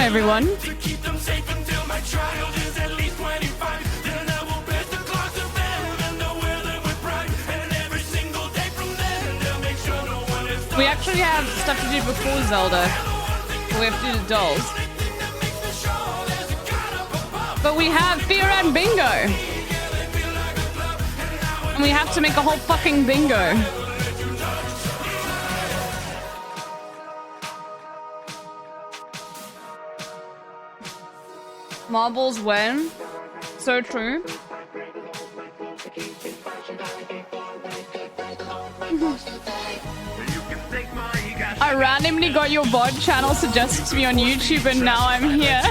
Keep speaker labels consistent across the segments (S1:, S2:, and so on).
S1: everyone. We actually have stuff to do before Zelda. We have to do the dolls. But we have beer and bingo. And we have to make a whole fucking bingo. Marbles when? So true. I randomly got your VOD channel suggested to me on YouTube and now I'm here.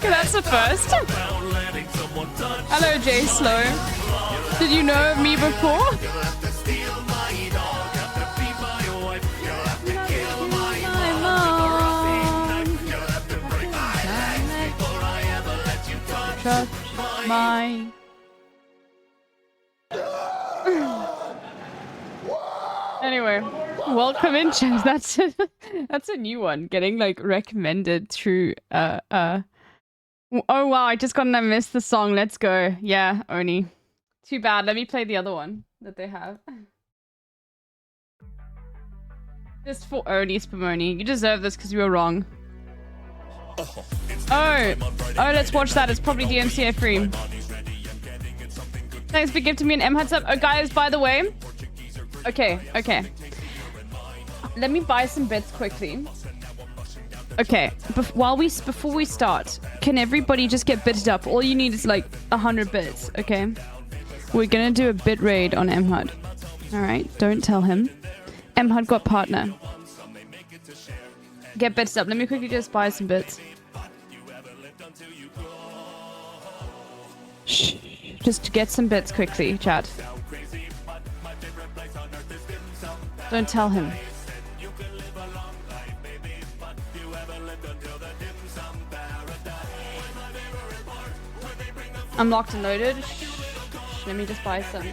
S1: That's the first. Hello, J Slow. Did you know of me before? Trust my... Anyway, welcome in, James. That's a new one. Getting like recommended through oh wow, I just got and I missed the song. Let's go. Yeah, Oni. Too bad. Let me play the other one that they have. Just for Oni Spumoni. You deserve this because you were wrong. Oh, let's watch that. It's probably DMCA free. Thanks for gifting me an M-Hut sub. Oh, guys, by the way. Okay. Let me buy some bits quickly. Okay, before we start, can everybody just get bitted up? All you need is like 100 bits, okay? We're gonna do a bit raid on M-Hut. Alright, don't tell him. M-Hut got partner. Get bits up. Let me quickly just buy some bits. Shh. Just to get some bits quickly, chat. Don't tell him. I'm locked and loaded. Shh. Let me just buy some.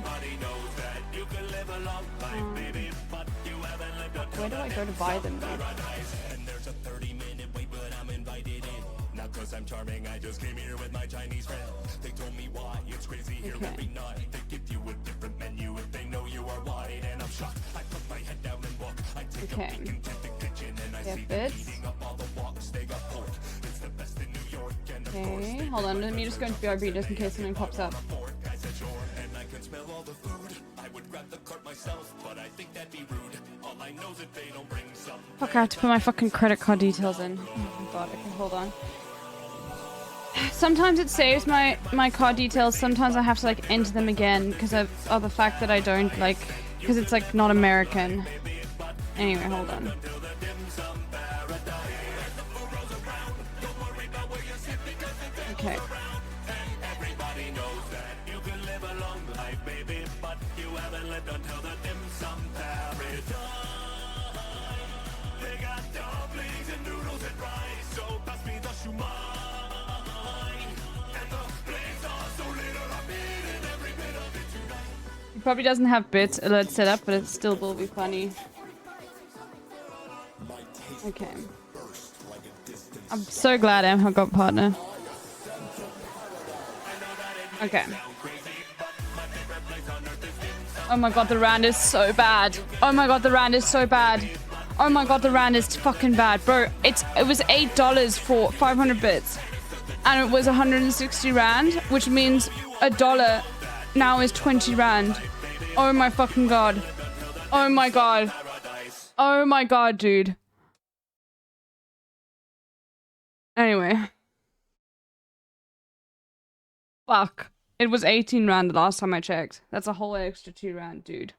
S1: Where do I go to buy them, dude? Cause I'm charming, I just came here with my Chinese friend. They told me why it's crazy here every night. They give you a different menu if they know you are white, and I'm shocked. I put my head down and walk. I take a peek into the kitchen and I see them eating up all the woks. They got pork. It's the best in New York. Okay, hold on. Let me just go into BRB just in case something pops up. I said sure, and I can smell all the food. I would grab the cart myself, but I think that'd be rude. All I know is that they don't bring some. Fuck, I have to put my fucking credit card details in. Oh my god, okay, hold on. Sometimes it saves my card details. Sometimes I have to like enter them again because of the fact that I don't like, because it's like not American. Anyway, hold on. Okay. It probably doesn't have bit alert set up, but it still will be funny. Okay. I'm so glad M got partner. Okay. Oh my god, the rand is so bad. Oh my god, the rand is so bad. Oh my god, the rand is fucking bad. Bro, it was $8 for 500 bits. And it was 160 rand, which means $1 now is 20 rand. Oh my fucking god. Oh my god. Oh my god, dude. Anyway. Fuck. It was 18 rand the last time I checked. That's a whole extra 2 rand, dude.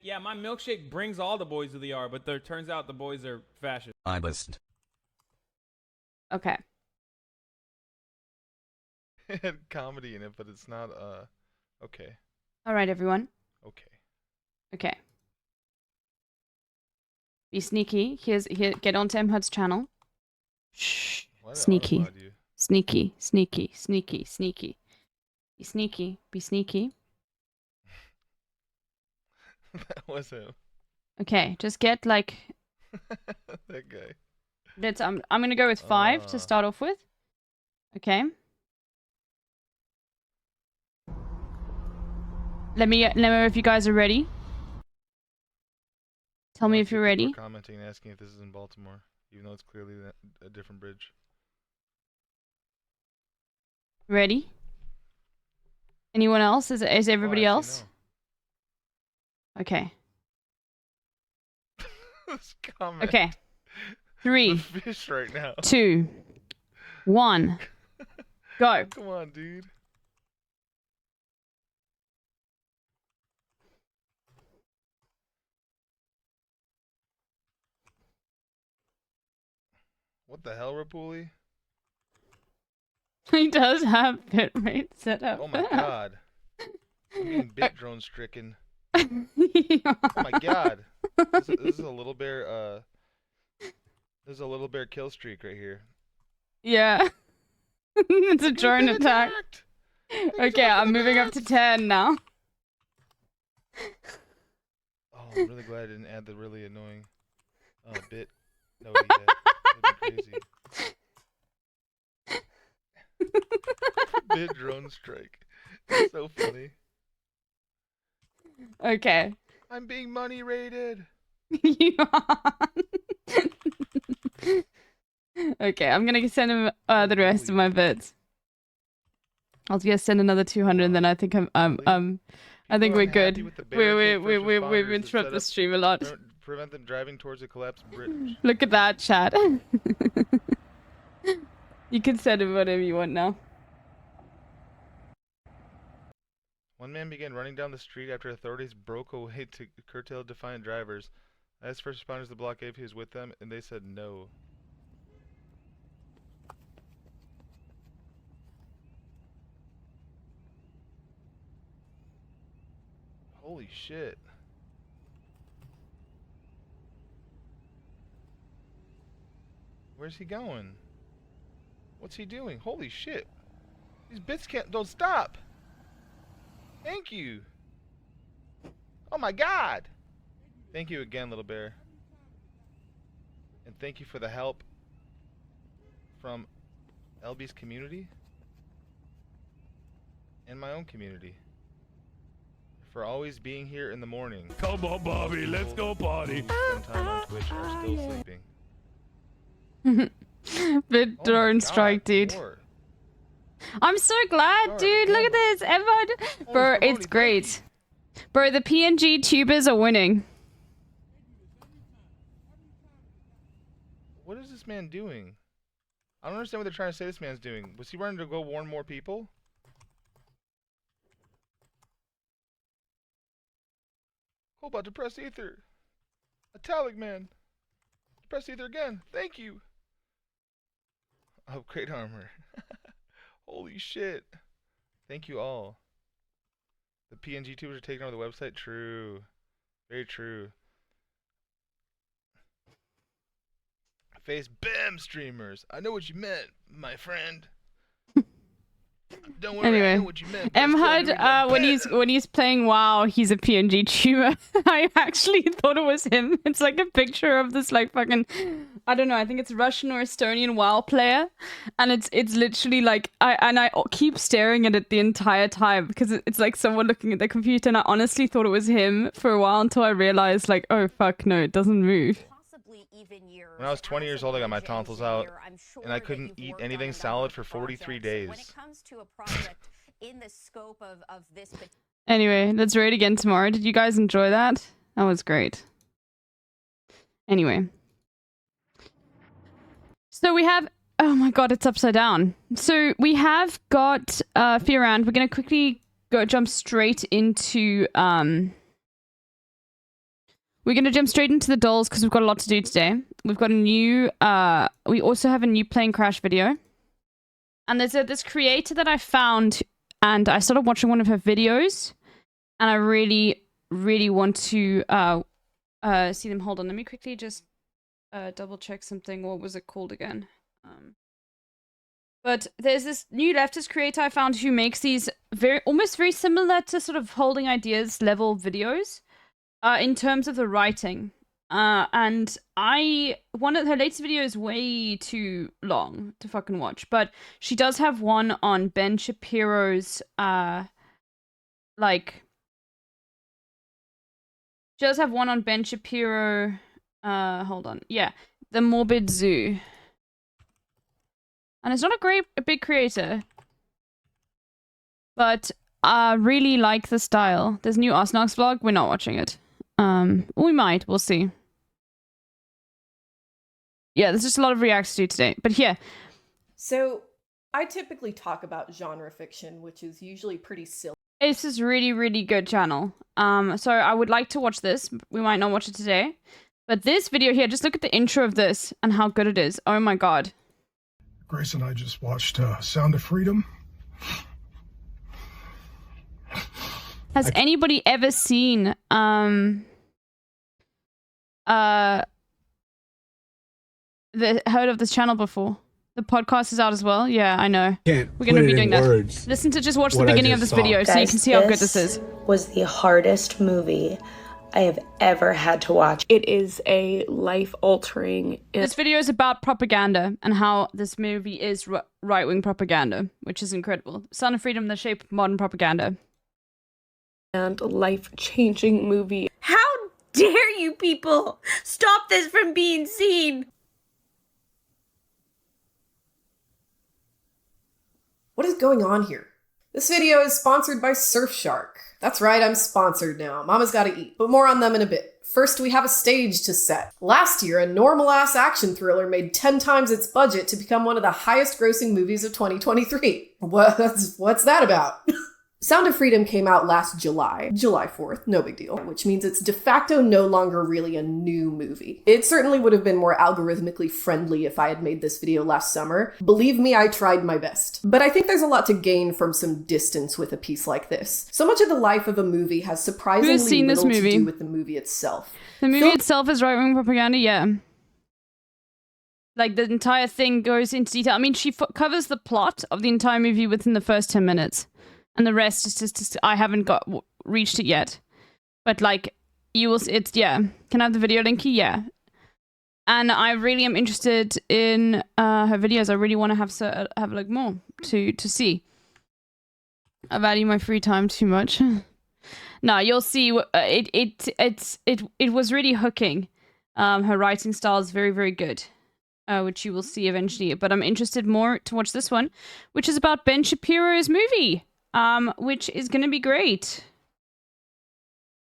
S2: Yeah, my milkshake brings all the boys to the yard, but there turns out the boys are fascist.
S3: I must.
S1: Okay.
S4: It had comedy in it, but it's not, okay.
S1: Alright, everyone.
S4: Okay.
S1: Okay. Be sneaky. Here, get onto M-Hut's channel. Shh. Sneaky. Sneaky. Sneaky. Sneaky. Sneaky. Be sneaky. Be sneaky.
S4: That was him.
S1: Okay, just get like
S4: That guy.
S3: Let's I'm gonna go with 5 to start off with. Okay. Let me know if you guys are ready. Tell me if you're ready.
S4: People are commenting and asking if this is in Baltimore, even though it's clearly a different bridge.
S3: Ready? Anyone else? Is everybody else?
S4: No.
S3: Okay.
S4: This comment.
S3: Okay. 3,
S4: The fish right now.
S3: 2, 1, go.
S4: Come on, dude. What the hell, Rapuli?
S3: He does have bitrate set up.
S4: Oh my god. I'm getting bit drone stricken. Oh my god. This is a little bear, there's a little bear kill streak right here.
S3: Yeah. It's a drone attack. Okay, I'm moving up to 10 now.
S4: Oh, I'm really glad I didn't add the really annoying bit. No, yet. That'd be crazy. Bit drone strike. It's so funny.
S3: Okay.
S4: I'm being money raided.
S3: Okay, I'm gonna send him the rest of my bits. I'll just send another 200, and then I think I think we're good. We've interrupted the stream a lot.
S4: Prevent them driving towards a collapsed bridge.
S3: Look at that, chat. You can send him whatever you want now.
S4: One man began running down the street after authorities broke away to curtail defiant drivers. I asked first responders to block if he was with them, and they said no. Holy shit. Where's he going? What's he doing? Holy shit. These bits don't stop. Thank you. Oh my god. Thank you again, little bear. And thank you for the help from LB's community and my own community. For always being here in the morning.
S1: Come on, Bobby, let's go party.
S4: Spend time on Twitch are still sleeping.
S3: Bit drone strike, dude.
S4: More.
S3: I'm so glad, dude. Look at this. Everyone. Bro, it's great. Bro, the PNG tubers are winning.
S4: What is this man doing? I don't understand what they're trying to say this man's doing. Was he running to go warn more people? Oh, about to press ether. Italic man. Press ether again. Thank you. Upgrade armor. Holy shit. Thank you all. The PNG tubers are taking over the website. True. Very true. Face BAM streamers. I know what you meant, my friend. Don't worry,
S3: Anyway,
S4: I know what you meant.
S3: Mhud, when he's playing WoW, he's a PNG tuber. I actually thought it was him. It's like a picture of this like fucking, I don't know. I think it's Russian or Estonian WoW player, and it's literally like I keep staring at it the entire time because it's like someone looking at the computer, and I honestly thought it was him for a while until I realized like, oh fuck no, it doesn't move.
S4: When I was 20 years old, I got my tonsils out, and I couldn't eat anything solid for 43 days.
S5: When it comes to a project in the scope of this.
S3: Anyway, let's raid again tomorrow. Did you guys enjoy that? That was great. Anyway. So we have... Oh my god, it's upside down. So we have got Fear Round. We're going to quickly jump straight into... We're going to jump straight into the dolls because we've got a lot to do today. We've got a new... we also have a new Plane Crash video. And there's this creator that I found, and I started watching one of her videos. And I really, really want to see them. Hold on, let me quickly just double check something. What was it called again? But there's this new leftist creator I found who makes these almost very similar to sort of holding ideas level videos. In terms of the writing, And one of her latest videos is way too long to fucking watch, but she does have one on Ben Shapiro's, like, she does have one on Ben Shapiro, hold on, yeah, The Morbid Zoo. And it's not a big creator, but I really like the style. There's a new Osnox vlog, we're not watching it. We might, we'll see. Yeah, there's just a lot of reacts to do today, but yeah.
S6: So, I typically talk about genre fiction, which is usually pretty silly.
S3: This is really, really good channel. So I would like to watch this. We might not watch it today. But this video here, just look at the intro of this and how good it is. Oh my god.
S7: Grace and I just watched Sound of Freedom.
S3: Has anybody ever seen heard of this channel before? The podcast is out as well. Yeah, I know. We're gonna be doing that. Listen to just watch the beginning of this video so you can see how good this is.
S8: Was the hardest movie I have ever had to watch. It is a life-altering.
S3: This video is about propaganda and how this movie is right-wing propaganda, which is incredible. Sound of Freedom: The Shape of Modern Propaganda.
S8: And life-changing movie.
S9: How dare you people stop this from being seen?
S6: What is going on here? This video is sponsored by Surfshark. That's right, I'm sponsored now. Mama's gotta eat, but more on them in a bit. First, we have a stage to set. Last year, a normal-ass action thriller made 10 times its budget to become one of the highest-grossing movies of 2023. What's that about? Sound of Freedom came out last July 4th, no big deal, which means it's de facto no longer really a new movie. It certainly would have been more algorithmically friendly if I had made this video last summer. Believe me, I tried my best. But I think there's a lot to gain from some distance with a piece like this. So much of the life of a movie has surprisingly little to do with the movie itself.
S3: The movie itself is right-wing propaganda, yeah. Like, the entire thing goes into detail. I mean, she covers the plot of the entire movie within the first 10 minutes. And the rest is just I haven't reached it yet. But, like, you will, it's, yeah. Can I have the video link? Yeah. And I really am interested in her videos. I really want to have like more to see. I value my free time too much. No, you'll see. It was really hooking. Her writing style is very, very good. Which you will see eventually. But I'm interested more to watch this one, which is about Ben Shapiro's movie. Which is gonna be great.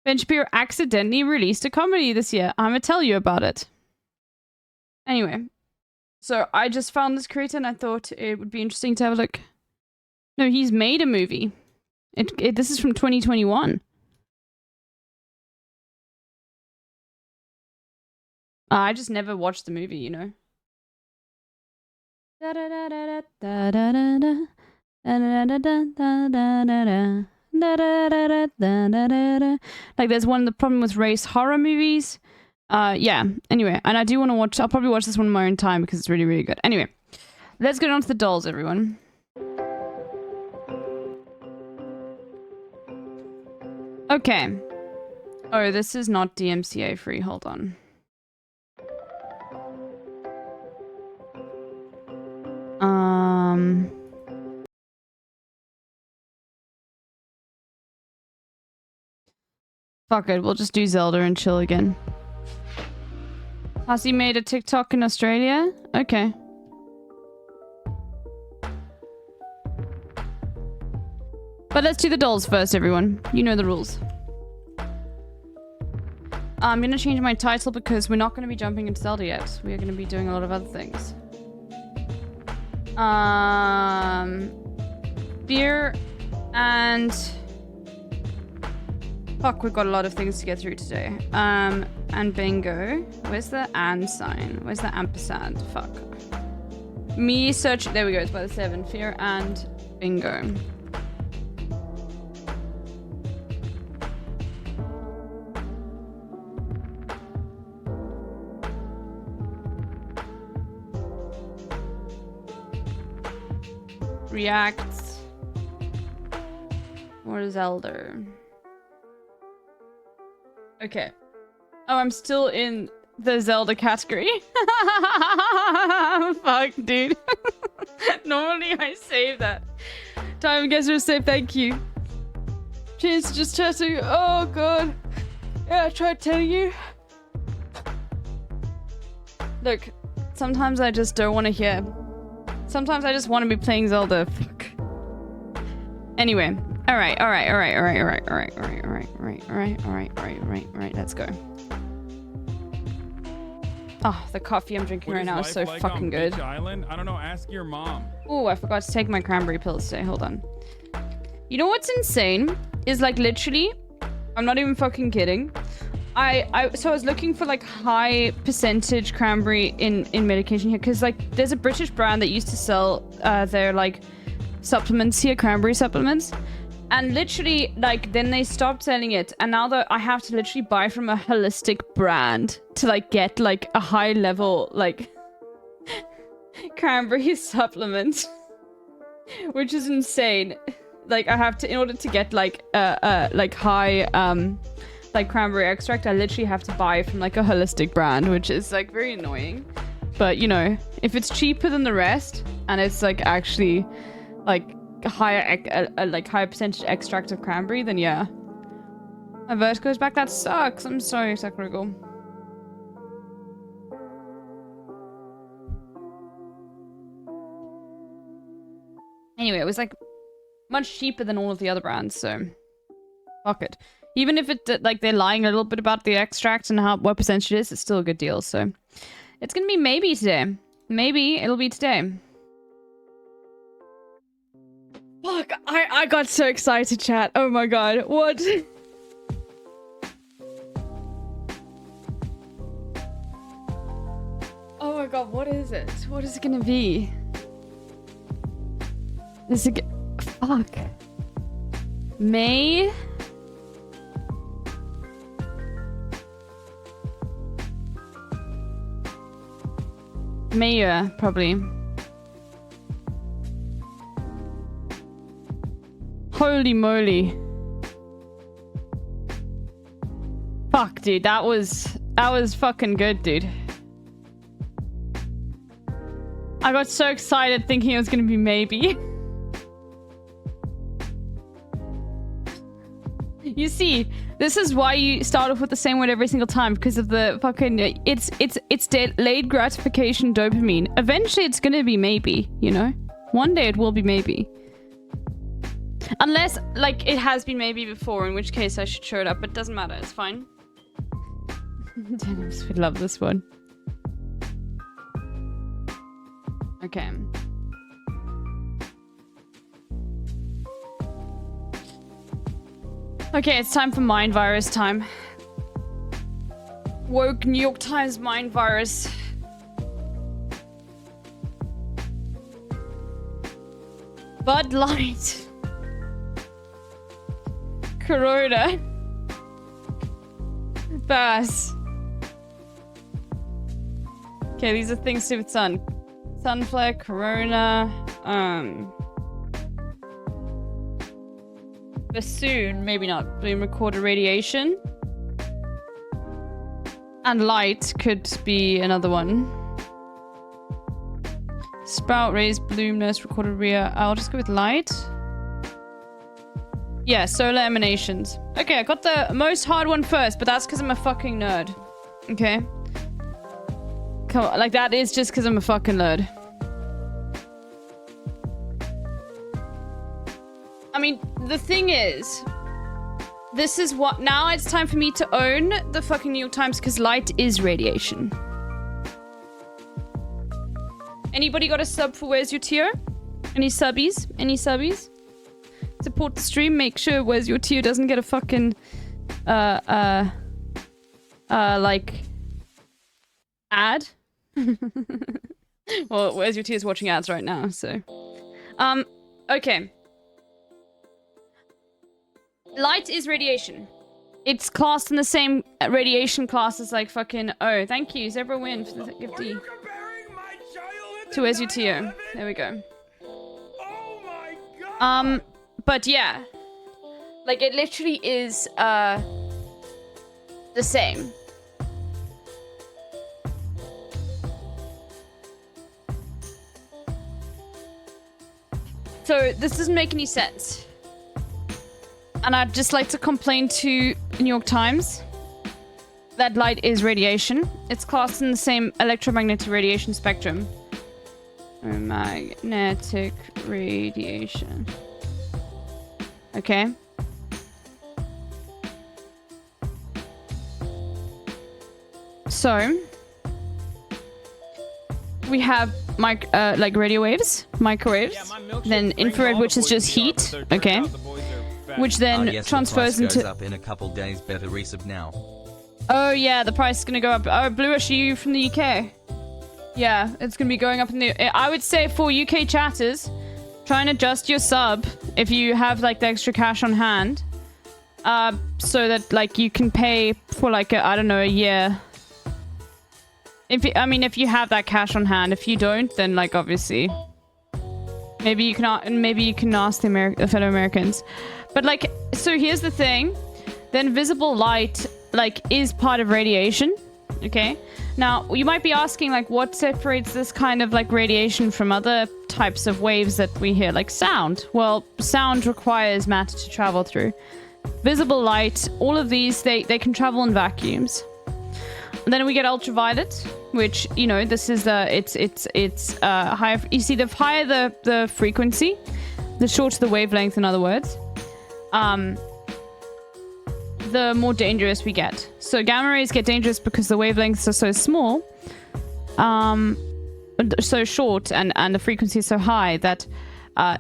S3: Ben Shapiro accidentally released a comedy this year. I'm gonna tell you about it. Anyway, so I just found this creator and I thought it would be interesting to have a look. No, he's made a movie. This is from 2021. I just never watched the movie, you know. Da da da da da da da da. Like, there's the problem with race horror movies. Yeah, anyway, and I do want to watch, I'll probably watch this one in my own time because it's really, really good. Anyway, let's get on to the dolls, everyone. Okay. Oh, this is not DMCA free, hold on. Fuck it, we'll just do Zelda and chill again. Has he made a TikTok in Australia? Okay. But let's do the dolls first, everyone. You know the rules. I'm gonna change my title because we're not gonna be jumping into Zelda yet. We are gonna be doing a lot of other things. Fear and... Fuck, we've got a lot of things to get through today. And bingo. Where's the and sign? Where's the ampersand? Fuck. Me search. There we go. It's by the 7. Fear and bingo. Reacts. Or Zelda. Okay. Oh, I'm still in the Zelda category. Fuck, dude. Normally I save that. Time guess we'll save, thank you. Chance just chatting. Oh god. Yeah, I tried telling you. Look, sometimes I just don't want to hear. Sometimes I just want to be playing Zelda. Fuck. Anyway. Alright, let's go. Oh, the coffee I'm drinking right now is so fucking good.
S2: Beach Island? I don't know, ask your mom.
S3: Oh, I forgot to take my cranberry pills today. Hold on. You know what's insane? Is like literally, I'm not even fucking kidding. So I was looking for like high percentage cranberry in medication here, because like there's a British brand that used to sell their like supplements here, cranberry supplements. And literally, like, then they stopped selling it. And now that I have to literally buy from a holistic brand to, like, get, like, a high-level, like, cranberry supplement. Which is insane. Like, I have to, in order to get, like, high, like, cranberry extract, I literally have to buy from, like, a holistic brand, which is, like, very annoying. But, you know, if it's cheaper than the rest, and it's, like, actually, like, higher percentage extract of cranberry, then yeah. My vertigo's back. That sucks. I'm sorry, Sakurigol. Anyway, it was like much cheaper than all of the other brands, so fuck it. Even if it like they're lying a little bit about the extract and what percentage it is, it's still a good deal. So it's gonna be maybe today. Maybe it'll be today. Fuck, I got so excited, chat. Oh my god, what? Oh my god, what is it? What is it gonna be? Is it... Fuck. May? Mayor, probably. Holy moly. Fuck, dude, that was fucking good, dude. I got so excited thinking it was gonna be maybe. You see, this is why you start off with the same word every single time, because of the fucking it's delayed gratification dopamine. Eventually it's gonna be maybe, you know? One day it will be maybe. Unless, like, it has been maybe before, in which case I should show it up, but it doesn't matter, it's fine. Denims would love this one. Okay. Okay, it's time for Mind Virus time. Woke New York Times Mind Virus. Bud Light. Corona. Bass. Okay, these are things to do with sun. Sunflare, Corona, bassoon, maybe not. Bloom recorder radiation. And light could be another one. Sprout rays, bloom, nurse recorded rear. I'll just go with light. Yeah, solar emanations. Okay, I got the most hard one first, but that's because I'm a fucking nerd. Okay? Come on, like that is just because I'm a fucking nerd. I mean, the thing is, this is what, now it's time for me to own the fucking New York Times, because light is radiation. Anybody got a sub for Where's Your Tear? Any subbies? Any subbies? Support the stream, make sure Where's Your Tear doesn't get a fucking, like, ad. Well, Where's Your Tear's watching ads right now, so. Okay. Light is radiation. It's classed in the same radiation class as like fucking... Oh, thank you, Zebra Win for the gift D. To Where's Your Tear. There we go. But yeah. Like, it literally is, the same. So this doesn't make any sense. And I'd just like to complain to New York Times. That light is radiation. It's classed in the same electromagnetic radiation spectrum. Magnetic radiation. Okay. So we have like radio waves, microwaves,
S2: Yeah, my milkshake
S3: then
S2: brings
S3: infrared,
S2: all
S3: which
S2: the
S3: is
S2: boys
S3: just
S2: to the yard,
S3: heat.
S2: but turns
S3: Okay.
S2: out the boys are bad.
S3: Which then
S10: yes,
S3: transfers
S10: the price goes
S3: into.
S10: up in a couple days. Better resub now.
S3: Oh yeah, the price is gonna go up. Oh, Bluish, are you from the UK? Yeah, it's gonna be going up in the. I would say for UK chatters, try and adjust your sub if you have like the extra cash on hand, so that like you can pay for like I don't know, a year. If you have that cash on hand. If you don't, then like obviously, maybe you can ask the fellow Americans. But like, so here's the thing: the invisible light like is part of radiation. Okay. Now you might be asking like, what separates this kind of like radiation from other types of waves that we hear, like sound? Well, sound requires matter to travel through. Visible light, all of these, they can travel in vacuums. And then we get ultraviolet, which, you know, this is it's higher. You see, the higher the frequency, the shorter the wavelength, in other words, the more dangerous we get. So gamma rays get dangerous because the wavelengths are so small, so short, and the frequency is so high that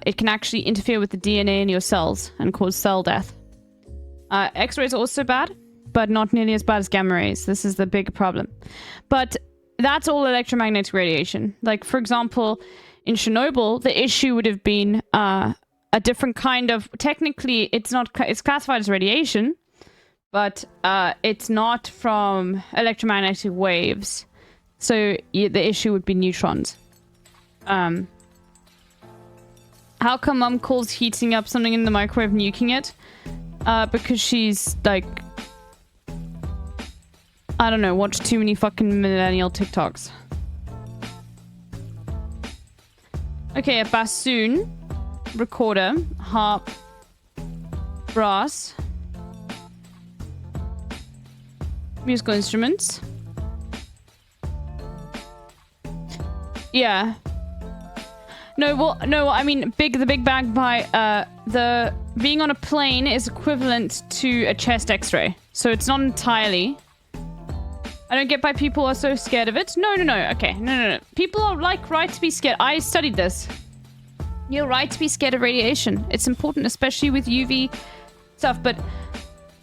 S3: it can actually interfere with the DNA in your cells and cause cell death. X-rays are also bad, but not nearly as bad as gamma rays. This is the big problem. But that's all electromagnetic radiation. Like, for example, in Chernobyl, the issue would have been a different kind of... Technically, it's classified as radiation, but it's not from electromagnetic waves. So the issue would be neutrons. How come Mum calls heating up something in the microwave nuking it? Because she's like... I don't know, watch too many fucking millennial TikToks. Okay, a bassoon, recorder, harp, brass, musical instruments. Yeah. No, I mean, the Big Bang by, the being on a plane is equivalent to a chest x-ray. So it's not entirely. I don't get why people are so scared of it. No. Okay, no. People are like right to be scared. I studied this. You're right to be scared of radiation. It's important, especially with UV stuff. But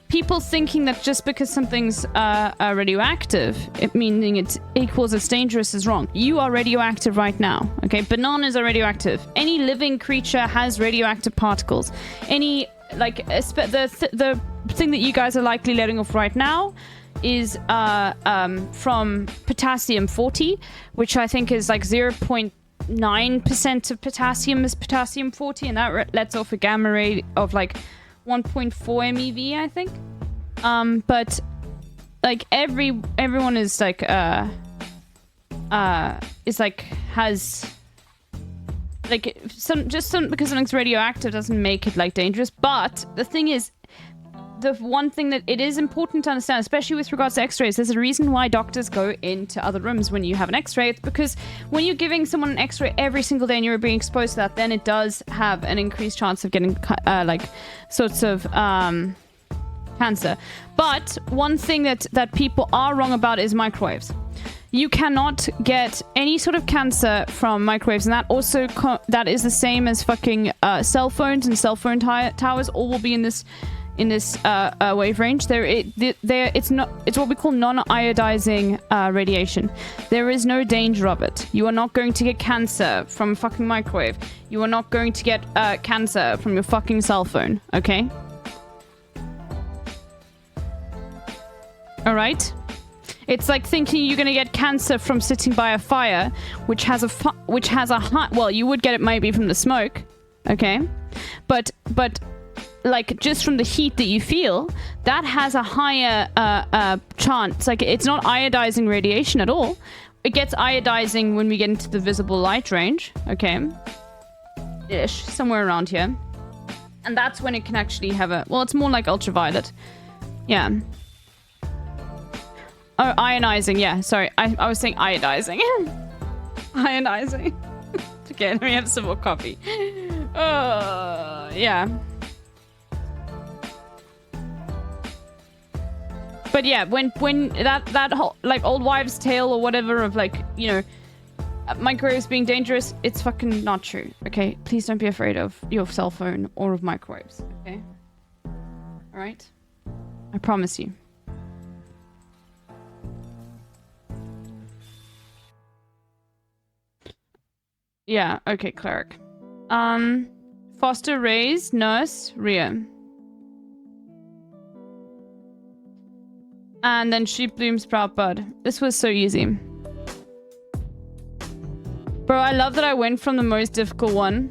S3: people thinking that just because something's radioactive, meaning it equals it's dangerous, is wrong. You are radioactive right now. Okay, bananas are radioactive. Any living creature has radioactive particles. Any like the thing that you guys are likely letting off right now is from potassium-40, which I think is like 0.9% of potassium is potassium-40, and that lets off a gamma ray of like 1.4 MeV, I think. But like everyone is like has like because something's radioactive doesn't make it like dangerous. But the thing is, the one thing that it is important to understand, especially with regards to x-rays, there's a reason why doctors go into other rooms when you have an x-ray. It's because when you're giving someone an x-ray every single day and you're being exposed to that, then it does have an increased chance of getting like sorts of cancer. But one thing that people are wrong about is microwaves. You cannot get any sort of cancer from microwaves, and that also that is the same as fucking cell phones and cell phone towers. All will be in this wave range. It's what we call non-iodizing radiation. There is no danger of it. You are not going to get cancer from a fucking microwave. You are not going to get cancer from your fucking cell phone. Okay. All right. It's like thinking you're gonna get cancer from sitting by a fire, which has a high. Well, you would get it maybe from the smoke. Okay, but like just from the heat that you feel, that has a higher chance. Like it's not iodizing radiation at all. It gets iodizing when we get into the visible light range. Okay. ish, somewhere around here. And that's when it can actually have a... Well, it's more like ultraviolet. Yeah. Oh, ionizing. Yeah, sorry. I was saying iodizing. Ionizing. Okay, let me have some more coffee. Yeah. But yeah, when that whole, like, old wives' tale or whatever of, like, you know, microwaves being dangerous, it's fucking not true. Okay, please don't be afraid of your cell phone or of microwaves. Okay. All right. I promise you. Yeah. Okay, cleric. Foster, raise, nurse, rear. And then sheep, bloom, sprout, bud. This was so easy. Bro, I love that I went from the most difficult one.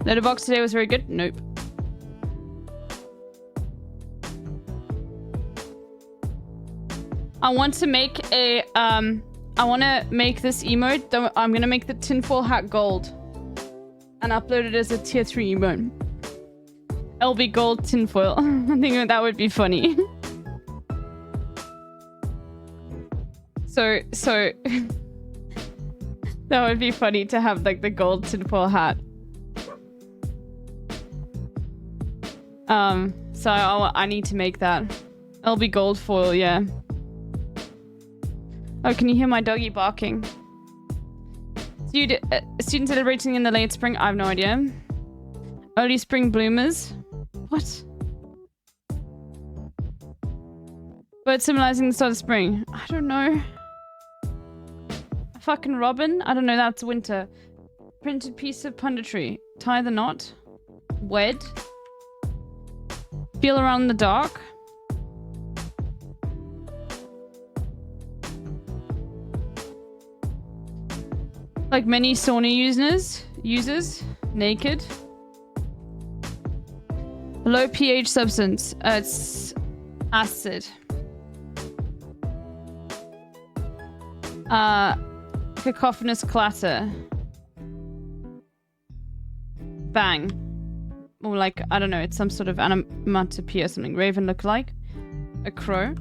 S3: Letterbox today was very good. Nope. I want to make a, I want to make this emote. I'm going to make the tinfoil hat gold. And upload it as a tier 3 emote. LB gold tinfoil. I think that would be funny. So that would be funny to have like the gold tinfoil hat. So I need to make that. LB gold foil, yeah. Oh, can you hear my doggy barking? Student celebrating in the late spring? I have no idea. Early spring bloomers? What? Bird symbolizing the start of spring. I don't know. A fucking robin? I don't know, that's winter. Printed piece of punditry. Tie the knot. Wed. Feel around in the dark. Like many sauna users. Naked. Low pH substance. It's acid. Cacophonous clatter. Bang. Or like, I don't know, it's some sort of onomatopoeia or something. Raven look like. A crow.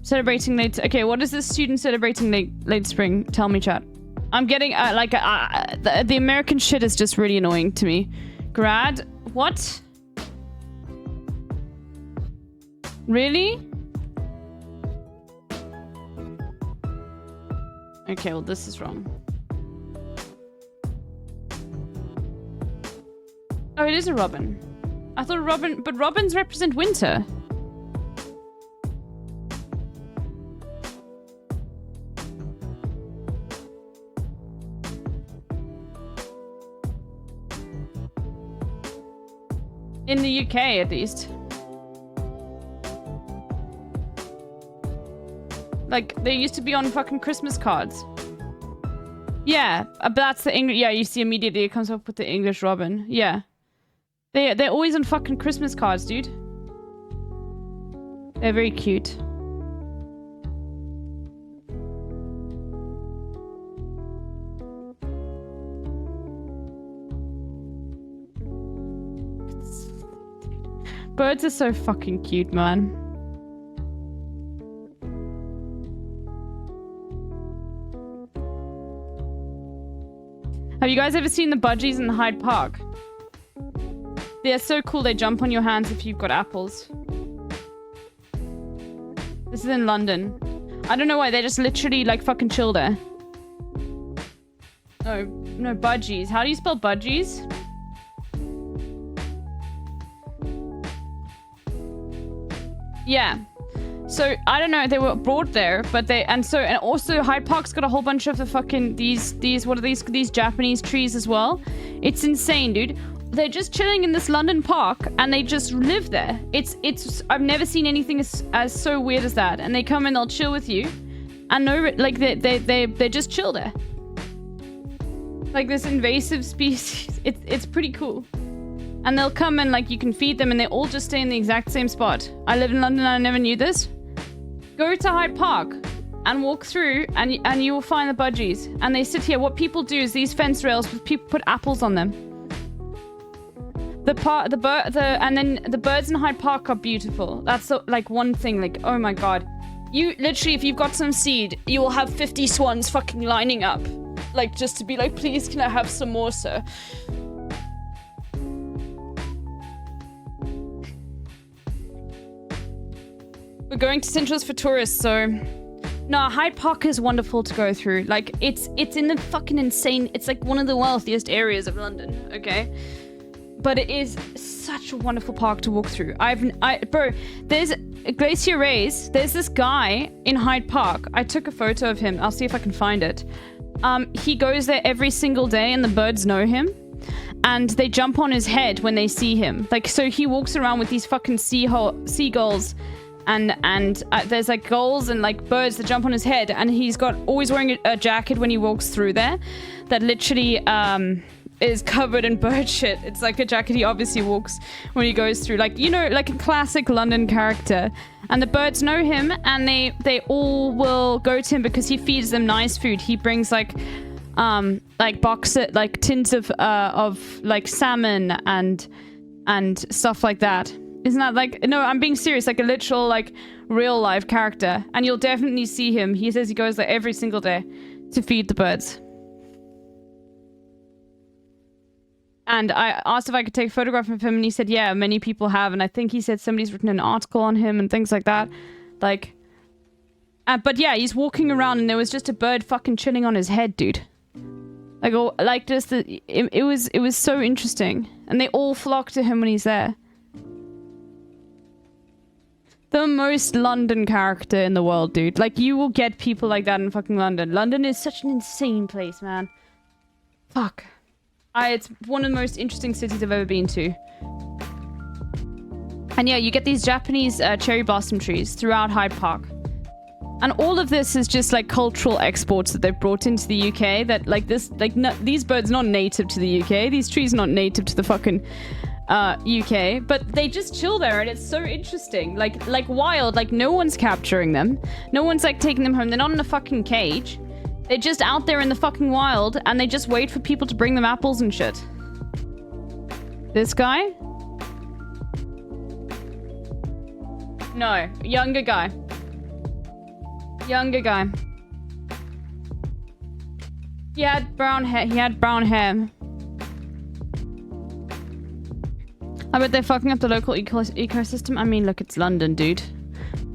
S3: Celebrating late... Okay, what is this student celebrating late spring? Tell me, chat. I'm getting, the American shit is just really annoying to me. Grad? What? Really? Okay, well, this is wrong. Oh, it is a robin. I thought robin... But robins represent winter. In the UK, at least. Like, they used to be on fucking Christmas cards. Yeah, but that's the English... Yeah, you see immediately it comes up with the English robin. Yeah. They're always on fucking Christmas cards, dude. They're very cute. Birds are so fucking cute, man. Have you guys ever seen the budgies in Hyde Park? They're so cool, they jump on your hands if you've got apples. This is in London. I don't know why, they just literally like fucking chill there. No, budgies. How do you spell budgies? Yeah. So, I don't know, they were brought there, but and also Hyde Park's got a whole bunch of the fucking, what are these Japanese trees as well? It's insane, dude. They're just chilling in this London park, and they just live there. I've never seen anything as so weird as that. And they come and they'll chill with you, and they just chill there. Like this invasive species. It's pretty cool. And they'll come and like you can feed them, and they all just stay in the exact same spot. I live in London and I never knew this. Go to Hyde Park and walk through, and you will find the budgies. And they sit here. What people do is these fence rails, people put apples on them. And then the birds in Hyde Park are beautiful. That's like one thing. Like, oh my god, you literally, if you've got some seed, you will have 50 swans fucking lining up, like just to be like, please, can I have some more, sir? We're going to Centrals for tourists, so no, Hyde Park is wonderful to go through. Like, it's in the fucking insane. It's like one of the wealthiest areas of London. Okay. But it is such a wonderful park to walk through. Bro, there's Glacier Rays. There's this guy in Hyde Park. I took a photo of him. I'll see if I can find it. He goes there every single day, and the birds know him. And they jump on his head when they see him. Like, so he walks around with these fucking seagulls. And there's like gulls and like birds that jump on his head. And he's always wearing a jacket when he walks through there. That literally, is covered in bird shit. It's like a jacket he obviously walks when he goes through, like, you know, like a classic London character. And the birds know him, and they all will go to him because he feeds them nice food. He brings like tins of like salmon and stuff like that. Isn't that like, no, I'm being serious, like a literal like real life character. And you'll definitely see him. He says he goes there every single day to feed the birds. And I asked if I could take a photograph of him, and he said, yeah, many people have. And I think he said somebody's written an article on him and things like that. Like, but yeah, he's walking around, and there was just a bird fucking chilling on his head, dude. Like, just it was so interesting. And they all flock to him when he's there. The most London character in the world, dude. Like, you will get people like that in fucking London. London is such an insane place, man. Fuck. It's one of the most interesting cities I've ever been to. And yeah, you get these Japanese cherry blossom trees throughout Hyde Park. And all of this is just like cultural exports that they've brought into the UK. That like this, like these birds are not native to the UK. These trees are not native to the fucking UK. But they just chill there, and it's so interesting. Like wild. Like no one's capturing them. No one's like taking them home. They're not in a fucking cage. They're just out there in the fucking wild, and they just wait for people to bring them apples and shit. This guy? No, younger guy. Younger guy. He had brown hair. I bet they're fucking up the local ecosystem. I mean, look, it's London, dude.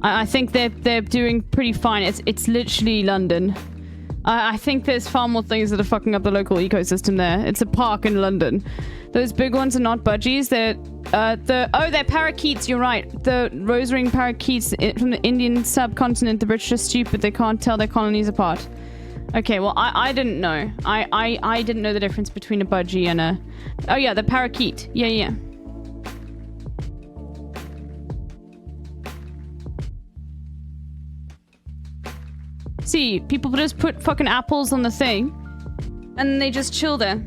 S3: I think they're doing pretty fine. It's literally London. I think there's far more things that are fucking up the local ecosystem there. It's a park in London. Those big ones are not budgies. They're parakeets. You're right. The rose-ring parakeets from the Indian subcontinent. The British are stupid. They can't tell their colonies apart. Okay, well, I didn't know. I didn't know the difference between a budgie and a... Oh yeah, the parakeet. Yeah. See, people just put fucking apples on the thing, and they just chill there.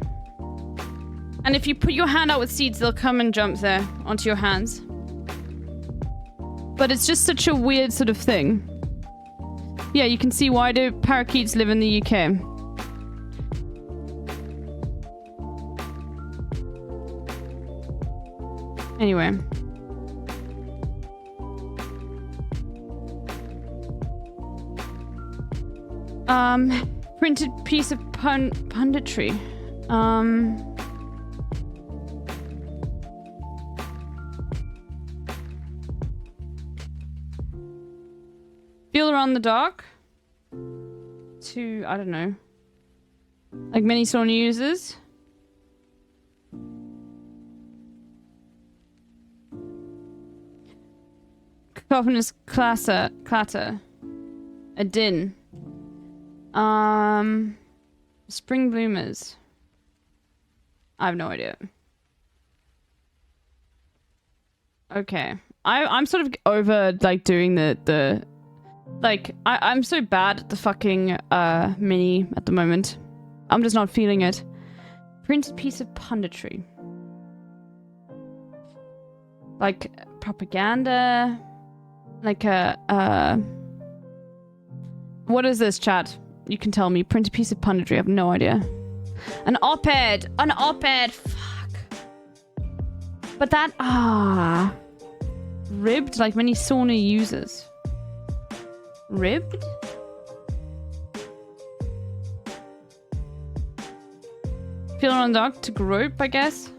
S3: And if you put your hand out with seeds, they'll come and jump there onto your hands. But it's just such a weird sort of thing. Yeah, you can see why do parakeets live in the UK. Anyway. Printed piece of punditry. Feel around the dark. To, I don't know. Like many sauna users. Cacophonous clatter. A din. Spring bloomers. I have no idea. Okay. I'm sort of over, like, doing the like, I'm so bad at the fucking, mini at the moment. I'm just not feeling it. Printed piece of punditry. Like, propaganda. Like What is this, chat? You can tell me. Print a piece of punditry. I have no idea. An op-ed. An op-ed. Fuck. But that... Ribbed, like many sauna users. Ribbed? Feel on dog to grope, I guess.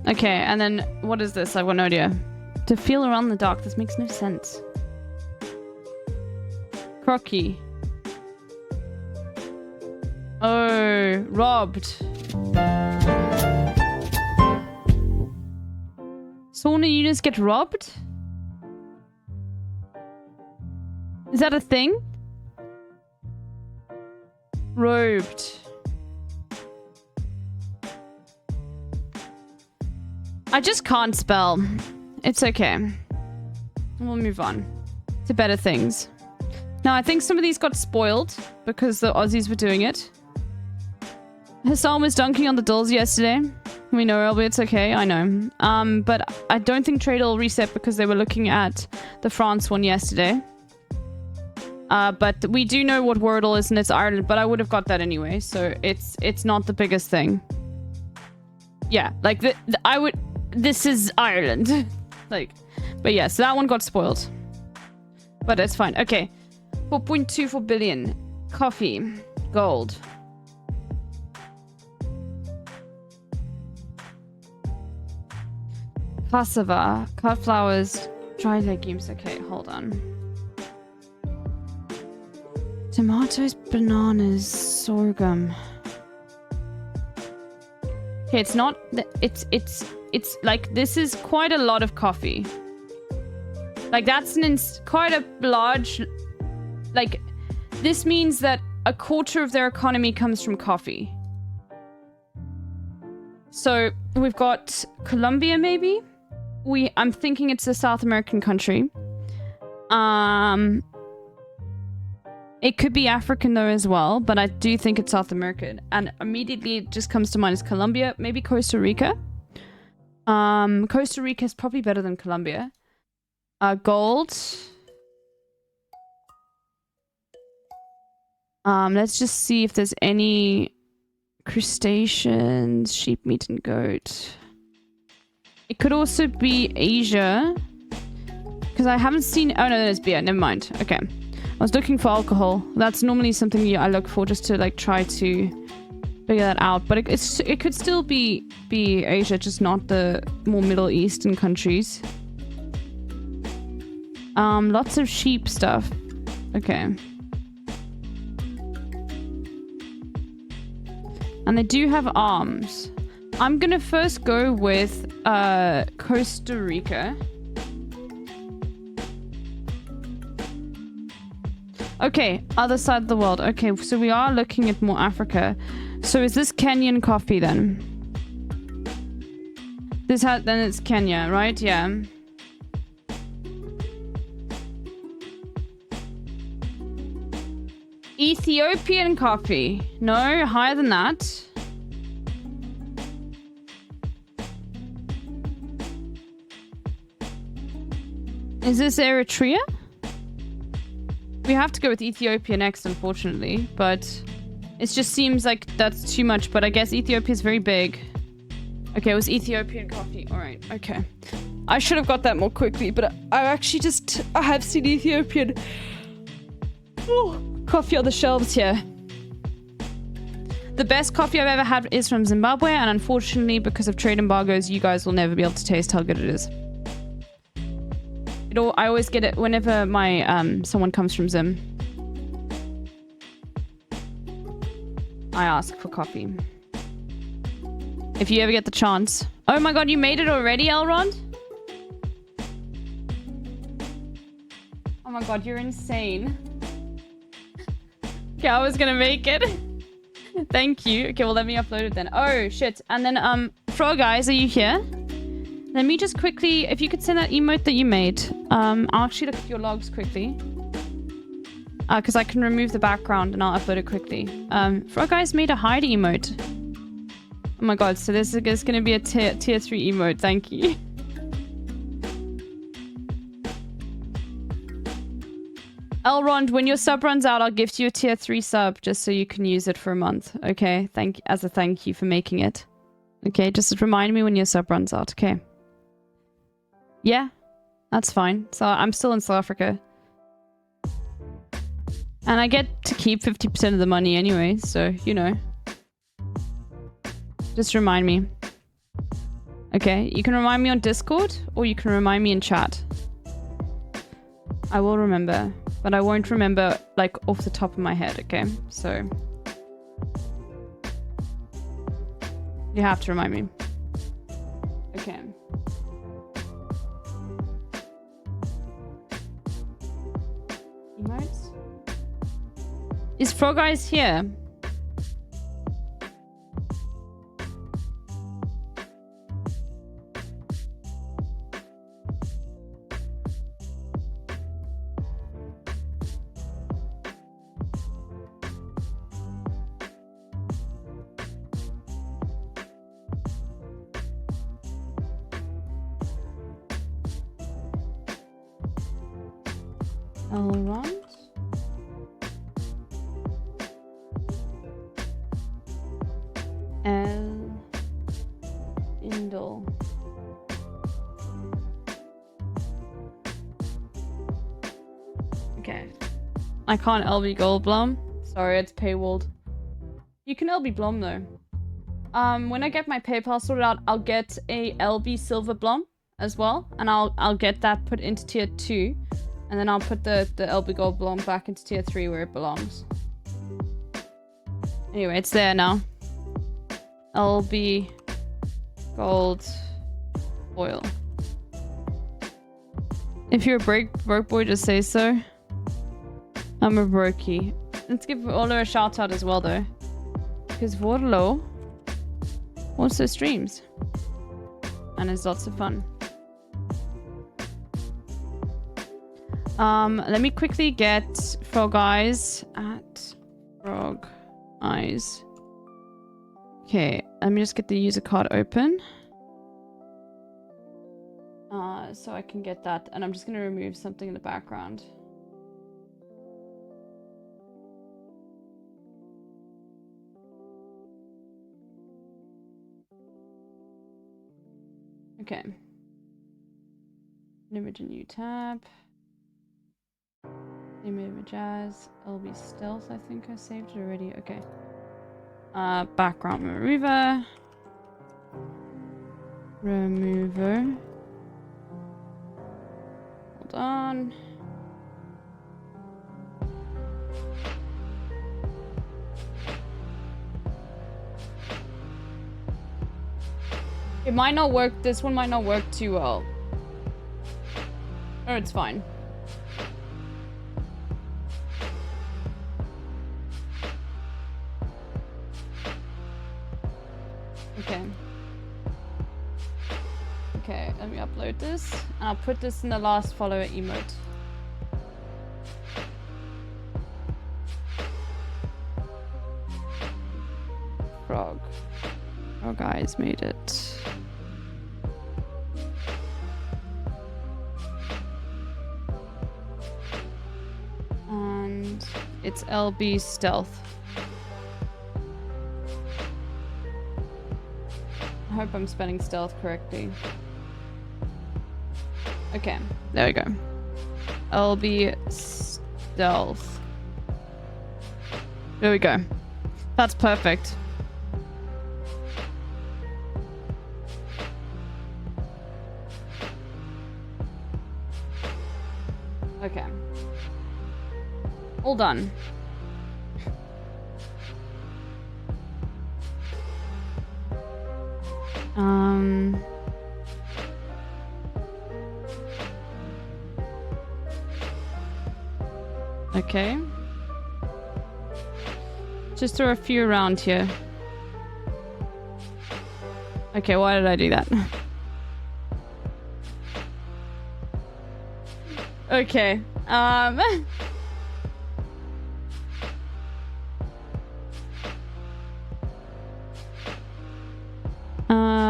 S3: Okay, and then what is this? I've got no idea. To feel around the dark. This makes no sense. Crocky. Oh, robbed. Sauna units get robbed? Is that a thing? Robed. I just can't spell. It's okay. We'll move on to better things. Now, I think some of these got spoiled because the Aussies were doing it. Hassan was dunking on the dolls yesterday. We know, Elby, it's okay. I know. But I don't think trade will reset because they were looking at the France one yesterday. But we do know what Wordle is, and it's Ireland. But I would have got that anyway, so it's not the biggest thing. Yeah, like this is Ireland. Like, but yeah, so that one got spoiled. But it's fine. Okay. 4.24 billion. Coffee. Gold. Cassava. Cut flowers. Dried legumes. Okay, hold on. Tomatoes, bananas, sorghum. Okay, it's not... It's like, this is quite a lot of coffee. Like, that's quite a large... Like, this means that a quarter of their economy comes from coffee. So, we've got Colombia, maybe? I'm thinking it's a South American country. It could be African, though, as well. But I do think it's South American. And immediately, it just comes to mind is Colombia. Maybe Costa Rica. Costa Rica is probably better than Colombia. Gold. Let's just see if there's any crustaceans, sheep meat and goat. It could also be Asia. Because I haven't seen... Oh, no, there's beer. Never mind. Okay. I was looking for alcohol. That's normally something I look for just to, like, try to figure that out. But it could still be Asia, just not the more Middle Eastern countries. Lots of sheep stuff. Okay. And they do have arms. I'm gonna first go with Costa Rica. Okay, other side of the world. Okay, so we are looking at more Africa. So is this Kenyan coffee then? Then it's Kenya, right? Yeah. Ethiopian coffee. No, higher than that. Is this Eritrea? We have to go with Ethiopia next, unfortunately. But it just seems like that's too much. But I guess Ethiopia is very big. Okay, it was Ethiopian coffee. Alright, okay. I should have got that more quickly. But I actually I have seen Ethiopian... coffee on the shelves here. The best coffee I've ever had is from Zimbabwe, and unfortunately, because of trade embargoes, you guys will never be able to taste how good it is. I always get it whenever my someone comes from Zim. I ask for coffee. If you ever get the chance. Oh my god, you made it already, Elrond? Oh my god, you're insane. Okay, I was gonna make it. Thank you. Okay, well, let me upload it then. Oh, shit. And then, Frog Eyes, are you here? Let me just quickly... If you could send that emote that you made. I'll actually look at your logs quickly. Because I can remove the background and I'll upload it quickly. Frog Eyes made a hide emote. Oh my god, so this is gonna be a tier 3 emote, thank you. Elrond, when your sub runs out, I'll gift you a tier 3 sub just so you can use it for a month. Okay, as a thank you for making it. Okay, just remind me when your sub runs out, okay. Yeah, that's fine. So I'm still in South Africa. And I get to keep 50% of the money anyway, so, you know. Just remind me. Okay, you can remind me on Discord, or you can remind me in chat. I will remember, but I won't remember, like, off the top of my head, okay? So... you have to remind me. Okay. Emotes? Is Frog Eyes here? Elrond? Indel. Okay. I can't LB Gold Blom. Sorry, it's paywalled. You can LB Blom though. When I get my PayPal sorted out, I'll get a LB Silver Blom as well, and I'll get that put into tier 2, and then I'll put the LB Gold Blom back into tier 3 where it belongs. Anyway, it's there now. LB Gold Oil. If you're a broke boy, just say so. I'm a brokey. Let's give Orlo a shout out as well though. Because Orlo also streams. And has lots of fun. Let me quickly get Frog Eyes at Frog Eyes. Okay, let me just get the user card open. So I can get that, and I'm just gonna remove something in the background. Okay. Image a new tab. Image jazz. LB stealth, I think I saved it already. Okay. Background remover. Hold on. It might not work. This one might not work too well. Or it's fine. Okay. Okay, let me upload this. And I'll put this in the last follower emote. Frog. Oh guys, made it. And it's LB stealth. I hope I'm spelling stealth correctly. Okay, there we go. LB stealth. There we go. That's perfect. Okay. All done. Okay. Just throw a few around here. Okay, why did I do that? Okay.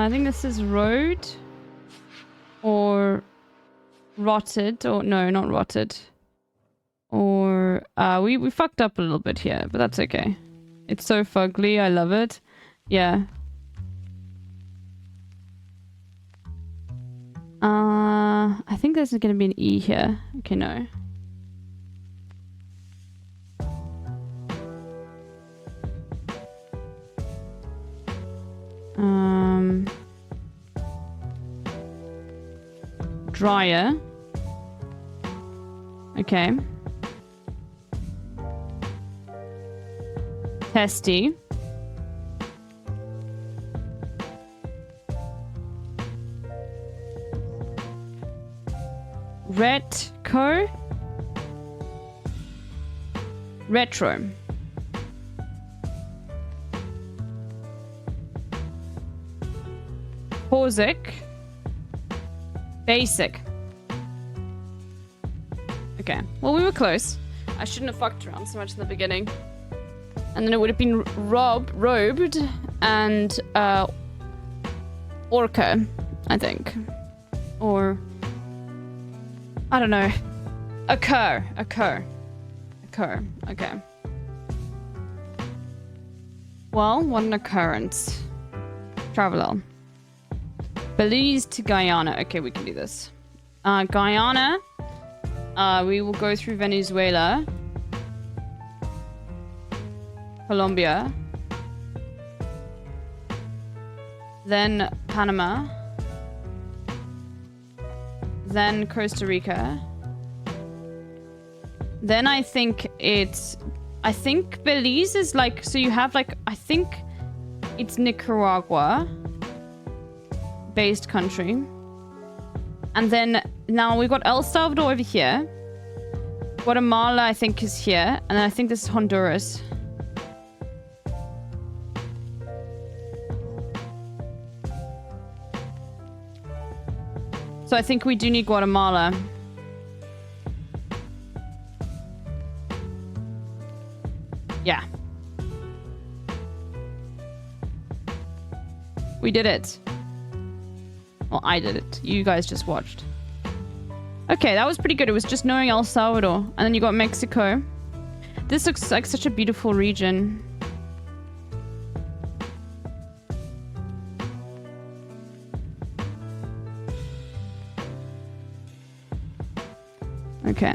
S3: I think this is road or rotted, or no, not rotted. Or we fucked up a little bit here, but that's okay. It's so fugly, I love it. Yeah. I think there's gonna be an E here. Okay, no. Dryer. Okay. Testy. Retco. Retro. Porsic. Basic. Okay. Well, we were close. I shouldn't have fucked around so much in the beginning. And then it would have been robed and orca, I think. Or I don't know. Occur. Okay. Well, what an occurrence. Travel. Belize to Guyana. Okay, we can do this. Guyana. We will go through Venezuela. Colombia. Then Panama. Then Costa Rica. Then I think Belize is like, so you have like, I think it's Nicaragua based country. And then now we've got El Salvador over here. Guatemala I think is here. And then I think this is Honduras. So I think we do need Guatemala. Yeah. We did it. Well, I did it. You guys just watched. Okay, that was pretty good. It was just knowing El Salvador. And then you got Mexico. This looks like such a beautiful region. Okay.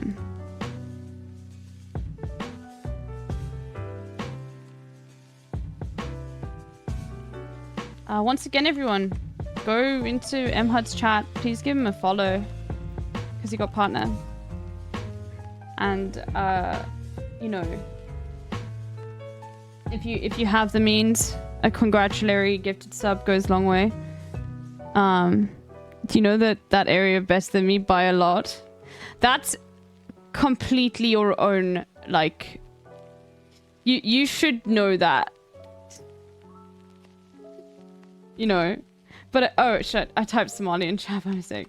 S3: Once again, everyone, go into MHUD's chat. Please give him a follow because he got partner. And you know, if you have the means, a congratulatory gifted sub goes a long way. Do you know that area better than me by a lot? That's completely your own, like, you should know that. You know. But, oh shit, I typed Somali in chat by mistake.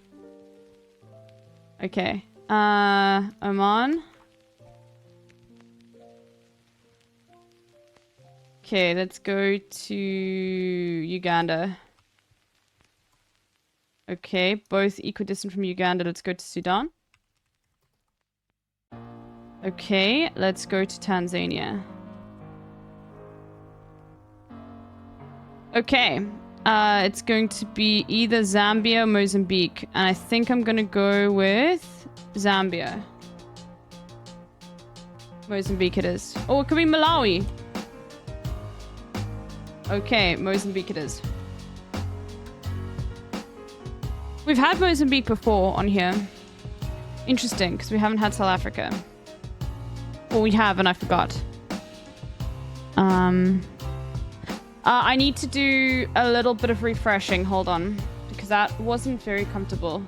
S3: Okay. Oman. Okay, let's go to Uganda. Okay, both equidistant from Uganda. Let's go to Sudan. Okay, let's go to Tanzania. Okay, it's going to be either Zambia or Mozambique. And I think I'm gonna go with Zambia. Mozambique it is. Oh, it could be Malawi. Okay, Mozambique it is. We've had Mozambique before on here. Interesting, because we haven't had South Africa. Well, we have, and I forgot. I need to do a little bit of refreshing. Hold on. Because that wasn't very comfortable.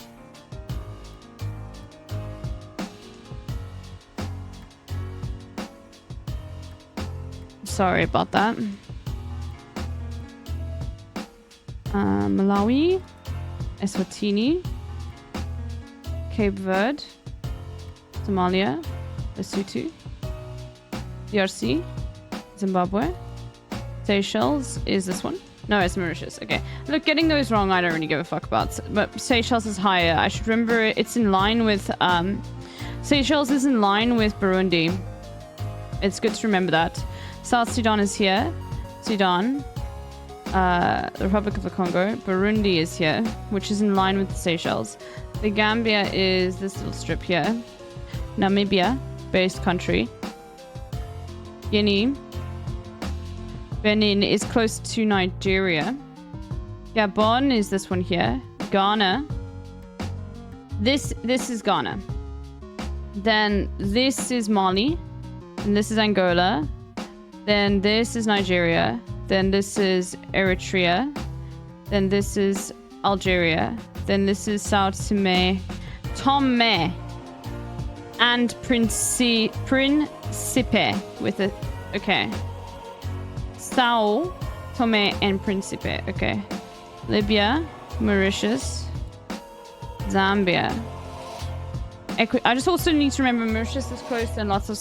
S3: Sorry about that. Malawi. Eswatini. Cape Verde. Somalia. Lesotho. DRC. Zimbabwe. Seychelles is this one. No, it's Mauritius. Okay. Look, getting those wrong, I don't really give a fuck about. But Seychelles is higher. I should remember it's in line with... Seychelles is in line with Burundi. It's good to remember that. South Sudan is here. Sudan. The Republic of the Congo. Burundi is here, which is in line with the Seychelles. The Gambia is this little strip here. Namibia, based country. Guinea. Benin is close to Nigeria. Gabon is this one here. Ghana. This is Ghana. Then this is Mali. And this is Angola. Then this is Nigeria. Then this is Eritrea. Then this is Algeria. Then this is Sao Tome and Principe with a... Okay. Sao Tome and Principe. Okay. Libya, Mauritius, Zambia. I just also need to remember Mauritius is close and lots of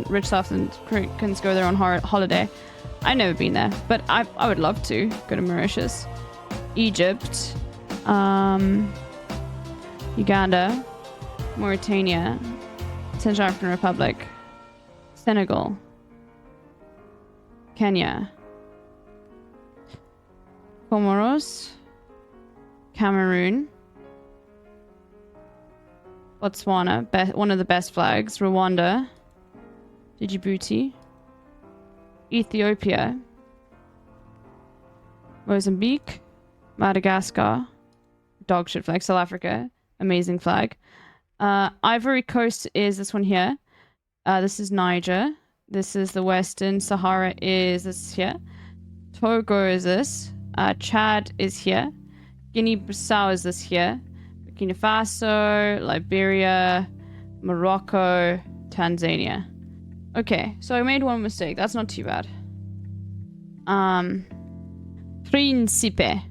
S3: rich South Africans go there on holiday. I've never been there, but I would love to go to Mauritius. Egypt, Uganda, Mauritania, Central African Republic, Senegal, Kenya, Comoros, Cameroon, Botswana, one of the best flags, Rwanda, Djibouti, Ethiopia, Mozambique, Madagascar, dog shit flag, South Africa, amazing flag. Ivory Coast is this one here. This is Niger. This is the Western Sahara is this here. Togo is this. Chad is here. Guinea-Bissau is this here. Burkina Faso, Liberia, Morocco, Tanzania. Okay, so I made one mistake. That's not too bad. Principe.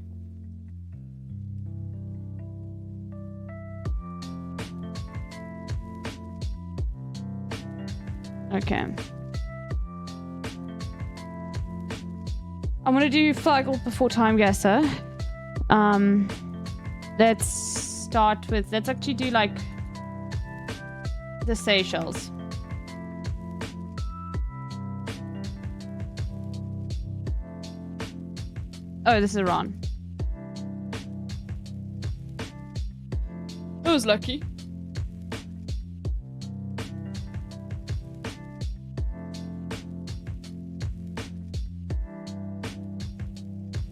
S3: Okay. I'm gonna do flag before time guesser. Let's start with, let's actually do like the Seychelles. Oh, this is Iran. I was lucky.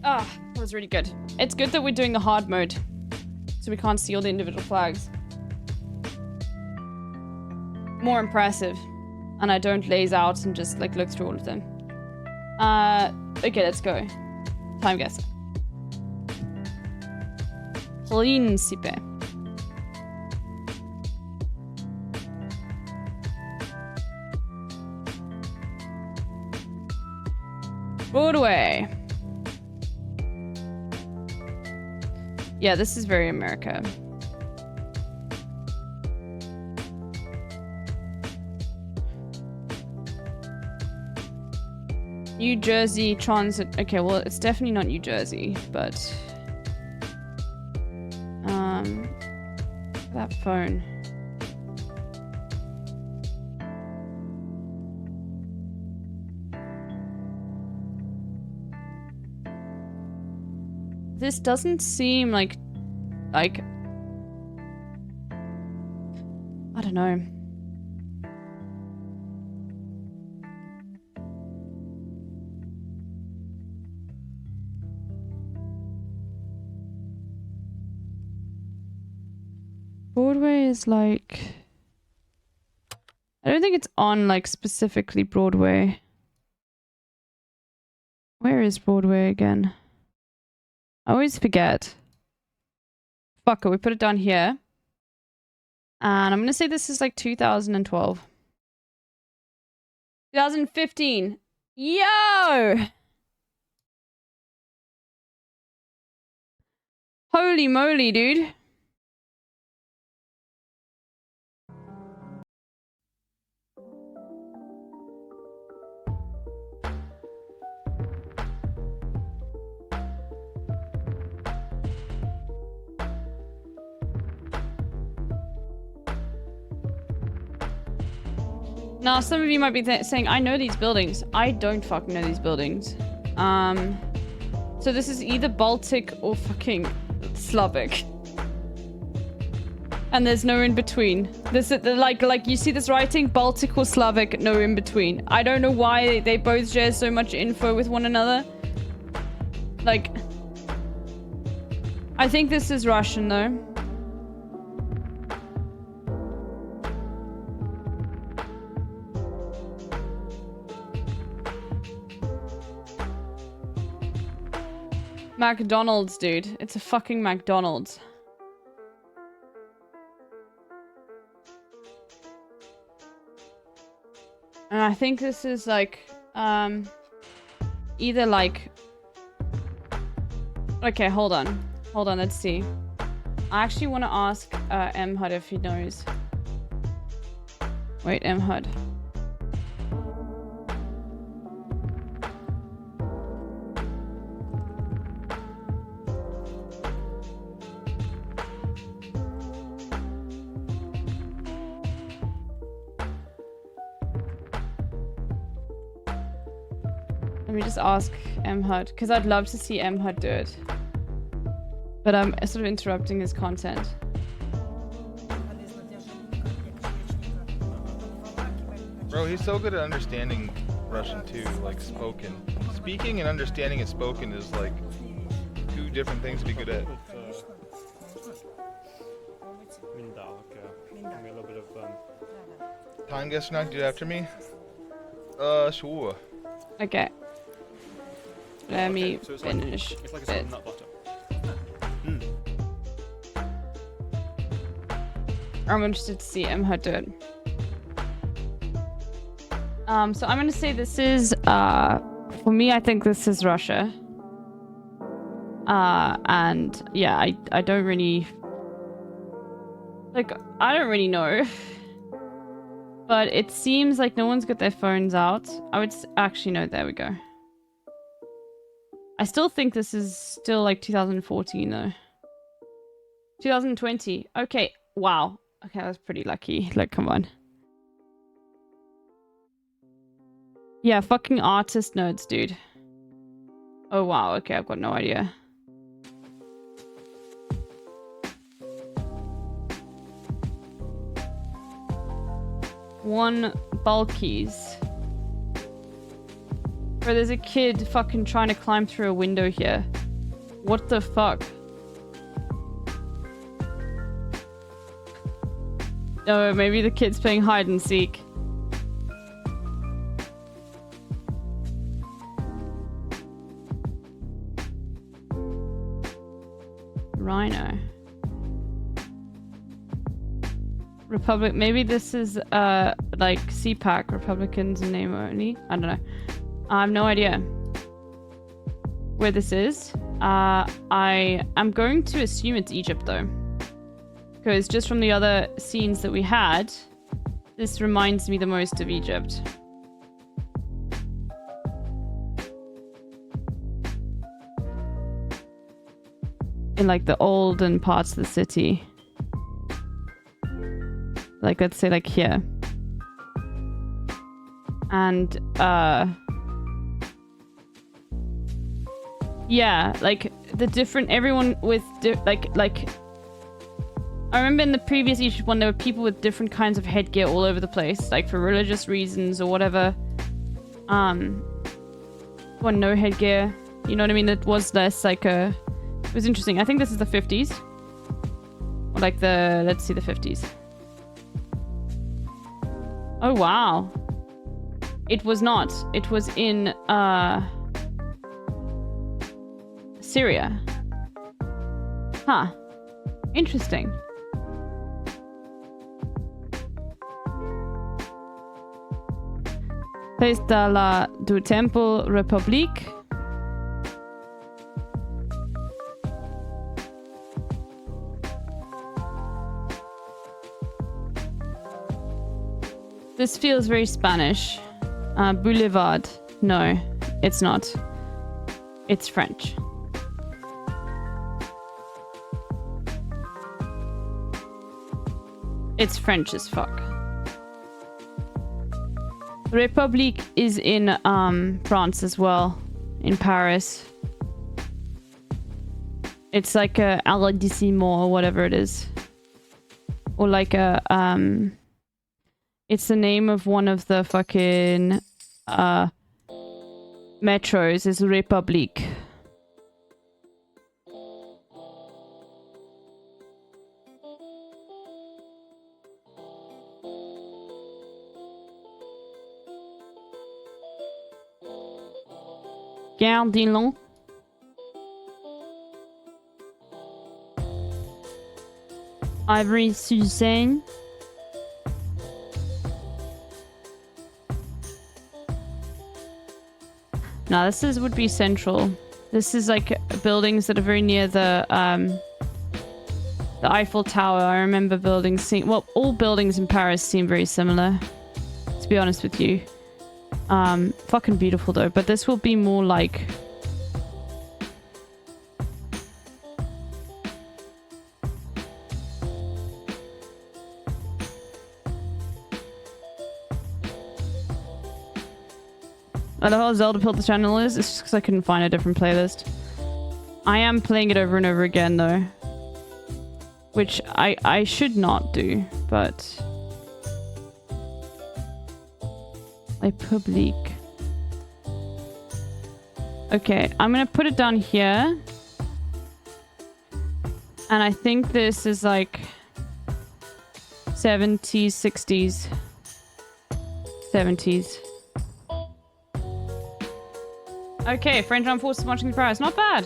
S3: Ah, that was really good. It's good that we're doing the hard mode, so we can't see all the individual flags. More impressive. And I don't laze out and just like look through all of them. Okay, let's go. Time guess. Principe. Broadway. Yeah, this is very America. New Jersey Transit. Okay, well, it's definitely not New Jersey, but that phone. This doesn't seem like I don't know. Broadway is like, I don't think it's on like specifically Broadway. Where is Broadway again? I always forget. Fuck it, we put it down here. And I'm gonna say this is like 2012. 2015. Yo! Holy moly, dude. Now, some of you might be saying, I know these buildings. I don't fucking know these buildings. So this is either Baltic or fucking Slavic. And there's no in between. This is like you see this writing, Baltic or Slavic, no in between. I don't know why they both share so much info with one another. Like, I think this is Russian though. McDonald's, dude. It's a fucking McDonald's. And I think this is like, either like... Okay, hold on. Hold on, let's see. I actually want to ask MHUD if he knows. Wait, MHUD. Let me just ask MHUD, because I'd love to see MHUD do it. But I'm sort of interrupting his content.
S4: Bro, he's so good at understanding Russian too, like spoken. Speaking and understanding it spoken is like two different things to be good at. Time guess not do after me? Sure.
S3: Okay. Let me finish
S11: It's like a
S3: it.
S11: sort of nut butter.
S3: I'm interested to see MHUD do it. So I'm gonna say this is, for me, I think this is Russia. And yeah, I don't really, like, I don't really know. But it seems like no one's got their phones out. I would actually no, there we go. I still think this is still like 2014 though. 2020. Okay, wow. Okay, I was pretty lucky. Like, come on. Yeah, fucking artist nodes, dude. Oh wow, okay, I've got no idea. One bulkies. Bro, there's a kid fucking trying to climb through a window here. What the fuck? Oh, maybe the kid's playing hide and seek. Rhino. Republic. Maybe this is like CPAC, Republicans in name only. I don't know. I have no idea where this is. I am going to assume it's Egypt though, because just from the other scenes that we had, this reminds me the most of Egypt. In like the olden parts of the city. Like, let's say like here. And yeah, like the different, everyone with like I remember in the previous Egypt one there were people with different kinds of headgear all over the place, like for religious reasons or whatever. Or no headgear, you know what I mean? It was less like a, it was interesting. I think this is the 50s. Or like the, let's see, the 50s. Oh wow. It was not. It was in Syria. Huh. Interesting. Place du Temple République. This feels very Spanish. Boulevard. No, it's not. It's French. It's French as fuck. République is in France as well, in Paris. It's like a arrondissement or whatever it is, or like a It's the name of one of the fucking metros. Is République. Gare d'Ilon. Ivry-sur-Seine. No, would be central. This is like buildings that are very near the Eiffel Tower. I remember buildings seem, well, all buildings in Paris seem very similar, to be honest with you. Fucking beautiful though, but this will be more like I love how Zelda built the channel is. It's just because I couldn't find a different playlist. I am playing it over and over again though, which I should not do, but République. Okay, I'm gonna put it down here, and I think this is like 70s, 60s, 70s. Okay, French Armed Forces marching in Paris. Not bad.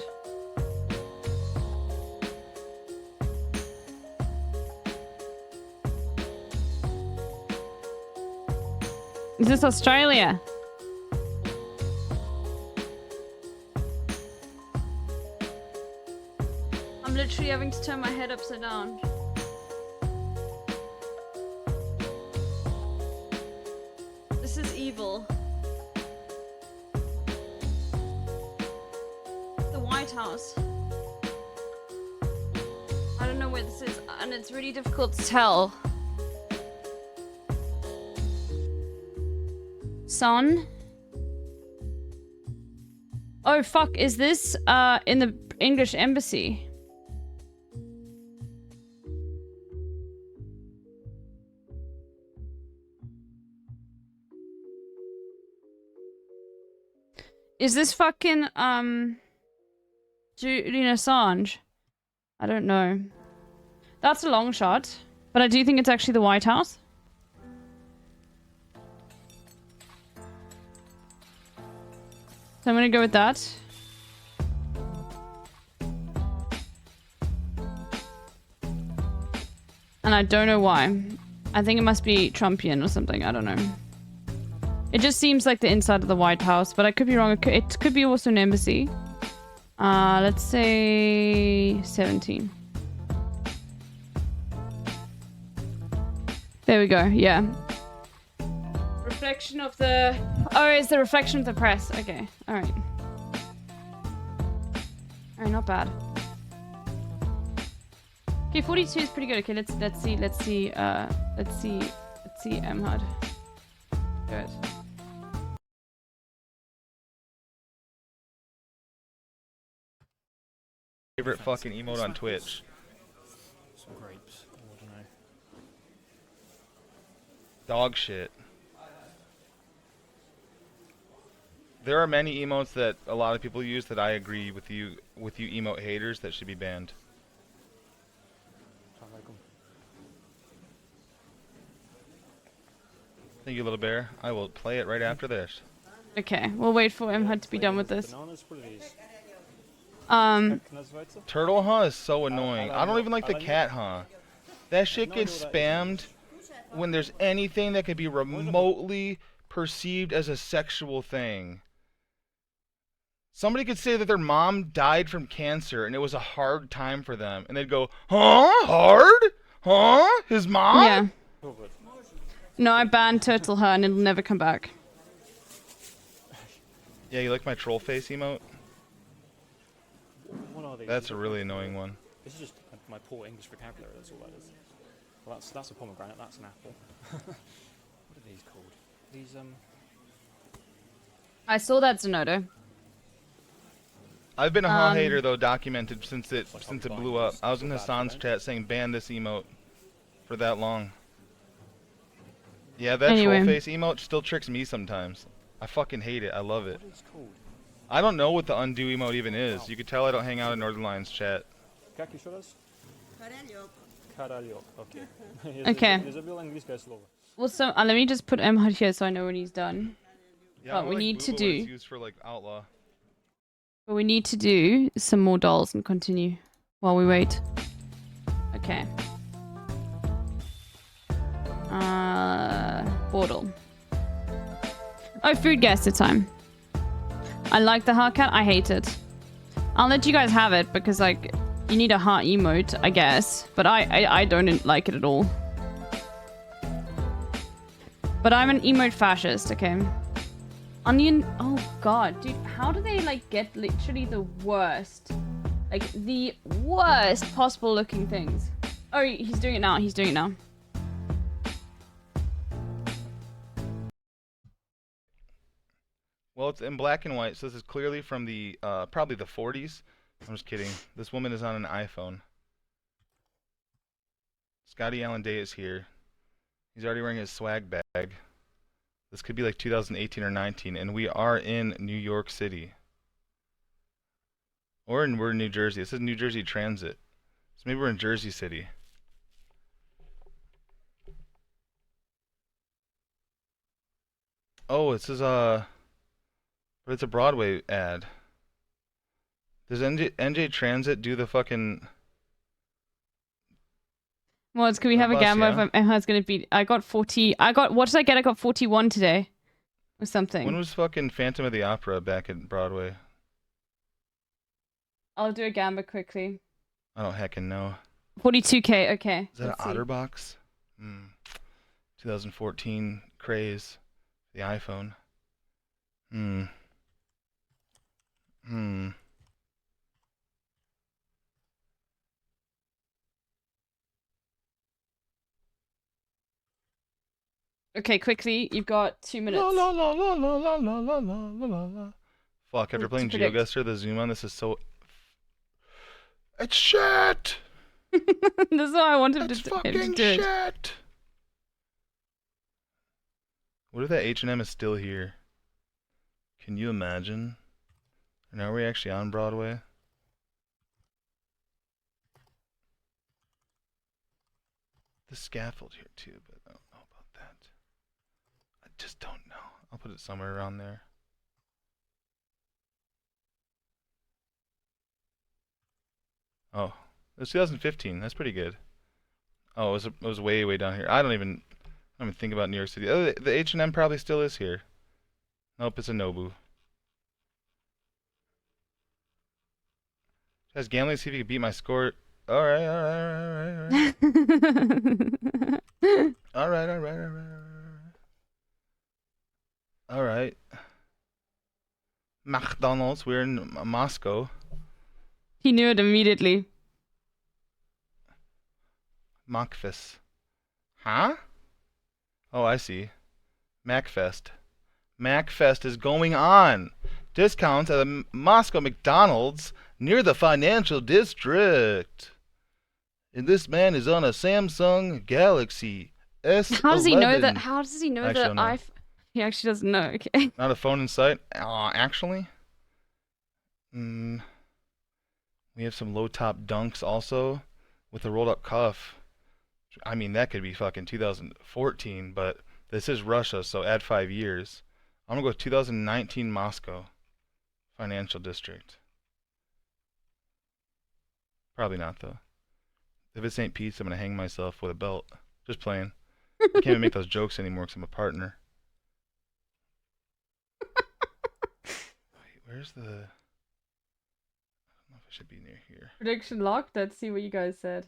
S3: Is this Australia? I'm literally having to turn my head upside down. This is evil. White House. I don't know where this is, and it's really difficult to tell. Son? Oh fuck, is this in the English embassy? Is this fucking Julian Assange? I don't know. That's a long shot, but I do think it's actually the White House. So I'm gonna go with that. And I don't know why. I think it must be Trumpian or something. I don't know. It just seems like the inside of the White House, but I could be wrong. It could be also an embassy. Let's say 17. There we go, yeah. Reflection of the... Oh, it's the reflection of the press. Okay, alright. Alright, not bad. Okay, 42 is pretty good. Okay, let's see Emhard. Good.
S4: Favorite fucking emote on Twitch.
S11: Some grapes. I don't know.
S4: Dog shit. There are many emotes that a lot of people use that I agree with you emote haters that should be banned. Thank you, Little Bear. I will play it right after this.
S3: Okay, we'll wait for Emhard to be done with this.
S11: Bananas? What are these?
S4: Turtle, huh, is so annoying. I don't even like the cat, huh. That shit gets spammed when there's anything that could be remotely perceived as a sexual thing. Somebody could say that their mom died from cancer and it was a hard time for them, and they'd go, huh? Hard? Huh? His mom?
S3: Yeah. No, I banned Turtle Her and it'll never come back.
S4: Yeah, you like my troll face emote?
S11: What are these?
S4: That's a really annoying one.
S11: This is just my poor English vocabulary, that's all that is. Well, that's a pomegranate, that's an apple. What are these called? These,
S3: I saw that, Zenodo.
S4: I've been a Haw hater though, documented since it blew up. I was in Hassan's chat saying ban this emote for that long. Yeah, that troll face emote still tricks me sometimes. I fucking hate it. I love it. I don't know what the undo emote even is. You could tell I don't hang out in Northern Lions chat.
S3: Okay. Well, so let me just put Emhad here so I know when he's done.
S4: Yeah,
S3: but we need to do.
S4: It's used for like outlaw.
S3: But we need to do some more dolls and continue while we wait. Okay. Bordle. Oh, food guesser time. I like the heart cat. I hate it. I'll let you guys have it because like you need a heart emote, I guess. But I don't like it at all. But I'm an emote fascist, okay? Onion. Oh god, dude, how do they like get literally the worst, like the worst possible looking things? Oh, he's doing it now. He's doing it now.
S4: Well, it's in black and white, so this is clearly from the probably the 40s. I'm just kidding. This woman is on an iPhone. Scotty Allen Day is here. He's already wearing his swag bag. This could be like 2018 or 19, and we are in New York City. We're in New Jersey. This is New Jersey Transit. So maybe we're in Jersey City. Oh, this is but it's a Broadway ad. Does NJ Transit do the fucking...
S3: Well, can we have a gamble if Emhad's gonna beat? I got 40. What did I get? I got 41 today, or something.
S4: When was fucking Phantom of the Opera back at Broadway?
S3: I'll do a gamba quickly.
S4: I don't heckin' know.
S3: 42k. Okay.
S4: Is that an OtterBox? 2014 craze. The iPhone.
S3: Okay, quickly. You've got 2 minutes.
S4: Fuck, after playing GeoGuessr, the zoom on this is so... It's shit!
S3: That's what I wanted
S4: it's
S3: to
S4: fucking
S3: do.
S4: Shit! What if that H&M is still here? Can you imagine? And are we actually on Broadway? The scaffold here too, but I don't know about that. I just don't know. I'll put it somewhere around there. Oh, it was 2015. That's pretty good. Oh, it was way down here. I don't even think about New York City. Oh, the H&M probably still is here. Nope, it's a Nobu. Guys, gambling, see if you can beat my score. Alright. Alright. McDonald's, we're in Moscow.
S3: He knew it immediately.
S4: Macfest. Huh? Oh, I see. Macfest. Macfest is going on. Discounts at a Moscow McDonald's near the financial district. And this man is on a Samsung Galaxy S11.
S3: How does he know that? How does he know that iPhone? He actually doesn't know. Okay.
S4: Not a phone in sight. Actually. We have some low top dunks also with a rolled up cuff. I mean, that could be fucking 2014, but this is Russia, so add 5 years. I'm gonna go 2019 Moscow financial district. Probably not though. If it's St. Pete's, I'm gonna hang myself with a belt. Just playing. I can't even make those jokes anymore because I'm a partner. Wait, where's the... I don't know if I should be near here.
S3: Prediction locked. Let's see what you guys said.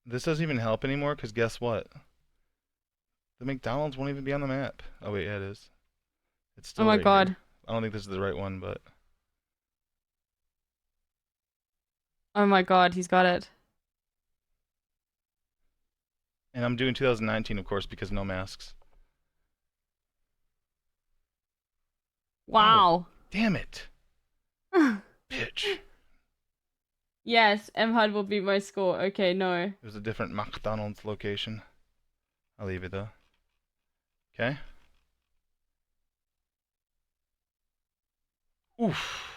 S4: This doesn't even help anymore because guess what? The McDonald's won't even be on the map. Oh wait, yeah it is. It's still
S3: oh my
S4: right
S3: god.
S4: Here. I don't think this is the right one, but...
S3: Oh my god, he's got it.
S4: And I'm doing 2019, of course, because no masks.
S3: Wow.
S4: Damn it. Bitch.
S3: Yes, MHUD will beat my score. Okay, no.
S4: It was a different McDonald's location. I'll leave it though. Okay. Oof.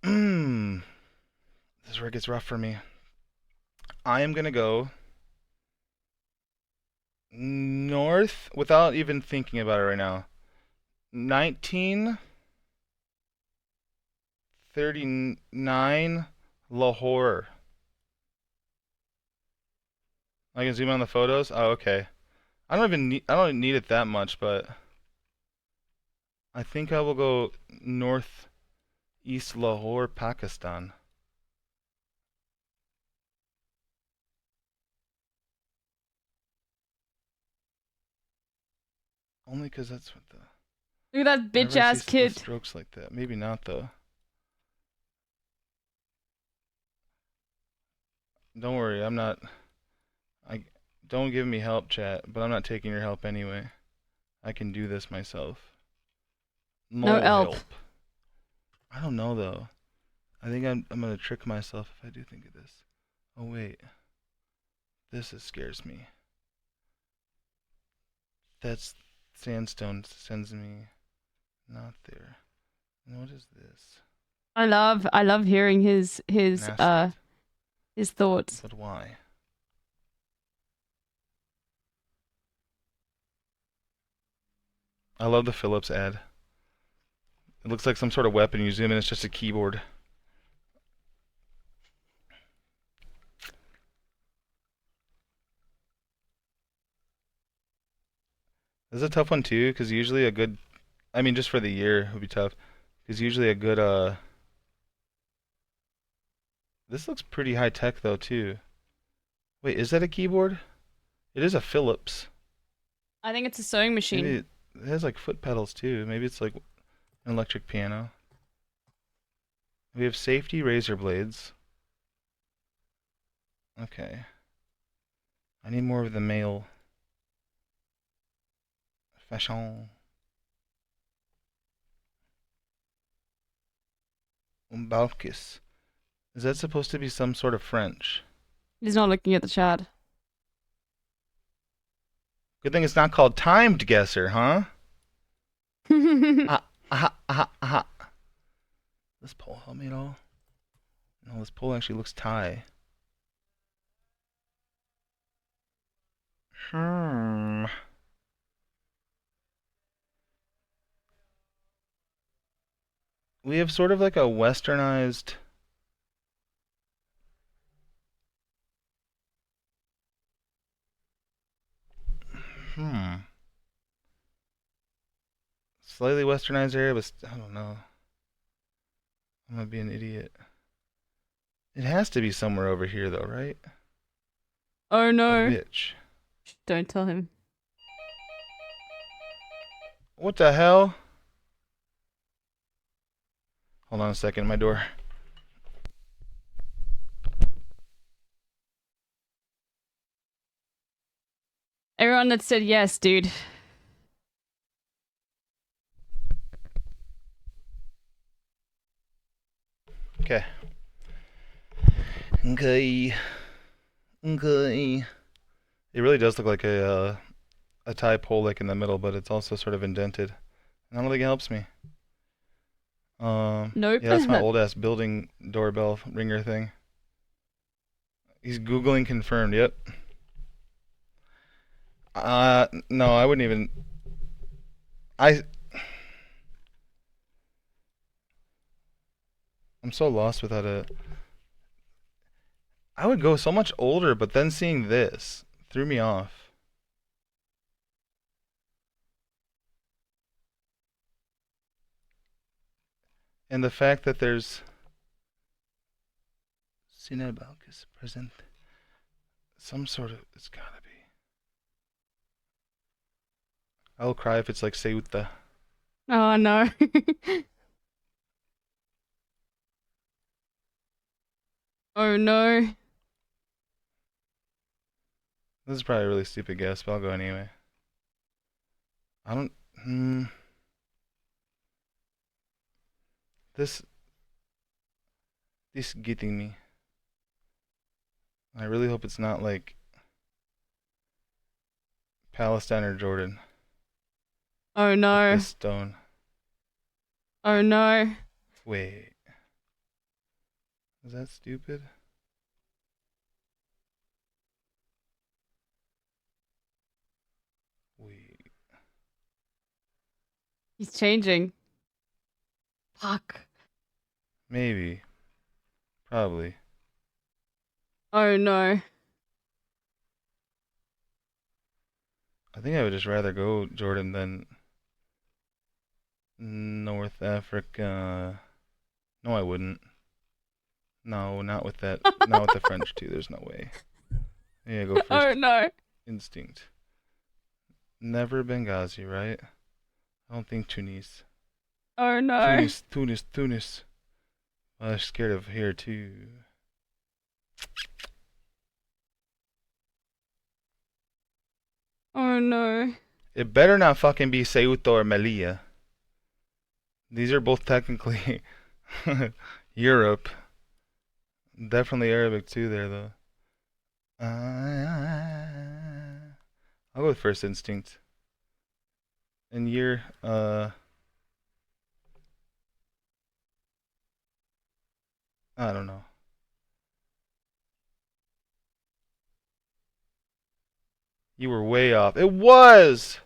S4: Mmm. This is where it gets rough for me. I am gonna go north without even thinking about it right now. 1939 Lahore. I can zoom in on the photos. Oh, okay. I don't need it that much, but I think I will go northeast Lahore, Pakistan. Only because that's what the.
S3: Look at that bitch ass kid.
S4: Strokes like that. Maybe not though. Don't worry, I'm not. Don't give me help, chat. But I'm not taking your help anyway. I can do this myself.
S3: No help.
S4: I don't know though. I think I'm gonna trick myself if I do think of this. Oh wait. Scares me. That's sandstone sends me not there. And what is this?
S3: I love hearing his thoughts.
S4: But why? I love the Philips ad. It looks like some sort of weapon. You zoom in, it's just a keyboard. This is a tough one too, because usually a good, I mean, just for the year would be tough. Because usually a good, this looks pretty high tech though too. Wait, is that a keyboard? It is a Philips.
S3: I think it's a sewing machine.
S4: Maybe it has like foot pedals too. Maybe it's like an electric piano. We have safety razor blades. Okay. I need more of the male fashion. Umbalkis. Is that supposed to be some sort of French?
S3: He's not looking at the chat.
S4: Good thing it's not called timed guesser, huh? This pole help me at all? No, this pole actually looks Thai. We have sort of like a westernized. Slightly westernized area, but I don't know. I'm gonna be an idiot. It has to be somewhere over here, though, right?
S3: Oh no!
S4: Bitch.
S3: Don't tell him.
S4: What the hell? Hold on a second, my door.
S3: Everyone that said yes, dude.
S4: Okay. Okay. Okay. It really does look like a tie pole like in the middle, but it's also sort of indented. And I don't think it helps me.
S3: Nope.
S4: Yeah, that's my old ass building doorbell ringer thing. He's Googling confirmed, yep. No, I wouldn't even. I'm so lost without a. I would go so much older, but then seeing this threw me off. And the fact that there's Cinebalk is present. Some sort of. It's gotta be. I'll cry if it's like Ceuta.
S3: Oh no. Oh no.
S4: This is probably a really stupid guess, but I'll go anyway. I don't. This getting me. I really hope it's not like Palestine or Jordan.
S3: Oh no.
S4: This stone.
S3: Oh no.
S4: Wait. Is that stupid? Wait.
S3: He's changing. Fuck.
S4: Maybe. Probably.
S3: Oh no.
S4: I think I would just rather go Jordan than North Africa. No, I wouldn't. No, not with that. Not with the French too. There's no way. Yeah, go first.
S3: Oh no.
S4: Instinct. Never Benghazi, right? I don't think Tunis.
S3: Oh no.
S4: Tunis. I'm scared of here too.
S3: Oh no.
S4: It better not fucking be Ceuta or Melilla. These are both technically Europe. Definitely Arabic too there though. I'll go with First Instinct. And year, I don't know. You were way off. It was!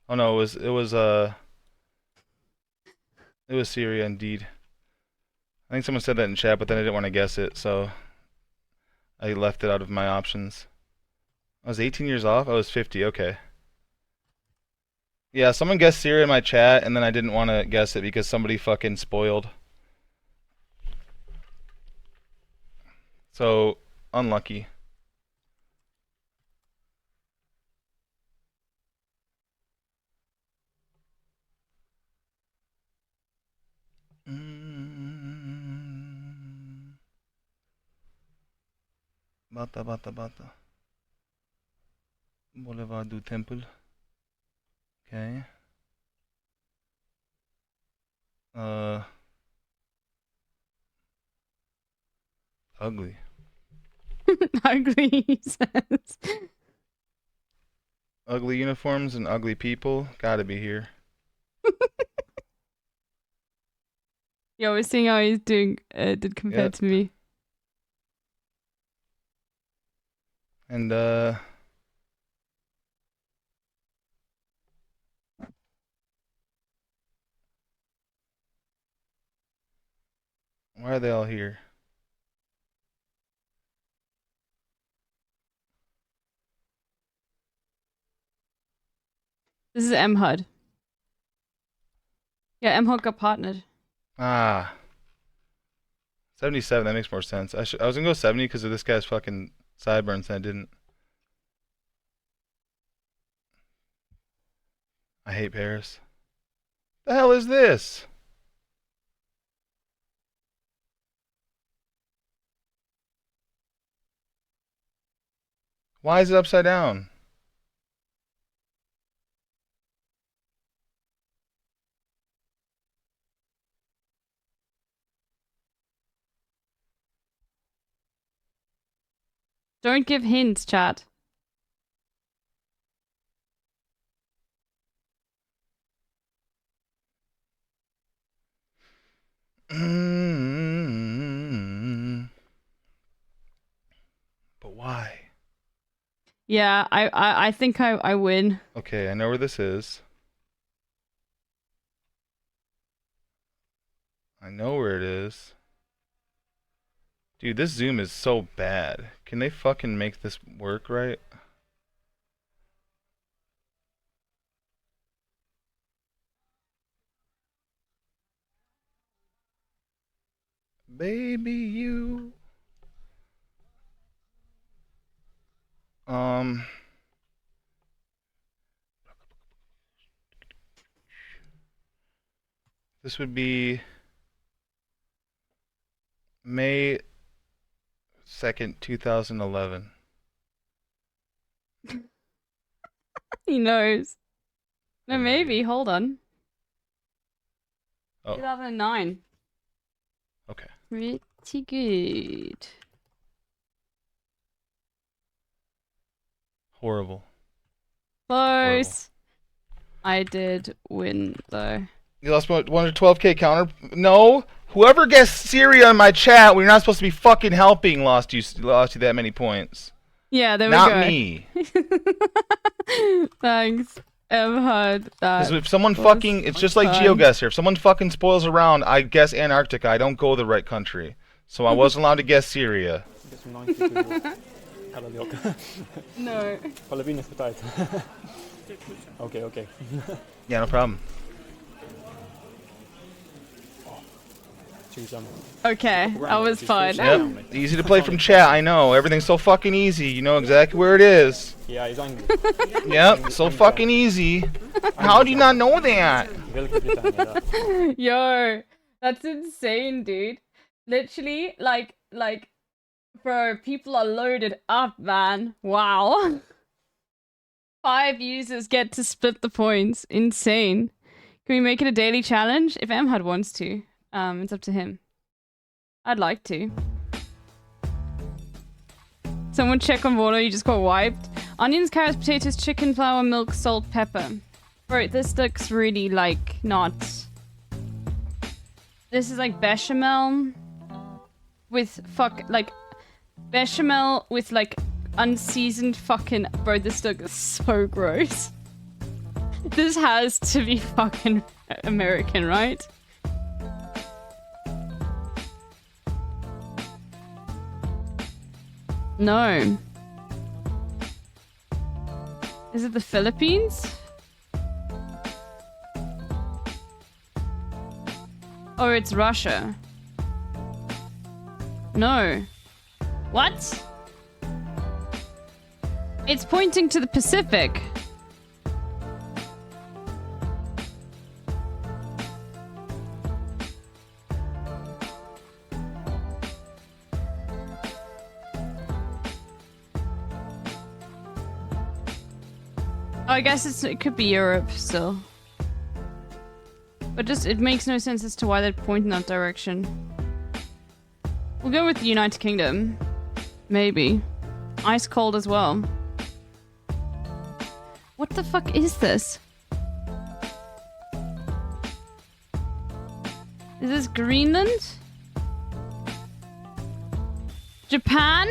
S4: Oh no, it was Syria indeed. I think someone said that in chat, but then I didn't want to guess it, so I left it out of my options. I was 18 years off? I was 50, okay. Yeah, someone guessed Syria in my chat, and then I didn't want to guess it because somebody fucking spoiled. So, unlucky. Bata. Boulevard du Temple. Okay. Ugly.
S3: Ugly, he says.
S4: Ugly uniforms and ugly people. Gotta be here.
S3: Yeah, we're seeing how he's doing did compared to me.
S4: And why are they all here?
S3: This is MHUD. Yeah, MHUD got partnered.
S4: Ah. 77, that makes more sense. I was gonna go 70 because of this guy's fucking sideburns, and I didn't. I hate Paris. The hell is this? Why is it upside down?
S3: Don't give hints, chat.
S4: But why?
S3: Yeah, I think I win.
S4: Okay, I know where this is. I know where it is. Dude, this zoom is so bad. Can they fucking make this work right? Baby, you. This would be May 2nd, 2011.
S3: He knows. No, maybe. Hold on.
S4: Oh.
S3: 2009.
S4: Okay.
S3: Pretty good.
S4: Horrible.
S3: Close. I did win though.
S4: You lost 112k counter. No. Whoever guessed Syria in my chat, we're not supposed to be fucking helping. Lost you that many points.
S3: Yeah, there we
S4: Not
S3: go.
S4: me.
S3: Thanks. I've heard that.
S4: Because if someone fucking, it's just like GeoGuessr. If someone fucking spoils around, I guess Antarctica. I don't go the right country. So I wasn't allowed to guess Syria.
S3: No.
S11: Okay.
S4: Yeah, no problem.
S3: Okay, that was fun.
S4: Yep. Easy to play from chat, I know. Everything's so fucking easy. You know exactly where it is.
S11: Yeah, he's angry.
S4: Yep, so fucking easy. How do you not know that?
S3: Yo, that's insane, dude. Literally, like, bro, people are loaded up, man. Wow. 5 users get to split the points. Insane. Can we make it a daily challenge? If Emhad wants to. It's up to him. I'd like to. Someone check on water, you just got wiped. Onions, carrots, potatoes, chicken, flour, milk, salt, pepper. Bro, this looks really, like, not... This is like bechamel with bechamel with, like, unseasoned fucking... Bro, this looks so gross. This has to be fucking American, right? No. Is it the Philippines? Or it's Russia? No. What? It's pointing to the Pacific. Oh, I guess it could be Europe still. But just, it makes no sense as to why they'd point in that direction. We'll go with the United Kingdom. Maybe. Ice cold as well. What the fuck is this? Is this Greenland? Japan?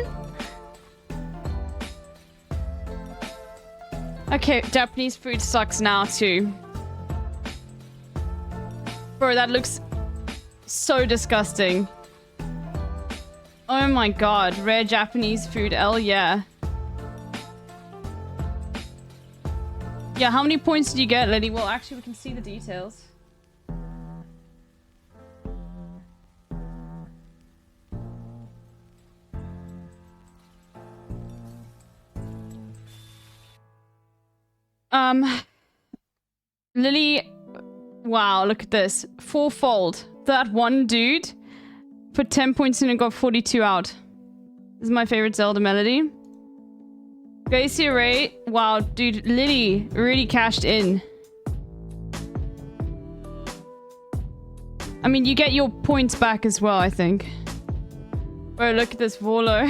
S3: Okay, Japanese food sucks now too. Bro, that looks so disgusting. Oh my god, rare Japanese food, hell yeah. Yeah, how many points did you get, Lily? Well, actually, we can see the details. Lily, wow, look at this. 4-fold. That one dude put 10 points in and got 42 out. This is my favorite Zelda melody. Glacier Ray, wow, dude, Lily really cashed in. I mean, you get your points back as well, I think. Bro, look at this Volo.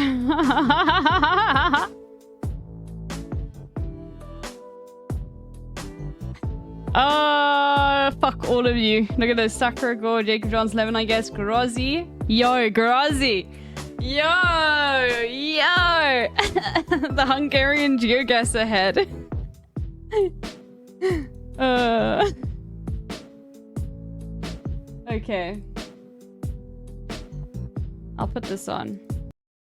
S3: Fuck all of you. Look at this. Sakura Gore, Jacob John's Lemon, I guess. Grozzy. Yo, Grozzy. Yo! The Hungarian GeoGuessr head. Okay. I'll put this on.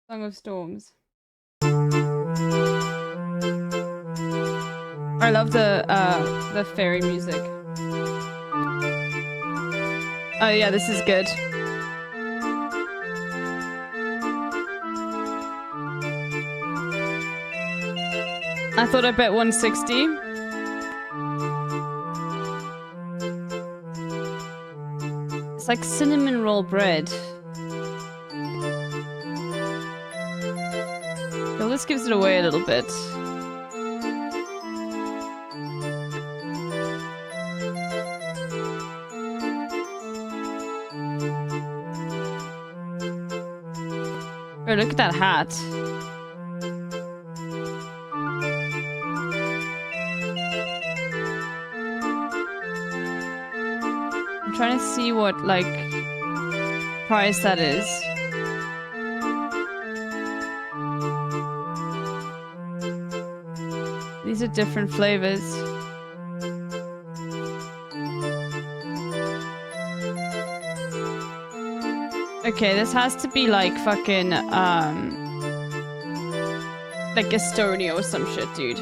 S3: Song of Storms. I love the fairy music. Oh yeah, this is good. I thought I'd bet 160. It's like cinnamon roll bread. Well, this gives it away a little bit. Oh, look at that hat. I'm trying to see what, like, price that is. These are different flavors. Okay, this has to be like fucking, like Estonia or some shit, dude.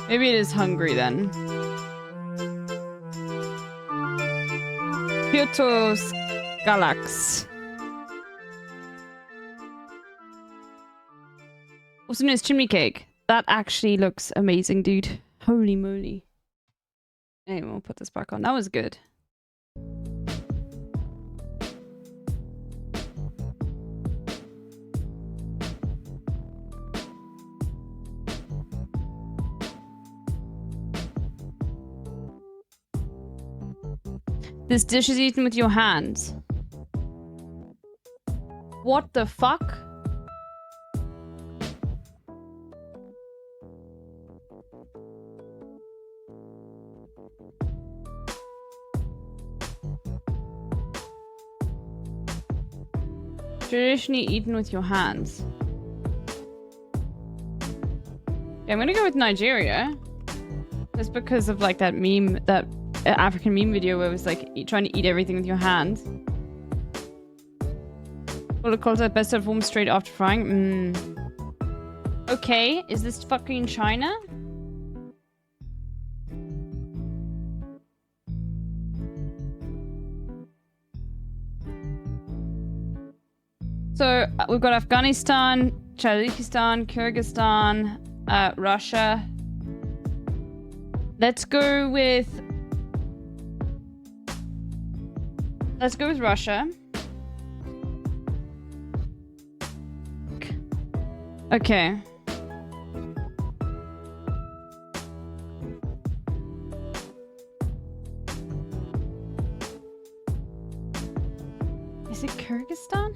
S3: Maybe it is Hungary then. Kyoto's Galax. Also known as chimney cake. That actually looks amazing, dude. Holy moly. Anyway, we'll put this back on. That was good. This dish is eaten with your hands. What the fuck? Traditionally eaten with your hands. Yeah, I'm gonna go with Nigeria. Just because of like that meme, that African meme video where it was like trying to eat everything with your hands. Well, it calls that best of form straight after frying. Okay, is this fucking China? So we've got Afghanistan, Tajikistan, Kyrgyzstan, Russia. Let's go with Russia. Okay. Is it Kyrgyzstan?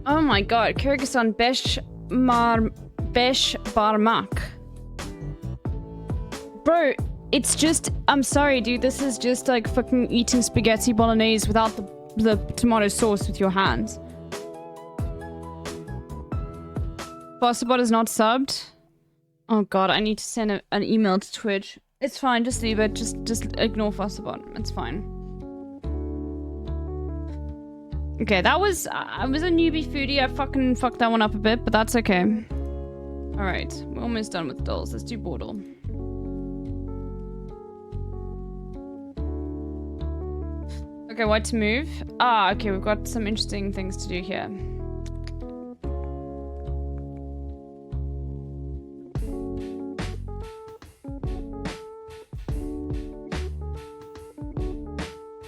S3: Oh my god, Kyrgyzstan Beshbarmak. Bro, it's just, I'm sorry dude, this is just like fucking eating spaghetti bolognese without the tomato sauce with your hands. Bossabot is not subbed. Oh god, I need to send an email to Twitch. It's fine, just leave it, just ignore Bossabot, it's fine. Okay, that was I was a newbie foodie. I fucking fucked that one up a bit, but that's okay. Alright, we're almost done with the dolls. Let's do Bordel. Okay, what to move? Ah, okay, we've got some interesting things to do here.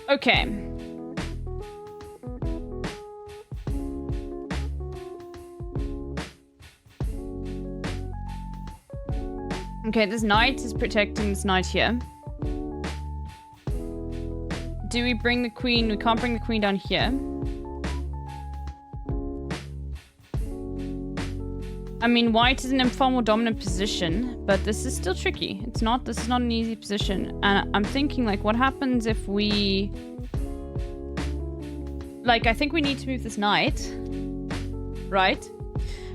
S3: Okay. Okay, this knight is protecting this knight here. Do we bring the queen? We can't bring the queen down here. I mean, white is in a far more dominant position, but this is still tricky. This is not an easy position. And I'm thinking, like, what happens if we... Like, I think we need to move this knight. Right?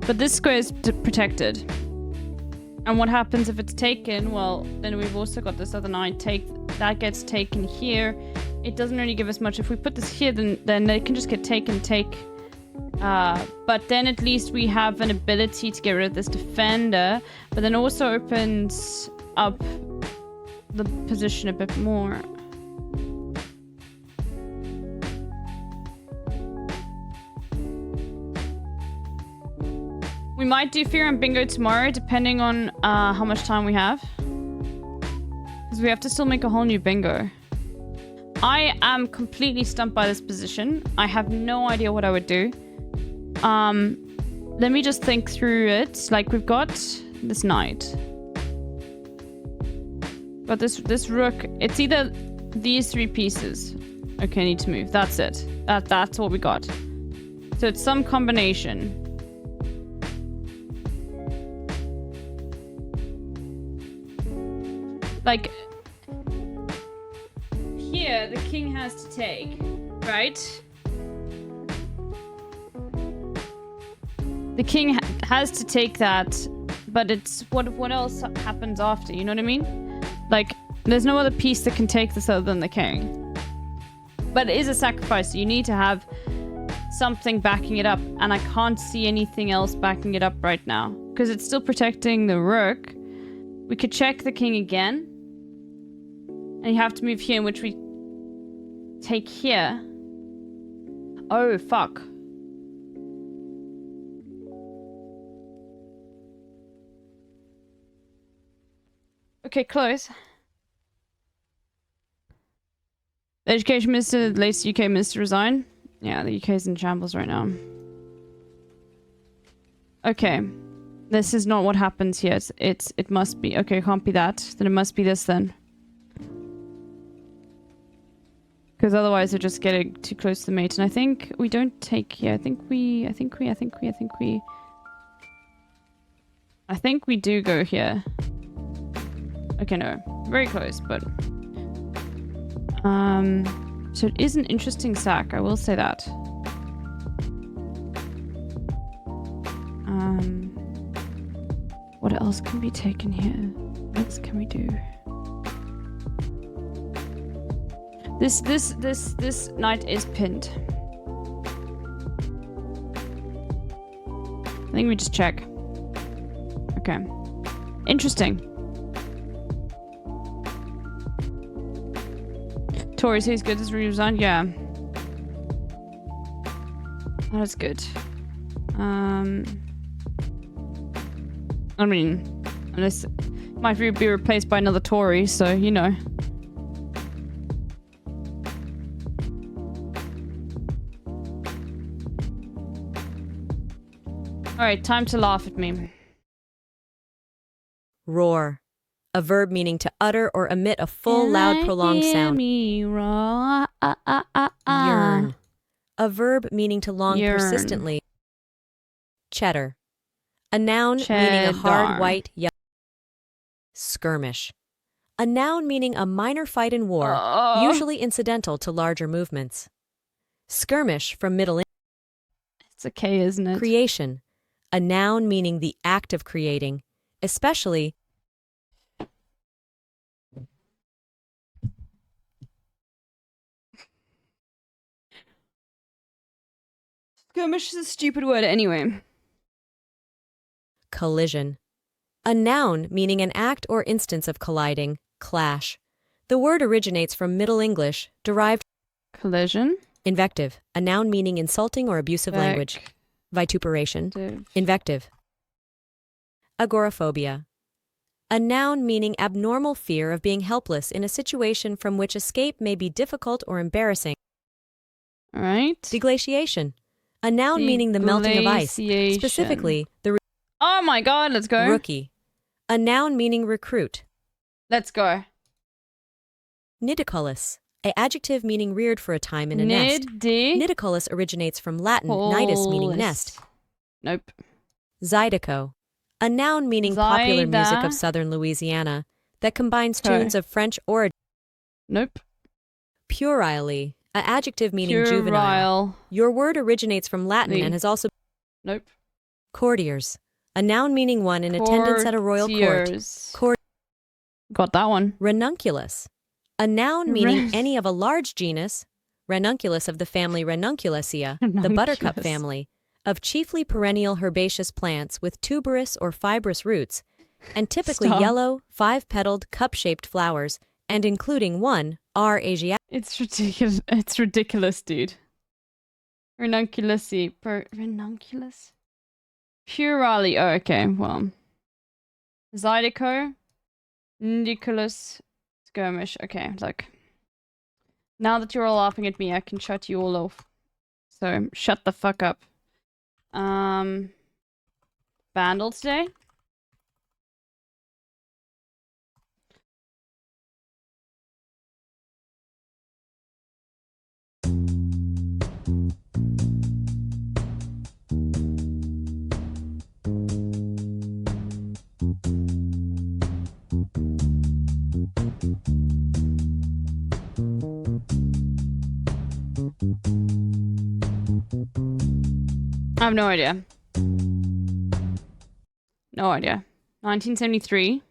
S3: But this square is protected. And what happens if it's taken? Well, then we've also got this other knight. That gets taken here. It doesn't really give us much. If we put this here, then they can just get taken. But then at least we have an ability to get rid of this defender. But then also opens up the position a bit more. We might do Fear and Bingo tomorrow, depending on how much time we have. Because we have to still make a whole new bingo. I am completely stumped by this position. I have no idea what I would do. Let me just think through it. Like, we've got this knight. But this rook, it's either these 3 pieces. Okay, I need to move. That's it. That's what we got. So it's some combination. Like, here the king has to take, right? The king has to take that, but it's what else happens after, you know what I mean? Like, there's no other piece that can take this other than the king. But it is a sacrifice, so you need to have something backing it up, and I can't see anything else backing it up right now. Because it's still protecting the rook. We could check the king again. And you have to move here, in which we take here. Oh, fuck. Okay, close. The education minister, the latest UK minister, resign. Yeah, the UK is in shambles right now. Okay. This is not what happens here. It must be. Okay, it can't be that. Then it must be this then. Because otherwise they're just getting too close to the mate. And I think we don't take here. I think we do go here. Okay, no. Very close, but... So it is an interesting sack, I will say that. What else can be taken here? What else can we do? This knight is pinned. I think we just check. Okay. Interesting. Tory says good as redesign. Yeah. That is good. I mean, unless it might be replaced by another Tory, so you know. Alright, time to laugh at me.
S12: Roar. A verb meaning to utter or emit a full, loud, prolonged sound.
S3: Me roar.
S12: Yearn. A verb meaning to long
S3: Yearn.
S12: persistently. Cheddar. A noun meaning a
S3: Cheddar.
S12: hard, white, yellow. Skirmish. A noun meaning a minor fight in war, usually incidental to larger movements. Skirmish from Middle English.
S3: It's a K, isn't it?
S12: Creation. A noun meaning the act of creating, especially
S3: Skirmish is a stupid word anyway.
S12: collision. A noun meaning an act or instance of colliding, clash. The word originates from Middle English, derived
S3: collision.
S12: Invective. A noun meaning insulting or abusive language. Vituperation. Invective. Agoraphobia. A noun meaning abnormal fear of being helpless in a situation from which escape may be difficult or embarrassing.
S3: All right.
S12: Deglaciation. A noun meaning the melting of ice, specifically the
S3: oh my god, let's go.
S12: Rookie. A noun meaning recruit.
S3: Let's go.
S12: Nidicolous. A adjective meaning reared for a time in a nest. Nidicolous originates from Latin nidus meaning nest.
S3: Nope.
S12: Zydeco. A noun meaning popular music of southern Louisiana that combines tunes of French origin.
S3: Nope.
S12: Puerilely. A adjective meaning juvenile. Your word originates from Latin and has also...
S3: Nope.
S12: Courtiers. A noun meaning one in attendance at a royal court.
S3: Got that one.
S12: Ranunculus. A noun meaning any of a large genus, ranunculus of the family Ranunculaceae, the buttercup family, of chiefly perennial herbaceous plants with tuberous or fibrous roots, and typically yellow, five-petaled, cup-shaped flowers, and including one, R. asiatica.
S3: It's ridiculous. It's ridiculous, dude. Ranunculaceae. Ranunculus? Purali. Oh, okay, well. Zydeco. Nidicolous. Skirmish. Okay, look. Now that you're all laughing at me, I can shut you all off. So, shut the fuck up. Vandal today? I have no idea. No idea. 1973.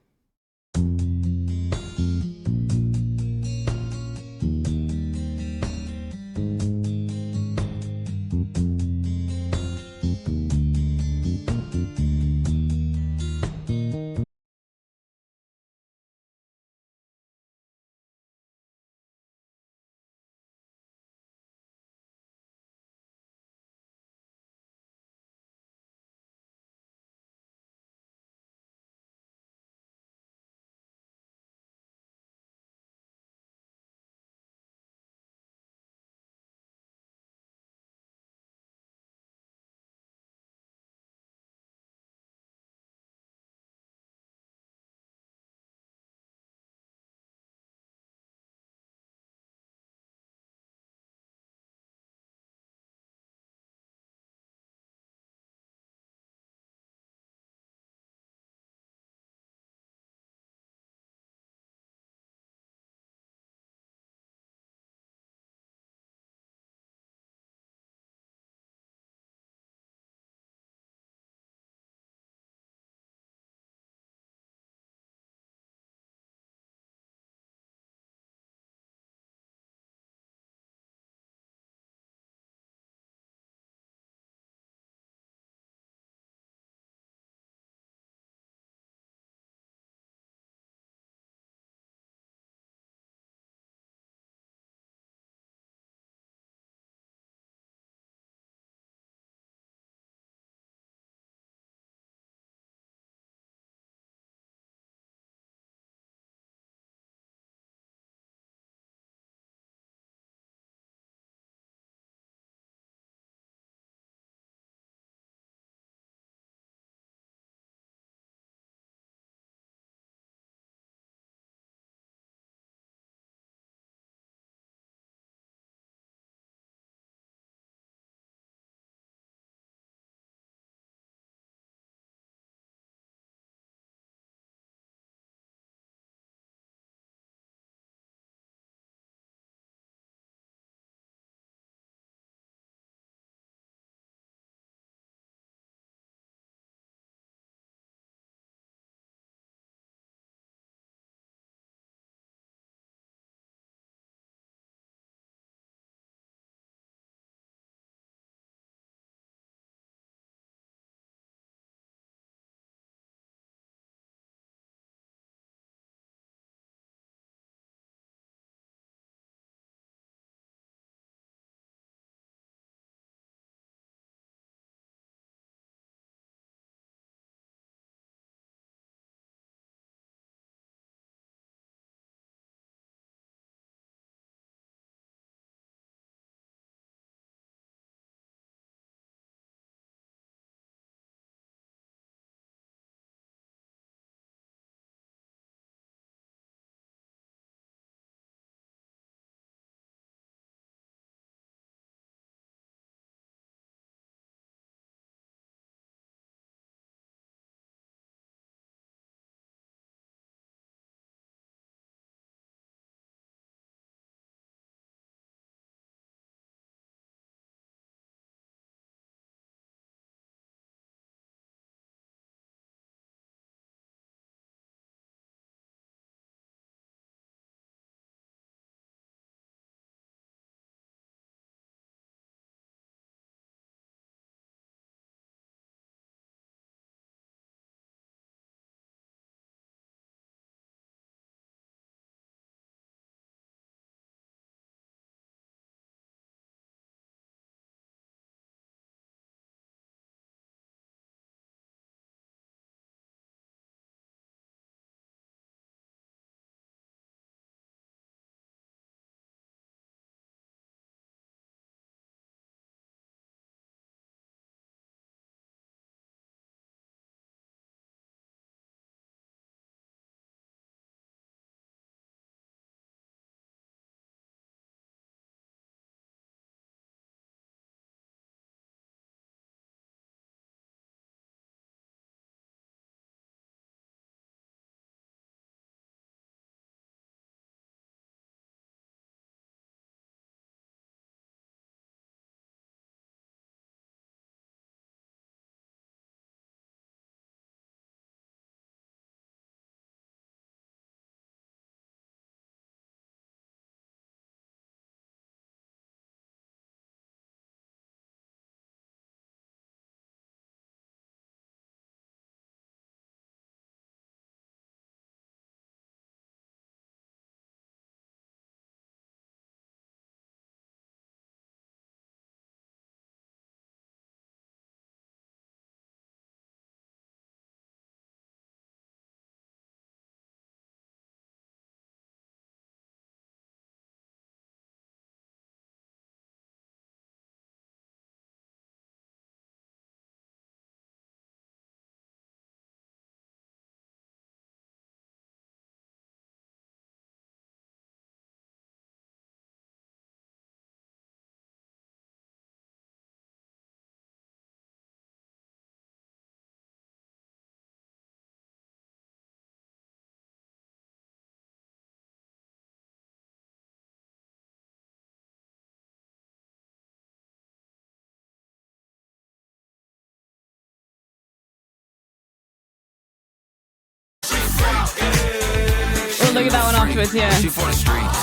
S3: look at that one afterwards, yeah.
S13: She for the streets.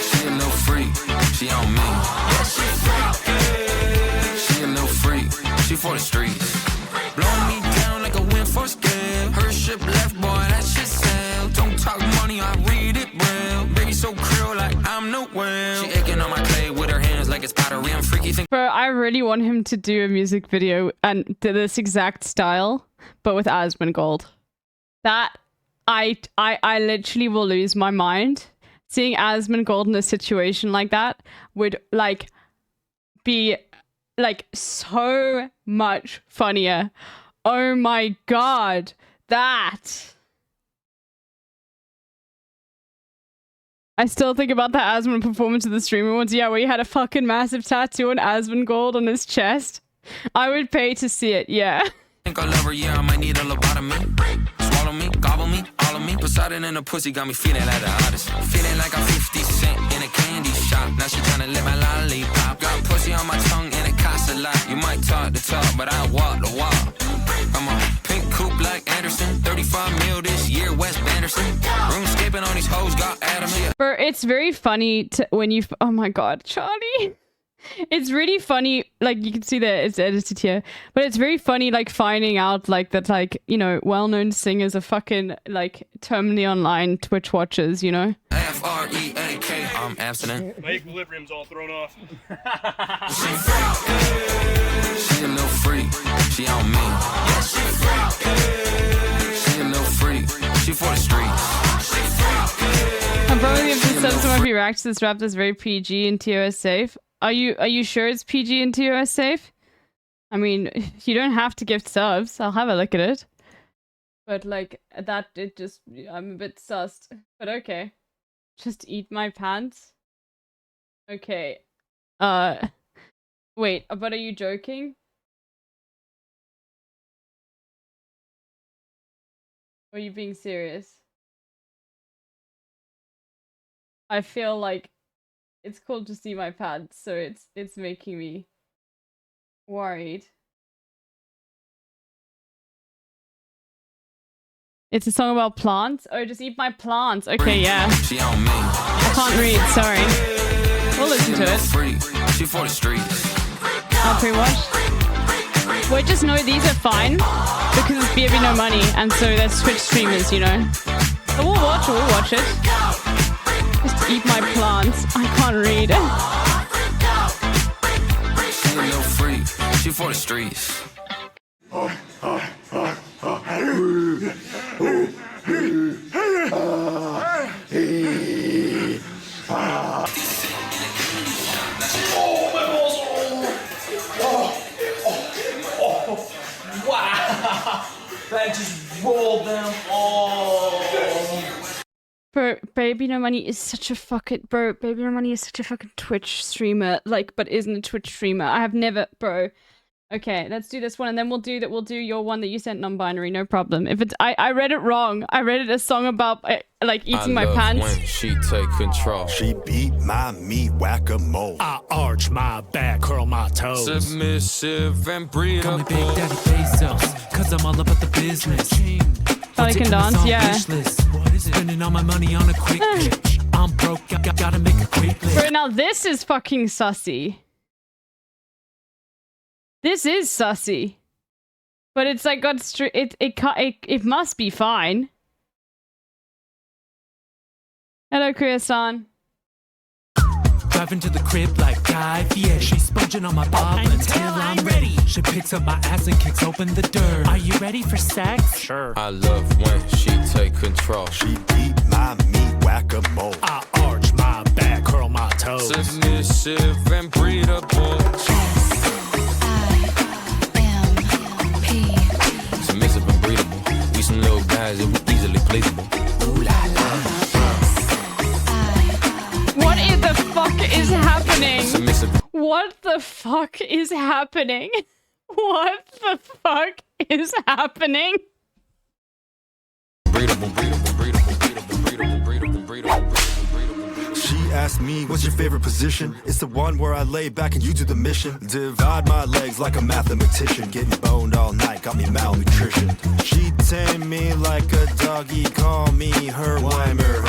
S13: She a little freak. She on me. She a little freak. She for the streets. Blow me down like a wind for scale. Her ship left, boy, that shit sail. Don't talk money, I read it well. Baby so cruel, like I'm no whale. She aching on my clay with her hands like it's pottery. I'm freaky.
S3: Bro, I really want him to do a music video and do this exact style, but with Asmongold. That I literally will lose my mind. Seeing Asmongold in a situation like that would like be like so much funnier. Oh my god, that. I still think about that Asmon performance of the streamer once, yeah, where he had a fucking massive tattoo on Asmongold on his chest. I would pay to see it, yeah.
S13: Think I love her, yeah, I might need a lobotomy. Swallow me, gobble me, all of me. Poseidon in the pussy got me feeling like the hottest. Feeling like I'm 50 Cent in a candy shop. Now she tryna lick my lollipop. Got pussy on my tongue and it costs a lot. You might talk the talk, but I walk the walk. I'm a pink coupe like Anderson. 35 mil this year, West Anderson. Roomscaping on these hoes, got Adams. Yeah.
S3: Bro, it's very funny to, when you... Oh my god, Charlie. It's really funny, like, you can see that it's edited here, but it's very funny, like, finding out, like, that, like, you know, well-known singers are fucking, like, terminally online Twitch watchers, you know?
S13: F-R-E-A-K, I'm abstinent.
S11: My equilibrium's all thrown off.
S13: She a little freak, she on me. Yeah, she a little freak, she for the streets.
S3: I'm probably going to sub some of your reacts to this rap that's very PG and TOS safe. Are you sure it's PG and TOS safe? I mean, you don't have to gift subs. I'll have a look at it. But like that, it just, I'm a bit sussed. But okay. Just eat my pants. Okay. Wait, but are you joking? Or are you being serious? I feel like it's cool to see my pants, so it's making me worried. It's a song about plants? Oh, just eat my plants. Okay, yeah. I can't read, sorry. We'll listen to it. I'll pre-watch. Wait, just know these are fine because it's BFB no money, and so they're Twitch streamers, you know. But we'll watch it. Just eat my plants. I can't read.
S13: She a little freak, she for the streets.
S14: Wow! That just rolled them all.
S3: Bro, Baby No Money is such a fucking... Bro, Baby No Money is such a fucking Twitch streamer. Like, but isn't a Twitch streamer. I have never... Bro. Okay, let's do this one, and then we'll do your one that you sent non-binary, no problem. If it's... I read it wrong. I read it a song about, like, eating my pants.
S13: When she take control.
S15: She beat my meat, whack-a-mole.
S11: I arch my back, curl my toes.
S13: Submissive and breathable.
S14: Call me Big Daddy Bezos, cause I'm all about the business.
S3: Charlie can dance, yeah.
S14: Spending all my money on a quick pitch. I'm broke, gotta make a quick list.
S3: Bro, now this is fucking sussy. This is sussy. But it's like got it must be fine. Hello, Kriya-san.
S14: Driving to the crib like Guy Fieri. She's sponging on my bob until I'm ready. She picks up my ass and kicks open the dirt. Are you ready for sex?
S11: Sure.
S13: I love when she take control.
S15: She beat my meat, whack-a-mole.
S11: I arch my back, curl my toes.
S13: Submissive and breathable. Submissive and breathable. We some little guys that we easily pleasable. Ooh la la.
S3: What in the fuck is happening?
S13: Submissive.
S3: What the fuck is happening? What the fuck is happening?
S13: Breathable, breathable, breathable, breathable, breathable, breathable, breathable.
S15: She asked me, what's your favorite position? It's the one where I lay back and you do the mission. Divide my legs like a mathematician. Getting boned all night, got me malnutrition. She tamed me like a dog. doggy, call me her Weimer.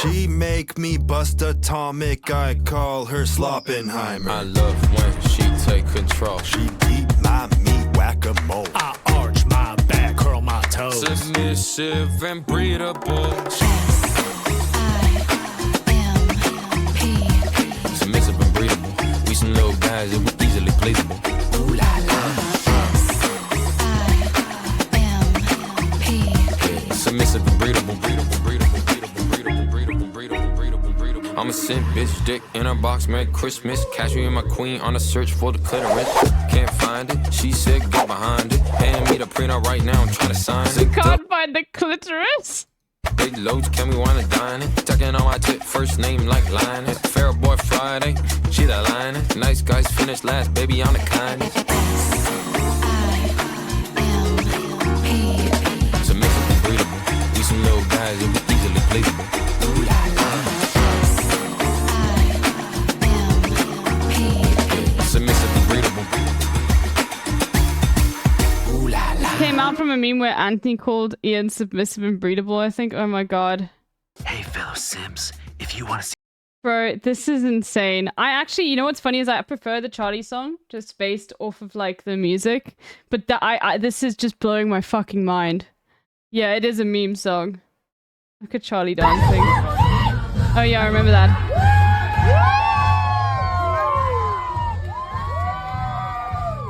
S15: She make me bust atomic, I call her Sloppenheimer.
S13: I love when she take control.
S15: She beat my meat whack-a-mole.
S11: I arch my back, curl my toes.
S13: Submissive and breedable. Submissive and breedable. We some little guys that we easily pleasable. Ooh la la. Submissive and breedable, breedable. I'm a sin bitch, dick in a box, Merry Christmas. Catch me and my queen on a search for the clitoris. Can't find it, she said get behind it. Paying me the printout right now, I'm trying to sign it.
S3: Can't find the clitoris.
S13: Big loads, can we wanna dine it? Tucking on my tip, first name like Lionel. Fair boy Friday, she the lining. Nice guys finish last, baby, I'm the kindest. Submissive and breedable. We some little guys that we easily pleasable. Ooh la la. Submissive and breedable. Ooh la la.
S3: Came out from a meme where Anthony called Ian submissive and breedable, I think. Oh my god.
S11: Hey, fellow Sims, if you want to see.
S3: Bro, this is insane. I actually, you know what's funny is I prefer the Charlie song, just based off of like the music. But this is just blowing my fucking mind. Yeah, it is a meme song. Look at Charlie dancing. Oh yeah, I remember that.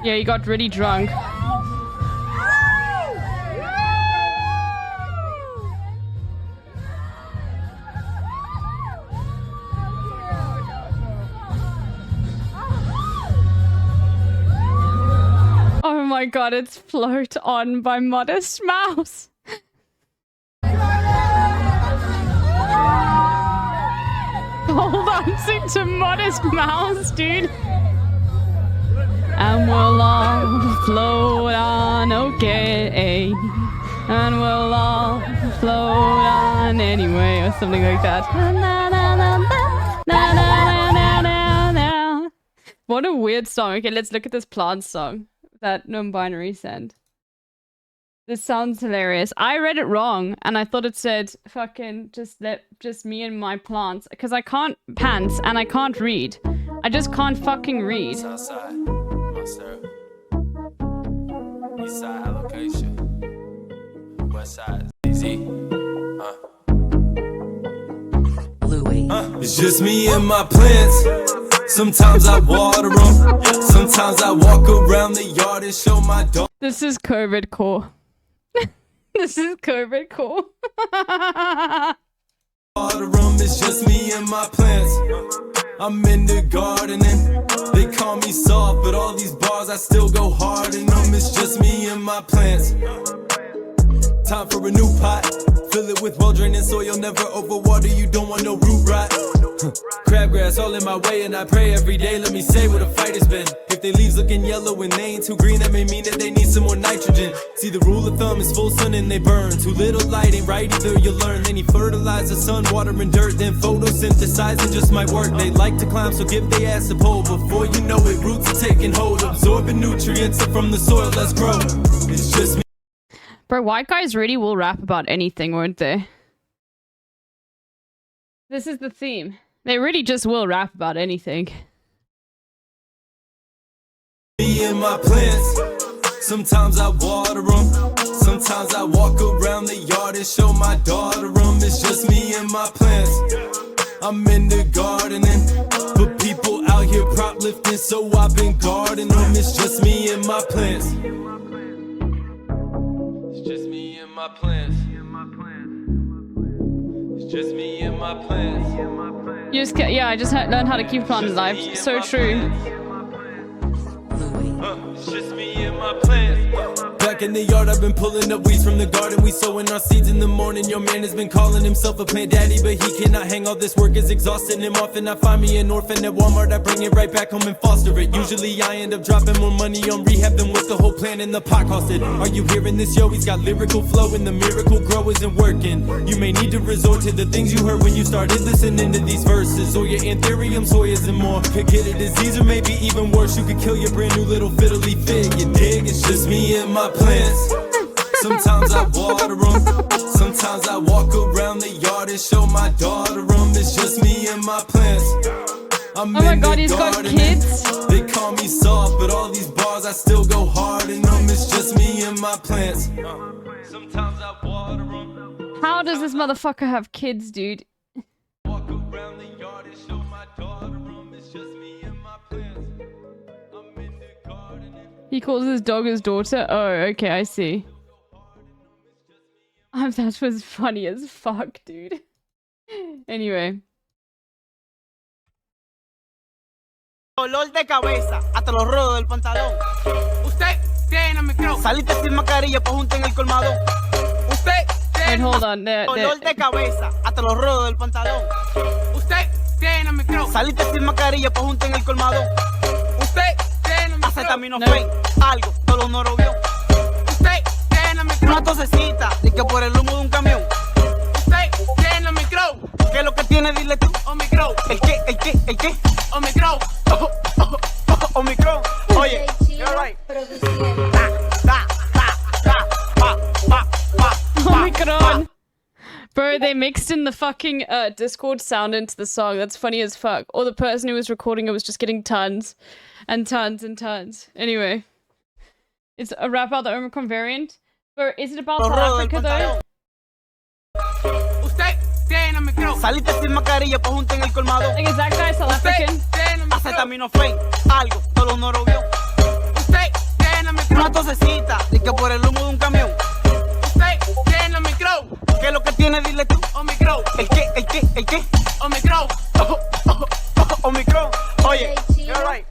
S3: Yeah, he got really drunk. Oh my god, it's Float On by Modest Mouse. Hold on to Modest Mouse, dude. And we'll all float on, okay. And we'll all float on anyway, or something like that. What a weird song. Okay, let's look at this plant song that non-binary sent. This sounds hilarious. I read it wrong and I thought it said fucking just me and my plants, because I can't pants and I can't read. I just can't fucking read.
S13: Southside, Monster. East side allocation. West side, easy.
S16: Louis.
S17: It's just me and my plants. Sometimes I water them. Sometimes I walk around the yard and show my dog.
S3: This is COVID core. This is COVID core.
S17: Water them, it's just me and my plants. I'm in the garden and they call me soft, but all these bars I still go hard in them. It's just me and my plants. Time for a new pot. Fill it with well-draining soil, never overwater. You don't want no root rot. Crabgrass all in my way and I pray every day. Let me say what a fight has been. If they leaves looking yellow and they ain't too green, that may mean that they need some more nitrogen. See, the rule of thumb is full sun and they burn. Too little light ain't right either, you learn. They need fertilizer, sun, water and dirt. Then photosynthesizing just might work. They like to climb, so give they ass a pole. Before you know it, roots are taking hold. Absorbing nutrients from the soil, let's grow. It's just me.
S3: Bro, white guys really will rap about anything, won't they? This is the theme. They really just will rap about anything.
S17: Me and my plants. Sometimes I water them. Sometimes I walk around the yard and show my daughter them. It's just me and my plants. I'm in the garden and but people out here prop lifting, so I've been guarding them. It's just me and my plants. It's just me and my plants. It's just me and my plants.
S3: You just yeah, I just learned how to keep planting alive. So true.
S17: It's just me and my plants. Back in the yard, I've been pulling up weeds from the garden. We sowing our seeds in the morning. Your man has been calling himself a plant daddy, but he cannot hang. All this work is exhausting him. Often I find me an orphan at Walmart. I bring it right back home and foster it. Usually I end up dropping more money on rehab than what the whole plan in the pot costed. Are you hearing this, yo? He's got lyrical flow and the miracle grow isn't working. You may need to resort to the things you heard when you started listening to these verses. Or your anthurium soyas and more could get a disease, or maybe even worse, you could kill your brand new little fiddly fig. You dig? It's just me and my plants. Sometimes I water them. Sometimes
S3: he's got
S17: garden.
S3: kids.
S17: They call me soft, but all these bars I still go hard in them. It's just me and my plants. Sometimes I water them.
S3: How does this motherfucker have kids, dude?
S17: Walk around the yard and show my daughter them. It's just me and my plants. I'm in the garden.
S3: He calls his dog his daughter? Oh, okay, I see. That was funny as fuck, dude. Anyway.
S18: Dolor de cabeza, hasta los rodos del pantalón. Usted tiene micrófono. Saliste sin mascarilla, pues junta en el colmado. Usted tiene
S3: hold on.
S18: dolor de cabeza, hasta los rodos del pantalón. Usted tiene micrófono. Saliste sin mascarilla, pues junta en el colmado. Usted tiene micrófono. Acetaminofén, algo, todo no lo vio. Usted tiene micrófono. Una tosecita, de que por el humo de un camión. Usted tiene micrófono. ¿Qué es lo que tiene? Dile tú. Omicron. ¿El qué? Omicron. Omicron. Oye, you're right.
S3: Omicron. Bro, they mixed in the fucking Discord sound into the song. That's funny as fuck. Or the person who was recording it was just getting tons and tons and tons. Anyway. It's a rap about the Omicron variant. Bro, is it about South Africa though?
S18: Saliste sin mascarilla, pues junta en el colmado.
S3: Like, is that guy South African?
S18: Acetaminofén, algo, todo no lo vio. Usted tiene micrófono. Una tosecita, de que por el humo de un camión. Usted tiene micrófono. ¿Qué es lo que tiene? Dile tú. Omicron. ¿El qué? Omicron. Omicron. Oye, you're right.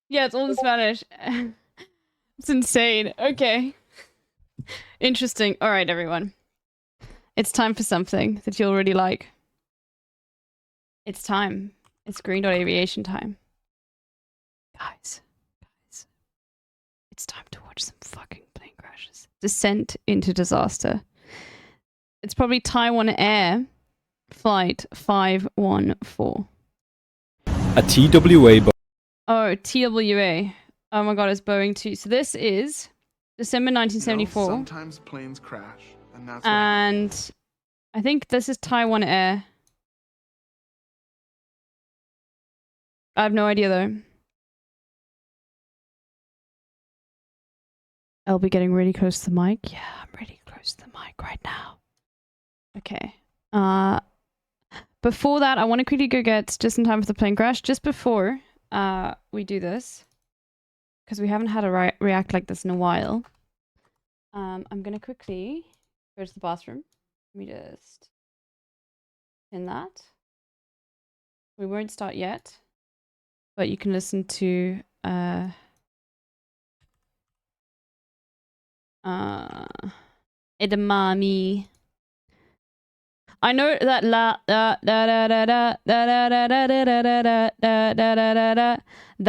S3: Yeah, it's all in Spanish. It's insane. Okay. Interesting. Alright, everyone. It's time for something that you'll really like. It's time. It's Green Dot Aviation time. Guys. It's time to watch some fucking plane crashes. Descent into disaster. It's probably Taiwan Air Flight 514.
S19: A TWA.
S3: Oh, TWA. Oh my god, it's Boeing 2. So this is December 1974.
S20: Sometimes planes crash, and that's
S3: And I think this is Taiwan Air. I have no idea though. I'll be getting really close to the mic. Yeah, I'm really close to the mic right now. Okay. Before that, I want to quickly go get just in time for the plane crash. Just before we do this, because we haven't had a react like this in a while. I'm gonna quickly go to the bathroom. Let me just pin that. We won't start yet, but you can listen to edamame. I know that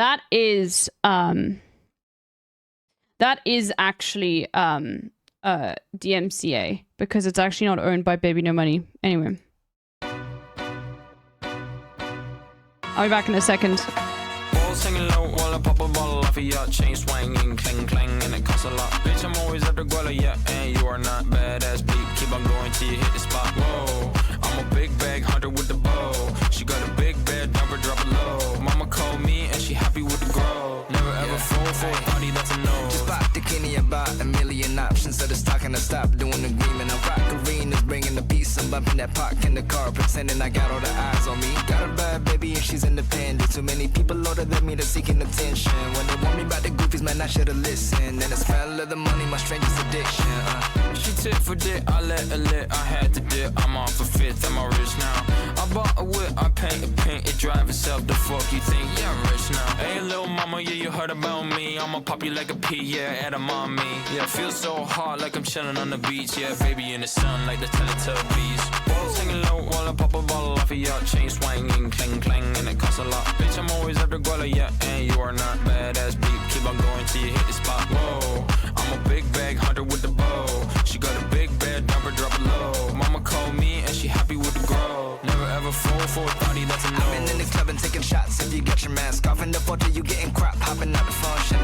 S3: that is actually DMCA because it's actually not owned by Baby No Money. Anyway, I'll be back in a second.
S13: Singing low while I pop a bottle off of your chain swinging, clang clang, and it costs a lot. Bitch, I'm always at the guala, yeah, and you are not badass beat. Keep on going till you hit the spot. Whoa, I'm a big bag hunter with the bow. She got a big bed, number drop it low. Mama called me and she happy with the grow. Never ever fall for a party that's a no.
S21: Just pop the Kenny about a million options. So it's talking to stop doing the agreement. I'm rock arenas, bringing the peace. I'm bumping that park in the car, pretending I got all the eyes on me. Got a bad baby and she's independent. Too many people older than me, they're seeking attention. When they want me about the goofies, man, I should've listened. And the smell of the money, my strangest addiction.
S13: She tit for dick, I let her lit. I had to dip, I'm off a fifth, I'm all rich now. I bought a whip, I paint a paint, it drive itself. The fuck you think? Yeah, I'm rich now. Hey, little mama, yeah, you heard about me. I'ma pop you like a pea, yeah, at a mommy. Yeah, feel so hot like I'm chilling on the beach. Yeah, baby in the sun like the Teletubbies. Singing low while I pop a bottle off of your chain swinging, clang clang, and it costs a lot. Bitch, I'm always at the guala, yeah, and you are not badass beat. Keep on going till you hit the spot. Whoa, I'm a big bag hunter with the bow. She got a big bed, number drop it low. Mama called me and she happy with the grow. Never ever fall for a party that's a no.
S21: I've been in the club and taking shots. If you got your mask off in the photo, you getting crap, hopping out the function.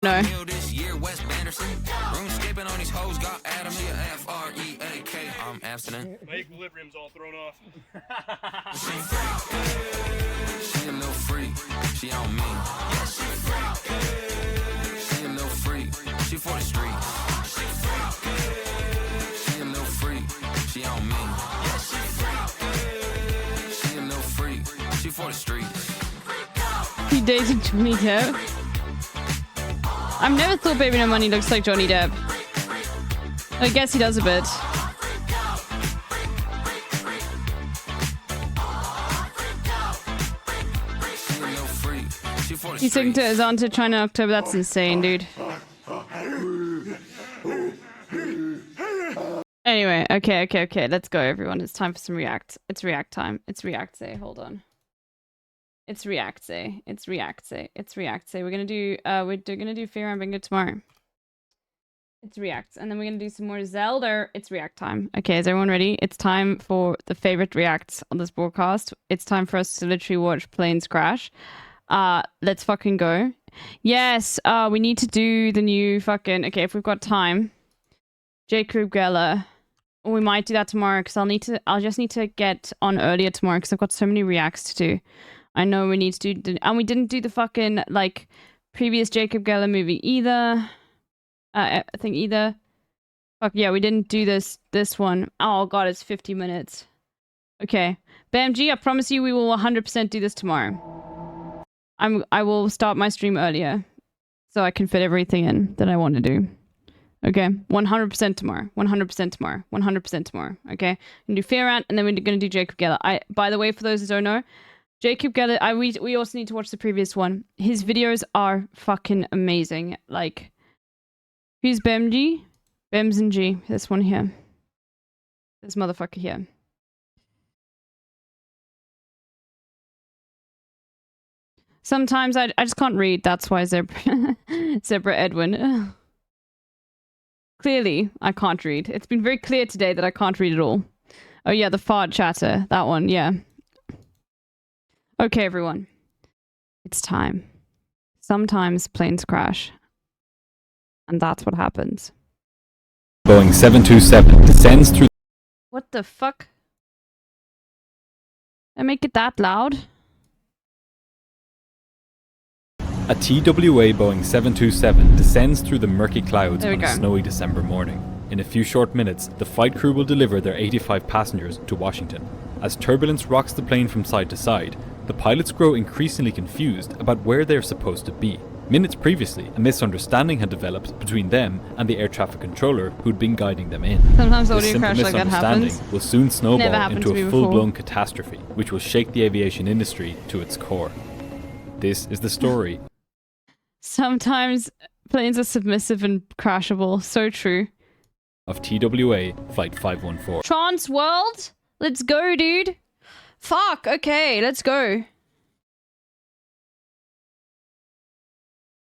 S3: No.
S13: This year, West Banderson. Room skipping on these hoes got Adam here. F-R-E-A-K. I'm abstinent.
S1: My equilibrium's all thrown off.
S13: She a little freak. She on me. Yeah, she freak. She a little freak. She for the streets. She a little freak. She on me. Yeah, she freak. She a little freak. She for the streets.
S3: He dated Johnny Depp. I've never thought Baby No Money looks like Johnny Depp. I guess he does a bit. He's taking to his aunt to China in October. That's insane, dude. Anyway, okay. Let's go, everyone. It's time for some react. It's react time. It's react day. Hold on. It's react day. It's react day. It's react day. We're gonna do Fear and Bingo tomorrow. It's react, and then we're gonna do some more Zelda. It's react time. Okay, is everyone ready? It's time for the favorite reacts on this broadcast. It's time for us to literally watch planes crash. Let's fucking go. Yes, we need to do the new fucking... Okay, if we've got time. Jacob Geller. We might do that tomorrow, because I'll just need to get on earlier tomorrow, because I've got so many reacts to do. I know we need to do... And we didn't do the fucking, like, previous Jacob Geller movie either. I think either. Fuck, yeah, we didn't do this one. Oh, God, it's 50 minutes. Okay. BAMG, I promise you we will 100% do this tomorrow. I will start my stream earlier, so I can fit everything in that I want to do. Okay, 100% tomorrow. 100% tomorrow. 100% tomorrow. Okay, we can do Fear Rant, and then we're gonna do Jacob Geller. By the way, for those who don't know, Jacob Geller. We also need to watch the previous one. His videos are fucking amazing. Like, who's BMG? Bems and G. This one here. This motherfucker here. Sometimes I just can't read. That's why Zebra Edwin. Ugh. Clearly, I can't read. It's been very clear today that I can't read at all. Oh yeah, the fart chatter. That one, yeah. Okay, everyone. It's time. Sometimes planes crash. And that's what happens.
S19: Boeing 727 descends through...
S3: What the fuck? I make it that loud?
S19: A TWA Boeing 727 descends through the murky clouds on a snowy December morning. In a few short minutes, the flight crew will deliver their 85 passengers to Washington. As turbulence rocks the plane from side to side, the pilots grow increasingly confused about where they are supposed to be. Minutes previously, a misunderstanding had developed between them and the air traffic controller who'd been guiding them in.
S3: Sometimes
S19: This
S3: audio
S19: simple
S3: crash like that
S19: misunderstanding
S3: happens.
S19: will soon snowball into a full-blown
S3: before.
S19: catastrophe, which will shake the aviation industry to its core. This is the story
S3: Sometimes planes are submissive and crashable. So true.
S19: of TWA Flight 514.
S3: Trans World? Let's go, dude. Fuck, okay, let's go.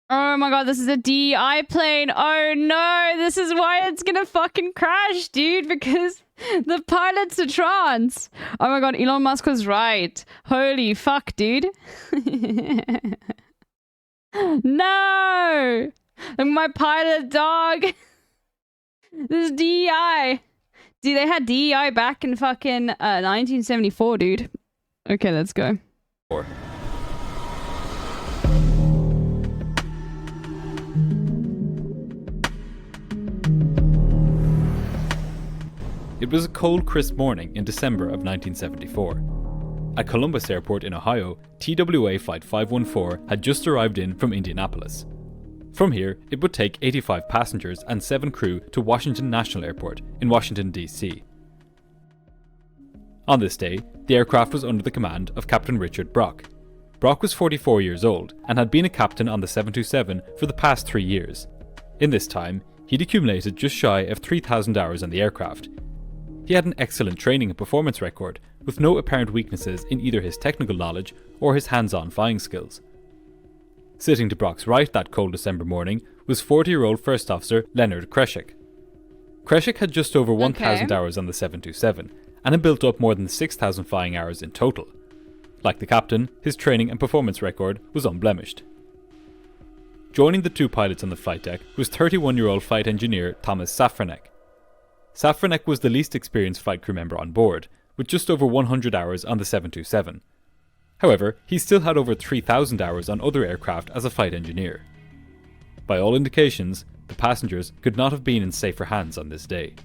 S3: Oh my god, this is a DEI plane. Oh no, this is why it's gonna fucking crash, dude, because the pilots are trans. Oh my god, Elon Musk was right. Holy fuck, dude. No! My pilot dog. This is DEI. Dude, they had DEI back in fucking 1974, dude. Okay, let's go.
S19: It was a cold, crisp morning in December of 1974. At Columbus Airport in Ohio, TWA Flight 514 had just arrived in from Indianapolis. From here, it would take 85 passengers and 7 crew to Washington National Airport in Washington, D.C. On this day, the aircraft was under the command of Captain Richard Brock. Brock was 44 years old and had been a captain on the 727 for the past 3 years. In this time, he'd accumulated just shy of 3,000 hours on the aircraft. He had an excellent training and performance record, with no apparent weaknesses in either his technical knowledge or his hands-on flying skills. Sitting to Brock's right that cold December morning was 40-year-old First Officer Leonard Kreshik. Kreshik had just over 1,000 hours on the 727, and had built up more than 6,000 flying hours in total. Like the captain, his training and performance record was unblemished. Joining the two pilots on the flight deck was 31-year-old flight engineer Thomas Safranek. Safranek was the least experienced flight crew member on board, with just over 100 hours on the 727. However, he still had over 3,000 hours on other aircraft as a flight engineer. By all indications, the passengers could not have been in safer hands on this day.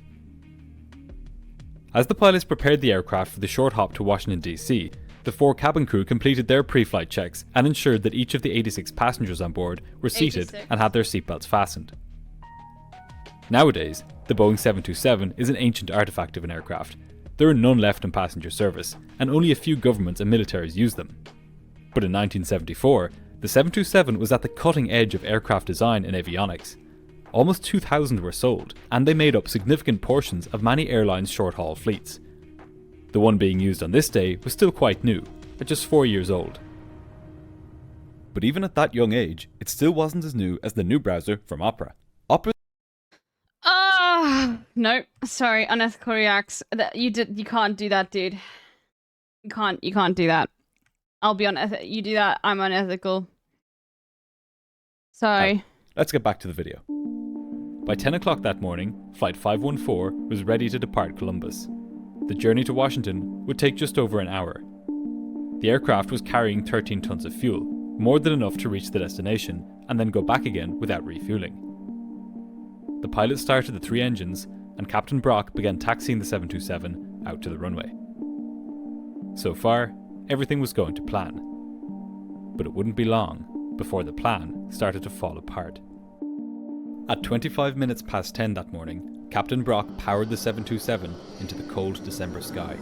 S19: As the pilots prepared the aircraft for the short hop to Washington DC, the 4 cabin crew completed their pre-flight checks and ensured that each of the 86 passengers on board were seated and had their seatbelts fastened. Nowadays, the Boeing 727 is an ancient artifact of an aircraft. There are none left in passenger service, and only a few governments and militaries use them. But in 1974, the 727 was at the cutting edge of aircraft design and avionics. Almost 2,000 were sold, and they made up significant portions of many airlines' short-haul fleets. The one being used on this day was still quite new, at just 4 years old. But even at that young age, it still wasn't as new as the new browser from Opera.
S3: No, sorry, unethical reacts. You can't do that, dude. You can't do that. I'll be unethical. You do that, I'm unethical. Sorry.
S19: Let's get back to the video. By 10 o'clock that morning, Flight 514 was ready to depart Columbus. The journey to Washington would take just over an hour. The aircraft was carrying 13 tons of fuel, more than enough to reach the destination and then go back again without refueling. The pilot started the 3 engines, and Captain Brock began taxiing the 727 out to the runway. So far, everything was going to plan. But it wouldn't be long before the plan started to fall apart. At 25 minutes past 10 that morning, Captain Brock powered the 727 into the cold December sky.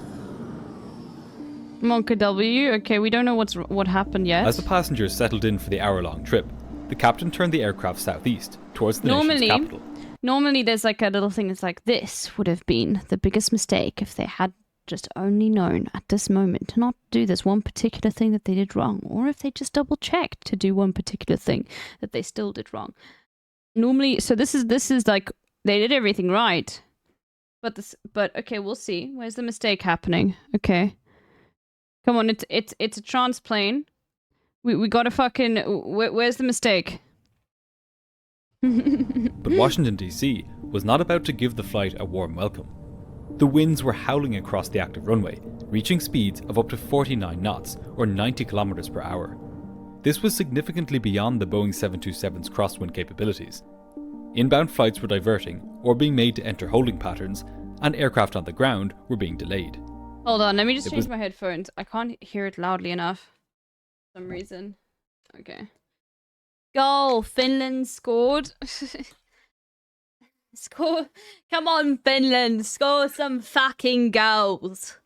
S3: Monka W, okay, we don't know what happened yet.
S19: As the passengers settled in for the hour-long trip, the captain turned the aircraft southeast, towards the nation's capital.
S3: Normally there's like a little thing that's like, this would have been the biggest mistake if they had just only known at this moment to not do this one particular thing that they did wrong, or if they just double-checked to do one particular thing that they still did wrong. Normally, so this is like, they did everything right. But okay, we'll see. Where's the mistake happening? Okay. Come on, it's a transplane. We gotta fucking... Where's the mistake?
S19: But Washington DC was not about to give the flight a warm welcome. The winds were howling across the active runway, reaching speeds of up to 49 knots or 90 kilometers per hour. This was significantly beyond the Boeing 727's crosswind capabilities. Inbound flights were diverting or being made to enter holding patterns, and aircraft on the ground were being delayed.
S3: Hold on, let me just change my headphones. I can't hear it loudly enough for some reason. Okay. Goal! Finland scored. Score! Come on, Finland! Score some fucking goals!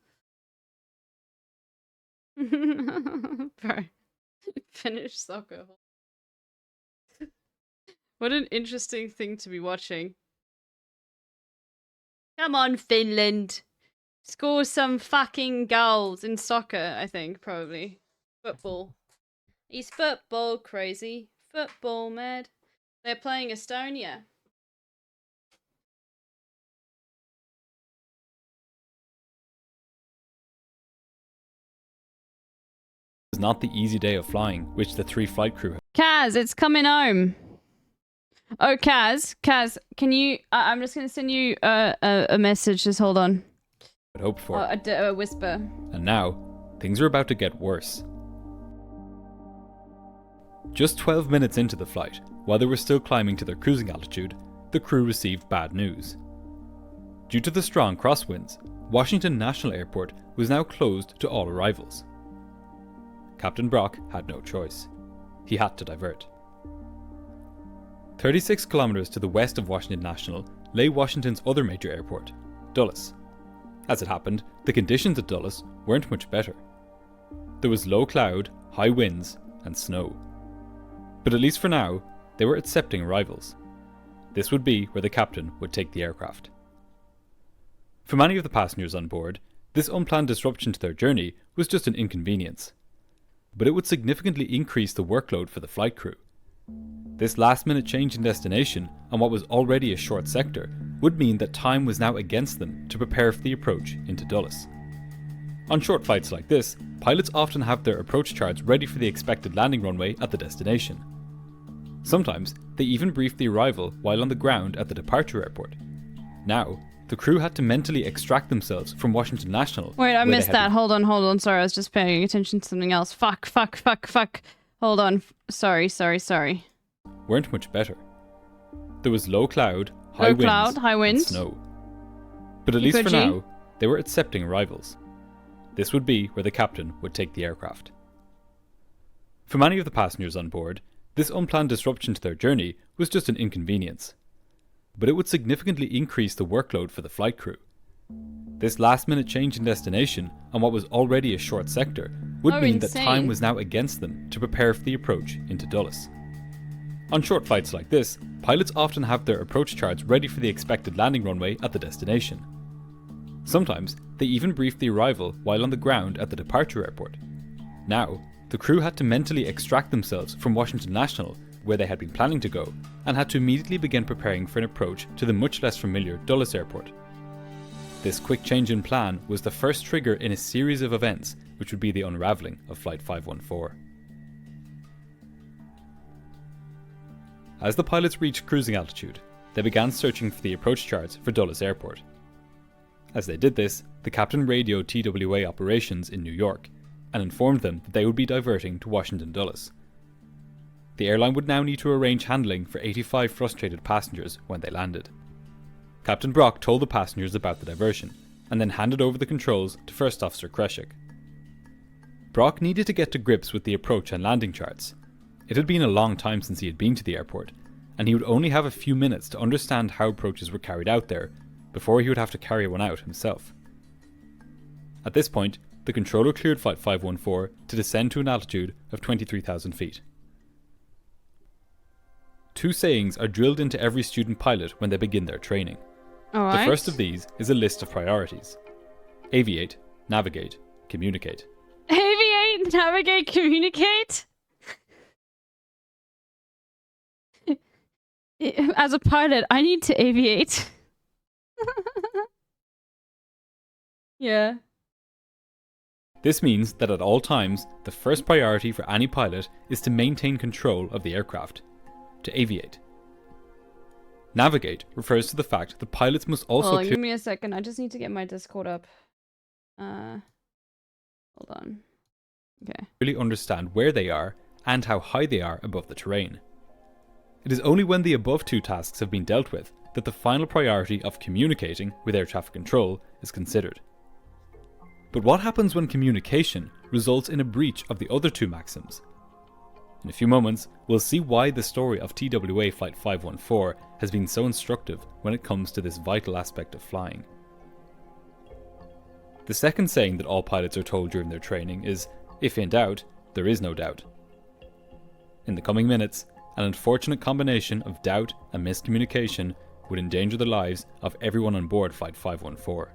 S3: Bro. Finnish soccer. What an interesting thing to be watching. Come on, Finland! Score some fucking goals in soccer, I think, probably. Football. He's football crazy. Football mad. They're playing Estonia.
S19: It was not the easy day of flying, which the 3 flight crew had.
S3: Kaz, it's coming home. Oh, Kaz, can you... I'm just going to send you a message. Just hold on.
S19: Hoped for.
S3: A whisper.
S19: And now, things are about to get worse. Just 12 minutes into the flight, while they were still climbing to their cruising altitude, the crew received bad news. Due to the strong crosswinds, Washington National Airport was now closed to all arrivals. Captain Brock had no choice. He had to divert. 36 kilometers to the west of Washington National lay Washington's other major airport, Dulles. As it happened, the conditions at Dulles weren't much better. There was low cloud, high winds, and snow. But at least for now, they were accepting arrivals. This would be where the captain would take the aircraft. For many of the passengers on board, this unplanned disruption to their journey was just an inconvenience. But it would significantly increase the workload for the flight crew. This last-minute change in destination on what was already a short sector would mean that time was now against them to prepare for the approach into Dulles. On short flights like this, pilots often have their approach charts ready for the expected landing runway at the destination. Sometimes, they even briefed the arrival while on the ground at the departure airport. Now, the crew had to mentally extract themselves from Washington National.
S3: Wait, I missed that. Hold on. Sorry, I was just paying attention to something else. Fuck. Hold on. Sorry.
S19: Weren't much better. There was low cloud, high winds, and snow. But at least for now, they were accepting arrivals. This would be where the captain would take the aircraft. For many of the passengers on board, this unplanned disruption to their journey was just an inconvenience. But it would significantly increase the workload for the flight crew. This last-minute change in destination on what was already a short sector would mean that time was now against them to prepare for the approach into Dulles. On short flights like this, pilots often have their approach charts ready for the expected landing runway at the destination. Sometimes, they even briefed the arrival while on the ground at the departure airport. Now, the crew had to mentally extract themselves from Washington National, where they had been planning to go, and had to immediately begin preparing for an approach to the much less familiar Dulles airport. This quick change in plan was the first trigger in a series of events which would be the unravelling of Flight 514. As the pilots reached cruising altitude, they began searching for the approach charts for Dulles airport. As they did this, the captain radioed TWA operations in New York and informed them that they would be diverting to Washington Dulles. The airline would now need to arrange handling for 85 frustrated passengers when they landed. Captain Brock told the passengers about the diversion, and then handed over the controls to First Officer Kreshik. Brock needed to get to grips with the approach and landing charts. It had been a long time since he had been to the airport, and he would only have a few minutes to understand how approaches were carried out there, before he would have to carry one out himself. At this point, the controller cleared Flight 514 to descend to an altitude of 23,000 feet. Two sayings are drilled into every student pilot when they begin their training. The first of these is a list of priorities. Aviate, navigate, communicate.
S3: Aviate, navigate, communicate? As a pilot, I need to aviate. Yeah.
S19: This means that at all times, the first priority for any pilot is to maintain control of the aircraft. To aviate. Navigate refers to the fact that pilots must also
S3: give me a second. I just need to get my Discord up. Hold on. Okay.
S19: Really understand where they are and how high they are above the terrain. It is only when the above two tasks have been dealt with that the final priority of communicating with air traffic control is considered. But what happens when communication results in a breach of the other two maxims? In a few moments, we'll see why the story of TWA Flight 514 has been so instructive when it comes to this vital aspect of flying. The second saying that all pilots are told during their training is, if in doubt, there is no doubt. In the coming minutes, an unfortunate combination of doubt and miscommunication would endanger the lives of everyone on board Flight 514.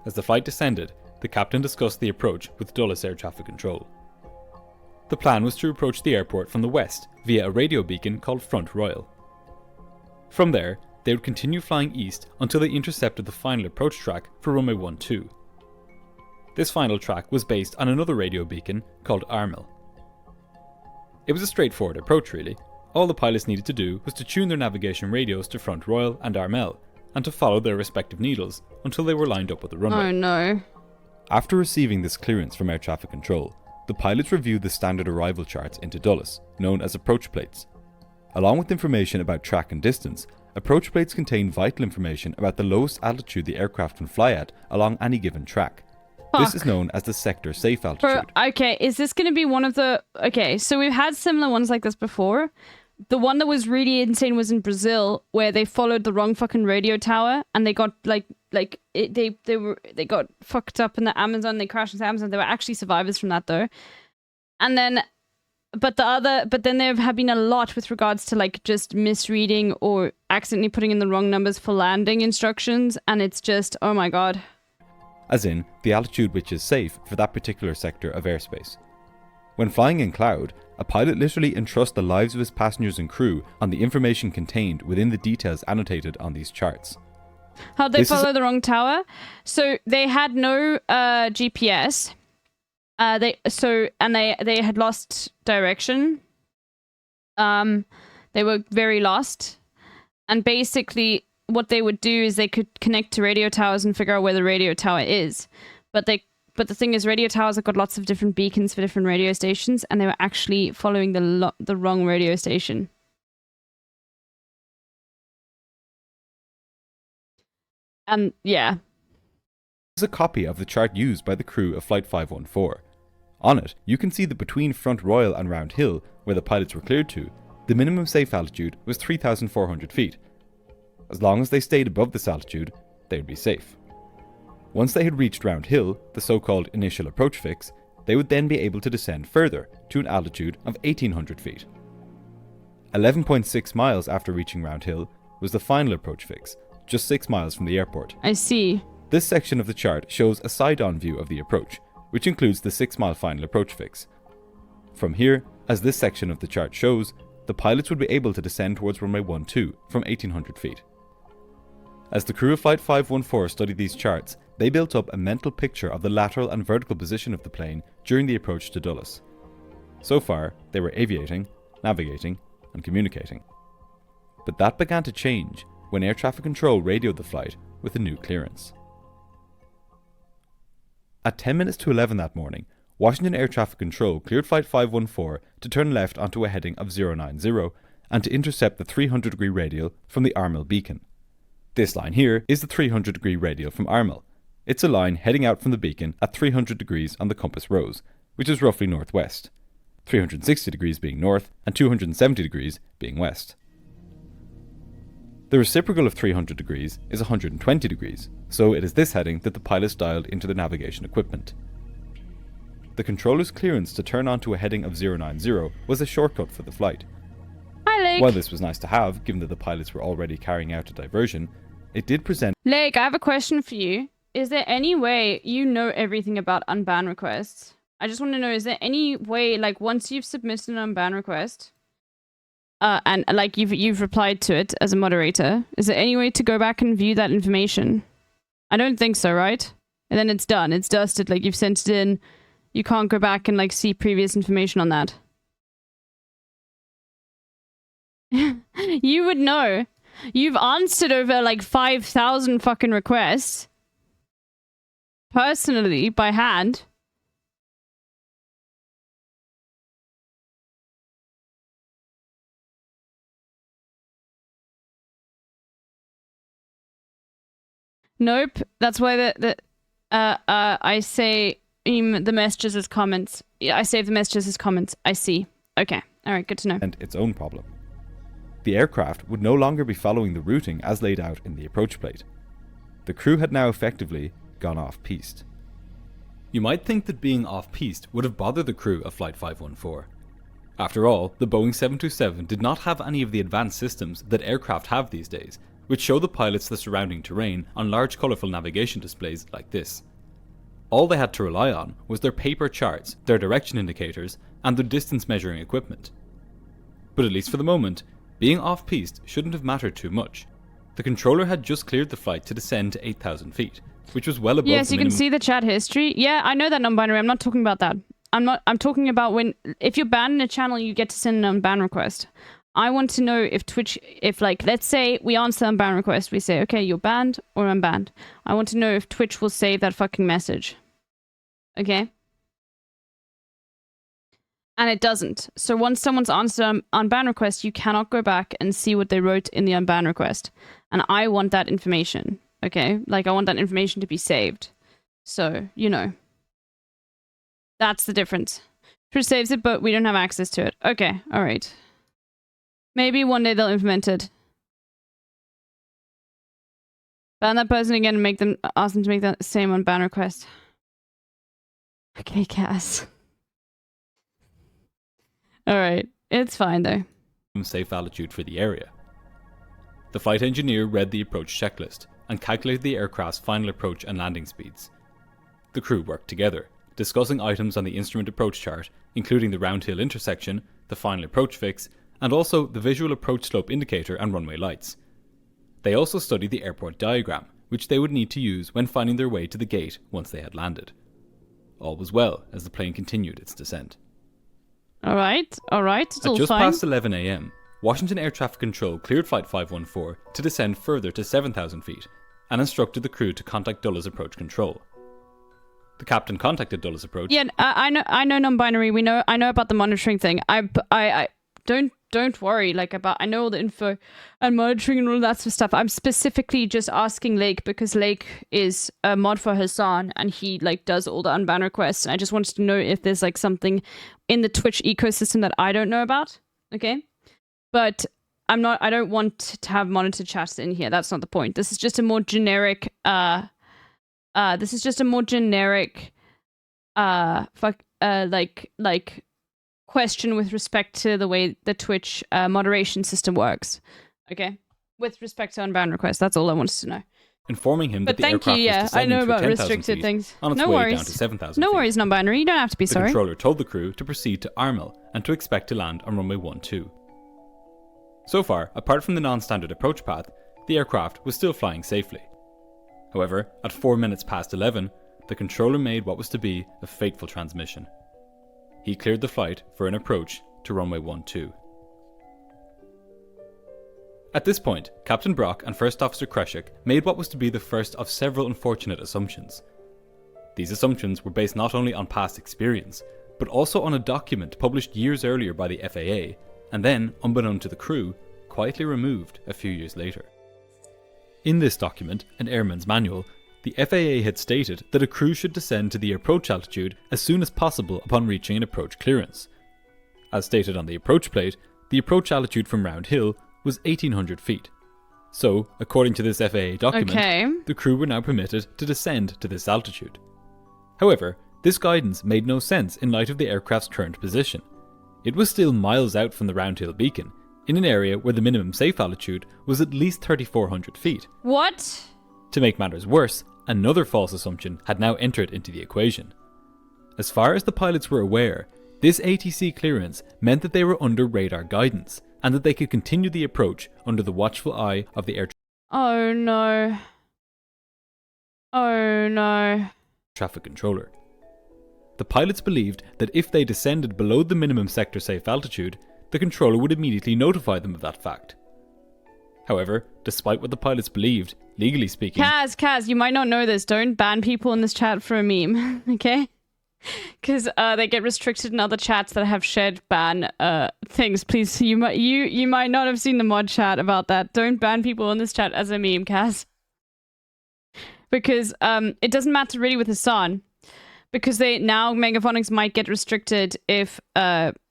S19: As the flight descended, the captain discussed the approach with Dulles Air Traffic Control. The plan was to approach the airport from the west via a radio beacon called Front Royal. From there, they would continue flying east until they intercepted the final approach track for runway 12. This final track was based on another radio beacon called Armel. It was a straightforward approach really. All the pilots needed to do was to tune their navigation radios to Front Royal and Armel, and to follow their respective needles until they were lined up with the runway.
S3: Oh no.
S19: After receiving this clearance from air traffic control, the pilots reviewed the standard arrival charts into Dulles, known as approach plates. Along with information about track and distance, approach plates contain vital information about the lowest altitude the aircraft can fly at along any given track. This is known as the sector safe altitude.
S3: Okay, is this going to be one of the... Okay, so we've had similar ones like this before. The one that was really insane was in Brazil, where they followed the wrong fucking radio tower, and they got they got fucked up in the Amazon. They crashed in the Amazon. They were actually survivors from that though. And then, but then there have been a lot with regards to like just misreading or accidentally putting in the wrong numbers for landing instructions, and it's just, oh my god.
S19: As in, the altitude which is safe for that particular sector of airspace. When flying in cloud, a pilot literally entrusts the lives of his passengers and crew on the information contained within the details annotated on these charts.
S3: How'd they follow the wrong tower? So they had no GPS. They had lost direction. They were very lost. And basically, what they would do is they could connect to radio towers and figure out where the radio tower is. But the thing is, radio towers have got lots of different beacons for different radio stations, and they were actually following the wrong radio station. And yeah.
S19: This is a copy of the chart used by the crew of Flight 514. On it, you can see that between Front Royal and Round Hill, where the pilots were cleared to, the minimum safe altitude was 3,400 feet. As long as they stayed above this altitude, they would be safe. Once they had reached Round Hill, the so-called initial approach fix, they would then be able to descend further to an altitude of 1,800 feet. 11.6 miles after reaching Round Hill was the final approach fix, just 6 miles from the airport.
S3: I see.
S19: This section of the chart shows a side-on view of the approach, which includes the 6-mile final approach fix. From here, as this section of the chart shows, the pilots would be able to descend towards runway 12 from 1,800 feet. As the crew of Flight 514 studied these charts, they built up a mental picture of the lateral and vertical position of the plane during the approach to Dulles. So far, they were aviating, navigating, and communicating. But that began to change when air traffic control radioed the flight with a new clearance. At 10 minutes to 11 that morning, Washington Air Traffic Control cleared Flight 514 to turn left onto a heading of 090 and to intercept the 300-degree radial from the Armel beacon. This line here is the 300-degree radial from Armel. It's a line heading out from the beacon at 300 degrees on the compass rose, which is roughly northwest, 360 degrees being north and 270 degrees being west. The reciprocal of 300 degrees is 120 degrees, so it is this heading that the pilots dialed into their navigation equipment. The controller's clearance to turn onto a heading of 090 was a shortcut for the flight.
S3: Hi, Lake.
S19: While this was nice to have, given that the pilots were already carrying out a diversion, it did present...
S3: Lake, I have a question for you. Is there any way you know everything about unban requests? I just want to know, is there any way, like, once you've submitted an unban request, and like you've replied to it as a moderator, is there any way to go back and view that information? I don't think so, right? And then it's done. It's dusted. Like, you've sent it in. You can't go back and like see previous information on that. You would know. You've answered over like 5,000 fucking requests. Personally, by hand. Nope. That's why I say the messages as comments. Yeah, I save the messages as comments. I see. Okay. All right. Good to know.
S19: And its own problem. The aircraft would no longer be following the routing as laid out in the approach plate. The crew had now effectively gone off-piste. You might think that being off-piste would have bothered the crew of Flight 514. After all, the Boeing 727 did not have any of the advanced systems that aircraft have these days, which show the pilots the surrounding terrain on large colourful navigation displays like this. All they had to rely on was their paper charts, their direction indicators, and their distance measuring equipment. But at least for the moment, being off-piste shouldn't have mattered too much. The controller had just cleared the flight to descend to 8,000 feet, which was well above
S3: yes,
S19: the
S3: you can see the chat history. Yeah, I know that non-binary. I'm not talking about that. I'm talking about if you're banned in a channel, you get to send an unban request. I want to know if Twitch, like, let's say we answer an unban request, we say, okay, you're banned or unbanned. I want to know if Twitch will save that fucking message. Okay? And it doesn't. So once someone's answered an unban request, you cannot go back and see what they wrote in the unban request. And I want that information. Okay? Like, I want that information to be saved. So, you know. That's the difference. Twitch saves it, but we don't have access to it. Okay, alright. Maybe one day they'll implement it. Ban that person again and ask them to make that same unban request. Okay, Cass. Alright, it's fine though.
S19: Safe altitude for the area. The flight engineer read the approach checklist and calculated the aircraft's final approach and landing speeds. The crew worked together, discussing items on the instrument approach chart, including the Round Hill intersection, the final approach fix, and also the visual approach slope indicator and runway lights. They also studied the airport diagram, which they would need to use when finding their way to the gate once they had landed. All was well as the plane continued its descent.
S3: All right, it's
S19: At
S3: all
S19: just
S3: fine.
S19: past 11 a.m., Washington Air Traffic Control cleared Flight 514 to descend further to 7,000 feet and instructed the crew to contact Dullah's approach control. The captain contacted Dullah's approach.
S3: Yeah, I know non-binary. I know about the monitoring thing. I don't worry about. I know all the info and monitoring and all that sort of stuff. I'm specifically just asking Lake because Lake is a mod for Hassan and he does all the unban requests. And I just wanted to know if there's something in the Twitch ecosystem that I don't know about. Okay, but I don't want to have monitor chats in here. That's not the point. This is just a more generic. Question with respect to the way the Twitch moderation system works. Okay, with respect to unbound requests, that's all I wanted to know.
S19: Informing him that
S3: But
S19: the
S3: thank you.
S19: aircraft was
S3: Yeah, I
S19: descending
S3: know
S19: through
S3: about
S19: 10,000
S3: restricted
S19: feet
S3: things.
S19: on its
S3: No
S19: way
S3: worries.
S19: down to 7,000
S3: No
S19: feet.
S3: worries, non-binary. You don't have to be
S19: The
S3: sorry.
S19: controller told the crew to proceed to Armel and to expect to land on runway 12. So far, apart from the non-standard approach path, the aircraft was still flying safely. However, at 4 minutes past 11, the controller made what was to be a fateful transmission. He cleared the flight for an approach to runway 12. At this point, Captain Brock and First Officer Kreshik made what was to be the first of several unfortunate assumptions. These assumptions were based not only on past experience, but also on a document published years earlier by the FAA, and then, unbeknown to the crew, quietly removed a few years later. In this document, an airman's manual, the FAA had stated that a crew should descend to the approach altitude as soon as possible upon reaching an approach clearance. As stated on the approach plate, the approach altitude from Round Hill was 1,800 feet. So, according to this FAA document, the crew were now permitted to descend to this altitude. However, this guidance made no sense in light of the aircraft's current position. It was still miles out from the Round Hill beacon, in an area where the minimum safe altitude was at least 3,400 feet.
S3: What?
S19: To make matters worse, another false assumption had now entered into the equation. As far as the pilots were aware, this ATC clearance meant that they were under radar guidance, and that they could continue the approach under the watchful eye of the air
S3: Oh no. Oh no.
S19: traffic controller. The pilots believed that if they descended below the minimum sector safe altitude, the controller would immediately notify them of that fact. However, despite what the pilots believed, legally speaking...
S3: Kaz, you might not know this. Don't ban people in this chat for a meme, okay? Because they get restricted in other chats that have shared ban things. Please, you might not have seen the mod chat about that. Don't ban people in this chat as a meme, Kaz. Because it doesn't matter really with Hassan. Because now Megaphonics might get restricted if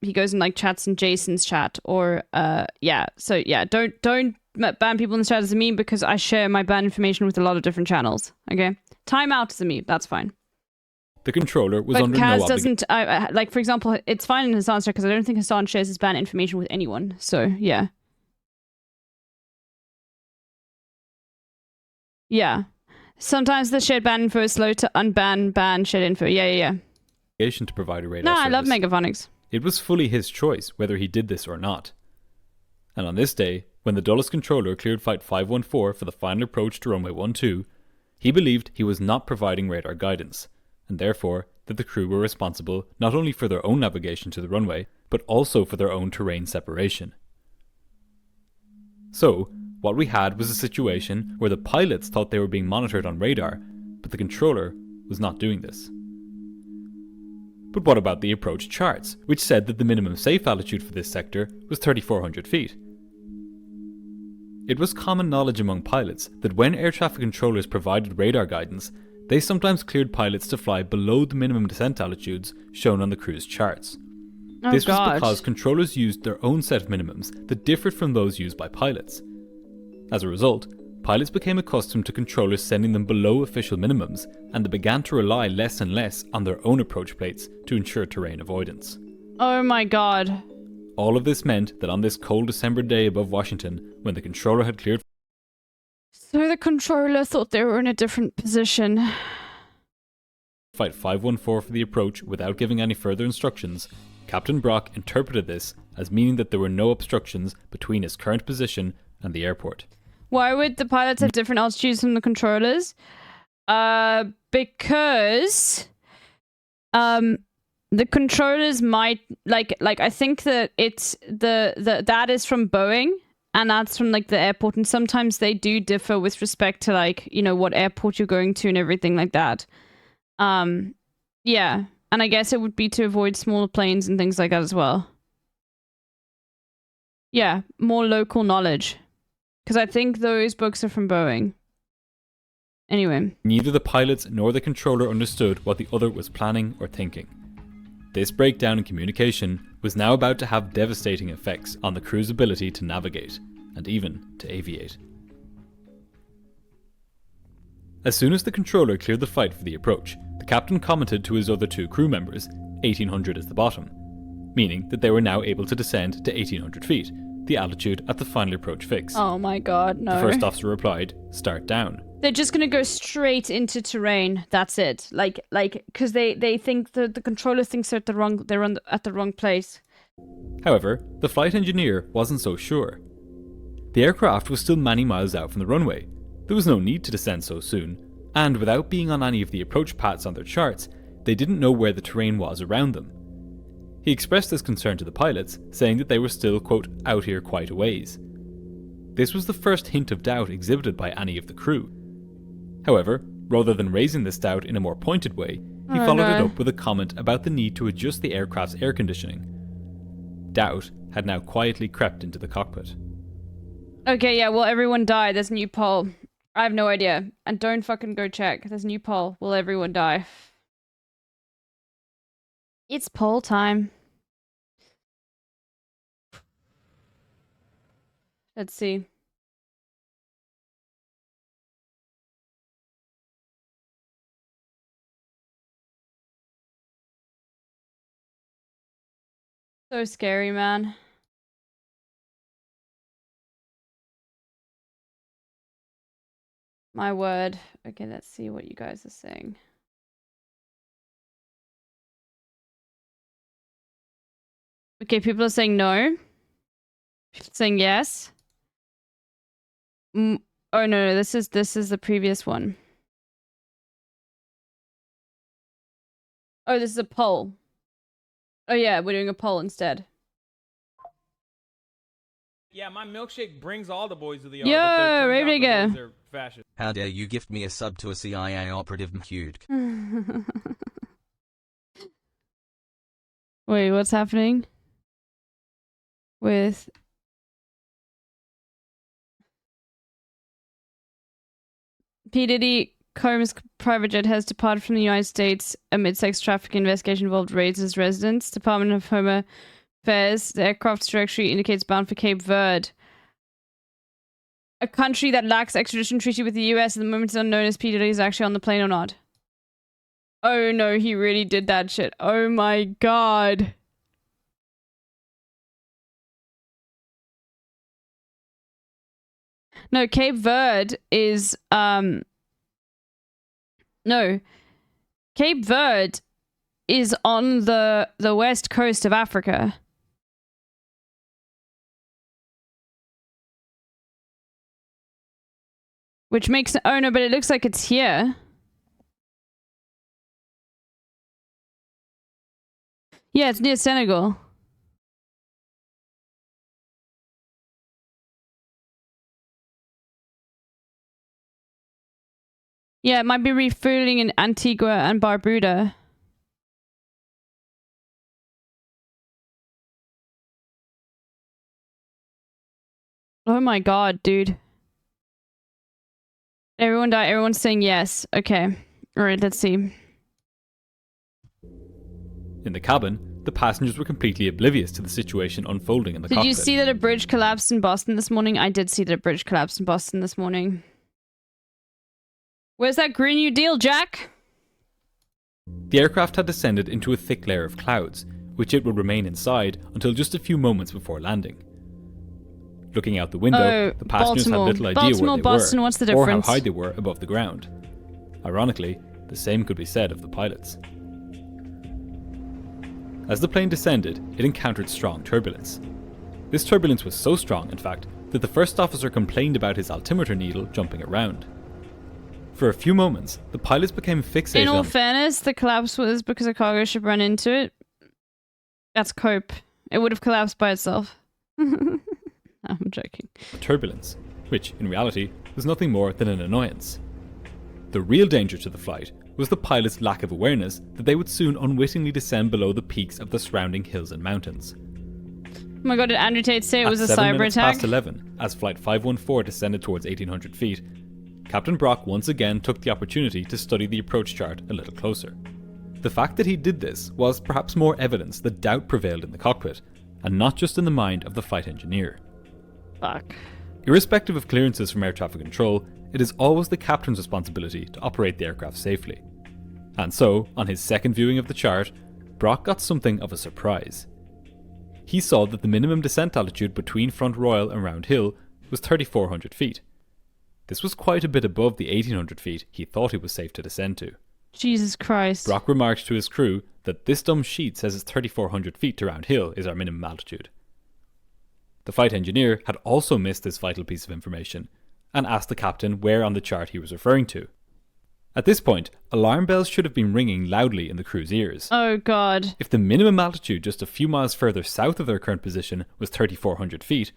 S3: he goes in chats in Jason's chat or yeah. So yeah, don't ban people in the chat as a meme because I share my ban information with a lot of different channels. Okay, time out as a meme. That's fine.
S19: The controller was
S3: But
S19: under
S3: Kaz
S19: no obligation.
S3: doesn't. For example, it's fine in Hassan's chat because I don't think Hassan shares his ban information with anyone. So yeah. Yeah. Sometimes the shared ban info is slow to unban ban shared info. Yeah.
S19: To provide a radar
S3: No, I love
S19: service.
S3: Megaphonics.
S19: It was fully his choice whether he did this or not. And on this day, when the Dulles controller cleared Flight 514 for the final approach to runway 12, he believed he was not providing radar guidance, and therefore that the crew were responsible not only for their own navigation to the runway, but also for their own terrain separation. So, what we had was a situation where the pilots thought they were being monitored on radar, but the controller was not doing this. But what about the approach charts, which said that the minimum safe altitude for this sector was 3,400 feet? It was common knowledge among pilots that when air traffic controllers provided radar guidance, they sometimes cleared pilots to fly below the minimum descent altitudes shown on the crew's charts.
S3: Oh,
S19: this was
S3: God.
S19: because controllers used their own set of minimums that differed from those used by pilots. As a result, pilots became accustomed to controllers sending them below official minimums, and they began to rely less and less on their own approach plates to ensure terrain avoidance.
S3: Oh my God.
S19: All of this meant that on this cold December day above Washington, when the controller had cleared
S3: So the controller thought they were in a different position.
S19: Flight 514 for the approach without giving any further instructions, Captain Brock interpreted this as meaning that there were no obstructions between his current position and the airport.
S3: Why would the pilots have different altitudes from the controllers? Because The controllers might like I think that it's that is from Boeing and that's from like the airport, and sometimes they do differ with respect to like, you know, what airport you're going to and everything like that. Yeah, and I guess it would be to avoid smaller planes and things like that as well. Yeah, more local knowledge, because I think those books are from Boeing. Anyway,
S19: neither the pilots nor the controller understood what the other was planning or thinking. This breakdown in communication was now about to have devastating effects on the crew's ability to navigate, and even to aviate. As soon as the controller cleared the flight for the approach, the captain commented to his other 2 crew members, 1800 is the bottom, meaning that they were now able to descend to 1800 feet, the altitude at the final approach fix.
S3: oh my god, no.
S19: The first officer replied, start down.
S3: They're just gonna go straight into terrain. That's it. Like, because they think the controller thinks they're at the wrong place.
S19: However, the flight engineer wasn't so sure. The aircraft was still many miles out from the runway. There was no need to descend so soon, and without being on any of the approach paths on their charts, they didn't know where the terrain was around them. He expressed this concern to the pilots, saying that they were still, quote, out here quite a ways. This was the first hint of doubt exhibited by any of the crew. However, rather than raising this doubt in a more pointed way, he followed it up with a comment about the need to adjust the aircraft's air conditioning. Doubt had now quietly crept into the cockpit.
S3: Okay, yeah, will everyone die? There's a new poll. I have no idea. And don't fucking go check. There's a new poll. Will everyone die? It's poll time. Let's see. So scary, man. My word. Okay, let's see what you guys are saying. Okay, people are saying no. People are saying yes. Oh no, this is the previous one. Oh, this is a poll. Oh yeah, we're doing a poll instead.
S2: Yeah, my milkshake brings all the boys to the
S3: Yo, ready to go.
S10: How dare you gift me a sub to a CIA operative mhude.
S3: Wait, what's happening? With... P. Diddy Combs' private jet has departed from the United States amid sex trafficking investigation involved raids as residents. Department of Home Affairs. The aircraft's trajectory indicates bound for Cape Verde. A country that lacks extradition treaty with the US at the moment is unknown as P. Diddy is actually on the plane or not. Oh no, he really did that shit. Oh my god. No, Cape Verde is, no. Cape Verde is on the west coast of Africa. Which makes... Oh no, but it looks like it's here. Yeah, it's near Senegal. Yeah, it might be refueling in Antigua and Barbuda. Oh my god, dude. Everyone die. Everyone's saying yes. Okay. Alright, let's see.
S19: In the cabin, the passengers were completely oblivious to the situation unfolding in the cockpit.
S3: Did you see that a bridge collapsed in Boston this morning? I did see that a bridge collapsed in Boston this morning. Where's that Green New Deal, Jack?
S19: The aircraft had descended into a thick layer of clouds, which it would remain inside until just a few moments before landing. Looking out the window, the passengers had little idea where they
S3: Boston, what's the
S19: or
S3: difference?
S19: how high they were above the ground. Ironically, the same could be said of the pilots. As the plane descended, it encountered strong turbulence. This turbulence was so strong, in fact, that the first officer complained about his altimeter needle jumping around. For a few moments, the pilots became fixated
S3: In all
S19: on...
S3: fairness, the collapse was because a cargo ship ran into it. That's cope. It would have collapsed by itself. I'm joking.
S19: Turbulence, which in reality was nothing more than an annoyance. The real danger to the flight was the pilot's lack of awareness that they would soon unwittingly descend below the peaks of the surrounding hills and mountains.
S3: Oh my god, did Andrew Tate say it was a cyber attack?
S19: Past 11, as Flight 514 descended towards 1800 feet, Captain Brock once again took the opportunity to study the approach chart a little closer. The fact that he did this was perhaps more evidence that doubt prevailed in the cockpit, and not just in the mind of the flight engineer.
S3: Fuck.
S19: Irrespective of clearances from air traffic control, it is always the captain's responsibility to operate the aircraft safely. And so, on his second viewing of the chart, Brock got something of a surprise. He saw that the minimum descent altitude between Front Royal and Round Hill was 3,400 feet. This was quite a bit above the 1,800 feet he thought it was safe to descend to.
S3: Jesus Christ.
S19: Brock remarked to his crew that this dumb sheet says it's 3,400 feet to Round Hill is our minimum altitude. The flight engineer had also missed this vital piece of information and asked the captain where on the chart he was referring to. At this point, alarm bells should have been ringing loudly in the crew's ears.
S3: Oh god.
S19: If the minimum altitude just a few miles further south of their current position was 3,400 feet,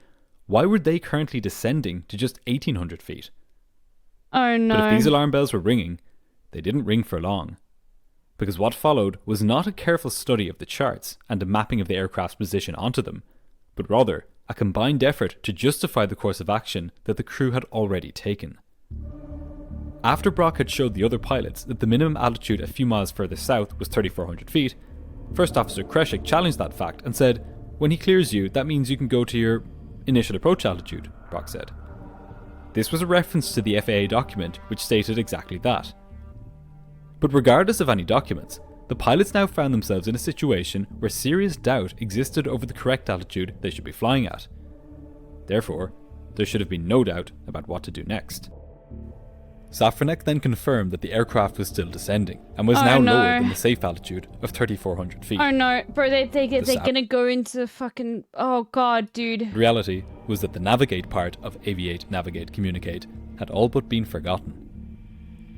S19: why were they currently descending to just 1,800 feet?
S3: Oh no.
S19: But if these alarm bells were ringing, they didn't ring for long. Because what followed was not a careful study of the charts and a mapping of the aircraft's position onto them, but rather a combined effort to justify the course of action that the crew had already taken. After Brock had showed the other pilots that the minimum altitude a few miles further south was 3,400 feet, First Officer Kreshik challenged that fact and said, "When he clears you, that means you can go to your initial approach altitude," Brock said. This was a reference to the FAA document which stated exactly that. But regardless of any documents, the pilots now found themselves in a situation where serious doubt existed over the correct altitude they should be flying at. Therefore, there should have been no doubt about what to do next. Safranek then confirmed that the aircraft was still descending and was now lower than the safe altitude of 3,400 feet.
S3: Oh no, bro, they're gonna go into fucking... Oh god, dude.
S19: The reality was that the navigate part of aviate, navigate, communicate had all but been forgotten.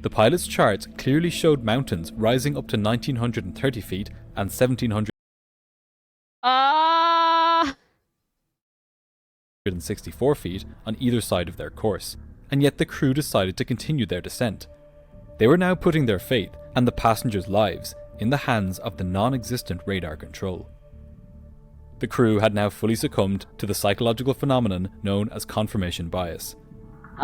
S19: The pilot's charts clearly showed mountains rising up to 1,930 feet and 1,764 feet on either side of their course, and yet the crew decided to continue their descent. They were now putting their faith and the passengers' lives in the hands of the non-existent radar control. The crew had now fully succumbed to the psychological phenomenon known as confirmation bias.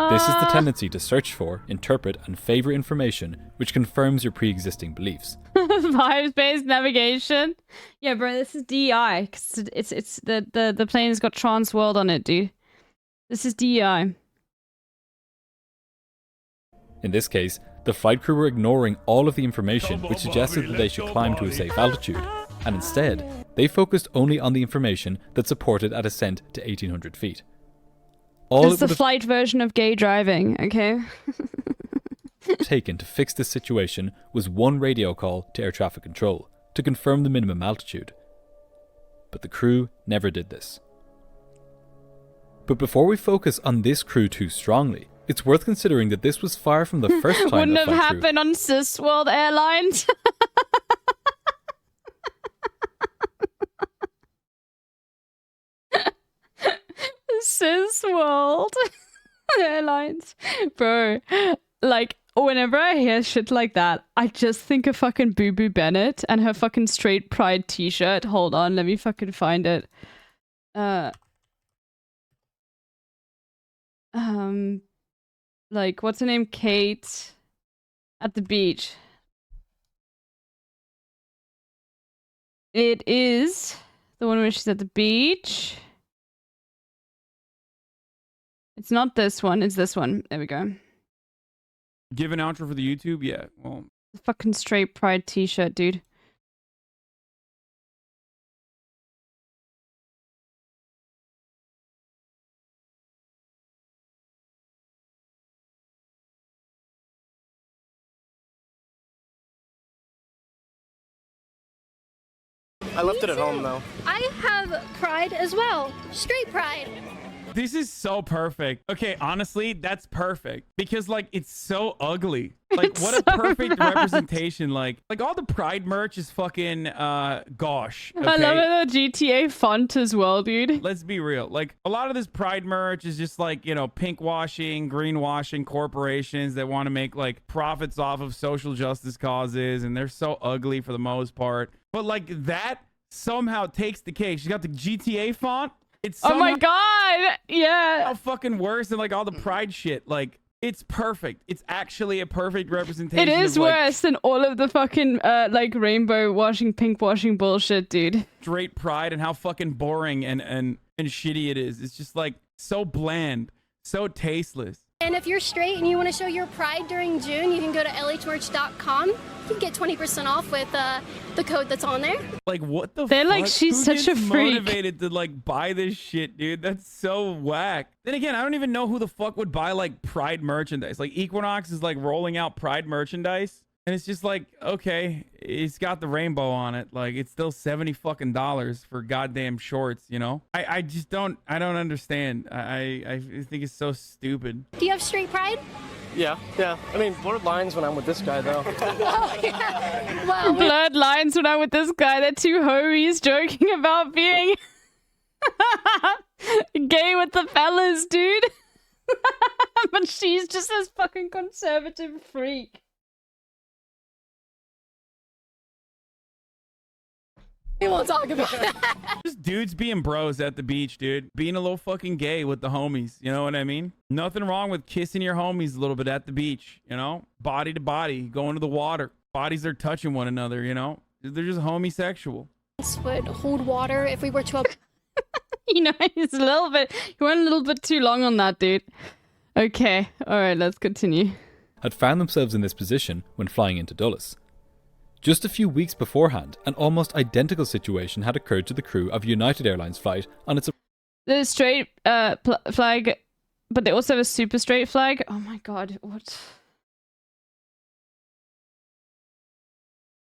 S19: This is the tendency to search for, interpret, and favor information which confirms your pre-existing beliefs.
S3: Vibes-based navigation? Yeah, bro, this is DEI. It's the plane's got trans world on it, dude. This is DEI.
S19: In this case, the flight crew were ignoring all of the information which suggested that they should climb to a safe altitude, and instead, they focused only on the information that supported a descent to 1,800 feet.
S3: It's the flight version of gay driving, okay?
S19: Taken to fix this situation was one radio call to air traffic control to confirm the minimum altitude. But the crew never did this. But before we focus on this crew too strongly, it's worth considering that this was far from the first time
S3: Wouldn't have happened on Cis World Airlines. Cis World Airlines. Bro, like, whenever I hear shit like that, I just think of fucking Boo Boo Bennett and her fucking straight pride t-shirt. Hold on, let me fucking find it. Like, what's her name? Kate at the beach. It is the one where she's at the beach. It's not this one, it's this one. There we go.
S2: Give an outro for the YouTube? Yeah, well...
S3: The fucking straight pride t-shirt, dude.
S1: I left it at home though.
S22: I have pride as well. Straight pride.
S2: This is so perfect. Okay, honestly, that's perfect because like it's so ugly. Like
S3: It's
S2: what
S3: so
S2: a perfect
S3: bad.
S2: representation. Like all the Pride merch is fucking gosh. Okay?
S3: I love it, the GTA font as well, dude.
S2: Let's be real. Like a lot of this Pride merch is just like, you know, pink washing, green washing corporations that want to make like profits off of social justice causes, and they're so ugly for the most part. But like that somehow takes the cake. She's got the GTA font. It's
S3: Oh my
S2: somehow
S3: god! Yeah.
S2: fucking worse than like all the Pride shit. Like it's perfect. It's actually a perfect representation.
S3: It is
S2: of, like,
S3: worse than all of the fucking like rainbow washing, pink washing bullshit, dude.
S2: straight Pride and how fucking boring and shitty it is. It's just like so bland, so tasteless.
S1: And if you're straight and you want to show your pride during June, you can go to lhmerch.com. You can get 20% off with the code that's on there.
S2: Like what the
S3: They're
S2: fuck?
S3: like, she's
S2: Who
S3: such
S2: gets
S3: a freak.
S2: motivated to like buy this shit, dude? That's so whack. Then again, I don't even know who the fuck would buy like Pride merchandise. Like Equinox is like rolling out Pride merchandise. And it's just like, okay, it's got the rainbow on it. Like it's still $70 fucking for goddamn shorts, you know? I just don't understand. I think it's so stupid.
S1: Do you have straight pride?
S22: Yeah. I mean, blurred lines when I'm with this guy, though.
S1: Oh, yeah. Well,
S3: Blurred lines when I'm with this guy. They're two homies joking about being gay with the fellas, dude. But she's just this fucking conservative freak.
S1: we won't talk about it.
S2: Just dudes being bros at the beach, dude. Being a little fucking gay with the homies. You know what I mean? Nothing wrong with kissing your homies a little bit at the beach, you know? Body to body, going to the water. Bodies are touching one another, you know? They're just homosexual.
S1: Would hold water if we were to.
S3: You know, he's a little bit. You went a little bit too long on that, dude. Okay, all right, let's continue.
S19: Had found themselves in this position when flying into Dulles. Just a few weeks beforehand, an almost identical situation had occurred to the crew of United Airlines flight on its...
S3: The straight flag, but they also have a super straight flag. Oh my god, what?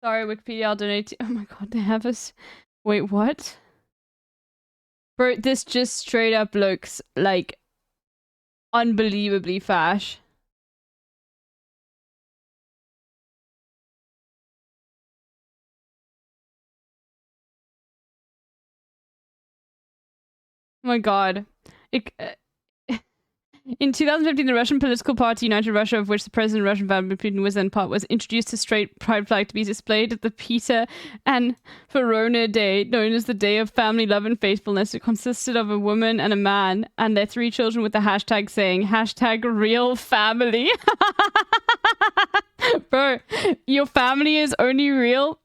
S3: Sorry, Wikipedia, I'll donate to... Oh my god, they have us... Wait, what? Bro, this just straight up looks like unbelievably fash. Oh my god. In 2015, the Russian political party United Russia, of which the president of Russian Vladimir Putin was then part, was introduced a straight pride flag to be displayed at the Peter and Verona Day, known as the Day of Family Love and Faithfulness. It consisted of a woman and a man and their 3 children with the hashtag saying, #RealFamily. Bro, your family is only real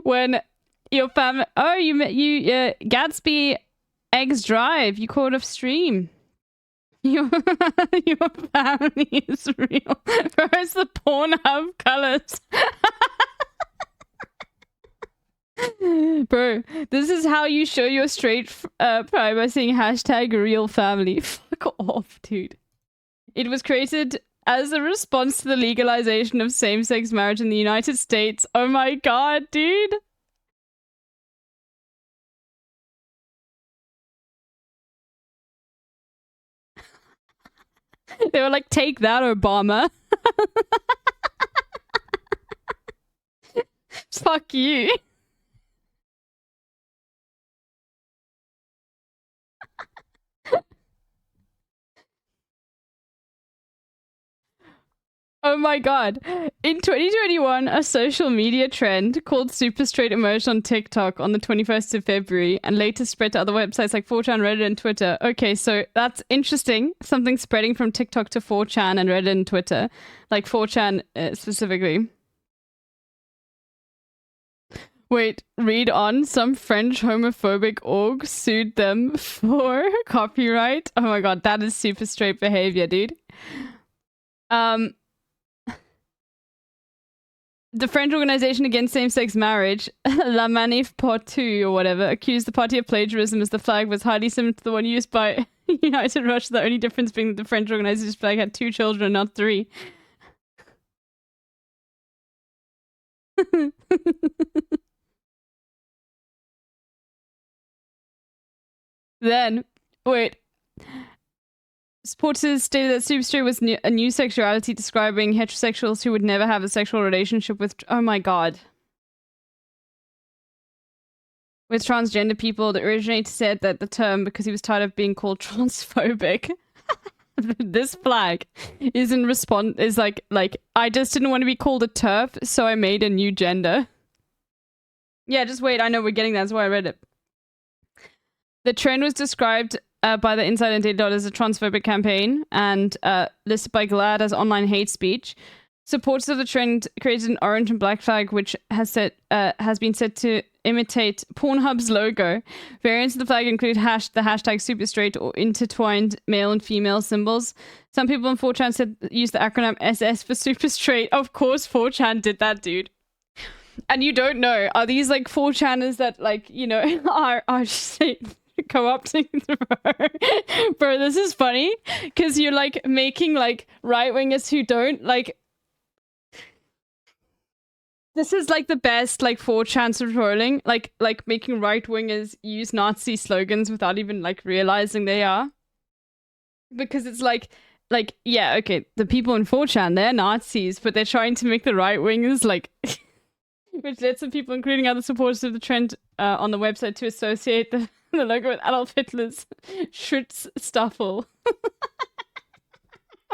S3: when your family... Oh, you Gatsby... Eggs Drive, you called off stream. Your family is real. Where's the Pornhub colors? Bro, this is how you show your straight pride by saying #RealFamily. Fuck off, dude. It was created as a response to the legalization of same-sex marriage in the United States. Oh my god, dude. They were like, take that, Obama. Fuck you. Oh my god. In 2021, a social media trend called super straight emerged on TikTok on the 21st of February and later spread to other websites like 4chan, Reddit, and Twitter. Okay, so that's interesting. Something spreading from TikTok to 4chan and Reddit and Twitter. Like 4chan specifically. Wait, read on. Some French homophobic org sued them for copyright. Oh my god, that is super straight behavior, dude. The French organization against same-sex marriage, La Manif Partout or whatever, accused the party of plagiarism as the flag was highly similar to the one used by United Russia. The only difference being that the French organization's flag had 2 children, not 3. Then, wait. Supporters stated that Superstray was a new sexuality describing heterosexuals who would never have a sexual relationship with... Oh my god. With transgender people. The originator said that the term because he was tired of being called transphobic. This flag is in response... Is like, I just didn't want to be called a TERF, so I made a new gender. Yeah, just wait. I know we're getting that. That's why I read it. The trend was described... by the Inside and Daily Dot as a transphobic campaign and listed by GLAAD as online hate speech. Supporters of the trend created an orange and black flag which has been said to imitate Pornhub's logo. Variants of the flag include the hashtag superstraight or intertwined male and female symbols. Some people on 4chan said use the acronym SS for super straight. Of course 4chan did that, dude. And you don't know, are these like 4chaners that like, you know, are just like... co-opting bro, this is funny because you're like making like right-wingers who don't like this is like the best like 4chan of trolling, like making right-wingers use Nazi slogans without even like realizing they are, because it's like yeah, okay, the people in 4chan, they're Nazis, but they're trying to make the right-wingers like which led some people, including other supporters of the trend on the website, to associate the logo with Adolf Hitler's Schutzstaffel.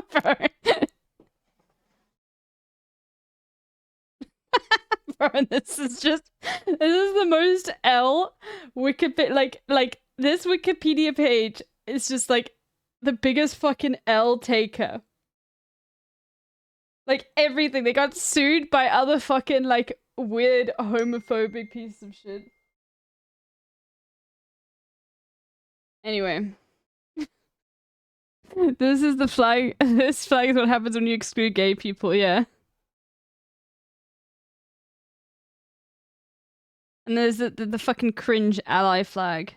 S3: Bro. Bro, this is the most L Wikipedia, like this Wikipedia page is just like the biggest fucking L taker. Like everything, they got sued by other fucking like weird homophobic pieces of shit. Anyway. This is the flag. This flag is what happens when you exclude gay people, yeah. And there's the fucking cringe ally flag.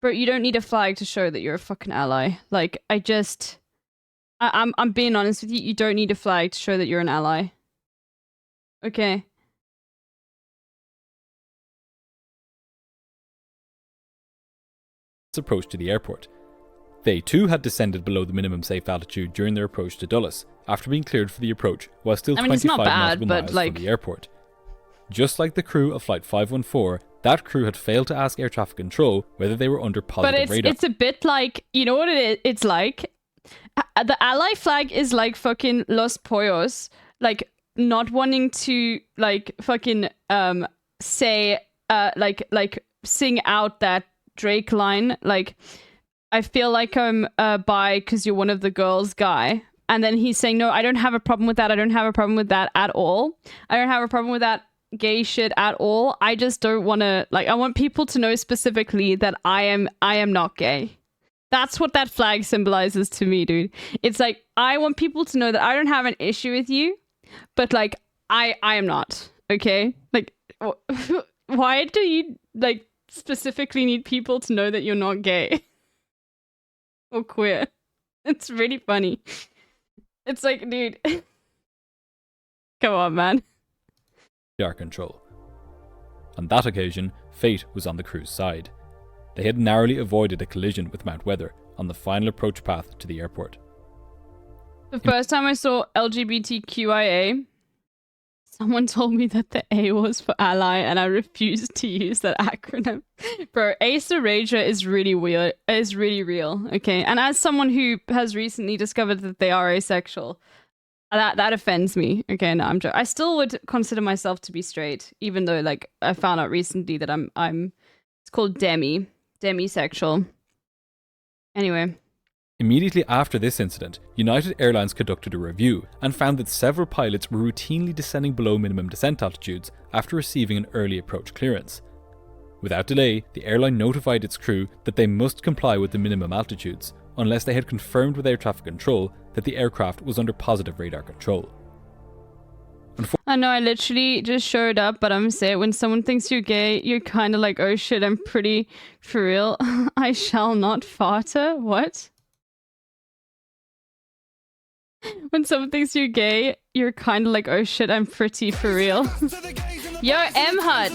S3: Bro, you don't need a flag to show that you're a fucking ally. Like, I'm being honest with you, you don't need a flag to show that you're an ally. Okay.
S19: Approach to the airport. They too had descended below the minimum safe altitude during their approach to Dulles, after being cleared for the approach while still 25 nautical miles from the airport. Just like the crew of Flight 514, that crew had failed to ask air traffic control whether they were under positive radar.
S3: But it's a bit like, you know what it's like? The ally flag is like fucking Los Pollos, like not wanting to like fucking say like sing out that Drake line, like I feel like I'm bi because you're one of the girls guy, and then he's saying no, I don't have a problem with that, I don't have a problem with that at all, I don't have a problem with that gay shit at all, I just don't want to, like, I want people to know specifically that I am not gay. That's what that flag symbolizes to me, dude. It's like, I want people to know that I don't have an issue with you, but like I am not, okay? Like why do you like specifically need people to know that you're not gay or queer? It's really funny. It's like, dude, come on, man.
S19: Radar control. On that occasion, fate was on the crew's side. They had narrowly avoided a collision with Mount Weather on the final approach path to the airport.
S3: The first time I saw LGBTQIA, someone told me that the A was for ally, and I refused to use that acronym. Bro, Ace-erasure is really weird. Is really real, okay? And as someone who has recently discovered that they are asexual, that offends me. Okay, no, I still would consider myself to be straight, even though like I found out recently that I'm it's called demisexual. Anyway.
S19: Immediately after this incident, United Airlines conducted a review and found that several pilots were routinely descending below minimum descent altitudes after receiving an early approach clearance. Without delay, the airline notified its crew that they must comply with the minimum altitudes, unless they had confirmed with air traffic control that the aircraft was under positive radar control.
S3: I know, I literally just showed up, but I'm saying when someone thinks you're gay, you're kind of like, oh shit, I'm pretty for real. I shall not farter. What? When someone thinks you're gay, you're kind of like, oh shit, I'm pretty for real. Yo, M-Hud.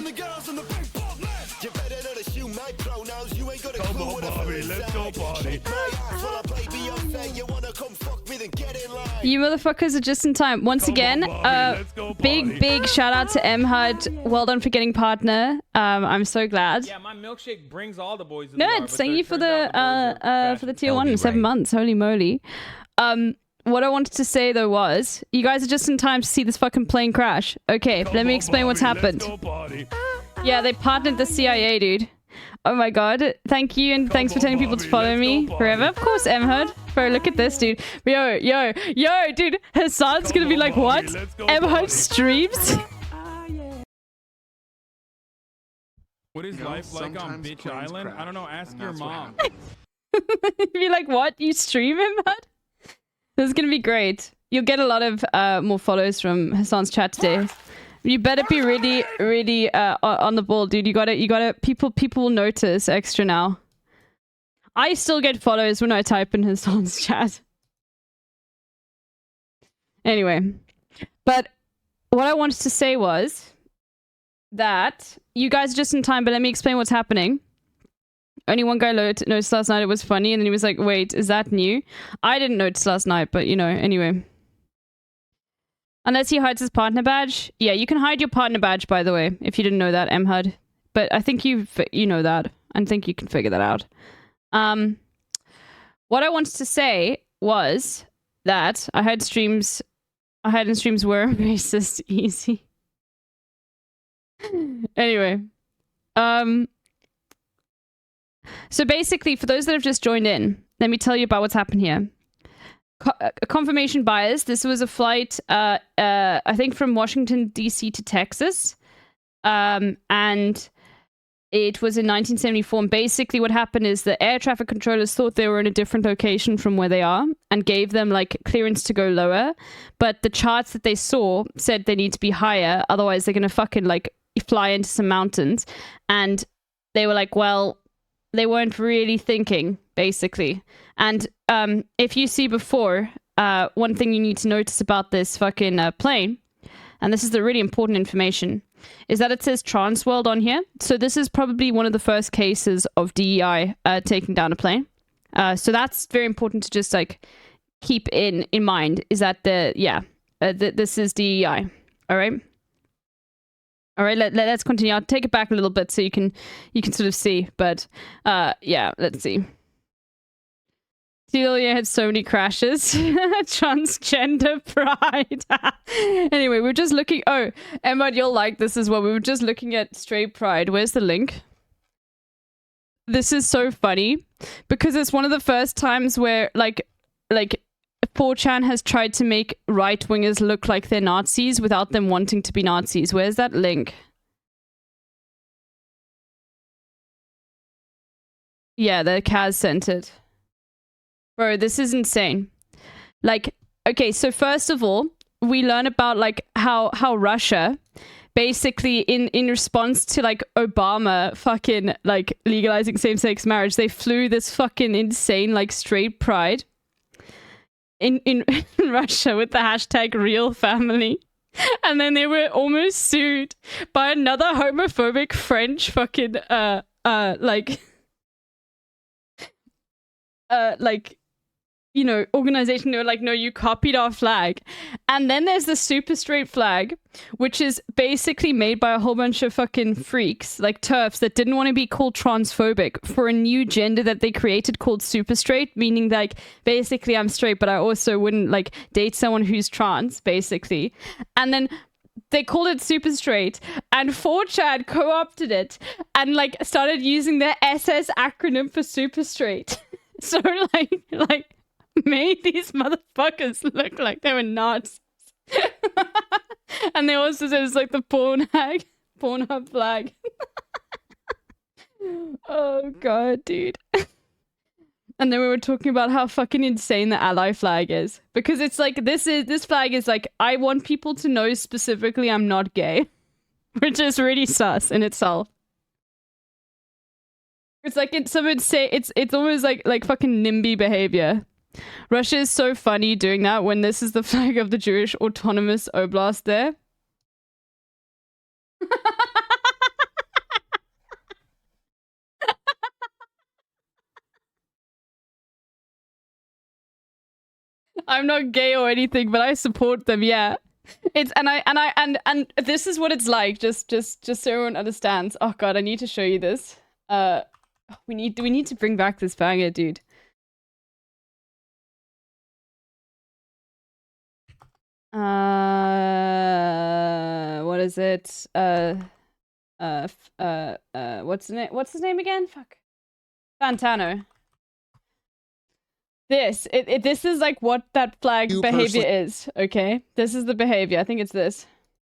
S11: Come on, Bobby, let's go party.
S3: You motherfuckers are just in time. Once again, big shout out to M Hud. Well done for getting partner. I'm so glad.
S2: Yeah, my milkshake brings all the boys. To
S3: No, thank you for the tier 1 in 7 months. Holy moly. What I wanted to say though was, you guys are just in time to see this fucking plane crash. Okay, let me explain what's happened. Yeah, they partnered the CIA, dude. Oh my god. Thank you, and thanks for telling people to follow me forever. Of course, M-Hud. Bro, look at this, dude. Yo, dude. Hassan's gonna be like, what? M-Hud streams?
S2: What is life like on Bitch Island? I don't know. Ask your mom.
S3: Be like, what? You stream M-Hud? This is gonna be great. You'll get a lot of more follows from Hassan's chat today. You better be really on the ball, dude. You gotta people will notice extra now. I still get follows when I type in Hassan's chat. Anyway, but what I wanted to say was that you guys are just in time, but let me explain what's happening. Only one guy noticed last night it was funny, and then he was like, wait, is that new? I didn't notice last night, but you know, anyway. Unless he hides his partner badge. Yeah, you can hide your partner badge, by the way, if you didn't know that, M-Hud. But I think you know that. I think you can figure that out. What I wanted to say was that I heard in streams were racist easy. Anyway. So basically, for those that have just joined in, let me tell you about what's happened here. Confirmation bias. This was a flight, I think from Washington, D.C. to Texas. And it was in 1974. And basically what happened is the air traffic controllers thought they were in a different location from where they are and gave them like clearance to go lower. But the charts that they saw said they need to be higher. Otherwise, they're going to fucking like fly into some mountains. And they were like, well, they weren't really thinking, basically. And if you see before, one thing you need to notice about this fucking plane, and this is the really important information, is that it says Transworld on here. So this is probably one of the first cases of DEI taking down a plane. So that's very important to just like keep in mind, is that this is DEI. All right. All right, let's continue. I'll take it back a little bit so you can sort of see. But yeah, let's see. Celia had so many crashes. Transgender pride. Anyway, we're just looking. Oh, Emma, you'll like this as well. We were just looking at straight pride. Where's the link? This is so funny because it's one of the first times where like 4chan has tried to make right-wingers look like they're Nazis without them wanting to be Nazis. Where's that link? Yeah, the Kaz sent it. Bro, this is insane. Like, okay, so first of all, we learn about like how Russia basically in response to like Obama fucking like legalizing same-sex marriage, they flew this fucking insane like straight pride in Russia with the hashtag real family. And then they were almost sued by another homophobic French fucking you know, organization. They were like, no, you copied our flag. And then there's the super straight flag, which is basically made by a whole bunch of fucking freaks, like TERFs, that didn't want to be called transphobic, for a new gender that they created called super straight, meaning like, basically I'm straight, but I also wouldn't like date someone who's trans, basically. And then they called it super straight, and 4chan co-opted it and like started using their SS acronym for super straight. So like made these motherfuckers look like they were Nazis. And they also said it's like the Pornhub flag. Oh god, dude. And then we were talking about how fucking insane the ally flag is, because it's like this flag is like, I want people to know specifically I'm not gay, which is really sus in itself. It's like some would say it's almost like fucking NIMBY behavior. Russia is so funny doing that when this is the flag of the Jewish Autonomous Oblast there. I'm not gay or anything, but I support them. Yeah, it's and this is what it's like. Just so everyone understands. Oh god, I need to show you this. We need to bring back this banger, dude. What is it? What's his name again? Fuck. Fantano. This is like what that flag behavior is, okay? This is the behavior. I think it's this.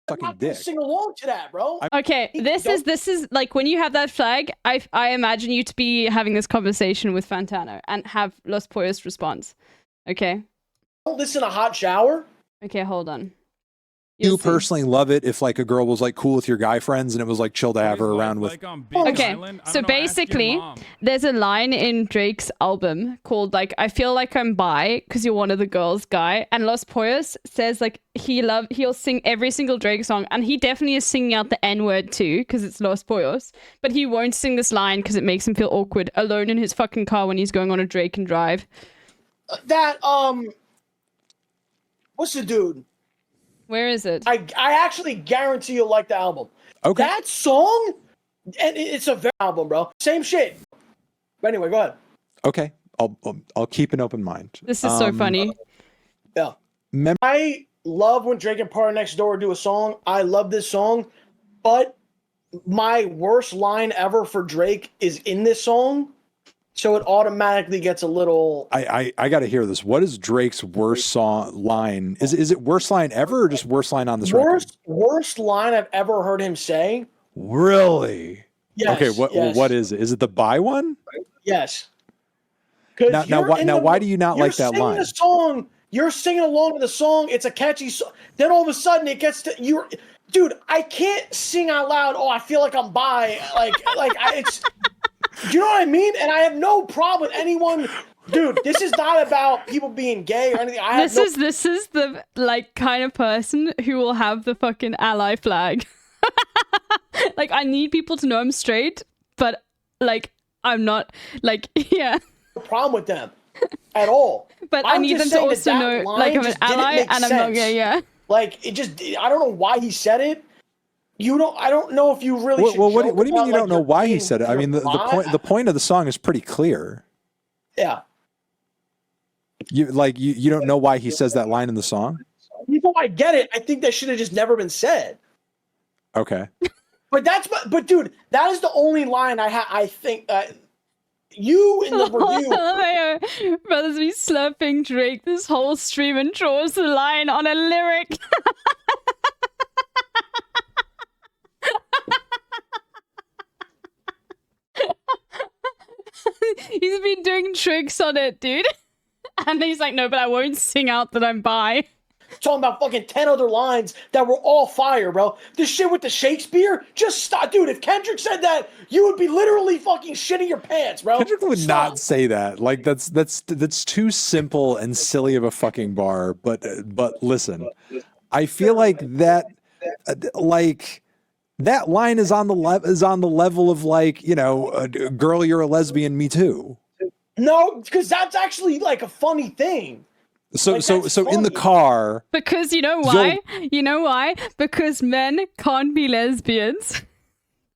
S5: Fucking dick.
S22: Sing along to that, bro.
S3: Okay, this is like when you have that flag, I imagine you to be having this conversation with Fantano and have Los Pollos response. Okay?
S22: Don't listen to Hot Shower.
S3: Okay, hold on.
S5: You personally love it if like a girl was like cool with your guy friends and it was like chill to have her around with.
S3: Okay, so basically, there's a line in Drake's album called like "I feel like I'm bi because you're one of the girls" guy, and Los Pollos says like he'll sing every single Drake song, and he definitely is singing out the N-word too because it's Los Pollos, but he won't sing this line because it makes him feel awkward alone in his fucking car when he's going on a Drake and drive.
S22: What's the dude?
S3: Where is it?
S22: I actually guarantee you'll like the album.
S5: Okay.
S22: That song, and it's a very album, bro. Same shit. But anyway, go ahead.
S5: Okay, I'll keep an open mind.
S3: This is so funny.
S22: Yeah. I love when Drake and Party Next Door do a song. I love this song, but my worst line ever for Drake is in this song. So it automatically gets a little.
S5: I got to hear this. What is Drake's worst song line? Is it worst line ever or just worst line on this record?
S22: Worst line I've ever heard him say.
S5: Really?
S22: Yes.
S5: Okay. What is it? Is it the "Buy" one?
S22: Yes.
S5: Now why do you not like that line?
S22: The song, you're singing along to the song. It's a catchy song. Then all of a sudden it gets to you. Dude, I can't sing out loud. Oh, I feel like I'm bi. It's. Do you know what I mean? And I have no problem with anyone. Dude, this is not about people being gay or anything.
S3: This is the like kind of person who will have the fucking ally flag. Like I need people to know I'm straight, but like I'm not like yeah.
S22: No problem with them at all.
S3: But I need them to also know like I'm an ally and I'm not gay, yeah.
S22: Like it just I don't know why he said it. I don't know if you really.
S5: Well, what do you mean you don't know why he said it? I mean, the point of the song is pretty clear.
S22: Yeah.
S5: You don't know why he says that line in the song?
S22: Even I get it. I think that should have just never been said.
S5: Okay.
S22: But dude, that is the only line I think you in the review.
S3: Brothers be slurping Drake this whole stream and draws the line on a lyric. He's been doing tricks on it, dude. And he's like, no, but I won't sing out that I'm bi.
S22: Talking about fucking 10 other lines that were all fire, bro. This shit with the Shakespeare, just stop. Dude, if Kendrick said that, you would be literally fucking shitting your pants, bro.
S5: Kendrick would not say that. Like, that's too simple and silly of a fucking bar. But listen, I feel like that, that line is on the level of like, you know, girl, you're a lesbian, me too.
S22: No, because that's actually like a funny thing.
S5: So in the car.
S3: Because you know why? You know why? Because men can't be lesbians.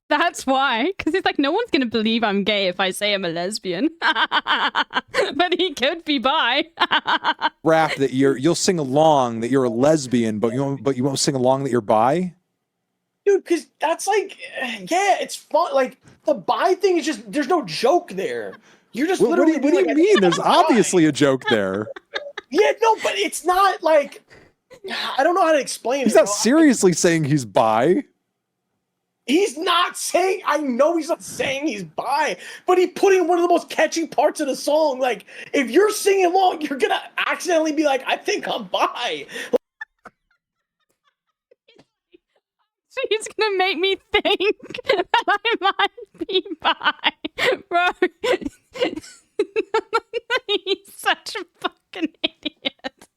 S3: That's why. Because it's like, no one's going to believe I'm gay if I say I'm a lesbian. But he could be bi.
S5: Rap that you'll sing along that you're a lesbian, but you won't sing along that you're bi?
S22: Dude, because that's like, yeah, it's fun. Like, the bi thing is just, there's no joke there. You're just literally.
S5: What do you mean? There's obviously a joke there.
S22: Yeah, no, but it's not like, I don't know how to explain it.
S5: He's not seriously saying he's bi.
S22: He's not saying, I know he's not saying he's bi, but he put in one of the most catchy parts of the song. Like, if you're singing along, you're going to accidentally be like, I think I'm bi.
S3: He's gonna make me think that I might be bi. Bro. He's such a fucking idiot.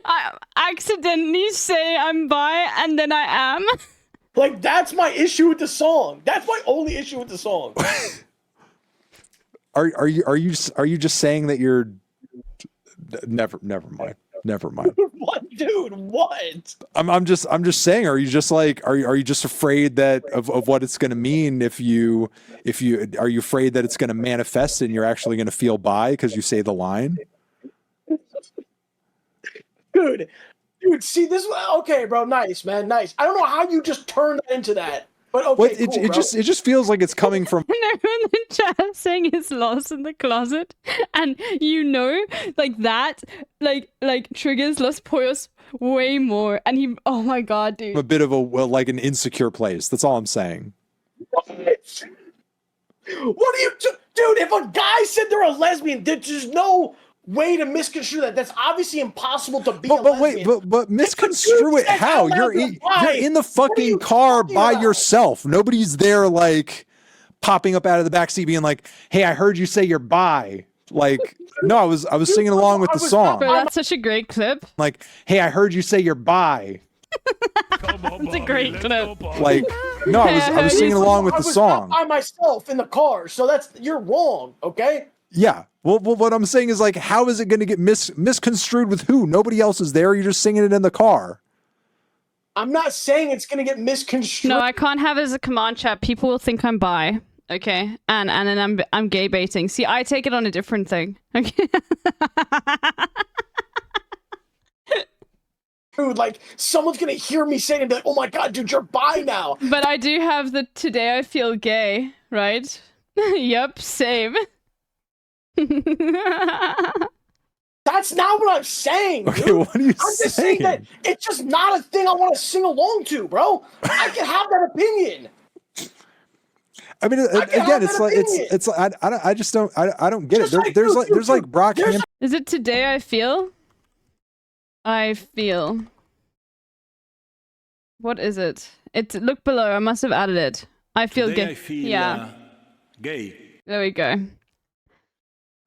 S3: I accidentally say I'm bi and then I am.
S22: Like, that's my issue with the song. That's my only issue with the song.
S5: Are you just saying that you're Never mind. Never mind.
S22: What, dude? What?
S5: I'm just saying. Are you just like are you just afraid that of what it's going to mean if you are you afraid that it's going to manifest and you're actually going to feel bi because you say the line?
S22: Dude, see this. Okay, bro, nice, man, nice. I don't know how you just turned that into that, but okay,
S5: Well,
S22: cool,
S5: it just feels like it's coming from.
S3: And everyone in the chat saying he's lost in the closet, and like that, like triggers Los Pollos way more. And he, oh my god, dude,
S5: A bit of like an insecure place. That's all I'm saying.
S22: What are you, dude? If a guy said they're a lesbian, there's no way to misconstrue that. That's obviously impossible to be.
S5: But wait, but misconstrue it how? You're in the fucking car by yourself. Nobody's there like popping up out of the backseat being like, "Hey, I heard you say you're bi." Like, no, I was singing along with the song.
S3: Bro, that's such a great clip.
S5: Like, "Hey, I heard you say you're bi."
S3: It's a great clip.
S5: Like, no, I was singing along with the song.
S22: By myself in the car, so you're wrong. Okay.
S5: Yeah. Well, what I'm saying is like, how is it going to get misconstrued with who? Nobody else is there. You're just singing it in the car.
S22: I'm not saying it's going to get misconstrued.
S3: No, I can't have it as a command chat. People will think I'm bi. Okay, and then I'm gay baiting. See, I take it on a different thing. Okay.
S22: Dude, like someone's gonna hear me saying, like, "Oh my god, dude, you're bi now."
S3: But I do have the today I feel gay, right? Yep, same.
S22: That's not what I'm saying, dude.
S5: Okay, what are you
S22: I'm just saying that it's just not a thing I want to sing along to, bro. I can have that opinion.
S5: I mean, again, it's like I just don't get it. There's like Brock.
S3: Is it today I feel? I feel. What is it? Look below. I must have added it. I feel
S11: Today
S3: gay.
S11: I feel,
S3: yeah.
S11: Gay.
S3: There we go.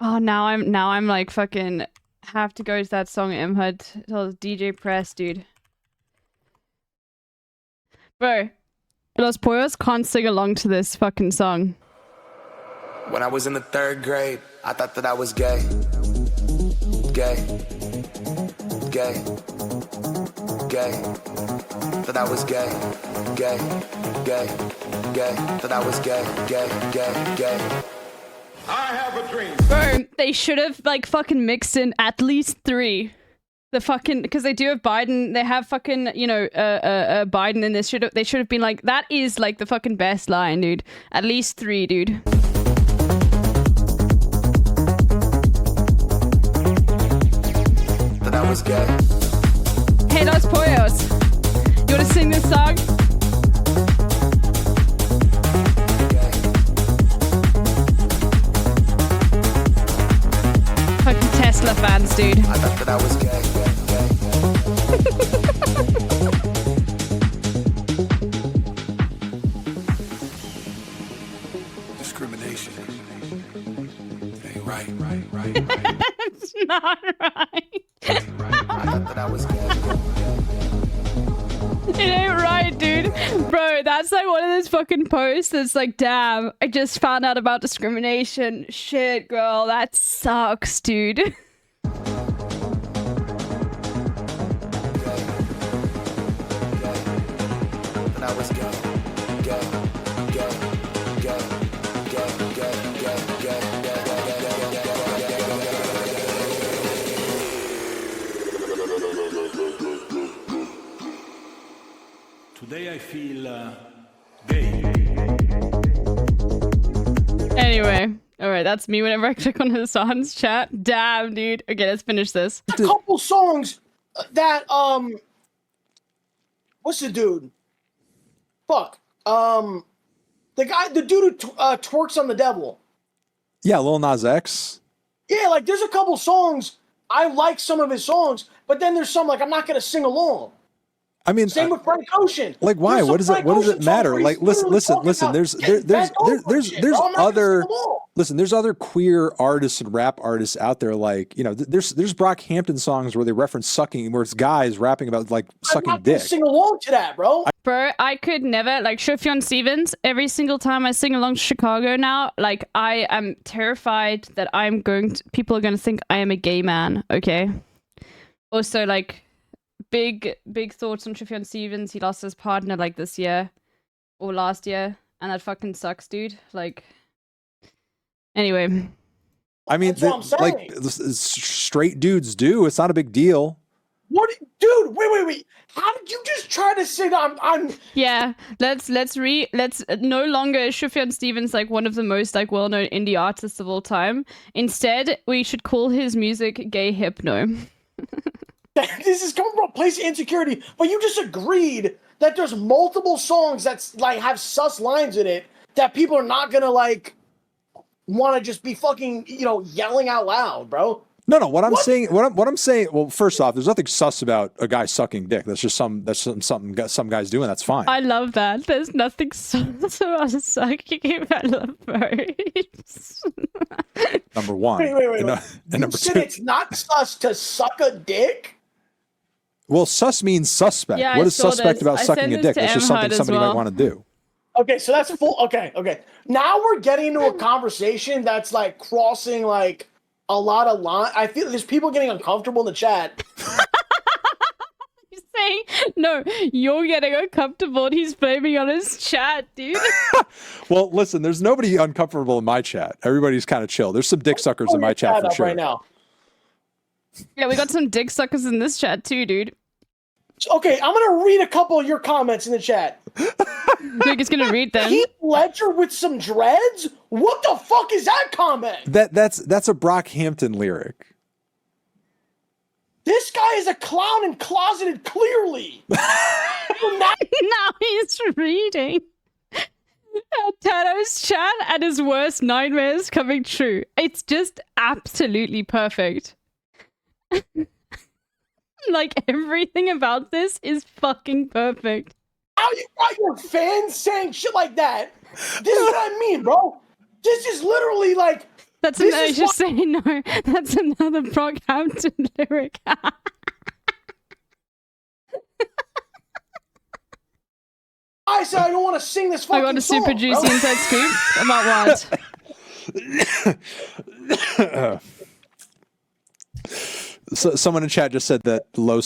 S3: Oh, now I'm like fucking have to go to that song Imhud. Tell DJ Press, dude. Bro, Los Pollos can't sing along to this fucking song.
S21: When I was in the 3rd grade, I thought that I was gay. Gay. Gay. Gay. That I was gay. Gay. Gay. Gay. That I was gay. Gay. Gay. Gay.
S11: I have a dream.
S3: Bro, they should have like fucking mixed in at least 3. The fucking, because they do have Biden, they have fucking, Biden in this. They should have been like, that is like the fucking best line, dude. At least 3, dude.
S21: That I was gay.
S3: Hey, Los Pollos, you wanna sing this song? Fucking Tesla fans, dude.
S21: I thought that I was gay.
S11: Discrimination. Hey, right.
S3: It's not right.
S21: I thought that I was gay.
S3: It ain't right, dude. Bro, that's like one of those fucking posts that's like, damn, I just found out about discrimination. Shit, girl, that sucks, dude.
S21: That I was gay. Gay. Gay. Gay. Gay. Gay. Gay. Gay.
S11: Today I feel gay.
S3: Anyway, alright, that's me whenever I click on Hassan's chat. Damn, dude. Okay, let's finish this.
S22: A couple songs that what's the dude? Fuck. The dude who twerks on the devil.
S5: Yeah, Lil Nas X.
S22: Yeah, like there's a couple songs I like some of his songs, but then there's some like I'm not gonna sing along.
S5: I mean,
S22: same with Frank Ocean.
S5: Like, why?
S22: There's
S5: What does
S22: some
S5: it? What does
S22: Frank
S5: it
S22: Ocean
S5: matter?
S22: songs where
S5: Like,
S22: he's literally
S5: listen.
S22: talking about
S5: There's
S22: bent over shit, bro. I'm not gonna
S5: other.
S22: sing them all.
S5: Listen, there's other queer artists and rap artists out there. Like, you know, there's Brockhampton songs where they reference sucking, where it's guys rapping about like sucking
S22: I'm not gonna
S5: dick.
S22: sing along to that, bro.
S3: Bro, I could never, like, Sufjan Stevens, every single time I sing along to Chicago now, like, I am terrified that people are going to think I am a gay man, okay? Also, like, big thoughts on Sufjan Stevens. He lost his partner, like, this year, or last year, and that fucking sucks, dude. Like, anyway.
S5: I mean, like, straight dudes do. It's not a big deal.
S22: What, dude? Wait. How did you just try to say that I'm?
S3: Yeah, let's no longer is Sufjan Stevens like one of the most like well-known indie artists of all time. Instead, we should call his music gay hypno.
S22: This is coming from a place of insecurity, but you just agreed that there's multiple songs that's like have sus lines in it that people are not gonna like want to just be fucking, you know, yelling out loud, bro.
S5: No. What I'm saying. Well, first off, there's nothing sus about a guy sucking dick. That's just something some guys do, and that's fine.
S3: I love that. There's nothing sus about sucking about birds.
S5: Number one.
S22: Wait.
S5: And
S22: You
S5: number
S22: said
S5: two.
S22: it's not sus to suck a dick?
S5: Well, sus means suspect.
S3: Yeah,
S5: What
S3: I
S5: is
S3: saw
S5: suspect
S3: this.
S5: about
S3: I
S5: sucking
S3: sent
S5: a
S3: this
S5: dick?
S3: to
S5: That's just
S3: Emhard
S5: something
S3: as
S5: somebody
S3: well.
S5: might want to do.
S22: Okay, so that's full. Okay. Now we're getting into a conversation that's like crossing like a lot of line. I feel there's people getting uncomfortable in the chat.
S3: He's saying, no, you're getting uncomfortable and he's blaming on his chat, dude.
S5: Well, listen, there's nobody uncomfortable in my chat. Everybody's kind of chill. There's some dick suckers in my chat for sure.
S22: Right now.
S3: Yeah, we got some dick suckers in this chat too, dude.
S22: Okay, I'm gonna read a couple of your comments in the chat.
S3: Luke is gonna read them.
S22: Heath Ledger with some dreads? What the fuck is that comment?
S5: That's a Brockhampton lyric.
S22: This guy is a clown and closeted clearly.
S3: Now he's reading. Tato's chat and his worst nightmares coming true. It's just absolutely perfect. Like, everything about this is fucking perfect.
S22: How you got your fans saying shit like that? This is what I mean, bro. This is literally like...
S3: That's another, just saying no. That's another Brockhampton lyric.
S22: I said I don't want to sing this fucking
S3: I got a super
S22: song,
S3: juicy
S22: bro.
S3: inside scoop about what?
S5: So someone in chat just said that low.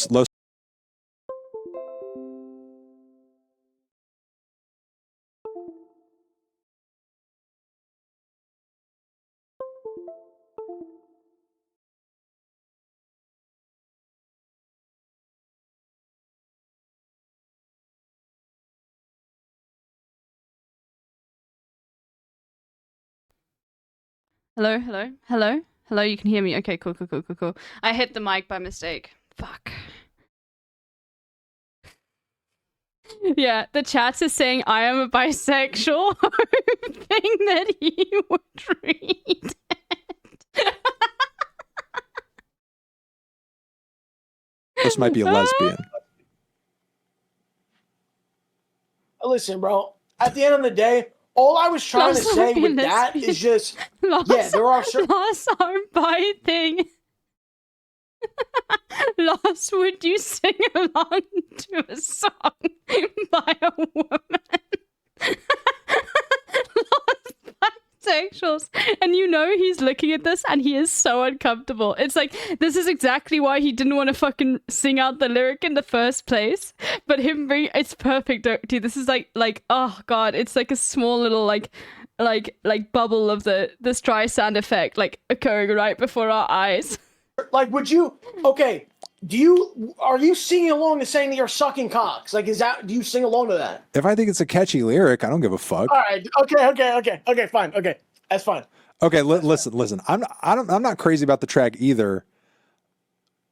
S3: Hello, hello, hello, hello. You can hear me. Okay, cool. I hit the mic by mistake. Fuck. Yeah, the chat is saying I am a bisexual, hoping that he would read it.
S5: This might be a lesbian.
S22: Listen, bro. At the end of the day, all I was trying to say with that is just... yeah, there are certain...
S3: Lost our bi thing. Lost, would you sing along to a song by a woman? Lost bisexuals. And you know he's looking at this and he is so uncomfortable. It's like, this is exactly why he didn't want to fucking sing out the lyric in the first place. But it's perfect, dude. This is like, oh god, it's like a small little like bubble of this dry sound effect like occurring right before our eyes.
S22: Like, would you... Okay, are you singing along to saying that you're sucking cocks? Like, do you sing along to that?
S5: If I think it's a catchy lyric, I don't give a fuck.
S22: All right, okay, fine, okay, that's fine.
S5: Okay, listen. I'm not crazy about the track either.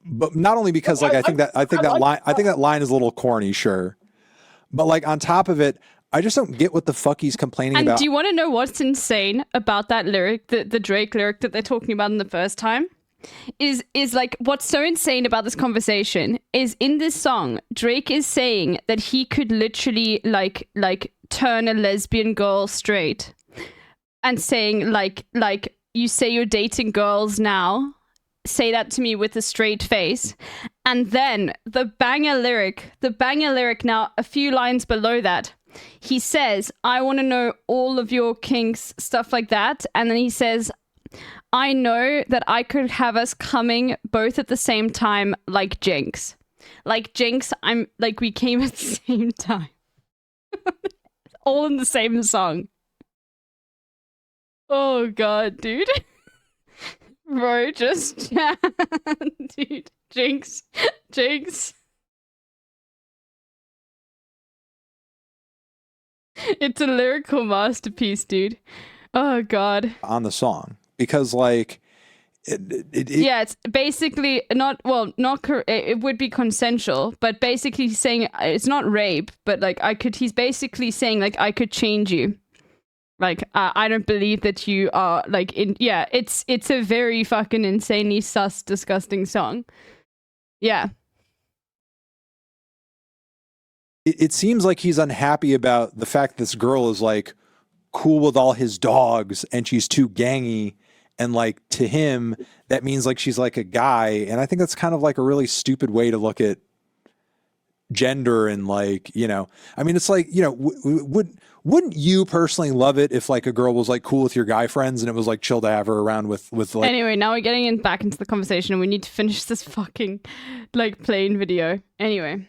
S5: But not only because like I think that line is a little corny, sure. But like on top of it, I just don't get what the fuck he's complaining about.
S3: And do you want to know what's insane about that lyric, the Drake lyric that they're talking about in the first time? is like what's so insane about this conversation is in this song, Drake is saying that he could literally like turn a lesbian girl straight and saying like you say you're dating girls now, say that to me with a straight face. And then the banger lyric now a few lines below that, he says, I want to know all of your kinks, stuff like that. And then he says, I know that I could have us coming both at the same time like Jinx. Like Jinx, I'm like we came at the same time. All in the same song. Oh god, dude. Bro, just dude, Jinx. It's a lyrical masterpiece, dude. Oh god.
S5: On the song, because like
S3: yeah, it's basically it would be consensual, but basically saying it's not rape, but like he's basically saying like I could change you. Like I don't believe that you are like it's a very fucking insanely sus, disgusting song. Yeah.
S5: It seems like he's unhappy about the fact this girl is like cool with all his dogs and she's too gangy, and like to him that means like she's like a guy, and I think that's kind of like a really stupid way to look at gender. And like, you know, I mean, it's like, you know, wouldn't you personally love it if like a girl was like cool with your guy friends and it was like chill to have her around with like...
S3: Anyway, now we're getting back into the conversation and we need to finish this fucking like plane video. Anyway.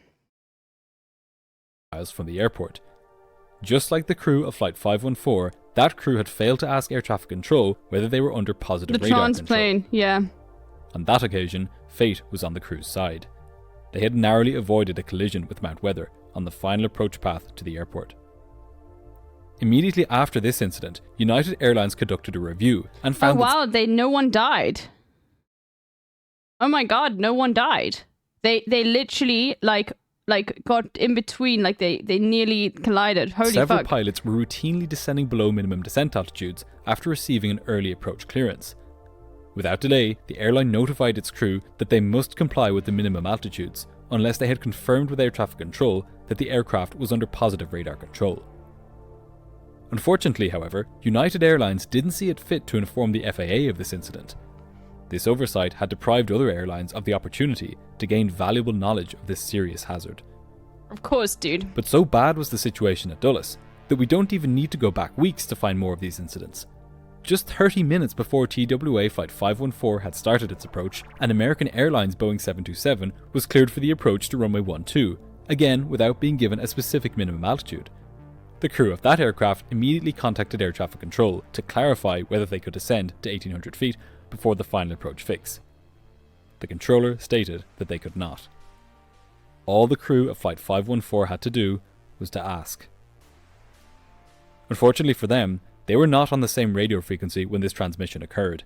S19: From the airport. Just like the crew of Flight 514, that crew had failed to ask air traffic control whether they were under positive radar control.
S3: The transplane, yeah.
S19: On that occasion, fate was on the crew's side. They had narrowly avoided a collision with Mount Weather on the final approach path to the airport. Immediately after this incident, United Airlines conducted a review and found
S3: no one died. Oh my god, no one died. They literally like got in between, like they nearly collided. Holy
S19: Several
S3: fuck.
S19: pilots were routinely descending below minimum descent altitudes after receiving an early approach clearance. Without delay, the airline notified its crew that they must comply with the minimum altitudes unless they had confirmed with air traffic control that the aircraft was under positive radar control. Unfortunately, however, United Airlines didn't see it fit to inform the FAA of this incident. This oversight had deprived other airlines of the opportunity to gain valuable knowledge of this serious hazard.
S3: Of course, dude.
S19: But so bad was the situation at Dulles that we don't even need to go back weeks to find more of these incidents. Just 30 minutes before TWA Flight 514 had started its approach, an American Airlines Boeing 727 was cleared for the approach to runway 12, again without being given a specific minimum altitude. The crew of that aircraft immediately contacted air traffic control to clarify whether they could ascend to 1800 feet before the final approach fix. The controller stated that they could not. All the crew of Flight 514 had to do was to ask. Unfortunately for them, they were not on the same radio frequency when this transmission occurred.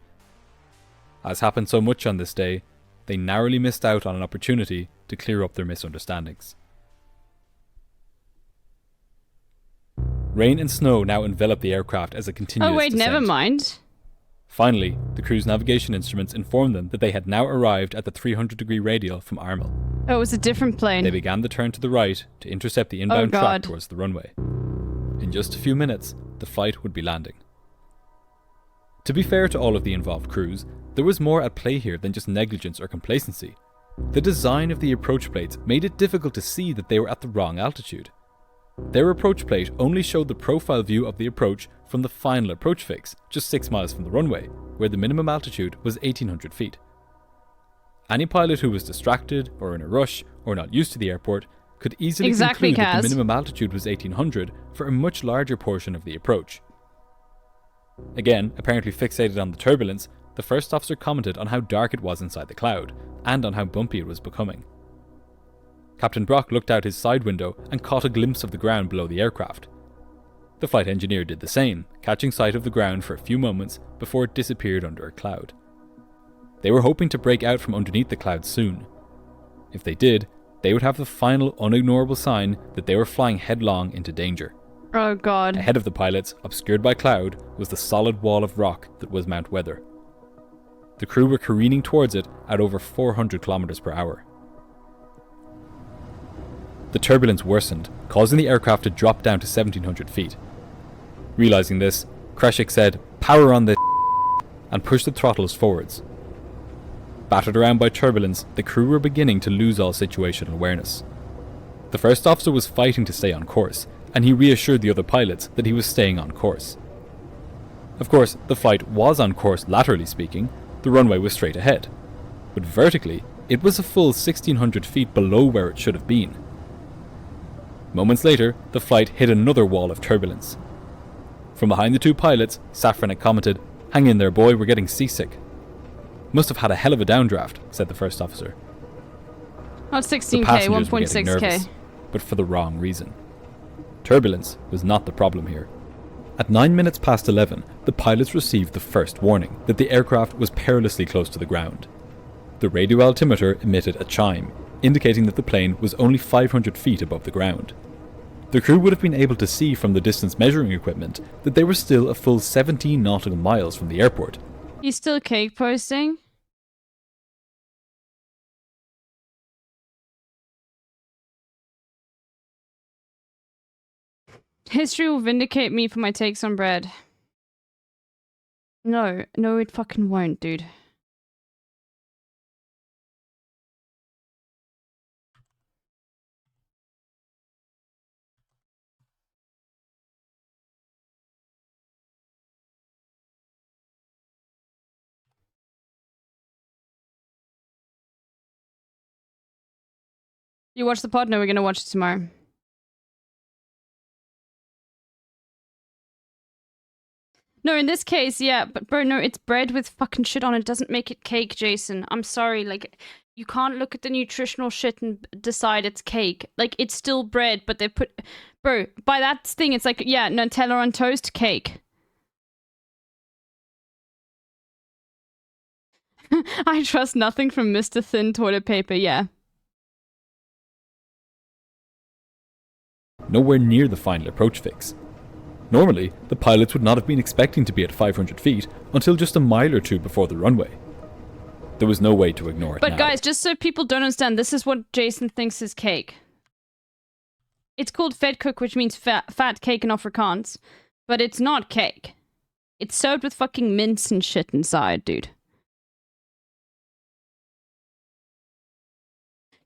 S19: As happened so much on this day, they narrowly missed out on an opportunity to clear up their misunderstandings. Rain and snow now enveloped the aircraft as it continued.
S3: Oh wait,
S19: its descent.
S3: never mind.
S19: Finally, the crew's navigation instruments informed them that they had now arrived at the 300-degree radial from Armel.
S3: Oh, it was a different plane.
S19: They began the turn to the right to intercept the inbound track towards the runway. In just a few minutes, the flight would be landing. To be fair to all of the involved crews, there was more at play here than just negligence or complacency. The design of the approach plates made it difficult to see that they were at the wrong altitude. Their approach plate only showed the profile view of the approach from the final approach fix, just 6 miles from the runway, where the minimum altitude was 1800 feet. Any pilot who was distracted, or in a rush, or not used to the airport, could easily conclude that the minimum altitude was 1800 for a much larger portion of the approach. Again, apparently fixated on the turbulence, the first officer commented on how dark it was inside the cloud, and on how bumpy it was becoming. Captain Brock looked out his side window and caught a glimpse of the ground below the aircraft. The flight engineer did the same, catching sight of the ground for a few moments before it disappeared under a cloud. They were hoping to break out from underneath the cloud soon. If they did, they would have the final unignorable sign that they were flying headlong into danger.
S3: Oh god.
S19: Ahead of the pilots, obscured by cloud, was the solid wall of rock that was Mount Weather. The crew were careening towards it at over 400 kilometers per hour. The turbulence worsened, causing the aircraft to drop down to 1700 feet. Realizing this, Kreshik said, "Power on this," and pushed the throttles forwards. Battered around by turbulence, the crew were beginning to lose all situational awareness. The first officer was fighting to stay on course, and he reassured the other pilots that he was staying on course. Of course, the flight was on course laterally speaking, the runway was straight ahead. But vertically, it was a full 1600 feet below where it should have been. Moments later, the flight hit another wall of turbulence. From behind the two pilots, Safranek commented, "Hang in there, boy, we're getting seasick." "Must have had a hell of a downdraft," said the first officer.
S3: Not
S19: The
S3: 16k,
S19: passengers were getting
S3: 1.6k.
S19: nervous, but for the wrong reason. Turbulence was not the problem here. At 9 minutes past 11, the pilots received the first warning that the aircraft was perilously close to the ground. The radio altimeter emitted a chime, indicating that the plane was only 500 feet above the ground. The crew would have been able to see from the distance measuring equipment that they were still a full 17 nautical miles from the airport.
S3: He's still cake posting? History will vindicate me for my takes on bread. No, it fucking won't, dude. You watch the pod? No, we're gonna watch it tomorrow. No, in this case, yeah, but bro, no, it's bread with fucking shit on it. It doesn't make it cake, Jason. I'm sorry, like, you can't look at the nutritional shit and decide it's cake. Like, it's still bread, but they put... Bro, by that thing, it's like, yeah, Nutella on toast, cake. I trust nothing from Mr. Thin toilet paper, yeah.
S19: Nowhere near the final approach fix. Normally, the pilots would not have been expecting to be at 500 feet until just a mile or two before the runway. There was no way to ignore it
S3: But
S19: now.
S3: guys, just so people don't understand, this is what Jason thinks is cake. It's called vetkoek, which means fat cake in Afrikaans. But it's not cake. It's served with fucking mince and shit inside, dude.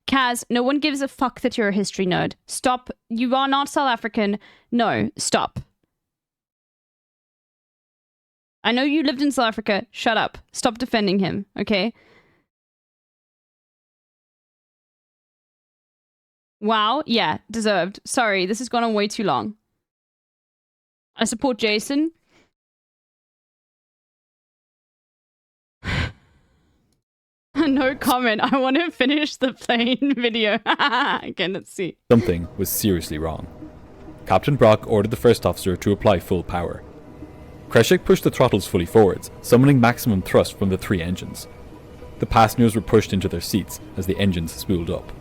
S3: Kaz, no one gives a fuck that you're a history nerd. Stop. You are not South African. No, stop. I know you lived in South Africa. Shut up. Stop defending him, okay? Wow, yeah, deserved. Sorry, this has gone on way too long. I support Jason. No comment. I want to finish the plane video. Okay, let's see.
S19: Something was seriously wrong. Captain Brock ordered the first officer to apply full power. Kreshik pushed the throttles fully forwards, summoning maximum thrust from the three engines. The passengers were pushed into their seats as the engines spooled up.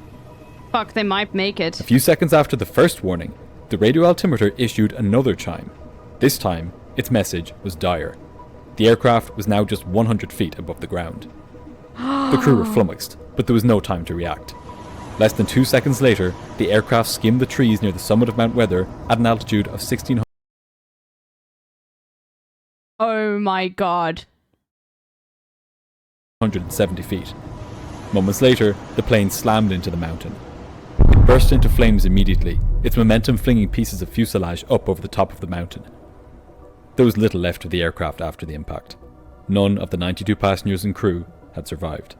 S3: Fuck, they might make it.
S19: A few seconds after the first warning, the radio altimeter issued another chime. This time, its message was dire. The aircraft was now just 100 feet above the ground. The crew were flummoxed, but there was no time to react. Less than 2 seconds later, the aircraft skimmed the trees near the summit of Mount Weather at an altitude of 1,600.
S3: Oh my god.
S19: 170 feet. Moments later, the plane slammed into the mountain. It burst into flames immediately, its momentum flinging pieces of fuselage up over the top of the mountain. There was little left of the aircraft after the impact. None of the 92 passengers and crew had survived.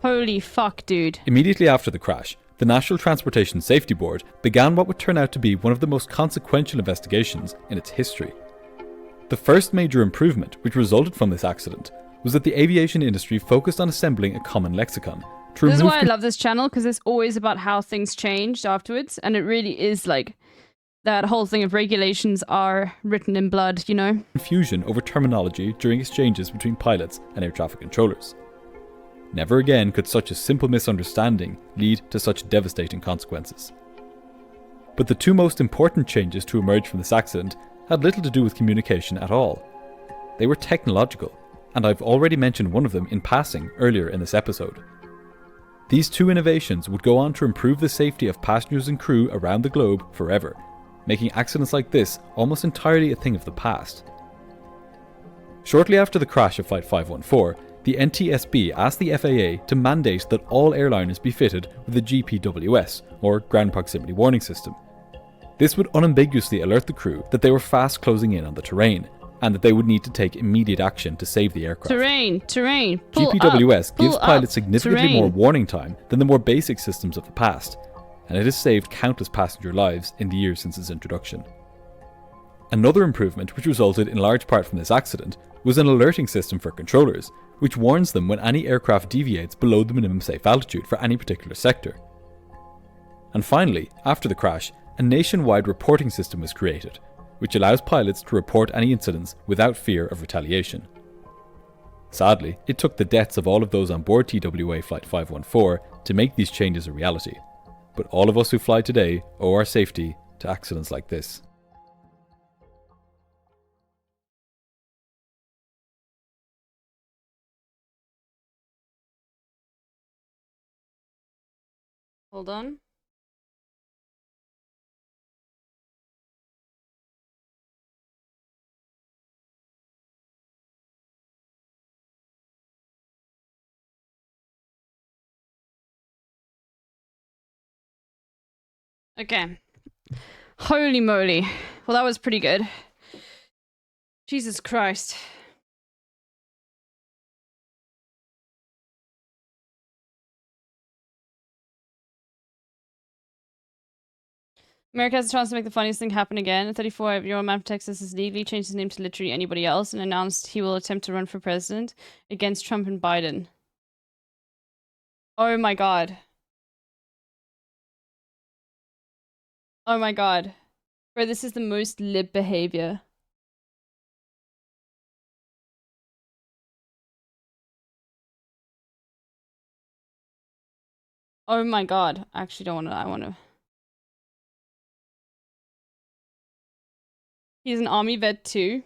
S3: Holy fuck, dude.
S19: Immediately after the crash, the National Transportation Safety Board began what would turn out to be one of the most consequential investigations in its history. The first major improvement which resulted from this accident was that the aviation industry focused on assembling a common lexicon to
S3: This is
S19: remove
S3: why I love this channel, because it's always about how things changed afterwards, and it really is like that whole thing of regulations are written in blood, you know?
S19: confusion over terminology during exchanges between pilots and air traffic controllers. Never again could such a simple misunderstanding lead to such devastating consequences. But the two most important changes to emerge from this accident had little to do with communication at all. They were technological. and I've already mentioned one of them in passing earlier in this episode. These two innovations would go on to improve the safety of passengers and crew around the globe forever, making accidents like this almost entirely a thing of the past. Shortly after the crash of Flight 514, the NTSB asked the FAA to mandate that all airliners be fitted with a GPWS, or Ground Proximity Warning System. This would unambiguously alert the crew that they were fast closing in on the terrain, and that they would need to take immediate action to save the aircraft.
S3: Terrain, pull
S19: GPWS
S3: up,
S19: gives
S3: pull
S19: pilots
S3: up,
S19: significantly
S3: terrain.
S19: more warning time than the more basic systems of the past, and it has saved countless passenger lives in the years since its introduction. Another improvement, which resulted in large part from this accident, was an alerting system for controllers, which warns them when any aircraft deviates below the minimum safe altitude for any particular sector. And finally, after the crash, a nationwide reporting system was created, which allows pilots to report any incidents without fear of retaliation. Sadly, it took the deaths of all of those on board TWA Flight 514 to make these changes a reality, but all of us who fly today owe our safety to accidents like this.
S3: Hold on. Okay. Holy moly. Well, that was pretty good. Jesus Christ. America has a chance to make the funniest thing happen again. A 34-year-old man from Texas has legally changed his name to literally anybody else and announced he will attempt to run for president against Trump and Biden. Oh my god. Oh my god. Bro, this is the most lib behavior. Oh my god. I actually don't want to. I want to. He's an army vet too.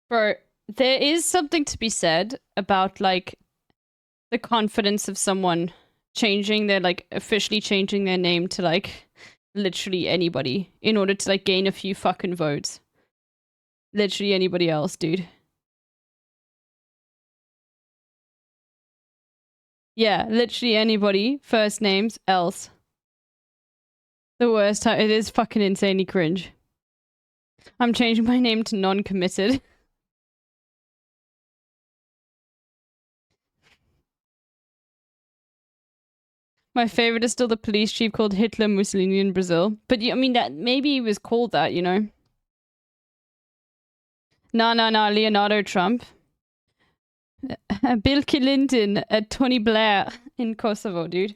S3: Bro, there is something to be said about, like, the confidence of someone changing their, like, officially changing their name to, like, literally anybody in order to, like, gain a few fucking votes. Literally anybody else, dude. Yeah, literally anybody, first names, else. The worst time. It is fucking insanely cringe. I'm changing my name to non-committed. My favorite is still the police chief called Hitler Mussolini in Brazil. But I mean, that maybe he was called that, you know? No, Leonardo Trump. Bill Clinton, Tony Blair in Kosovo, dude.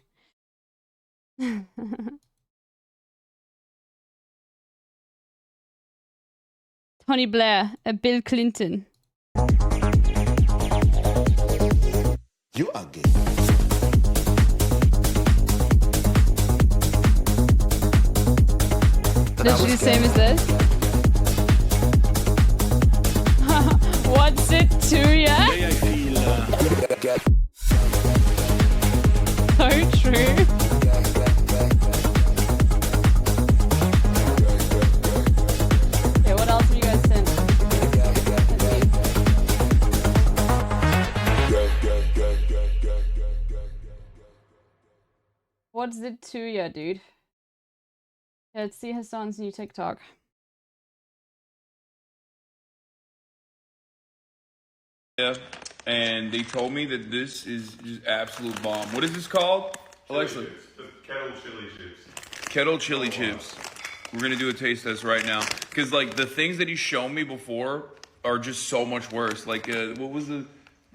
S3: Tony Blair, Bill Clinton.
S11: You are gay.
S3: Literally the same as this. What's it to ya?
S11: Today I feel
S3: So true. Okay, what else have you guys sent? What's it to ya, dude? Yeah, let's see Hassan's new TikTok.
S7: Yeah, and they told me that this is just absolute bomb. What is this called, Alexa?
S8: Kettle chili chips.
S7: Kettle chili chips. We're gonna do a taste test right now, cause like the things that he's shown me before are just so much worse. Like what was the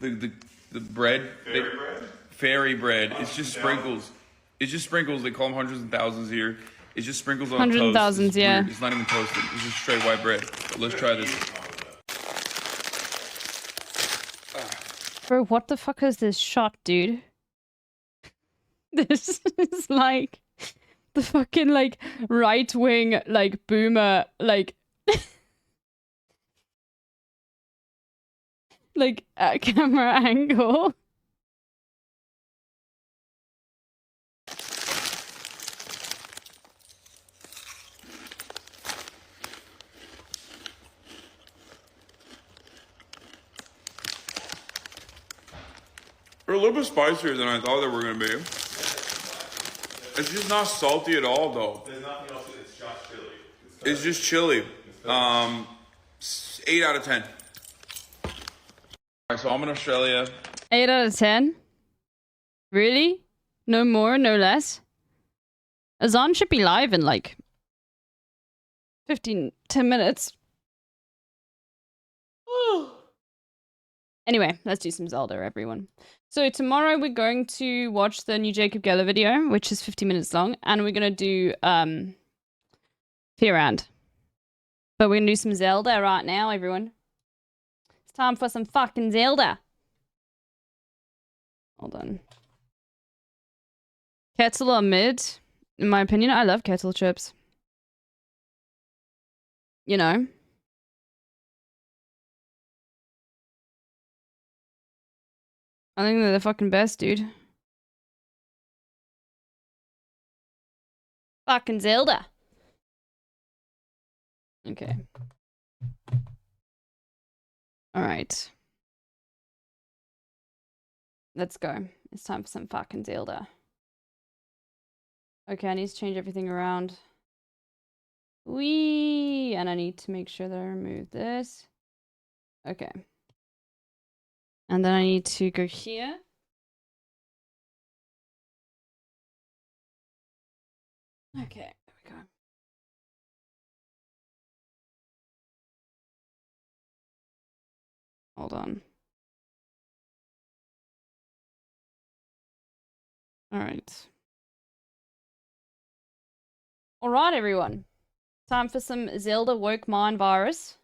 S7: bread?
S8: Fairy bread?
S7: Fairy bread. It's just sprinkles. It's just sprinkles. They call them hundreds and thousands here. It's just sprinkles on
S3: Hundreds
S7: toast.
S3: and thousands,
S7: It's
S3: yeah.
S7: weird. It's not even toasted. It's just straight white bread. But let's try this.
S3: Bro, what the fuck is this shot, dude? This is like the fucking like right wing like boomer like like camera angle.
S7: They're a little bit spicier than I thought they were gonna be. It's just not salty at all, though.
S8: There's nothing else. It's just chili.
S7: It's just chili. 8 out of 10. Alright, so I'm in Australia.
S3: 8 out of 10? Really? No more, no less? Azan should be live in like 10 minutes. Anyway, let's do some Zelda, everyone. So tomorrow we're going to watch the new Jacob Geller video, which is 50 minutes long, and we're gonna do Fearand. But we're gonna do some Zelda right now, everyone. It's time for some fucking Zelda. Hold on. Kettle or mid? In my opinion, I love kettle chips. You know. I think they're the fucking best, dude. Fucking Zelda. Okay. Alright. Let's go. It's time for some fucking Zelda. Okay, I need to change everything around. Whee! And I need to make sure that I remove this. Okay. And then I need to go here. Okay, there we go. Hold on. All right. All right, everyone. Time for some Zelda Woke Mind Virus.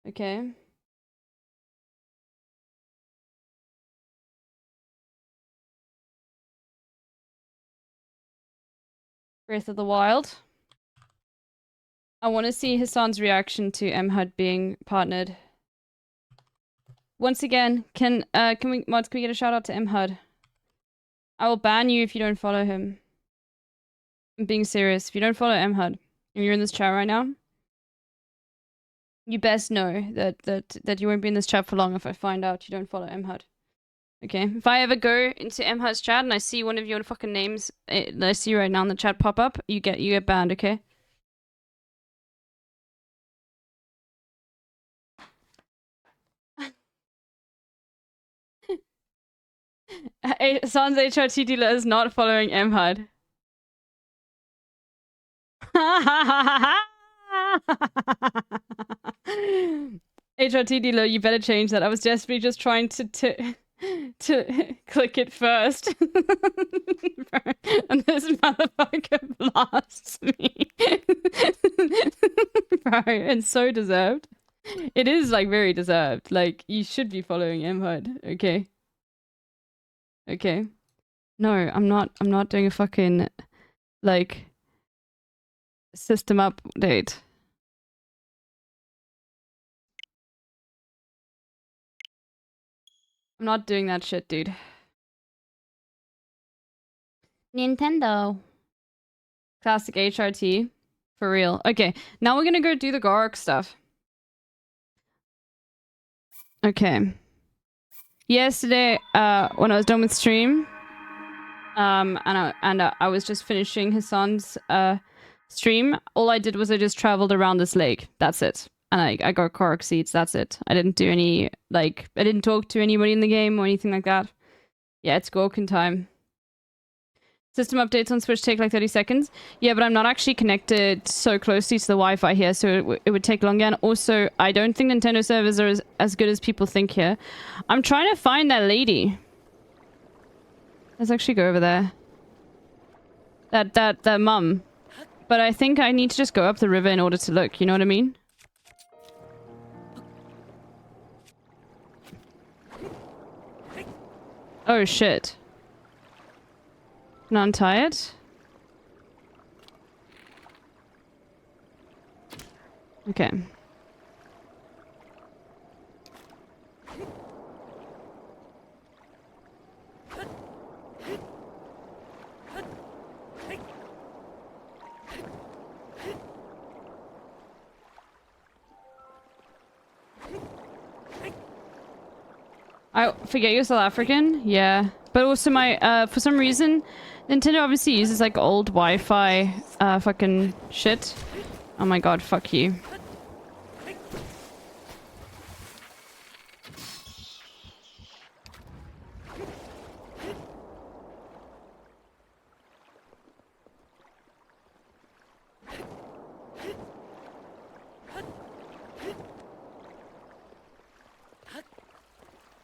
S3: Okay. Breath of the Wild. I want to see Hassan's reaction to MHUD being partnered. Once again, can we get a shout out to MHUD? I will ban you if you don't follow him. I'm being serious. If you don't follow MHUD and you're in this chat right now, you best know that you won't be in this chat for long if I find out you don't follow MHUD. Okay, if I ever go into MHUD's chat and I see one of your fucking names that I see right now in the chat pop up, you get banned, okay? Sans HRT dealer is not following MHUD. HRT dealer, you better change that. I was just trying to click it first. And this motherfucker blasts me. Bro, and so deserved. It is like very deserved. Like, you should be following MHUD, okay? Okay. No, I'm not doing a fucking like system update. I'm not doing that shit, dude. Nintendo. Classic HRT. For real. Okay, now we're gonna go do the Garrick stuff. Okay. Yesterday, when I was done with stream, and I was just finishing Hassan's stream, all I did was I just traveled around this lake. That's it. And I got Garrick seeds, that's it. I didn't do any, like, I didn't talk to anybody in the game or anything like that. Yeah, it's Gorkin time. System updates on Switch take like 30 seconds. Yeah, but I'm not actually connected so closely to the Wi-Fi here, so it would take longer. And also, I don't think Nintendo servers are as good as people think here. I'm trying to find that lady. Let's actually go over there. That mum. But I think I need to just go up the river in order to look, you know what I mean? Oh shit. Can I untie it? Okay. I forget you're South African? Yeah. But also my, for some reason, Nintendo obviously uses like old Wi-Fi, fucking shit. Oh my god, fuck you.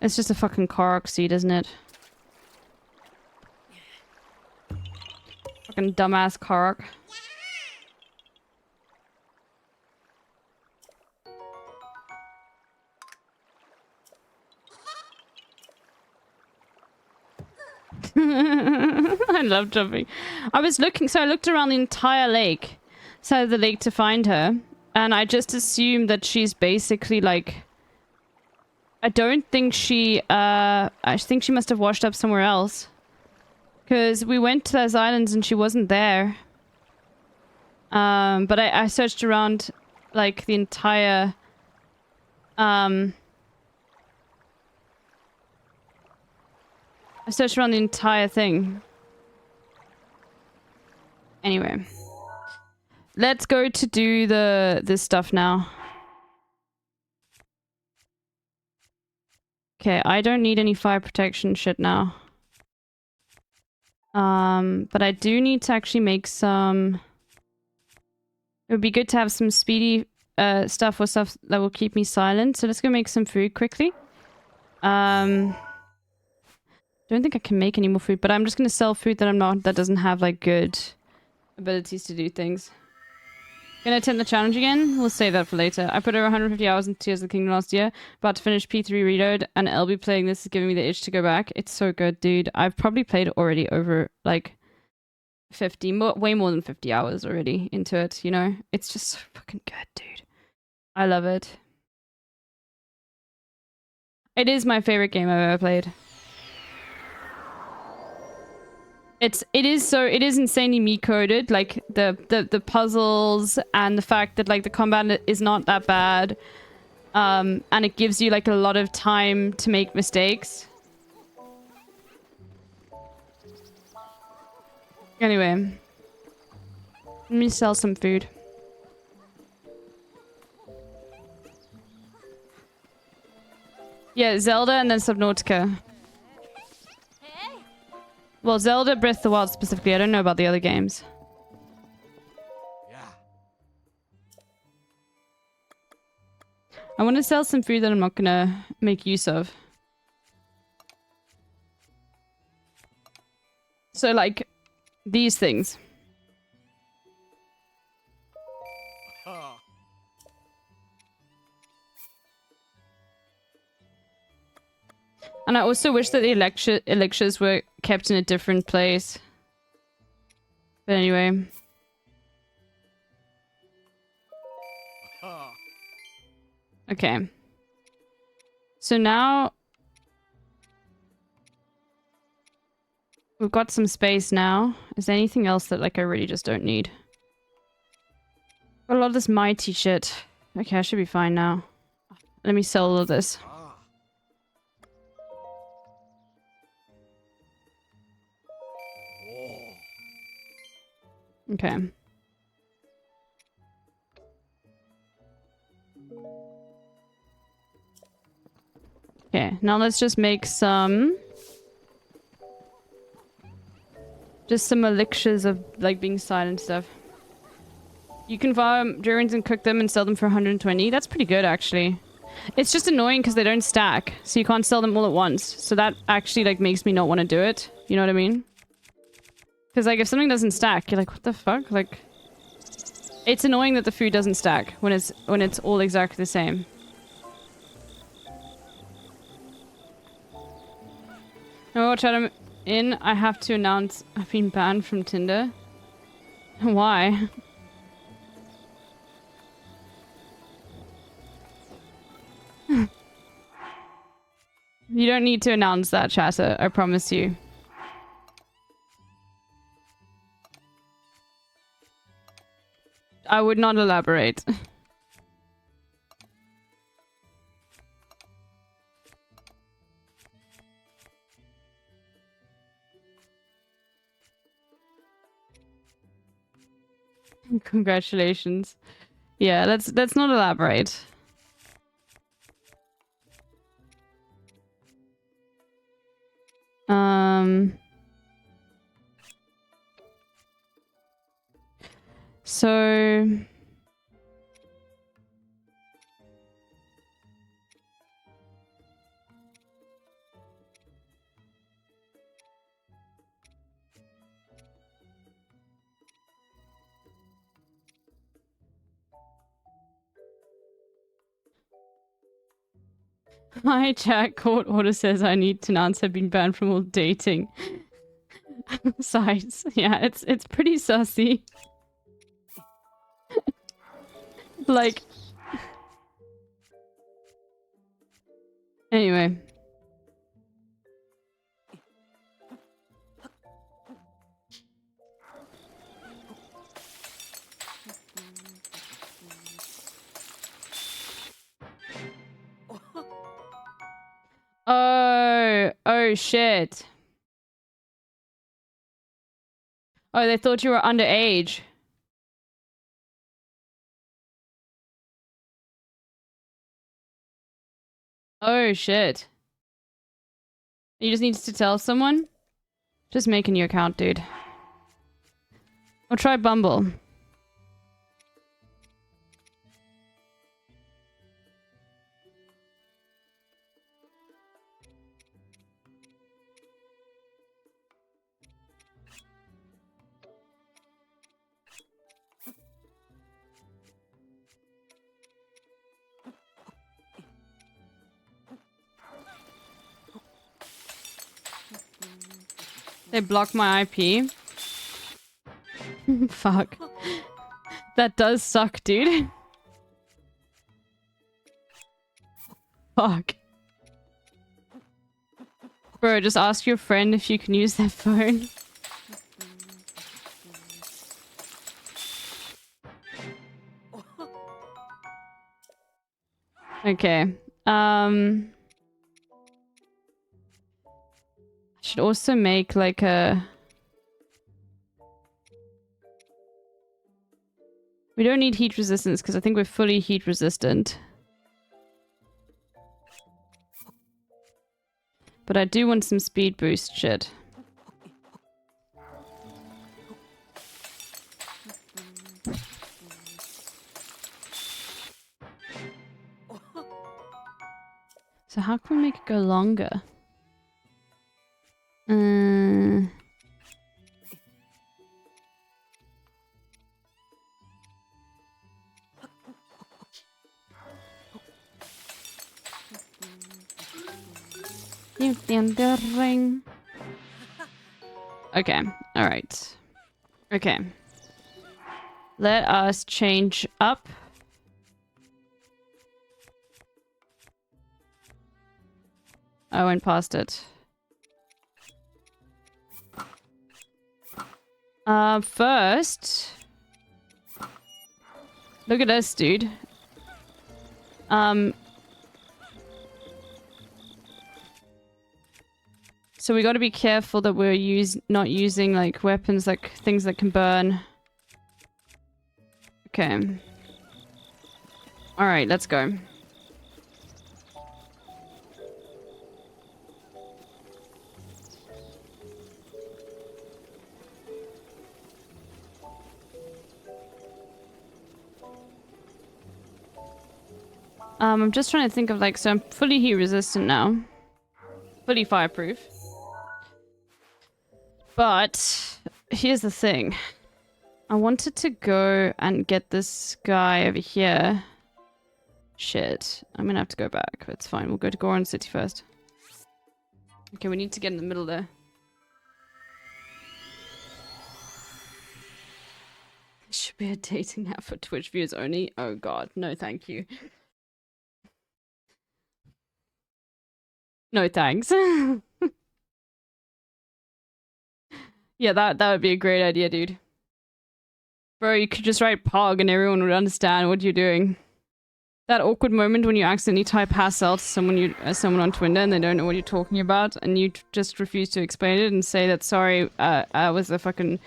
S3: It's just a fucking Korok seed, isn't it? Fucking dumbass Korok. I love jumping. I was looking, so I looked around the entire lake, side of the lake to find her, and I just assumed that she's basically like... I don't think she, I think she must have washed up somewhere else. Because we went to those islands and she wasn't there. But I searched around, like, the entire, I searched around the entire thing. Anyway. Let's go to do this stuff now. Okay, I don't need any fire protection shit now. But I do need to actually make some... It would be good to have some speedy stuff or stuff that will keep me silent. So let's go make some food quickly. Don't think I can make any more food, but I'm just gonna sell food that doesn't have like good abilities to do things. Gonna attempt the challenge again? We'll save that for later. I put over 150 hours into Tears of the Kingdom last year. About to finish P3 Reload, and LB playing this is giving me the itch to go back. It's so good, dude. I've probably played already over, like, 50, way more than 50 hours already into it, you know? It's just so fucking good, dude. I love it. It is my favorite game I've ever played. It is insanely me-coded, like the puzzles and the fact that like the combat is not that bad, and it gives you like a lot of time to make mistakes. Anyway, let me sell some food. Yeah, Zelda and then Subnautica. Well, Zelda Breath of the Wild specifically. I don't know about the other games. Yeah. I want to sell some food that I'm not gonna make use of. So, like, these things. And I also wish that the elixirs were kept in a different place. But anyway. Okay. So now... we've got some space now. Is there anything else that, like, I really just don't need? Got a lot of this mighty shit. Okay, I should be fine now. Let me sell all of this. Okay. Okay, now let's just make some... just some elixirs of, like, being silent stuff. You can farm durians and cook them and sell them for 120. That's pretty good, actually. It's just annoying because they don't stack, so you can't sell them all at once. So that actually, like, makes me not want to do it. You know what I mean? Because, like, if something doesn't stack, you're like, what the fuck? Like, it's annoying that the food doesn't stack when it's all exactly the same. Oh, chat I'm in. I have to announce I've been banned from Tinder. Why? You don't need to announce that, chatter. I promise you. I would not elaborate. Congratulations. Yeah, let's not elaborate. So my chat court order says I need to announce I've been banned from all dating sites. Yeah, it's pretty sussy. Like, anyway. Oh shit. Oh, they thought you were underage. Oh shit. You just need to tell someone? Just make a new account, dude. Or try Bumble. They blocked my IP. Fuck. That does suck, dude. Fuck. Bro, just ask your friend if you can use their phone. Okay. Should also make like a... We don't need heat resistance because I think we're fully heat resistant. But I do want some speed boost shit. So how can we make it go longer? Okay, alright. Okay. Let us change up. I went past it. First... Look at us, dude. So we gotta be careful that we're not using, like, weapons, like, things that can burn. Okay. Alright, let's go. I'm just trying to think of, like, so I'm fully heat resistant now. Fully fireproof. But here's the thing. I wanted to go and get this guy over here. Shit. I'm gonna have to go back. It's fine. We'll go to Goron City first. Okay, we need to get in the middle there. Should be a dating app for Twitch viewers only. Oh god, no thank you. No thanks. Yeah, that would be a great idea, dude. Bro, you could just write Pog and everyone would understand what you're doing. That awkward moment when you accidentally type hassle to someone on Twitter and they don't know what you're talking about and you just refuse to explain it and say that sorry, I was a fucking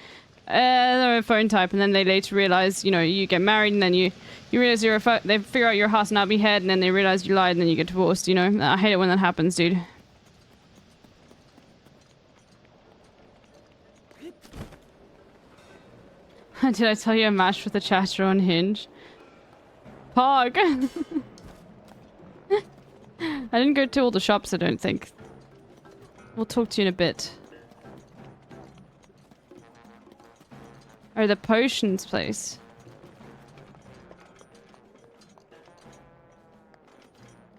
S3: phone type, and then they later realize, you know, you get married and then you realize they figure out you're a Hasanabi head and then they realize you lied and then you get divorced, you know? I hate it when that happens, dude. Did I tell you I matched with a chatter on Hinge? Pog! I didn't go to all the shops, I don't think. We'll talk to you in a bit. Oh, the potions place.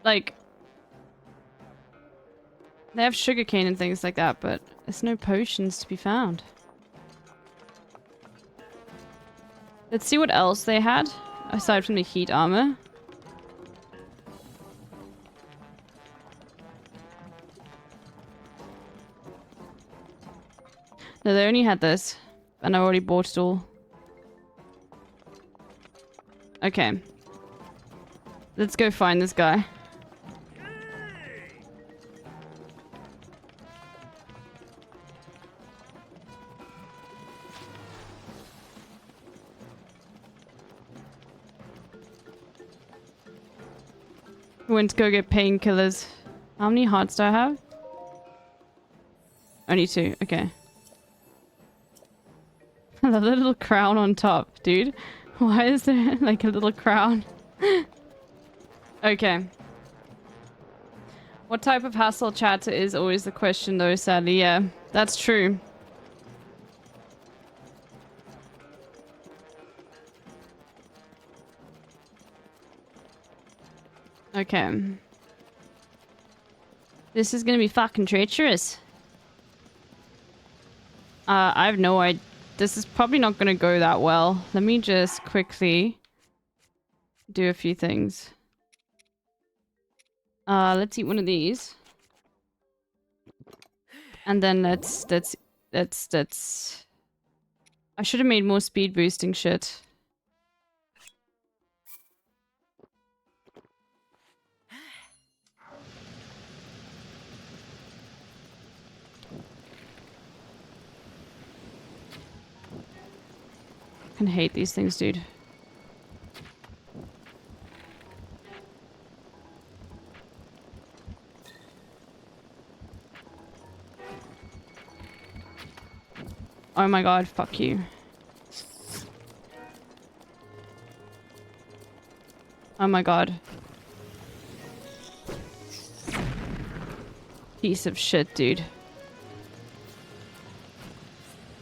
S3: Like... They have sugarcane and things like that, but there's no potions to be found. Let's see what else they had, aside from the heat armor. No, they only had this, and I already bought it all. Okay. Let's go find this guy. Went to go get painkillers. How many hearts do I have? Only 2. Okay. I love the little crown on top, dude. Why is there like a little crown? Okay. What type of hassle chatter is always the question though, sadly. Yeah, that's true. Okay. This is gonna be fucking treacherous. I have no idea. This is probably not gonna go that well. Let me just quickly do a few things. Let's eat one of these. And then let's I should have made more speed boosting shit. I hate these things, dude. Oh my god, fuck you. Oh my god. Piece of shit, dude.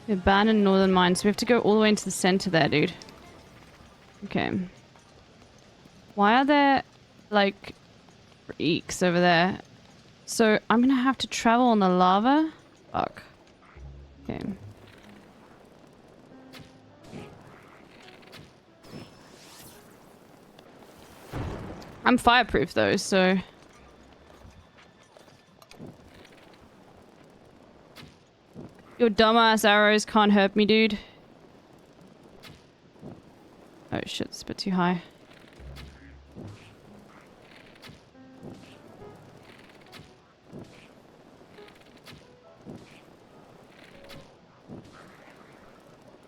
S3: The abandoned northern mines. So we have to go all the way into the center there, dude. Okay. Why are there, like, freaks over there? So I'm gonna have to travel on the lava? Fuck. Okay. I'm fireproof though, so... Your dumbass arrows can't hurt me, dude. Oh shit, it's a bit too high.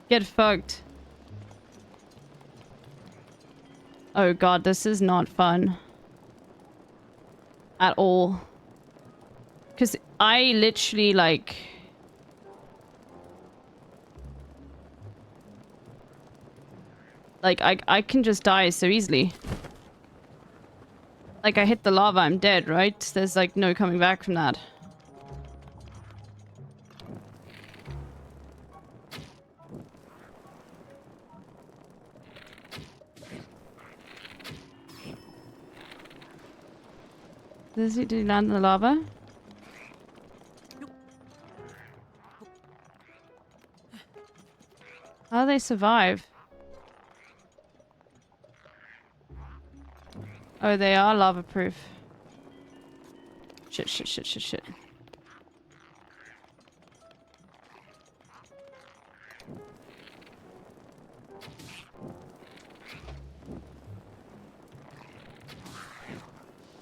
S3: Get fucked. Oh god, this is not fun. At all. Because I literally, like... Like, I can just die so easily. Like, I hit the lava, I'm dead, right? There's, like, no coming back from that. Did he land in the lava? How do they survive? Oh, they are lava proof. Shit, shit, shit, shit, shit.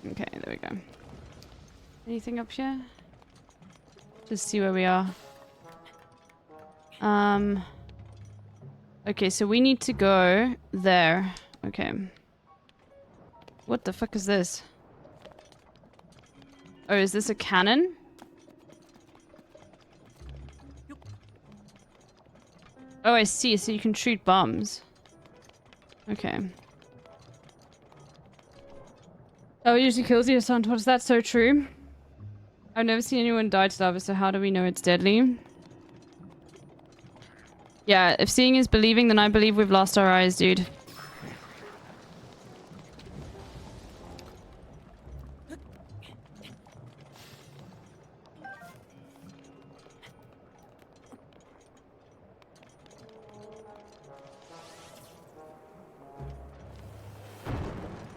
S3: Okay, there we go. Anything up here? Just see where we are. Okay, so we need to go there. Okay. What the fuck is this? Oh, is this a cannon? Oh, I see. So you can shoot bombs. Okay. Oh, it usually kills you, son. What's that? So true. I've never seen anyone die to lava, so how do we know it's deadly? Yeah, if seeing is believing, then I believe we've lost our eyes, dude.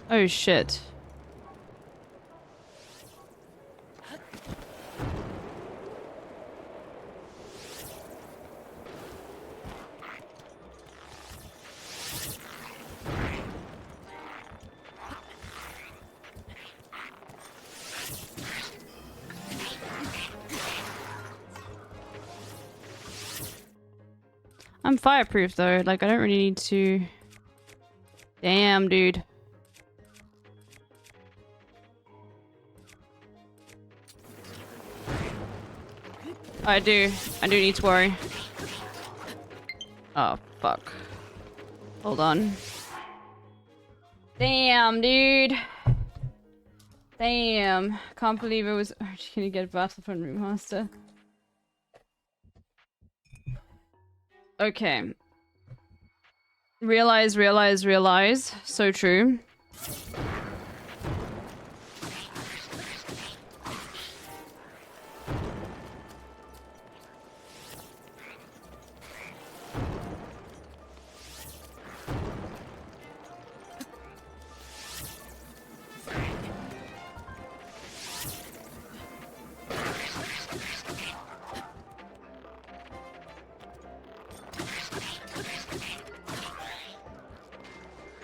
S3: Oh shit. I'm fireproof though, like I don't really need to... Damn, dude. I do need to worry. Oh, fuck. Hold on. Damn, dude. Damn. Can't believe it was... I'm just gonna get Battlefront Remaster. Okay. Realize, realize, realize. So true.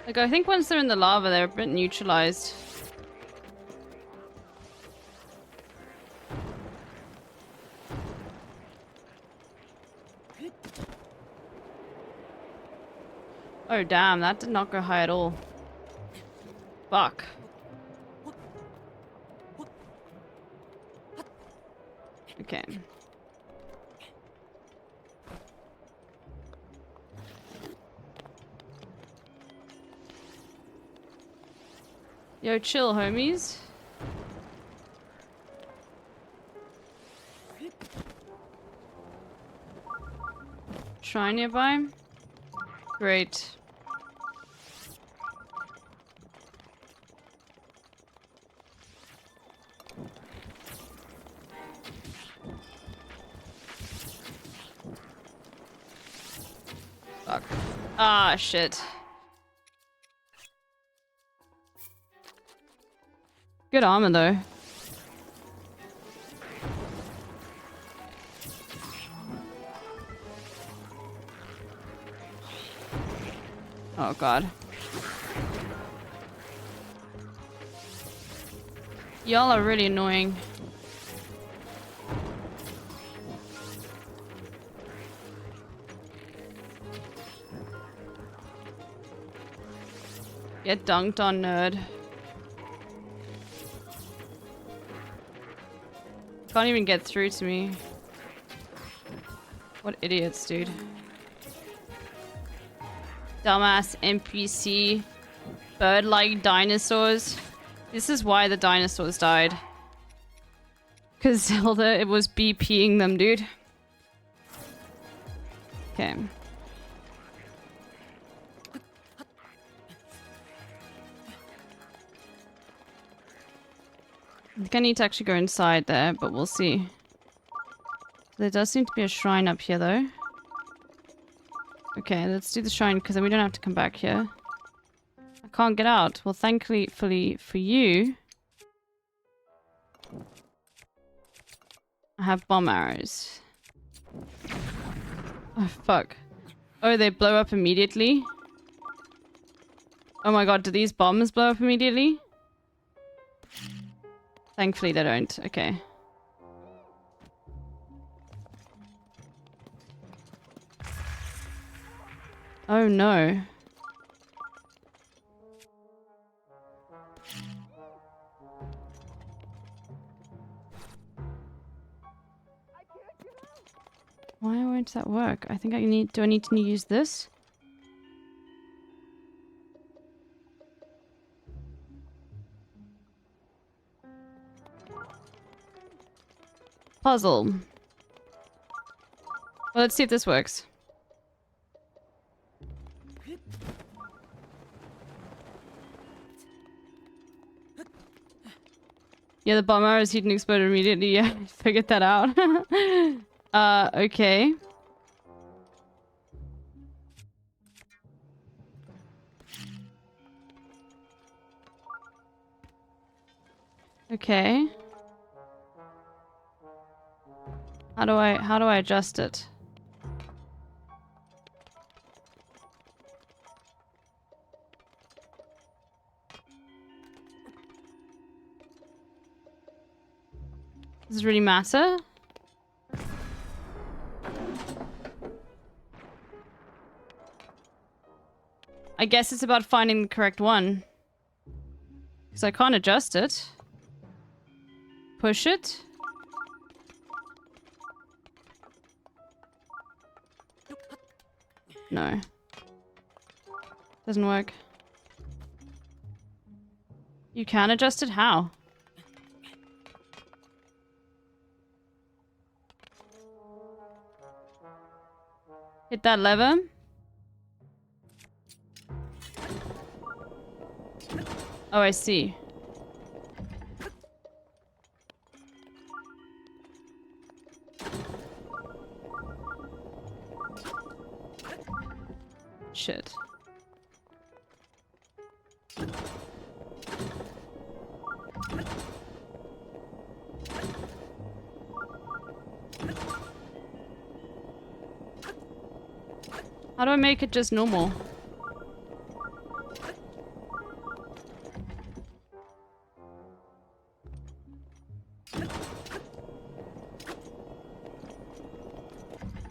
S3: Like, I think once they're in the lava, they're a bit neutralized. Oh, damn, that did not go high at all. Fuck. Okay. Yo, chill, homies. Shrine nearby? Great. Fuck. Ah, shit. Good armor, though. Oh, God. Y'all are really annoying. Get dunked on, nerd. Can't even get through to me. What idiots, dude. Dumbass NPC. Bird-like dinosaurs. This is why the dinosaurs died. Because Zelda, it was BPing them, dude. Okay. I think I need to actually go inside there, but we'll see. There does seem to be a shrine up here, though. Okay, let's do the shrine, because then we don't have to come back here. I can't get out. Well, thankfully for you... I have bomb arrows. Oh, fuck. Oh, they blow up immediately? Oh my god, do these bombs blow up immediately? Thankfully they don't. Okay. Oh no. Why won't that work? I think I need... Do I need to use this? Puzzle. Well, let's see if this works. Yeah, the bomb arrows heat and explode immediately. Yeah, I figured that out. Okay. Okay. How do I adjust it? Does it really matter? I guess it's about finding the correct one. Because I can't adjust it. Push it. No. Doesn't work. You can adjust it? How? Hit that lever. Oh, I see. Shit. How do I make it just normal?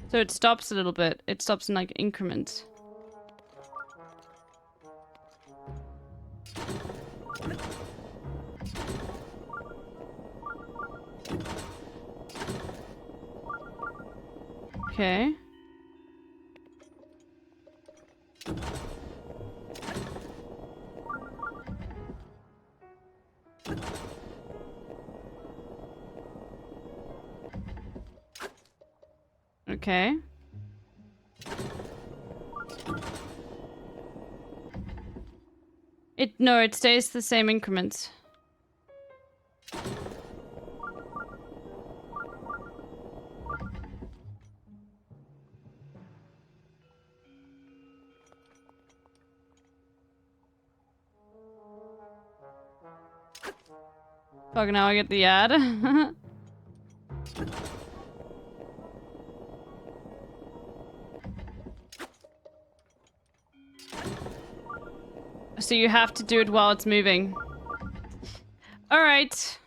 S3: So it stops a little bit. It stops in like increments. Okay. Okay. No, it stays the same increments. Fuck, now I get the ad. So you have to do it while it's moving. Alright.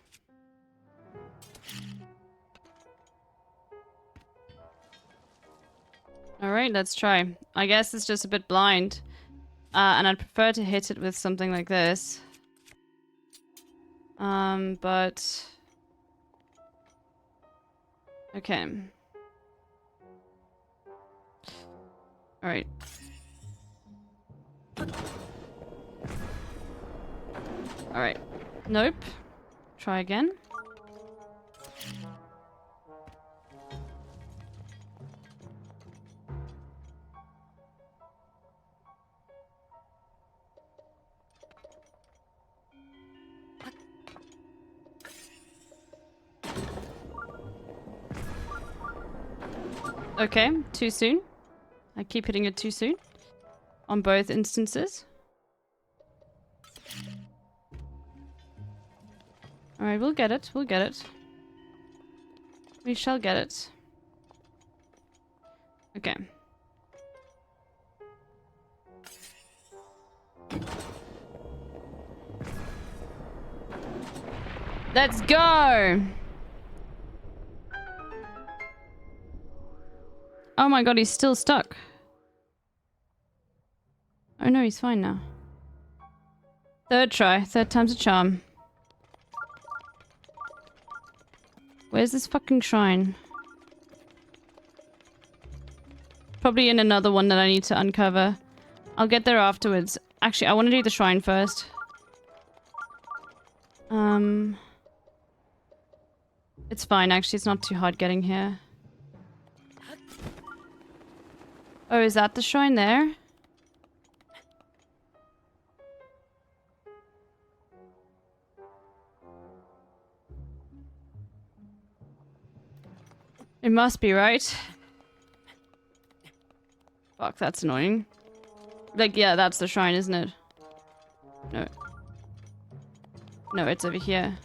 S3: Alright, let's try. I guess it's just a bit blind. And I'd prefer to hit it with something like this. But... Okay. Alright. Alright. Nope. Try again. Okay, too soon. I keep hitting it too soon. On both instances. Alright, we'll get it. We'll get it. We shall get it. Okay. Let's go! Oh my god, he's still stuck. Oh no, he's fine now. Third try. Third time's a charm. Where's this fucking shrine? Probably in another one that I need to uncover. I'll get there afterwards. Actually, I want to do the shrine first. It's fine, actually. It's not too hard getting here. Oh, is that the shrine there? It must be, right? Fuck, that's annoying. Like, yeah, that's the shrine, isn't it? No. No, it's over here.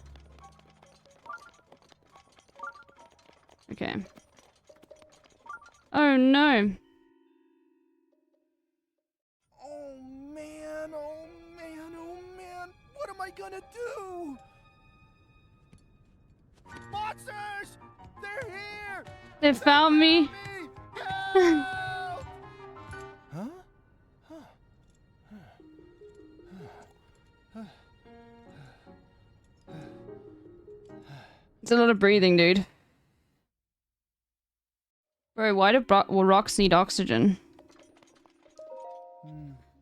S3: Okay. Oh no.
S15: Oh man, oh man, oh man. What am I gonna do? Monsters! They're here!
S3: They found me.
S15: Huh?
S3: It's a lot of breathing, dude. Bro, why do rocks need oxygen?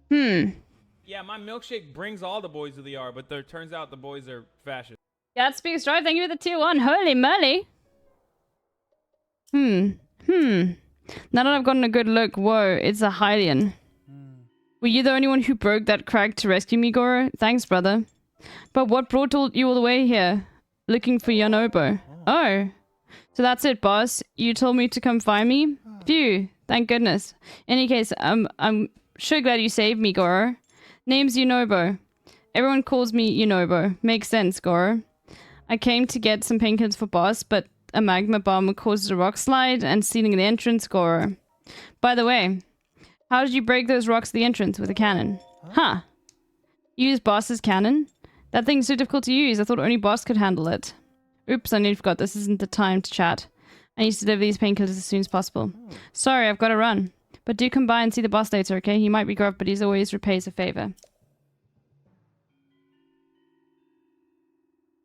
S2: Yeah, my milkshake brings all the boys to the yard, but there turns out the boys are fascist.
S3: Gatsby Strive, thank you for the tier 1. Holy moly. Now that I've gotten a good look, whoa, it's a Hylian. Were you the only one who broke that crag to rescue me, Goro? Thanks, brother. But what brought you all the way here? Looking for Yonobo. Oh. So that's it, boss. You told me to come find me? Phew. Thank goodness. Any case, I'm sure glad you saved me, Goro. Name's Yonobo. Everyone calls me Yonobo. Makes sense, Goro. I came to get some painkillers for boss, but a magma bomb caused a rock slide and sealing the entrance, Goro. By the way, how did you break those rocks to the entrance with a cannon? Huh. Use boss's cannon? That thing's so difficult to use. I thought only boss could handle it. Oops, I nearly forgot. This isn't the time to chat. I need to deliver these painkillers as soon as possible. Sorry, I've got to run. But do come by and see the boss later, okay? He might be gruff, but he's always repays a favor.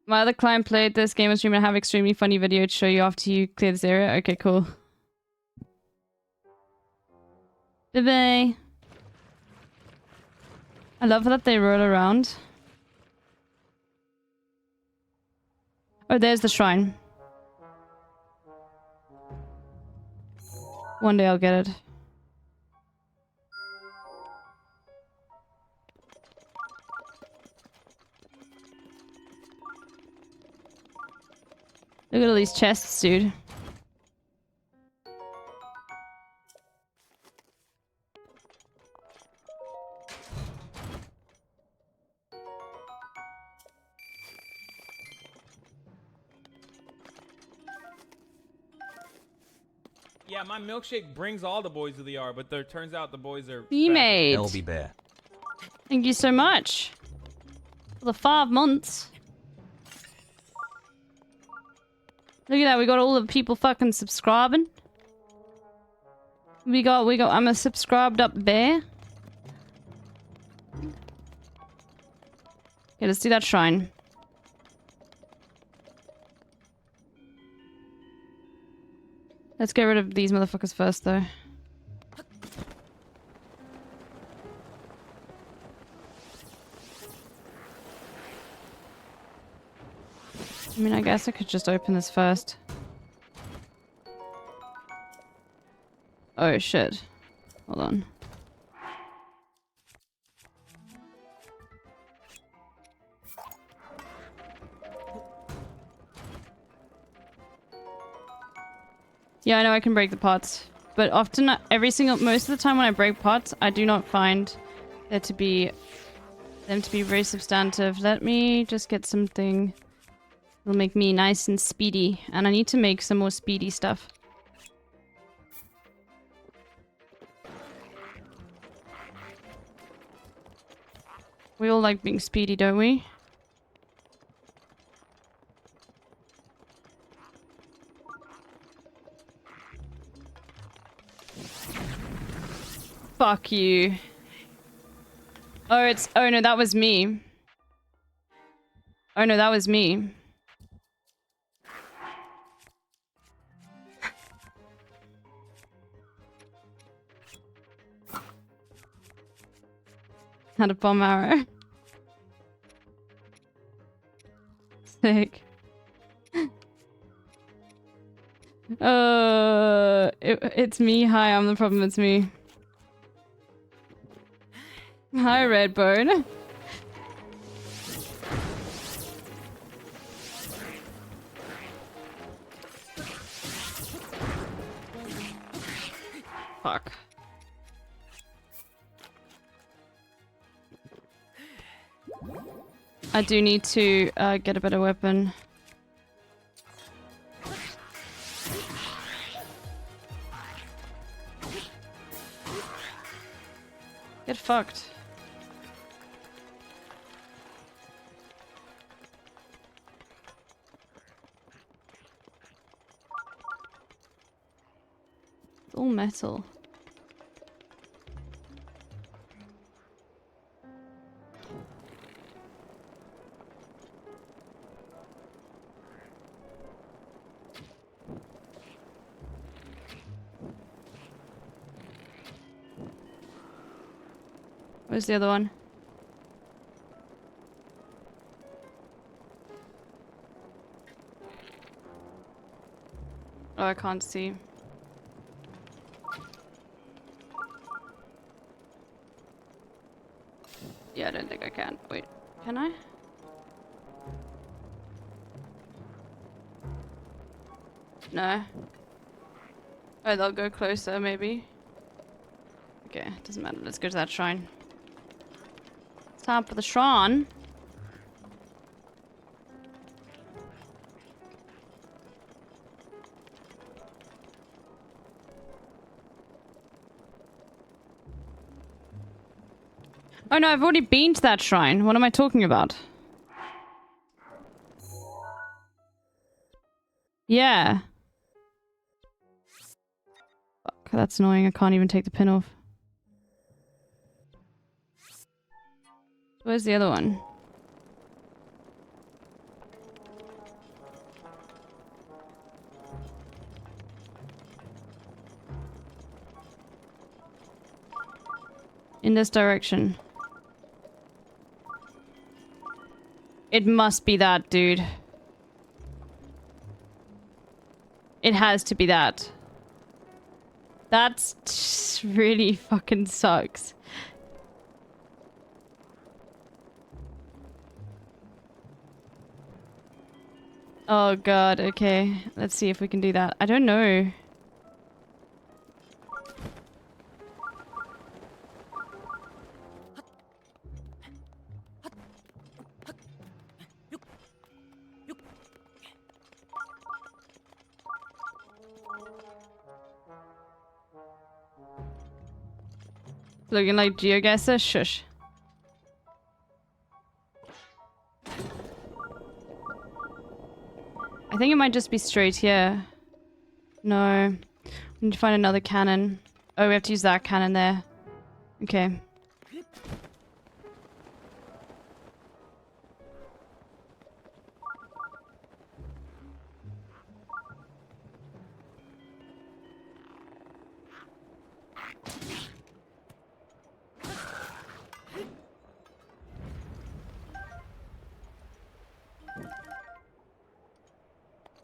S3: My other client played this game on stream and I have an extremely funny video to show you after you clear this area. Okay, cool. Bye-bye. I love that they roll around. Oh, there's the shrine. One day I'll get it. Look at all these chests, dude.
S2: Yeah, my milkshake brings all the boys to the yard, but there turns out the boys are
S3: Teammate.
S10: LB Bear.
S3: Thank you so much. For the 5 months. Look at that, we got all the people fucking subscribing. We got, I'm a subscribed up bear. Okay, let's do that shrine. Let's get rid of these motherfuckers first, though. I mean, I guess I could just open this first. Oh, shit. Hold on. Yeah, I know I can break the pots, but often, most of the time when I break pots, I do not find them to be very substantive. Let me just get something It'll make me nice and speedy. And I need to make some more speedy stuff. We all like being speedy, don't we? Fuck you. Oh no, that was me. Oh no, that was me. Had a bomb arrow. Sick. It's me. Hi, I'm the problem. It's me. Hi, Redbone. Fuck. I do need to get a better weapon. Get fucked. It's all metal. Where's the other one? Oh, I can't see. Yeah, I don't think I can. Wait, can I? No. Oh, they'll go closer, maybe. Okay, doesn't matter. Let's go to that shrine. It's time for the shrine. Oh no, I've already been to that shrine. What am I talking about? Yeah. Fuck, that's annoying. I can't even take the pin off. Where's the other one? In this direction. It must be that, dude. It has to be that. That's really fucking sucks. Oh god, okay. Let's see if we can do that. I don't know. Looking like GeoGuessr? Shush. I think it might just be straight here. No. We need to find another cannon. Oh, we have to use that cannon there. Okay.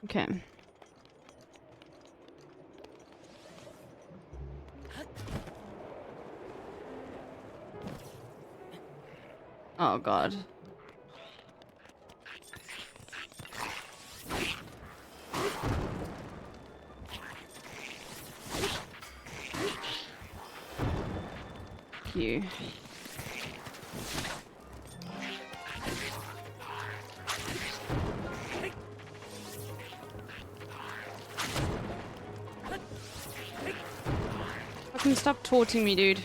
S3: Okay. Oh god. You. Fucking stop taunting me, dude.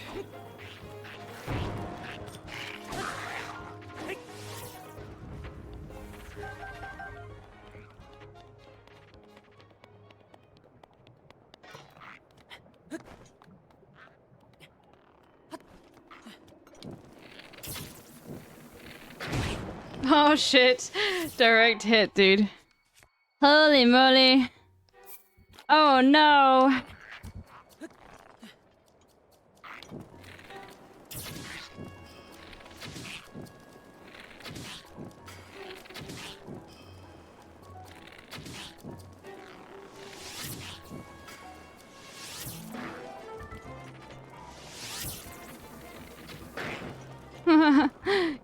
S3: Oh shit. Direct hit, dude. Holy moly. Oh no.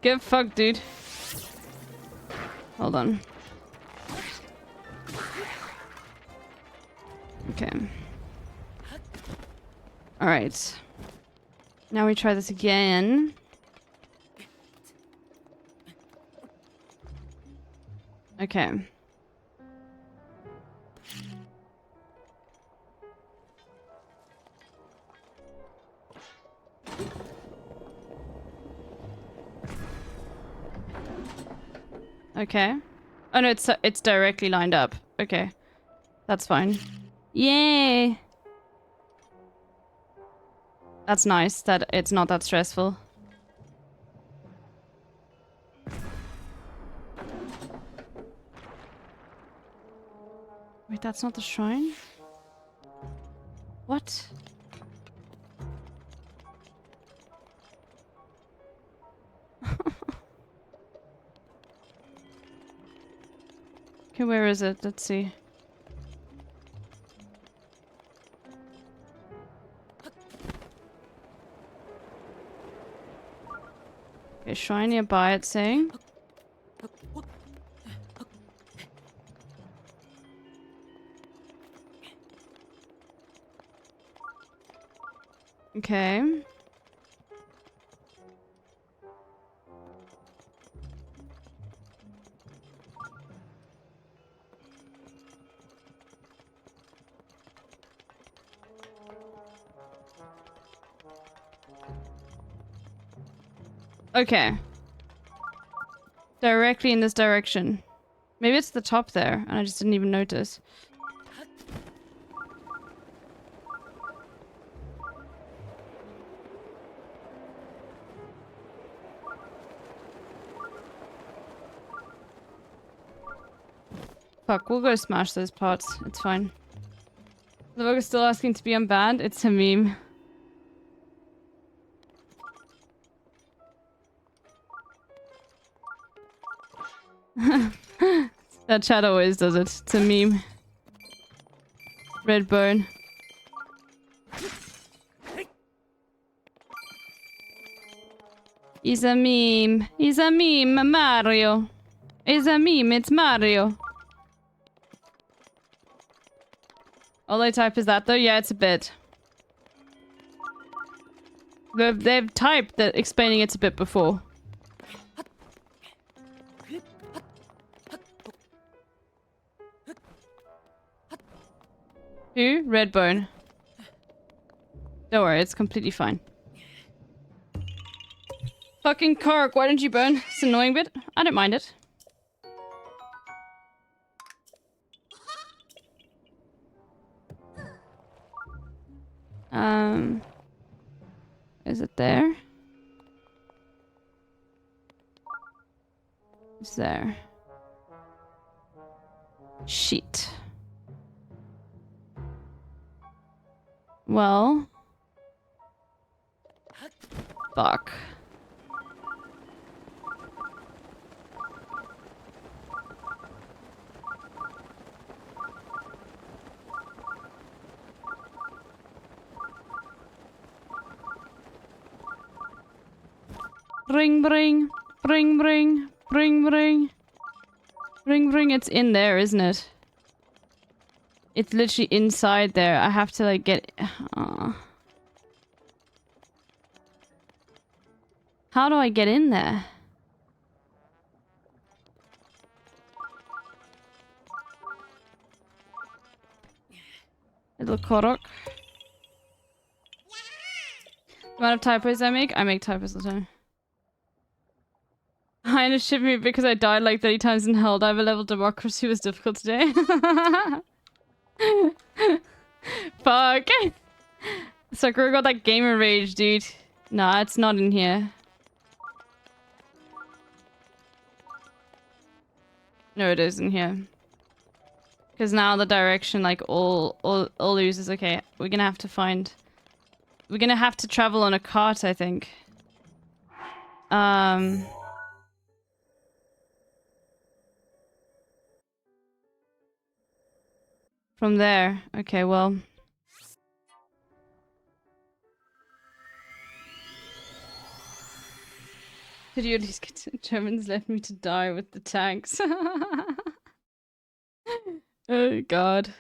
S3: Get fucked, dude. Hold on. Okay. Alright. Now we try this again. Okay. Okay. Oh no, it's directly lined up. Okay. That's fine. Yay! That's nice that it's not that stressful. Wait, that's not the shrine? What? Okay, where is it? Let's see. Okay, shrine nearby, it's saying. Okay. Okay. Directly in this direction. Maybe it's the top there, and I just didn't even notice. Fuck, we'll go smash those parts. It's fine. The bug is still asking to be unbanned. It's a meme. That chat always does it. It's a meme. Red bone. He's a meme. He's a meme, Mario. He's a meme, it's Mario. All I type is that though? Yeah, it's a bit. They've typed that explaining it's a bit before. Who? Redbone. Don't worry, it's completely fine. Fucking Kark, why don't you burn? It's an annoying bit. I don't mind it. Is it there? It's there. Shit. Well. Fuck. Bring, bring, bring, bring, bring, bring. Bring, bring, it's in there, isn't it? It's literally inside there. I have to, like, get... How do I get in there? Little Korok. Amount of typos I make typos all the time. Highness shipped me because I died like 30 times in Helldiver level democracy was difficult today. Fuck. Sakura got that gamer rage, dude. Nah, it's not in here. No, it is in here. Because now the direction, like, all loses. Okay, we're gonna have to find... We're gonna have to travel on a cart, I think. From there. Okay, well... Did you at least get to... Germans left me to die with the tanks. Oh, God.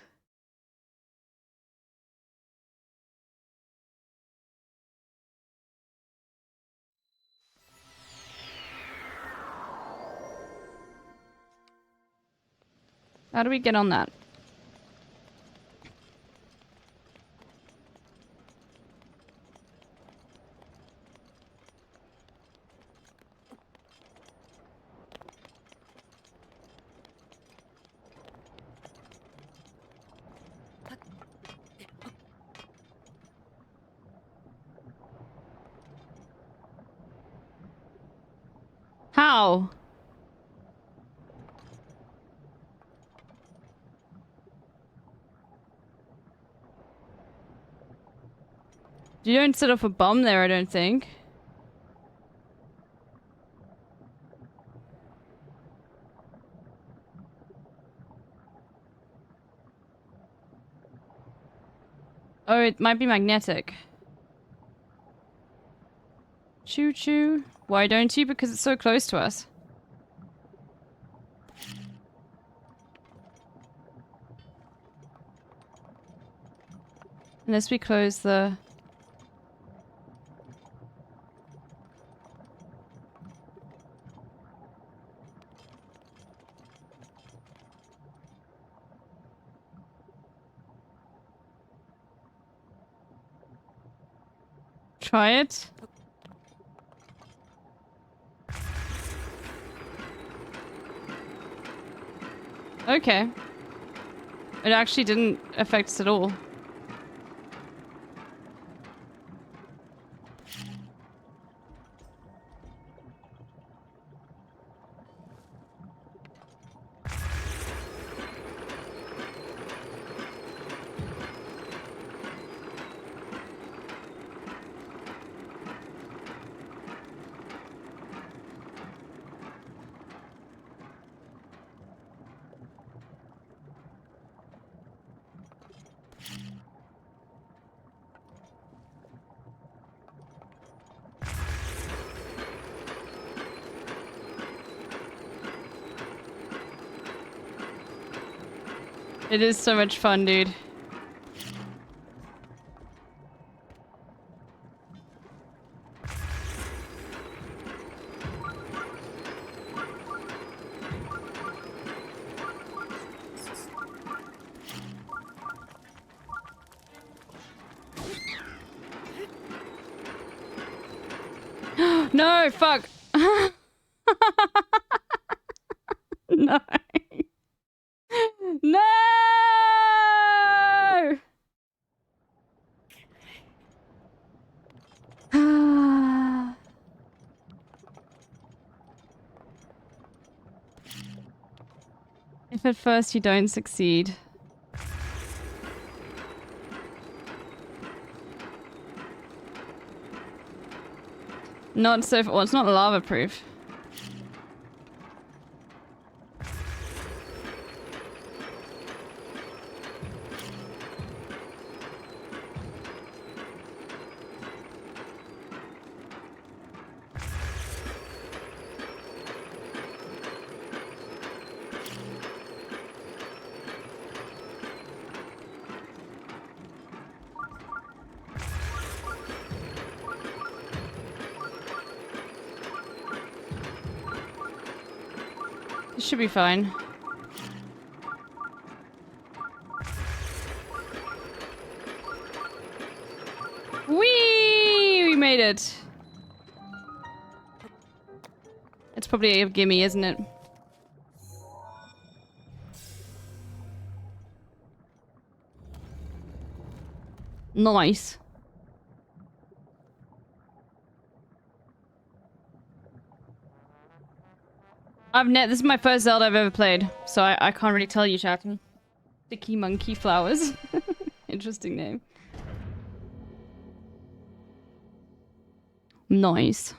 S3: How do we get on that? How? You don't set off a bomb there, I don't think. Oh, it might be magnetic. Choo choo. Why don't you? Because it's so close to us. Unless we close the... Try it. Okay. It actually didn't affect us at all. It is so much fun, dude. No, fuck. No. No! If at first you don't succeed. Not so... Well, it's not lava proof. This should be fine. Whee! We made it. It's probably a gimme, isn't it? Nice. This is my first Zelda I've ever played, so I can't really tell you, chatting. Sticky Monkey Flowers. Interesting name. Nice.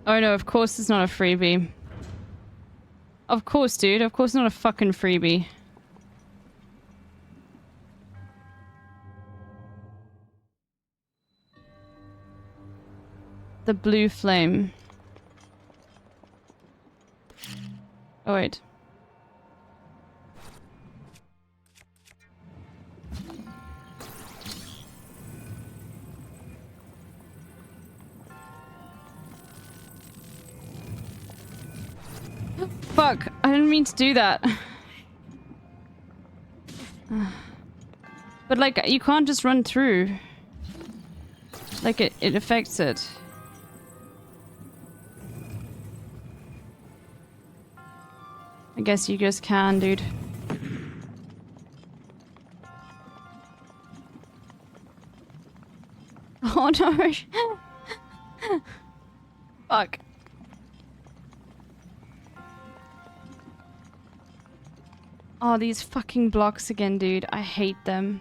S3: Oh no, of course it's not a freebie. Of course, dude. Of course not a fucking freebie. The blue flame. Oh wait. Fuck, I didn't mean to do that. But like, you can't just run through. Like, it affects it. I guess you just can, dude. Oh no! Fuck. Oh, these fucking blocks again, dude. I hate them.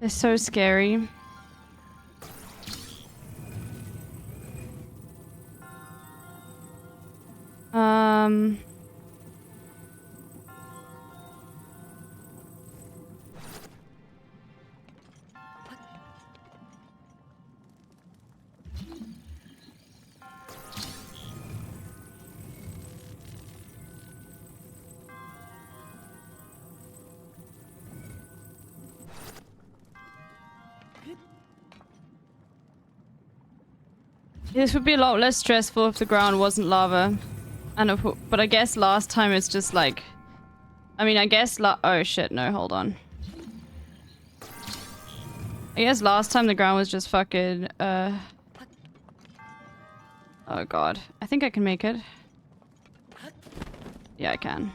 S3: They're so scary. This would be a lot less stressful if the ground wasn't lava. But I guess last time it's just like... I mean, I guess oh shit, no, hold on. I guess last time the ground was just fucking, oh god. I think I can make it. Yeah, I can.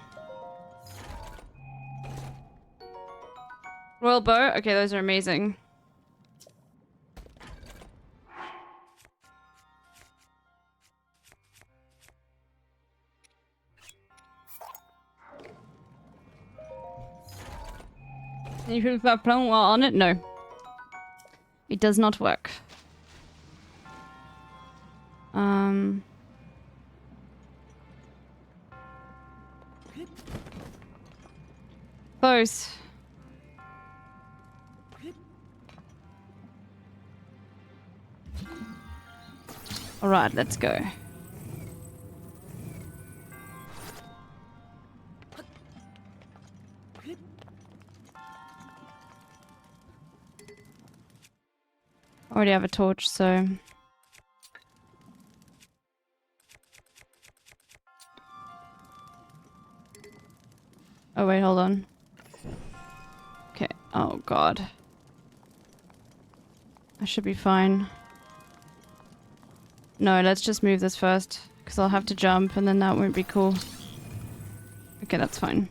S3: Royal bow? Okay, those are amazing. Can you put that plan on it? No. It does not work. Close. Alright, let's go. Already have a torch, so... Oh wait, hold on. Okay, oh god. I should be fine. No, let's just move this first, because I'll have to jump and then that won't be cool. Okay, that's fine.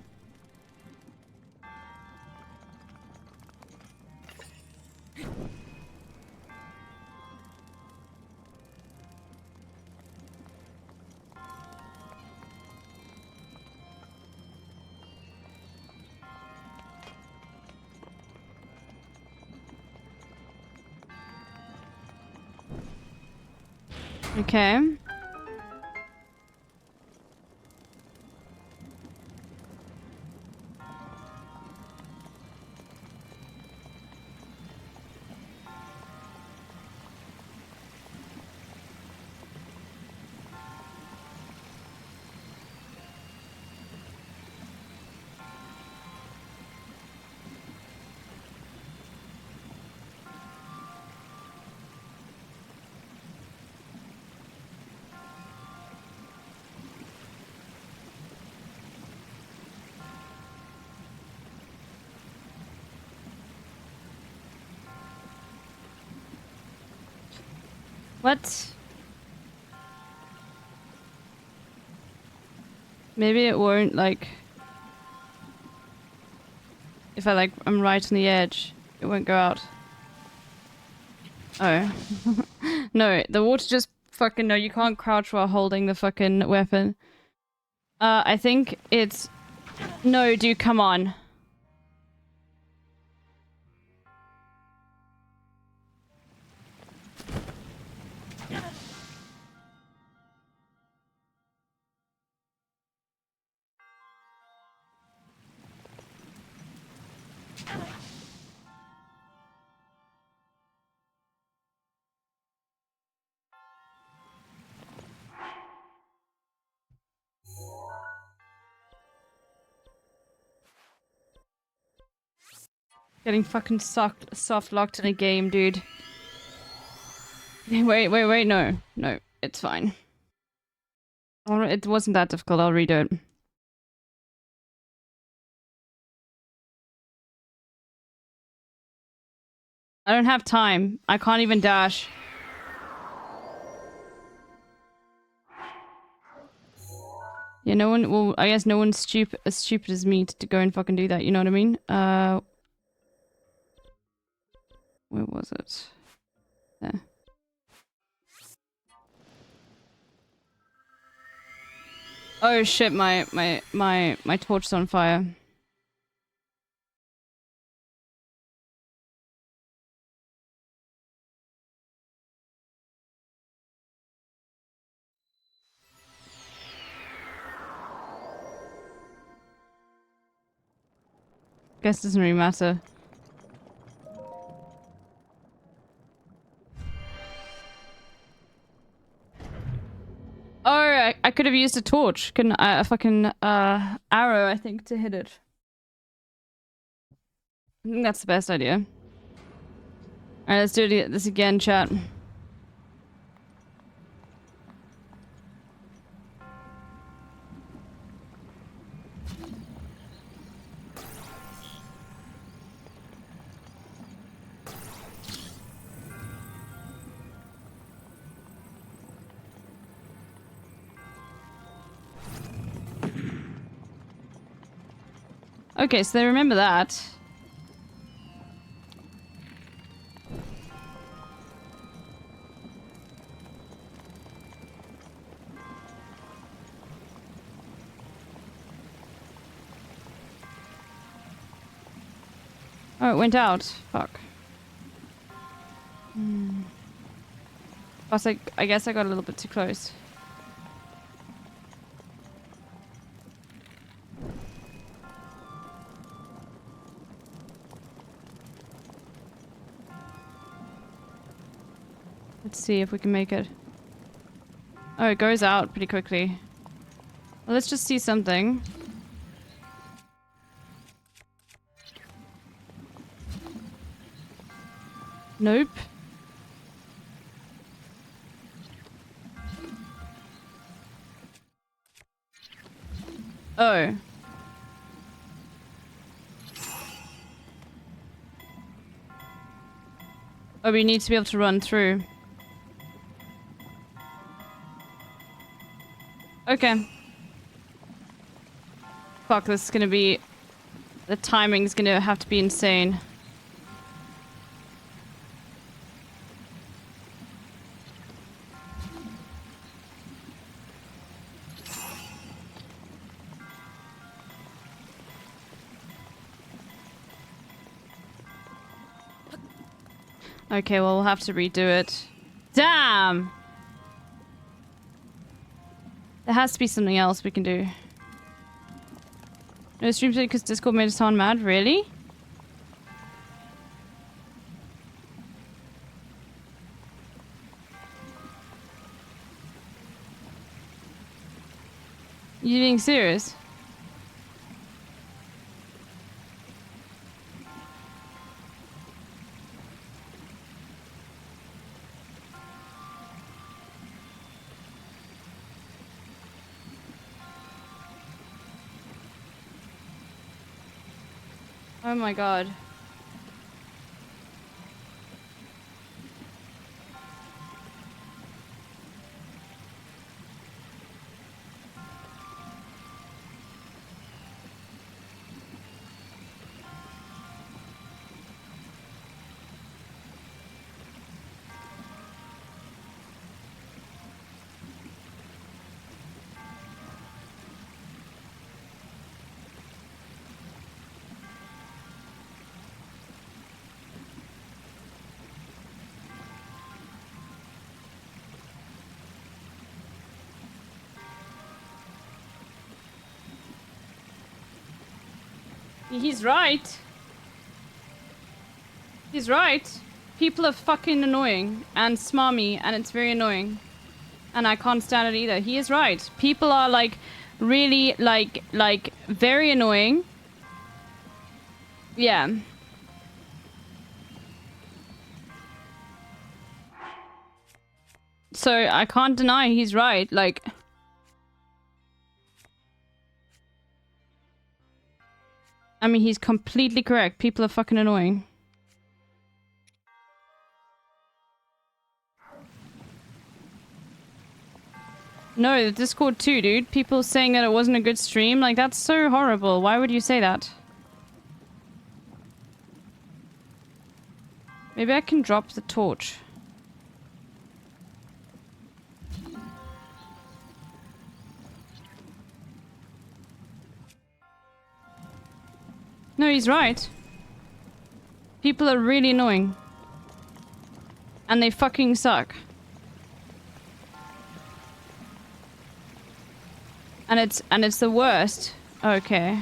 S3: Okay. What? Maybe it won't, like... If I'm right on the edge, it won't go out. Oh. No, the water just fucking... No, you can't crouch while holding the fucking weapon. I think it's... No, dude, come on. Getting fucking soft locked in a game, dude. Wait, no. No, it's fine. It wasn't that difficult, I'll redo it. I don't have time. I can't even dash. Yeah, no one... Well, I guess no one's as stupid as me to go and fucking do that, you know what I mean? Where was it? There. Oh shit, my torch's on fire. Guess it doesn't really matter. Oh, I could have used a torch. Couldn't I? A fucking arrow, I think, to hit it. I think that's the best idea. Alright, let's do this again, chat. Okay, so they remember that. Oh, it went out. Fuck. Plus, I guess I got a little bit too close. Let's see if we can make it. Oh, it goes out pretty quickly. Well, let's just see something. Nope. Oh. Oh, we need to be able to run through. Okay. Fuck, this is gonna be... The timing's gonna have to be insane. Okay, well, we'll have to redo it. Damn! There has to be something else we can do. No stream today because Discord made us sound mad? Really? You being serious? Oh my god. He's right. He's right. People are fucking annoying and smarmy, and it's very annoying. And I can't stand it either. He is right. People are like really like very annoying. Yeah. So I can't deny he's right. Like, I mean, he's completely correct. People are fucking annoying. No, the Discord too, dude. People saying that it wasn't a good stream. Like, that's so horrible. Why would you say that? Maybe I can drop the torch. No, he's right. People are really annoying. And they fucking suck. And it's the worst. Okay.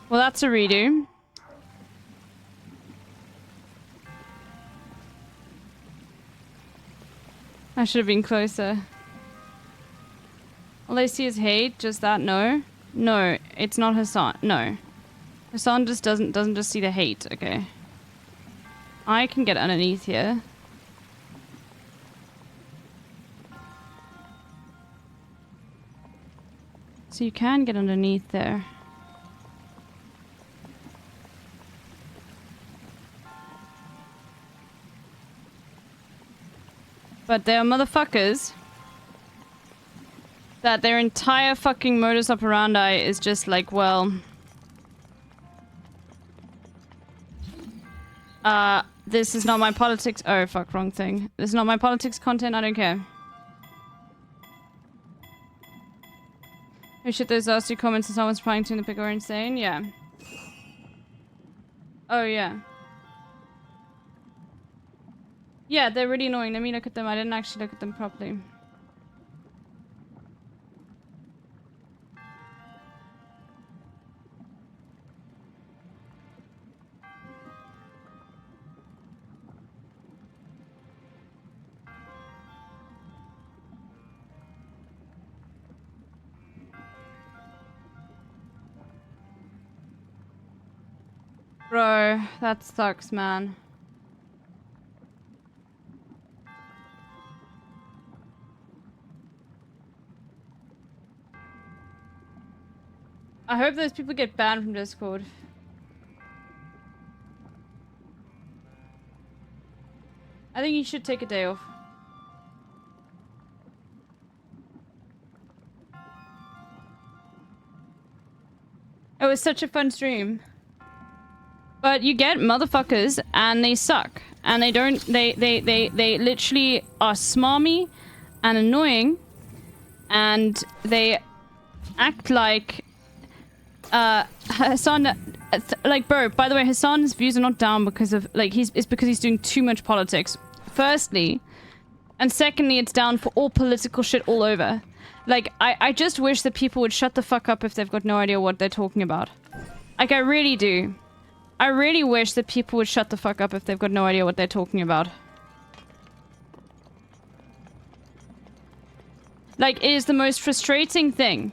S3: Well, that's a redo. I should have been closer. All I see is hate, just that, no. No, it's not Hassan, no. Hassan just doesn't just see the hate, okay. I can get underneath here. So you can get underneath there. But there are motherfuckers that their entire fucking modus operandi is just like, well, this is not my politics. Oh, fuck, wrong thing. This is not my politics content. I don't care. Oh shit, those last two comments and someone's trying to in the pic are insane. Yeah. Oh, yeah. Yeah, they're really annoying. Let me look at them. I didn't actually look at them properly. Bro, that sucks, man. I hope those people get banned from Discord. I think you should take a day off. It was such a fun stream. But you get motherfuckers and they suck. And they don't, they literally are smarmy and annoying. And they act like, Hassan, like, bro, by the way, Hassan's views are not down because of, like, it's because he's doing too much politics. Firstly. And secondly, it's down for all political shit all over. Like, I just wish that people would shut the fuck up if they've got no idea what they're talking about. Like, I really do. I really wish that people would shut the fuck up if they've got no idea what they're talking about. Like, it is the most frustrating thing.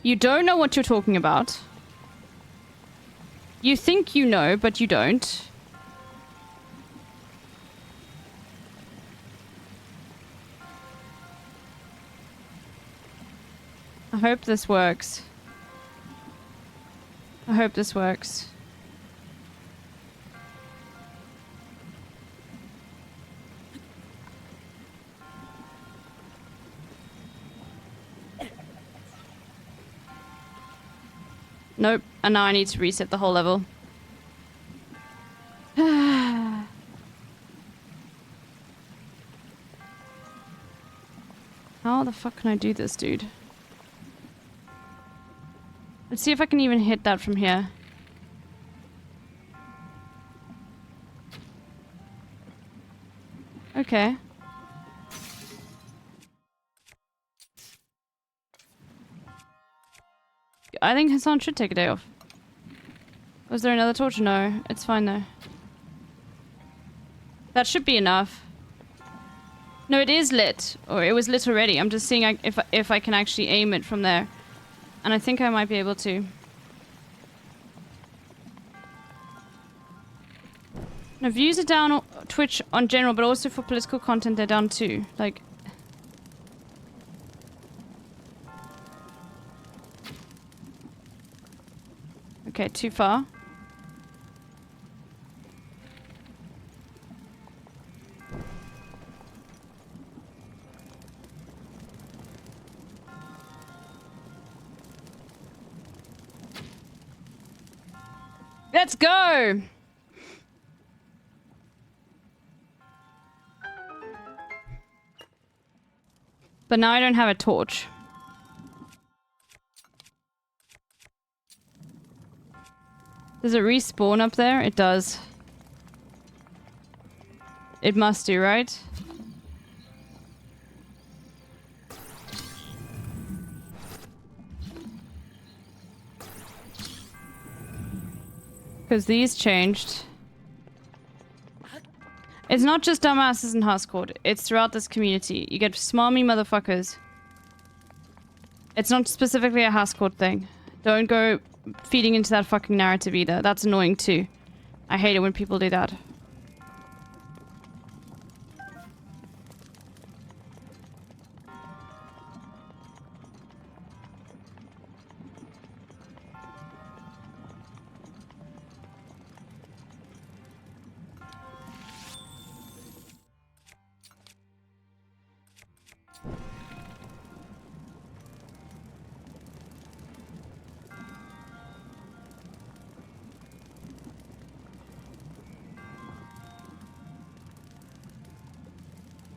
S3: You don't know what you're talking about. You think you know, but you don't. I hope this works. I hope this works. Nope, and now I need to reset the whole level. How the fuck can I do this, dude? Let's see if I can even hit that from here. Okay. I think Hassan should take a day off. Was there another torch? No, it's fine though. That should be enough. No, it is lit, or it was lit already. I'm just seeing if I can actually aim it from there, and I think I might be able to. No, views are down on Twitch on general, but also for political content they're down too. Like. Okay, too far. Let's go! But now I don't have a torch. Does it respawn up there? It does. It must do, right? Because these changed. It's not just dumbasses in Discord. It's throughout this community. You get smarmy motherfuckers. It's not specifically a Discord thing. Don't go feeding into that fucking narrative either. That's annoying too. I hate it when people do that.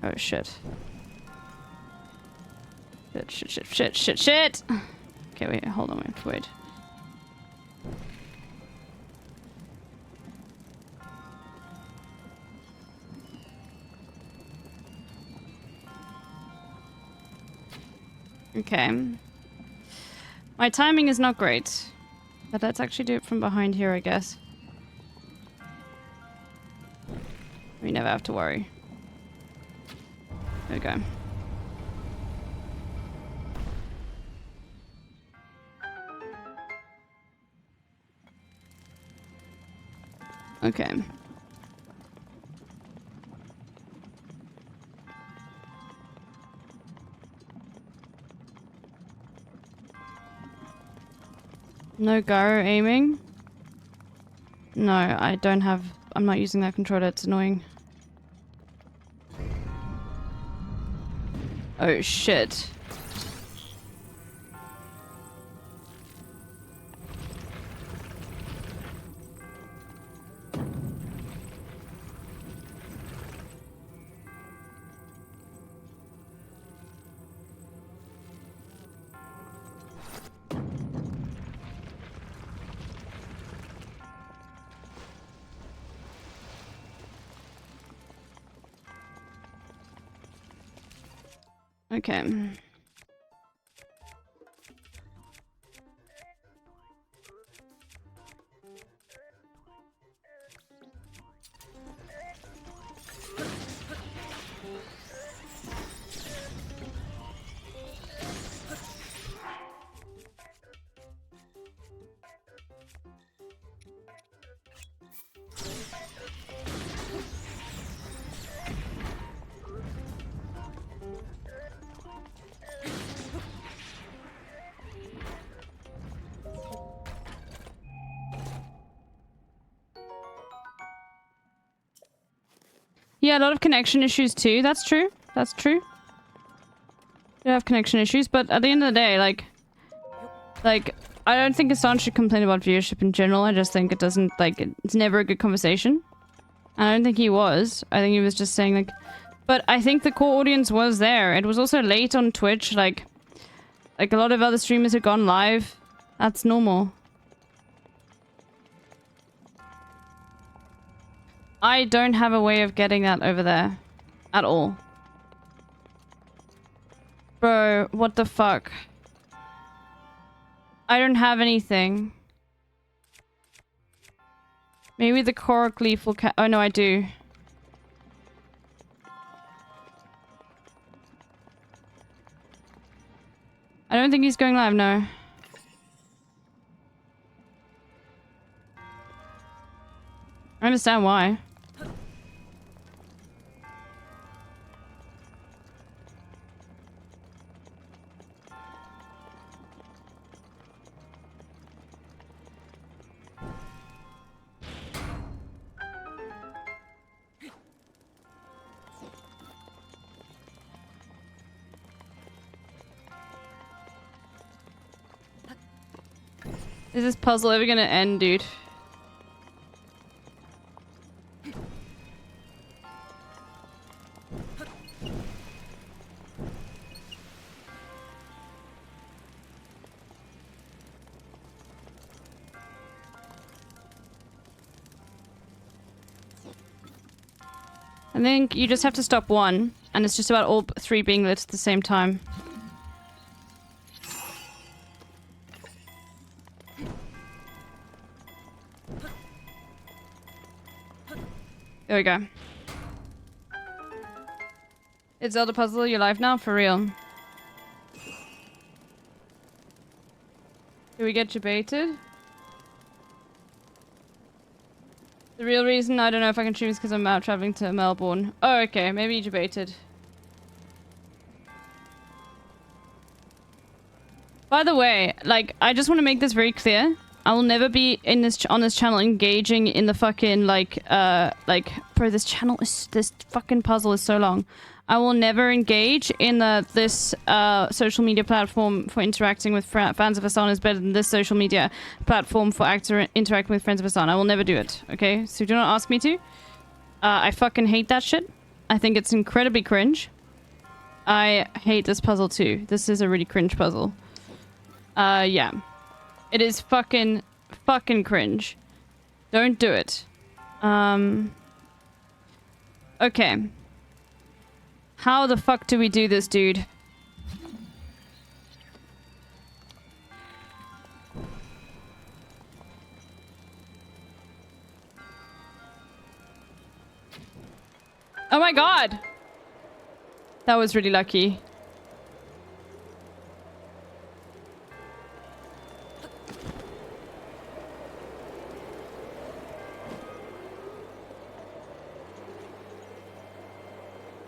S3: Oh shit. Shit. Okay, wait, hold on, we have to wait. Okay. My timing is not great. But let's actually do it from behind here, I guess. We never have to worry. There we go. Okay. No gyro aiming? No, I don't have... I'm not using that controller, it's annoying. Oh shit. Okay. Yeah, a lot of connection issues too. That's true. That's true. You have connection issues, but at the end of the day, like, I don't think Hassan should complain about viewership in general. I just think it doesn't, like, it's never a good conversation. I don't think he was. I think he was just saying, like, but I think the core audience was there. It was also late on Twitch, like a lot of other streamers had gone live. That's normal. I don't have a way of getting that over there. At all. Bro, what the fuck? I don't have anything. Maybe the cork leaf will oh no, I do. I don't think he's going live, no. I understand why. Is this puzzle ever gonna end, dude? I think you just have to stop one, and it's just about all three being lit at the same time. There we go. It's Zelda puzzle, you're live now? For real. Do we get debated? The real reason I don't know if I can choose because I'm out traveling to Melbourne. Oh, okay. Maybe you debated. By the way, like, I just want to make this very clear. I will never be in this on this channel engaging in the fucking bro, this fucking puzzle is so long. I will never engage in this social media platform for interacting with fans of Hassan is better than this social media platform for interacting with friends of Hassan. I will never do it, okay? So do not ask me to. I fucking hate that shit. I think it's incredibly cringe. I hate this puzzle too. This is a really cringe puzzle. Yeah. It is fucking cringe. Don't do it. Okay. How the fuck do we do this, dude? Oh my god! That was really lucky.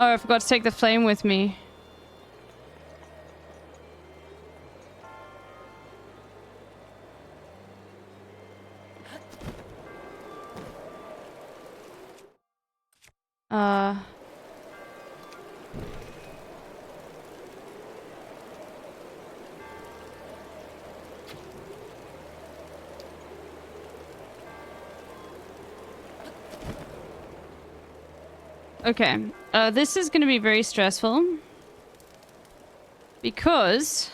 S3: Oh, I forgot to take the flame with me. Okay, this is going to be very stressful because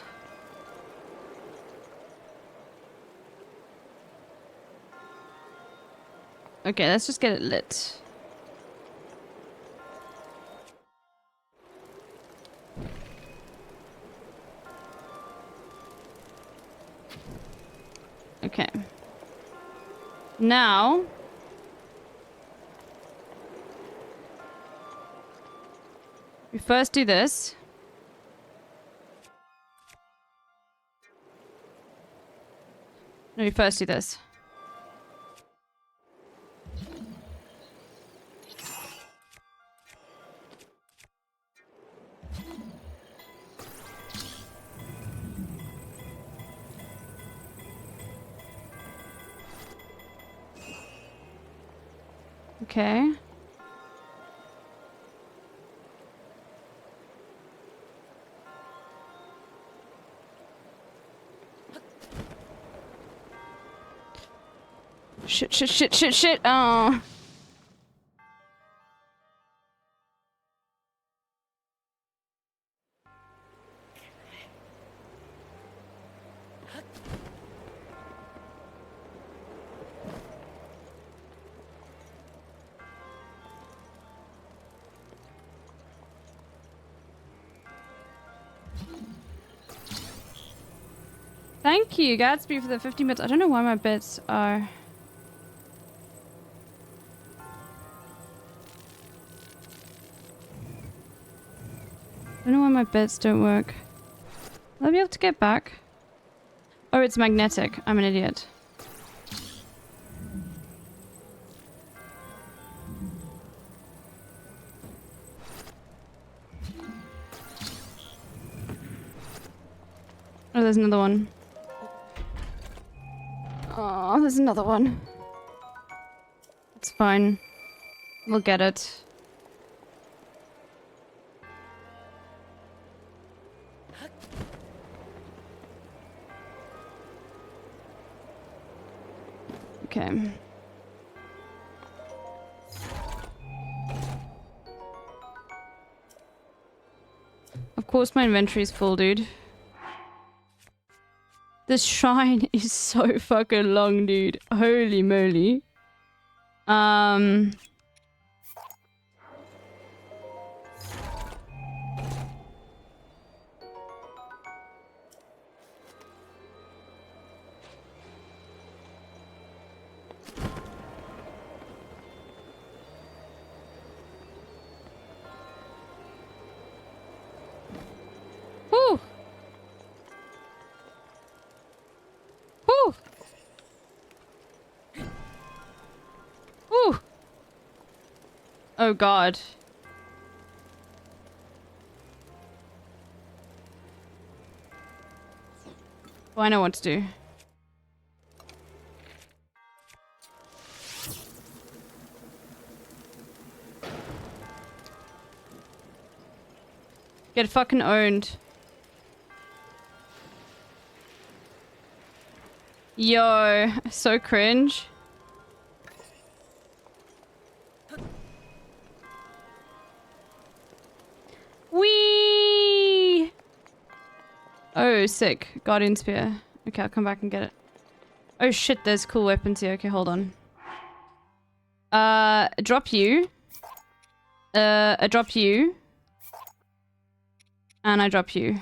S3: okay, let's just get it lit. Okay. Now we first do this. No, we first do this. Okay. Shit. Oh. Thank Thank you, Gatsby, for the 50 bits. I don't know why my bits are... I don't know why my bits don't work. Will I be able to get back? Oh, it's magnetic. I'm an idiot. Oh, there's another one. Oh, there's another one. It's fine. We'll get it. Okay. Of course my inventory is full, dude. This shrine is so fucking long, dude. Holy moly. Whew. Whew. Whew. Oh god. Well, I know what to do. Get fucking owned. Yo, so cringe. Whee! Oh, sick. Guardian Spear. Okay, I'll come back and get it. Oh shit, there's cool weapons here. Okay, hold on. Drop you. I drop you. And I drop you.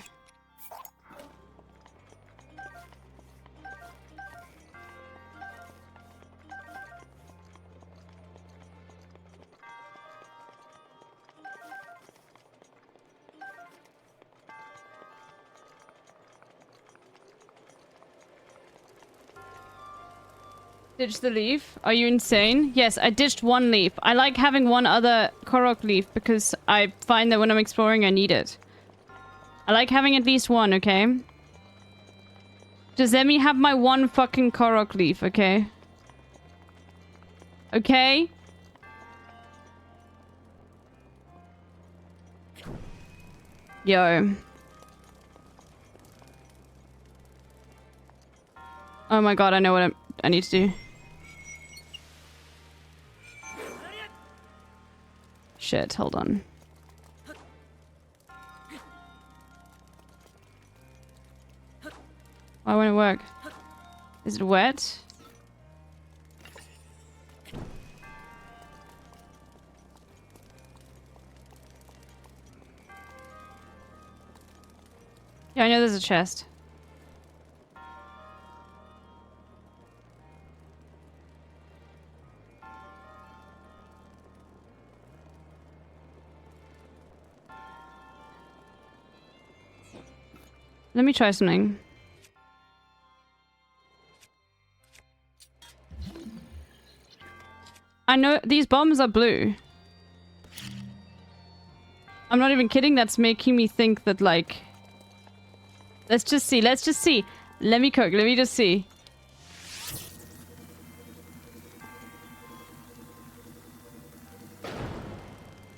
S3: Ditch the leaf? Are you insane? Yes, I ditched one leaf. I like having one other Korok leaf because I find that when I'm exploring I need it. I like having at least one, okay? Just let me have my one fucking Korok leaf, okay? Okay? Yo. Oh my god, I know what I need to do. Shit, hold on. Why won't it work? Is it wet? Yeah, I know there's a chest. Let me try something. I know these bombs are blue. I'm not even kidding, that's making me think that like... Let's just see, let's just see. Let me cook, let me just see.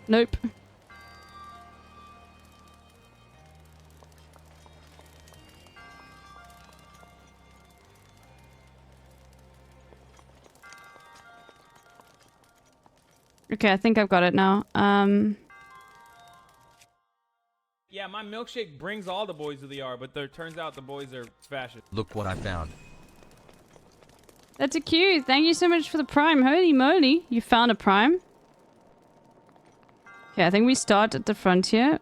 S3: Nope. Okay, I think I've got it now.
S2: Yeah, my milkshake brings all the boys to the yard, but there turns out the boys are fascist.
S10: Look what I found.
S3: That's a cue. Thank you so much for the prime. Holy moly, you found a prime. Okay, I think we start at the frontier.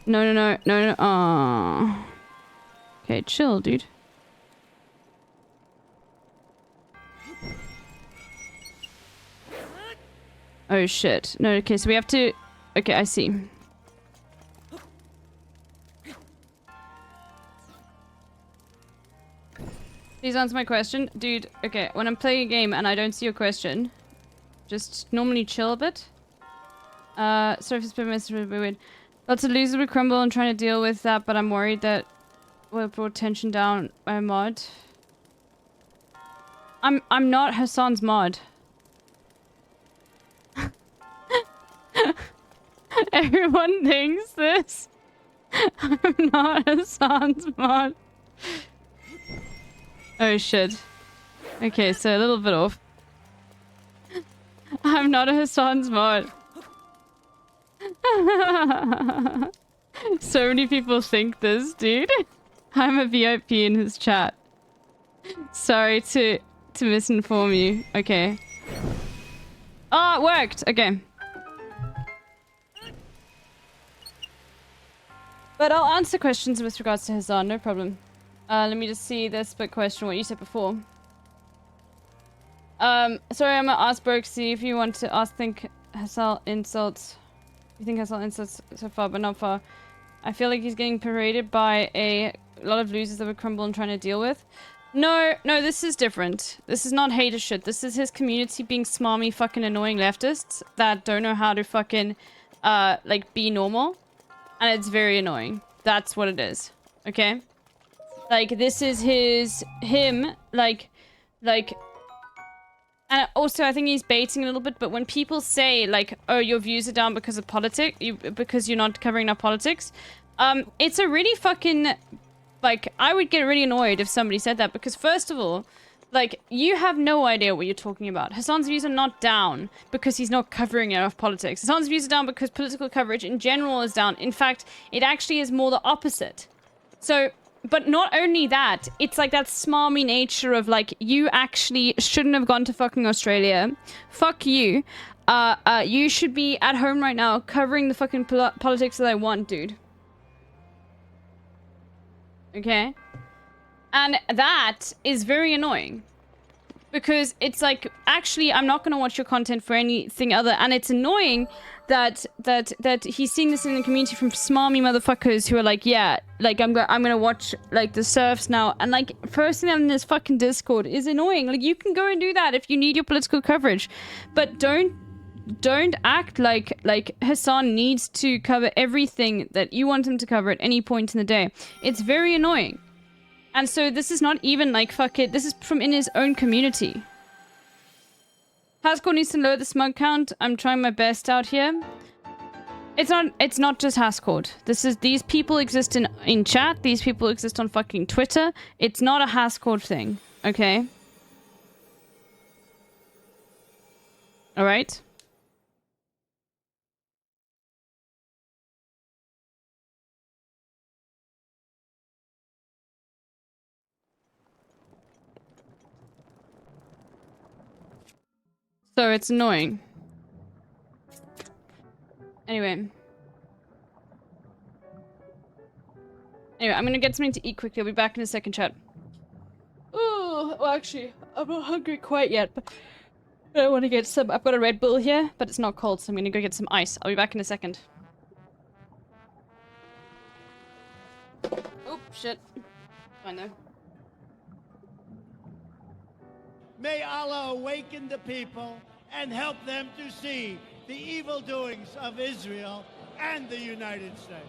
S3: No. Oh. Okay, chill, dude. Oh shit. No, okay, so we have to... Okay, I see. Please answer my question. Dude, okay, when I'm playing a game and I don't see your question, just normally chill a bit. Sorry if it's been weird. Lots of losers would crumble and trying to deal with that, but I'm worried that will brought tension down by a mod. I'm not Hassan's mod. Everyone thinks this. I'm not Hassan's mod. Oh shit. Okay, so a little bit off. I'm not a Hassan's mod. So many people think this, dude. I'm a VIP in his chat. Sorry to misinform you. Okay. Oh, it worked! Okay. But I'll answer questions with regards to Hassan, no problem. Let me just see this split question, what you said before. Sorry, I'm gonna ask Broke, see if you want to ask, think Hassan insults. You think Hassan insults so far, but not far. I feel like he's getting paraded by a lot of losers that would crumble and trying to deal with. No, this is different. This is not hater shit. This is his community being smarmy, fucking annoying leftists that don't know how to fucking, like, be normal. And it's very annoying. That's what it is. Okay? Like, this is him, like... And also, I think he's baiting a little bit, but when people say, like, oh, your views are down because of politics, because you're not covering enough politics, it's a really fucking... Like, I would get really annoyed if somebody said that, because first of all, like, you have no idea what you're talking about. Hassan's views are not down because he's not covering enough politics. Hassan's views are down because political coverage in general is down. In fact, it actually is more the opposite. So... But not only that, it's like that smarmy nature of like, you actually shouldn't have gone to fucking Australia. Fuck you. You should be at home right now covering the fucking politics that I want, dude. Okay? And that is very annoying. Because it's like, actually, I'm not gonna watch your content for anything other, and it's annoying that he's seeing this in the community from smarmy motherfuckers who are like, yeah, like I'm gonna watch like the surfs now, and like posting them in this fucking Discord is annoying. Like, you can go and do that if you need your political coverage, but don't act like Hassan needs to cover everything that you want him to cover at any point in the day. It's very annoying. And so this is not even like, fuck it, this is from in his own community. Haskell needs to lower the smug count. I'm trying my best out here. It's not just Haskell. These people exist in chat, these people exist on fucking Twitter. It's not a Haskell thing, okay? Alright? So it's annoying. Anyway, I'm gonna get something to eat quickly. I'll be back in a second, chat. Oh, well, actually, I'm not hungry quite yet, but I want to get some. I've got a Red Bull here, but it's not cold, so I'm gonna go get some ice. I'll be back in a second. Oh, shit. Fine, though.
S6: May Allah awaken the people and help them to see the evil doings of Israel and the United States.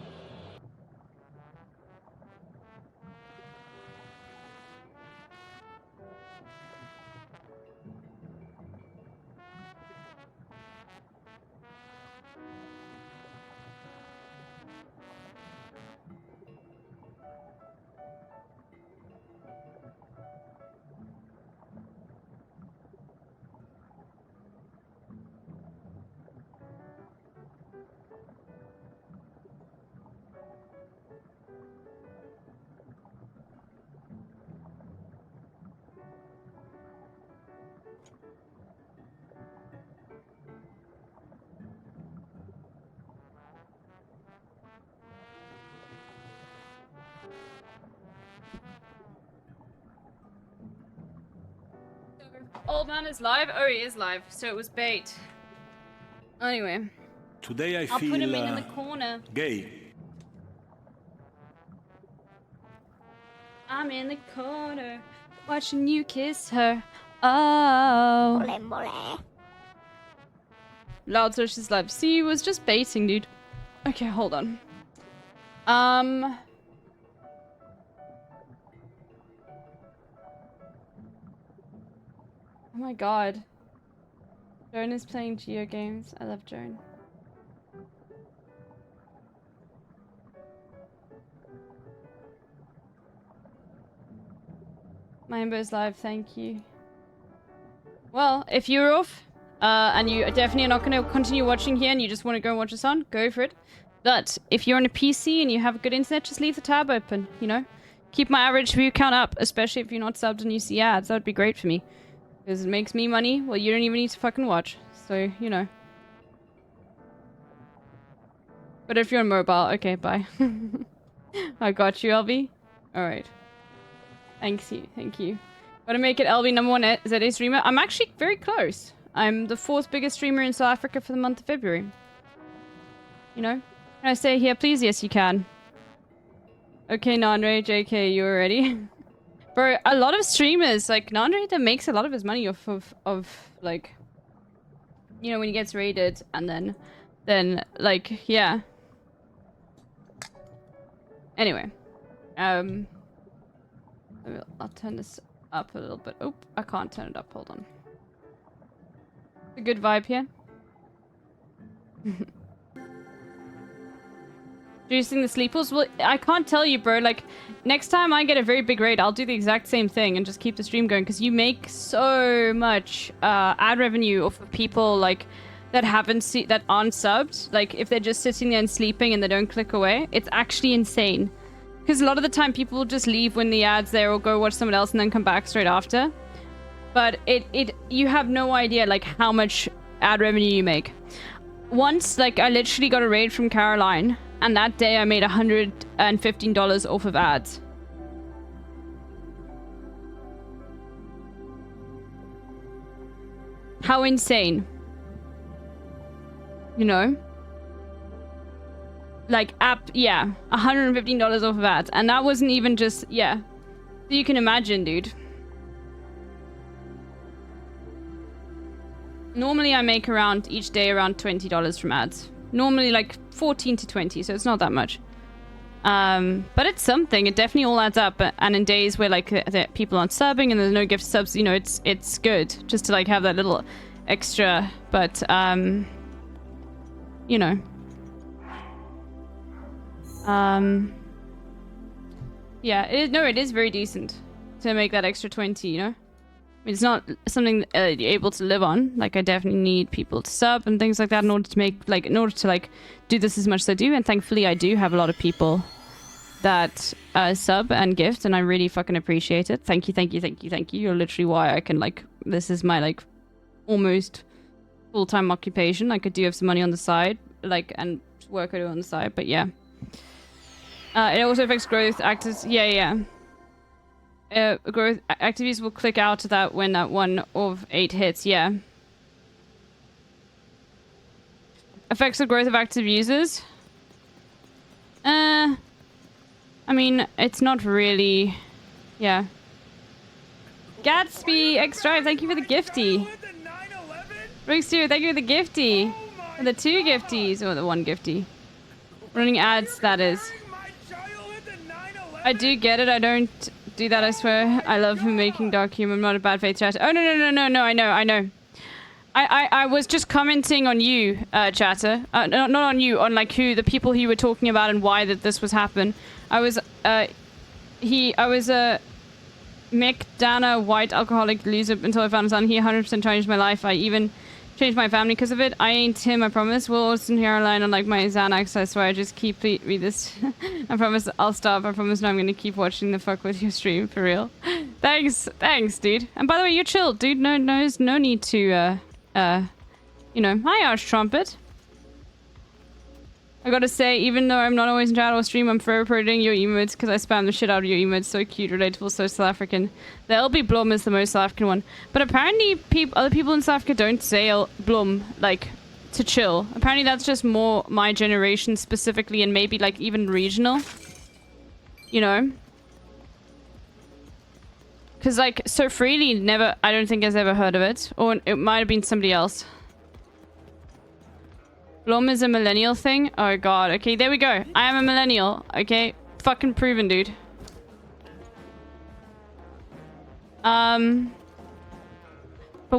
S3: Old man is live? Oh, he is live. So it was bait. Anyway,
S4: Today I
S3: I'll
S4: feel
S3: put him in the corner.
S4: gay.
S3: I'm in the corner, watching you kiss her. Oh. Loud Socialist Live. See, was just baiting, dude. Okay, hold on. Oh my god. Joan is playing Geo games. I love Joan. My Ember's live, thank you. Well, if you're off, and you definitely are not going to continue watching here and you just want to go and watch us on, go for it. But if you're on a PC and you have good internet, just leave the tab open, you know? Keep my average view count up, especially if you're not subbed and you see ads. That would be great for me. Because it makes me money. Well, you don't even need to fucking watch. So, you know. But if you're on mobile, okay, bye. I got you, LB. Alright. Thank you. Gotta make it LB #1 ZA streamer. I'm actually very close. I'm the 4th biggest streamer in South Africa for the month of February. You know? Can I stay here, please? Yes, you can. Okay, Nandre, JK, you ready? Bro, a lot of streamers, like, Nandre, that makes a lot of his money off of, like, you know, when he gets raided, and then, like, yeah. Anyway. I'll turn this up a little bit. Oh, I can't turn it up, hold on. A good vibe here. Reducing the sleepers? Well, I can't tell you, bro. Like, next time I get a very big raid, I'll do the exact same thing and just keep the stream going, because you make so much ad revenue off of people, like, that aren't subbed. Like, if they're just sitting there and sleeping and they don't click away, it's actually insane. Because a lot of the time people will just leave when the ad's there or go watch someone else and then come back straight after. But you have no idea, like, how much ad revenue you make. Once, like, I literally got a raid from Caroline, and that day I made $115 off of ads. How insane. You know? Like, yeah, $115 off of ads. And that wasn't even just, yeah. So you can imagine, dude. Normally I make each day around $20 from ads. Normally like 14 to 20, so it's not that much. But it's something. It definitely all adds up. And in days where like people aren't subbing and there's no gift subs, you know, it's good just to like have that little extra. But you know. Yeah, it is very decent to make that extra 20, you know? It's not something you're able to live on. Like, I definitely need people to sub and things like that in order to do this as much as I do. And thankfully, I do have a lot of people that sub and gift, and I really fucking appreciate it. Thank you. You're literally why I can, like, this is my, like, almost full-time occupation. Like, I do have some money on the side, like, and work I do on the side, but yeah. It also affects growth actors. Yeah. Growth activities will click out of that when that 1 of 8 hits. Yeah. Affects the growth of active users. I mean, it's not really. Yeah. Gatsby X-Drive, thank you for the gifty. Rickster, thank you for the gifty. And the 2 gifties, or the 1 gifty. Running ads, that is. I do get it. I don't do that, I swear. I love making dark humor. I'm not a bad faith chatter. Oh, no, I know. I was just commenting on you, chatter. Not on you, on like the people who you were talking about and why that this was happen. I was Mick Dana, white alcoholic loser until I found his son. He 100% changed my life. I even changed my family because of it. I ain't him, I promise. Will Austin hairline on like my Xanax, I swear. Just keep read this. I promise I'll stop. I promise now I'm gonna keep watching the fuck with your stream for real. Thanks, dude. And by the way, you're chill, dude. No need to you know. Hi, Arch Trumpet. I gotta say, even though I'm not always in chat or stream, I'm forever parroting your emotes because I spam the shit out of your emotes. So cute, relatable, so South African. The LB Blom is the most South African one. But apparently, other people in South Africa don't say Blom, like, to chill. Apparently that's just more my generation specifically, and maybe like even regional. You know? Because like So Freely never, I don't think has ever heard of it. Or it might have been somebody else. Blom is a millennial thing? Oh god, okay, there we go. I am a millennial, okay? Fucking proven, dude. But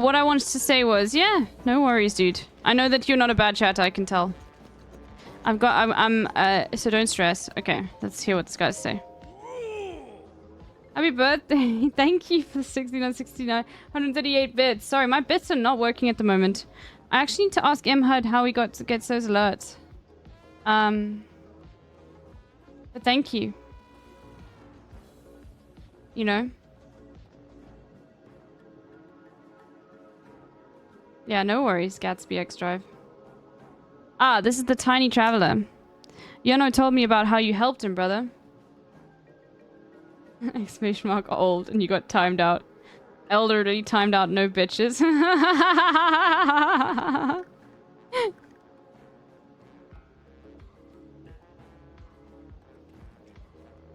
S3: what I wanted to say was, yeah, no worries, dude. I know that you're not a bad chat, I can tell. So don't stress. Okay, let's hear what this guy's say. Happy birthday. Thank you for the 6969, 138 bits. Sorry, my bits are not working at the moment. I actually need to ask MHUD how he gets those alerts. But thank you. You know? Yeah, no worries, Gatsby X Drive. Ah, this is the Tiny Traveler. Yono told me about how you helped him, brother. Exclamation mark old, and you got timed out. Elderly timed out, no bitches.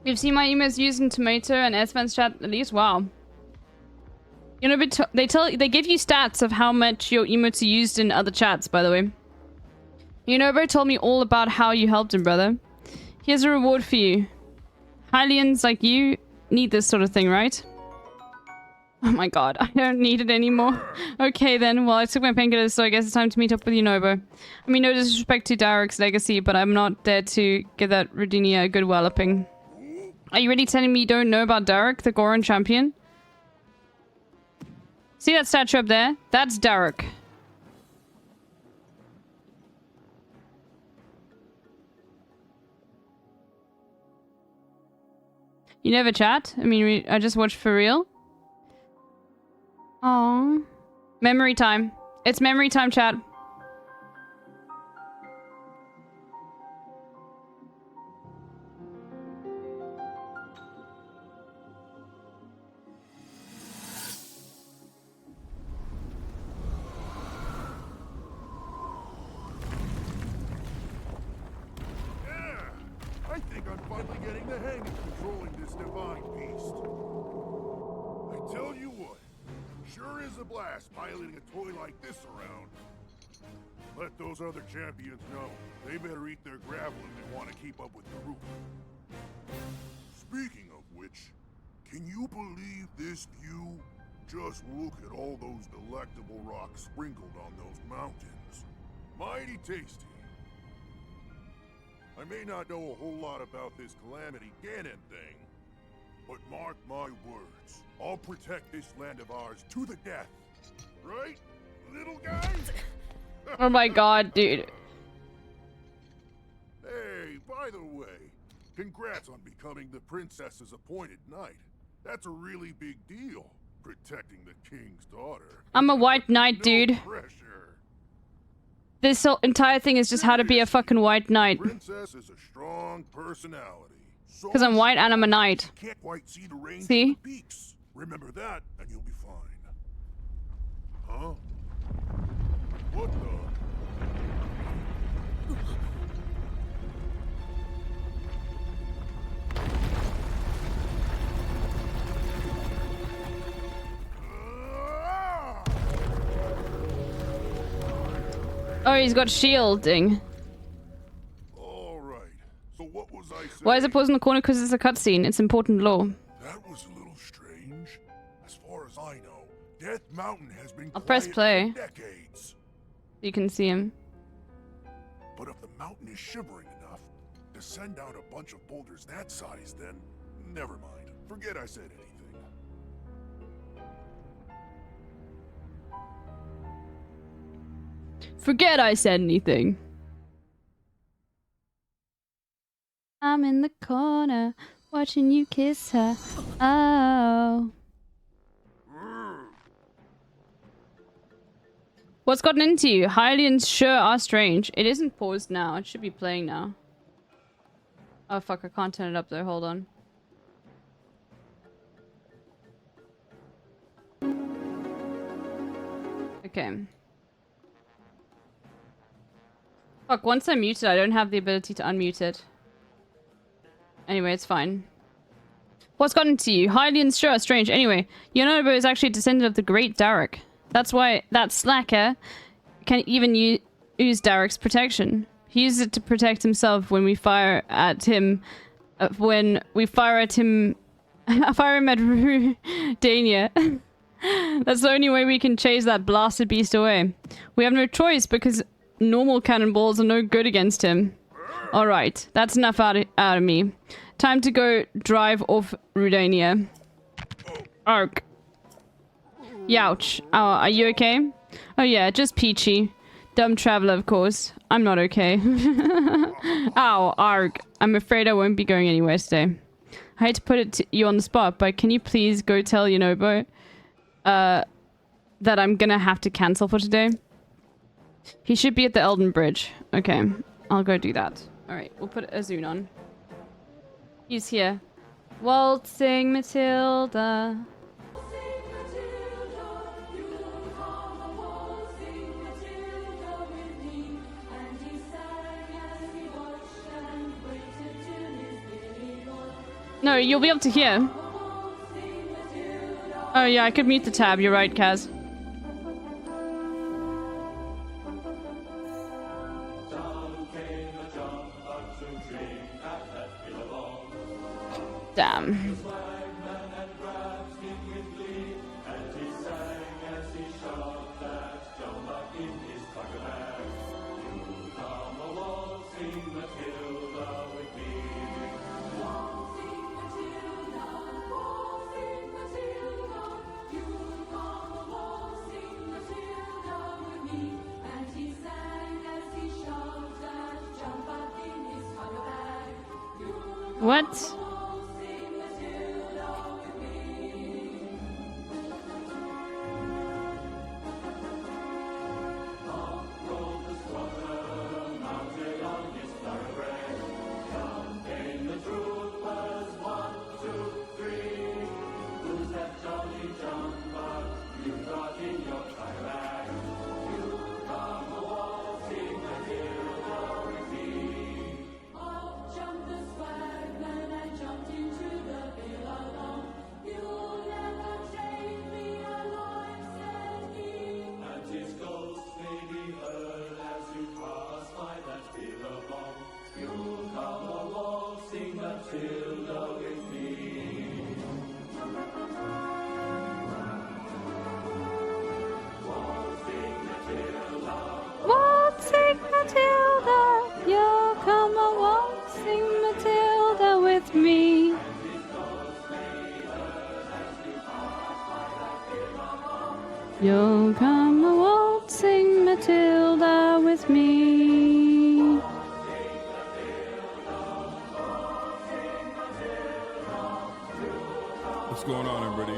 S3: You've seen my emails used in Tomato and S-Fans chat at least? Wow. You know, they give you stats of how much your emotes are used in other chats, by the way. Yunobo told me all about how you helped him, brother. Here's a reward for you. Hylians like you need this sort of thing, right? Oh my god, I don't need it anymore. Okay then, well I took my painkillers, so I guess it's time to meet up with Yunobo. I mean, no disrespect to Derek's legacy, but I'm not there to give that Rodinia a good walloping. Are you really telling me you don't know about Derek, the Goron champion? See that statue up there? That's Derek. You never chat? I mean, I just watch for real. Aww. Memory time. It's memory time, chat.
S4: I think I'm finally getting the hang of controlling this divine beast. I tell you what, sure is a blast piloting a toy like this around. Let those other champions know. They better eat their gravel if they want to keep up with the group. Speaking of which, can you believe this view? Just look at all those delectable rocks sprinkled on those mountains. Mighty tasty. I may not know a whole lot about this Calamity Ganon thing, but mark my words, I'll protect this land of ours to the death. Right, little guy?
S3: Oh my god, dude.
S4: Hey, by the way, congrats on becoming the princess's appointed knight. That's a really big deal, protecting the king's daughter.
S3: I'm a white knight, dude.
S4: Pressure.
S3: This entire thing is just how to be a fucking white knight.
S4: Princess is a strong personality.
S3: Because I'm white and I'm a knight.
S4: Can't quite see the range
S3: See?
S4: of the peaks. Remember that, and you'll be fine. Huh? What the?
S3: Oh, he's got shielding.
S4: All right. So what was I saying?
S3: Why is it paused in the corner? Because it's a cutscene. It's important lore.
S4: That was a little strange. As far as I know, Death Mountain has been
S3: I'll press
S4: quiet
S3: play.
S4: for decades.
S3: You can see him.
S4: But if the mountain is shivering enough to send down a bunch of boulders that size, then never mind. Forget I said anything.
S3: Forget I said anything. I'm in the corner watching you kiss her. Oh. What's gotten into you? Hylians sure are strange. It isn't paused now. It should be playing now. Oh fuck, I can't turn it up though. Hold on. Okay. Fuck, once I mute it, I don't have the ability to unmute it. Anyway, it's fine. What's gotten to you? Highly and sure, strange. Anyway, Yonobo is actually a descendant of the great Darek. That's why that slacker can even use Darek's protection. He uses it to protect himself when we fire at him. I fire him at Rudania. That's the only way we can chase that blasted beast away. We have no choice because normal cannonballs are no good against him. Alright, that's enough out of me. Time to go drive off Rudania. Ark. Youch. Oh, are you okay? Oh yeah, just peachy. Dumb traveler, of course. I'm not okay. Ow, arg. I'm afraid I won't be going anywhere today. I hate to put you on the spot, but can you please go tell Yonobo that I'm gonna have to cancel for today? He should be at the Elden Bridge. Okay, I'll go do that. Alright, we'll put Azun on. He's here. Waltzing Matilda. No, you'll be able to hear. Oh yeah, I could mute the tab. You're right, Kaz. Damn. What? Waltzing Matilda, you'll come a waltzing Matilda with me. You'll come a waltzing Matilda with me.
S9: What's going on, everybody?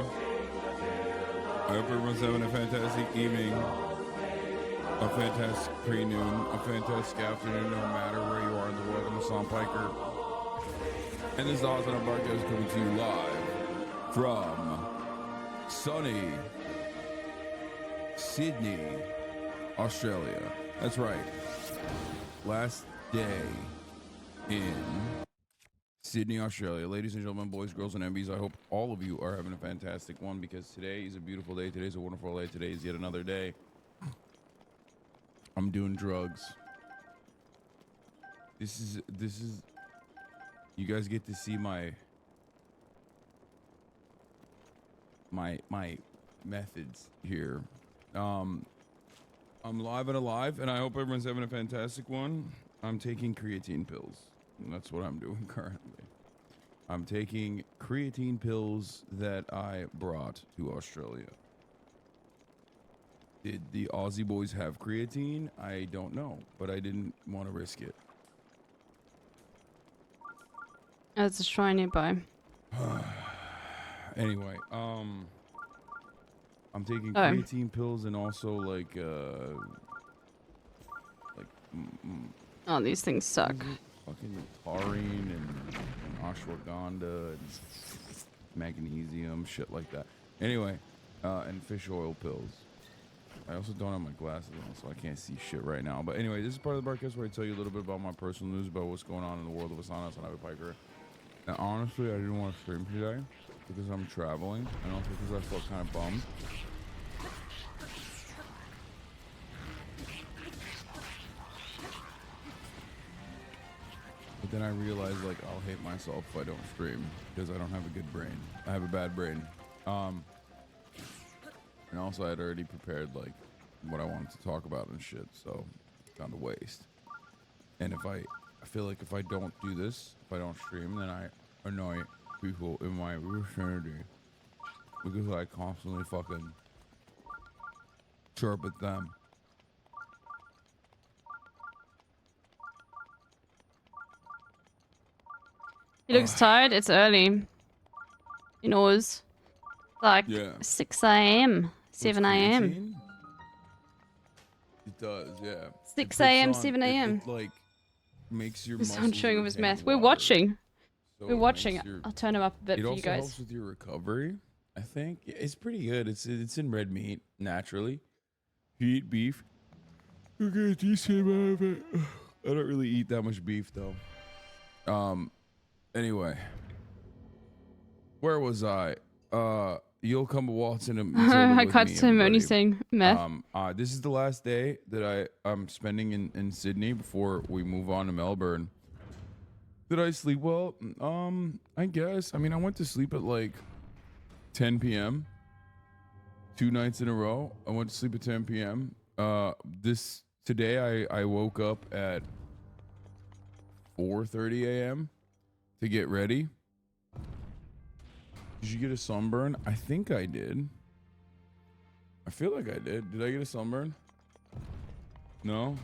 S9: I hope everyone's having a fantastic evening, a fantastic pre-noon, a fantastic afternoon, no matter where you are in the world. I'm Hassan Piker, and this is Austin Barco coming to you live from sunny Sydney, Australia. That's right. Last day in Sydney, Australia. Ladies and gentlemen, boys, girls, and MBs, I hope all of you are having a fantastic one, because today is a beautiful day. Today's a wonderful day. Today is yet another day. I'm doing drugs. This is you guys get to see my methods here. I'm live and alive, and I hope everyone's having a fantastic one. I'm taking creatine pills. And that's what I'm doing currently. I'm taking creatine pills that I brought to Australia. Did the Aussie boys have creatine? I don't know, but I didn't want to risk it.
S3: There's a shrine nearby.
S9: Anyway, I'm taking creatine pills and also like
S3: Oh, these things suck.
S9: Fucking taurine and ashwagandha and magnesium, shit like that. Anyway, and fish oil pills. I also don't have my glasses on, so I can't see shit right now. But anyway, this is part of the broadcast where I tell you a little bit about my personal news about what's going on in the world of Asana and Piker. And honestly, I didn't want to stream today because I'm traveling, and also because I felt kind of bummed. But then I realized, like, I'll hate myself if I don't stream because I don't have a good brain. I have a bad brain. And also I had already prepared, like, what I wanted to talk about and shit, so it's gone to waste. And if I feel like if I don't do this, if I don't stream, then I annoy people in my vicinity because I constantly fucking chirp at them.
S3: He looks tired. It's early. He knows. Like 6 a.m., 7 a.m.
S9: It does, yeah.
S3: 6 a.m., 7 a.m.
S9: It like makes your
S3: He's
S9: muscles
S3: not showing off his
S9: retain
S3: math. We're
S9: water.
S3: watching.
S9: So
S3: We're
S9: it
S3: watching.
S9: makes your-
S3: I'll turn him up a bit
S9: it
S3: for you
S9: also
S3: guys.
S9: helps with your recovery, I think. It's pretty good. It's in red meat, naturally. You eat beef. You get a decent amount of it. I don't really eat that much beef, though. Anyway. Where was I? You'll come a waltz in a Matilda
S3: I
S9: with
S3: cut
S9: me,
S3: him only
S9: everybody.
S3: saying math.
S9: This is the last day that I'm spending in Sydney before we move on to Melbourne. Did I sleep well? I guess. I mean, I went to sleep at like 10 p.m. 2 nights in a row. I went to sleep at 10 p.m. Today I woke up at 4:30 a.m. to get ready. Did you get a sunburn? I think I did. I feel like I did. Did I get a sunburn? No?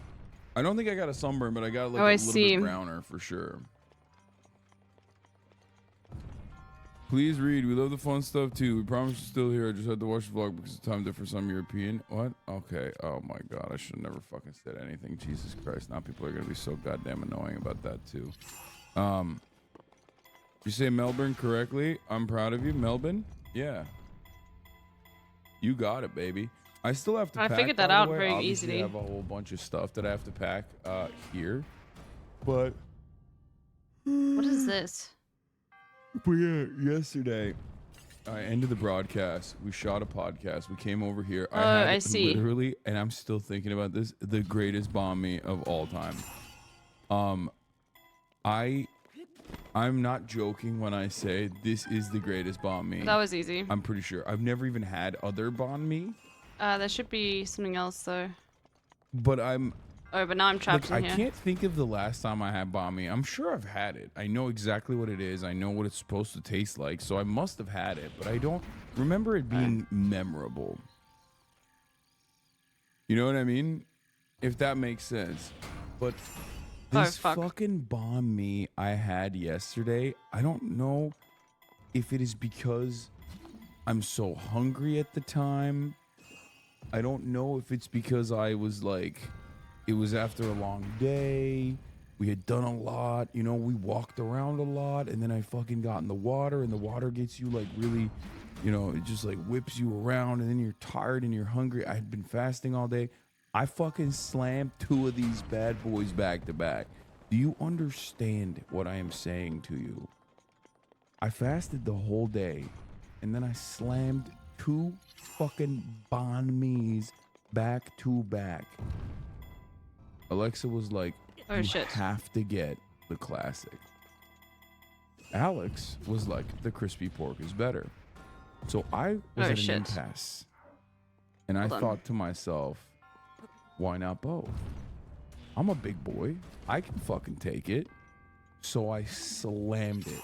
S9: I don't think I got a sunburn, but I got like a little bit browner for sure. Please read. We love the fun stuff too. We promise you're still here. I just had to watch the vlog because the time difference. I'm European. What? Okay. Oh my god. I should have never fucking said anything. Jesus Christ. Now people are gonna be so goddamn annoying about that too. You say Melbourne correctly. I'm proud of you. Melbourne? Yeah. You got it, baby. I still have to pack.
S3: I figured that
S9: by the
S3: out
S9: way.
S3: very
S9: Obviously,
S3: easily.
S9: I have a whole bunch of stuff that I have to pack here. But
S3: What is this?
S9: But yeah, yesterday I ended the broadcast. We shot a podcast. We came over here.
S3: Oh,
S9: had
S3: I see.
S9: Literally, and I'm still thinking about this, the greatest bomb me of all time. I'm not joking when I say this is the greatest bomb me.
S3: That was easy.
S9: I'm pretty sure. I've never even had other bomb me,
S3: There should be something else though.
S9: but I'm
S3: Oh, but now I'm trapped
S9: like,
S3: in
S9: I
S3: here.
S9: can't think of the last time I had banh mi. I'm sure I've had it. I know exactly what it is. I know what it's supposed to taste like, so I must have had it, but I don't remember it being memorable. You know what I mean? If that makes sense. But this fucking banh mi I had yesterday, I don't know if it is because I'm so hungry at the time. I don't know if it's because I was like, it was after a long day. We had done a lot, you know, we walked around a lot, and then I fucking got in the water, and the water gets you like really, you know, it just like whips you around, and then you're tired and you're hungry. I had been fasting all day. I fucking slammed 2 of these bad boys back to back. Do you understand what I am saying to you? I fasted the whole day, and then I slammed 2 fucking banh mi's back to back. Alexa was like,
S3: Oh,
S9: you
S3: shit.
S9: have to get the classic. Alex was like, the crispy pork is better. So I was
S3: Oh,
S9: at an
S3: shit.
S9: impasse. And I
S3: Hold on.
S9: thought to myself, why not both? I'm a big boy. I can fucking take it. So I slammed it.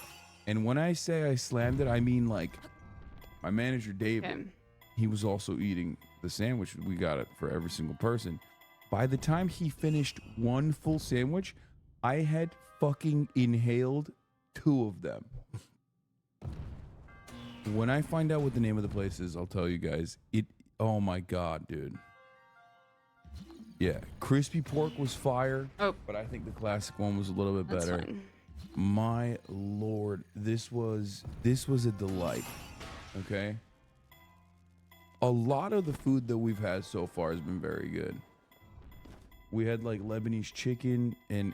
S9: And when I say I slammed it, I mean like my manager, David,
S3: Okay.
S9: he was also eating the sandwich. We got it for every single person. By the time he finished 1 full sandwich, I had fucking inhaled 2 of them. When I find out what the name of the place is, I'll tell you guys. Oh my god, dude. Yeah, crispy pork was fire.
S3: Oh.
S9: But I think the classic one was a little bit
S3: That's
S9: better.
S3: fine.
S9: My lord, this was a delight. Okay? a lot of the food that we've had so far has been very good. We had like Lebanese chicken and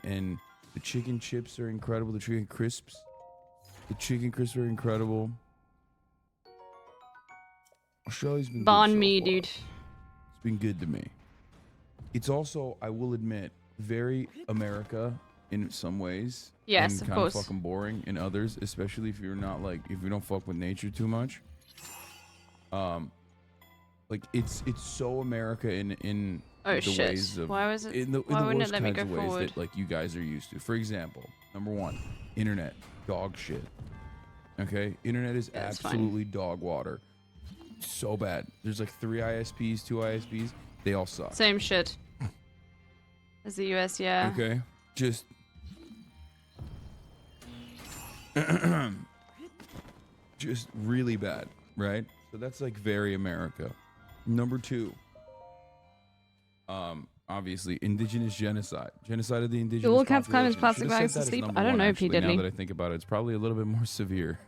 S9: the chicken chips are incredible. The chicken crisps. The chicken crisps are incredible. Australia's been
S3: Banh
S9: good so
S3: mi,
S9: far.
S3: dude.
S9: It's been good to me. It's also, I will admit, very America in some ways.
S3: Yes,
S9: and
S3: of
S9: kind
S3: course.
S9: of fucking boring in others, especially if you're not like, if you don't fuck with nature too much. Like it's so America in
S3: Oh,
S9: the
S3: shit.
S9: ways of
S3: Why was it-
S9: in the,
S3: why
S9: in the
S3: wouldn't it
S9: worst
S3: let me
S9: kinds
S3: go
S9: of ways
S3: forward?
S9: that like you guys are used to. For example, number one, internet dog shit. Okay, internet is
S3: Yeah, it's fine.
S9: absolutely dog water. So bad. There's like 3 ISPs, 2 ISPs. They all suck.
S3: Same shit. As the US, yeah.
S9: Okay, just just really bad, right? So that's like very America. Number two, obviously indigenous genocide of the indigenous
S3: All cats climb
S9: population.
S3: as plastic
S9: Should've said
S3: bags to
S9: that as
S3: sleep.
S9: number
S3: I don't
S9: one,
S3: know if he
S9: actually.
S3: did.
S9: Now that I think about it, it's probably a little bit more severe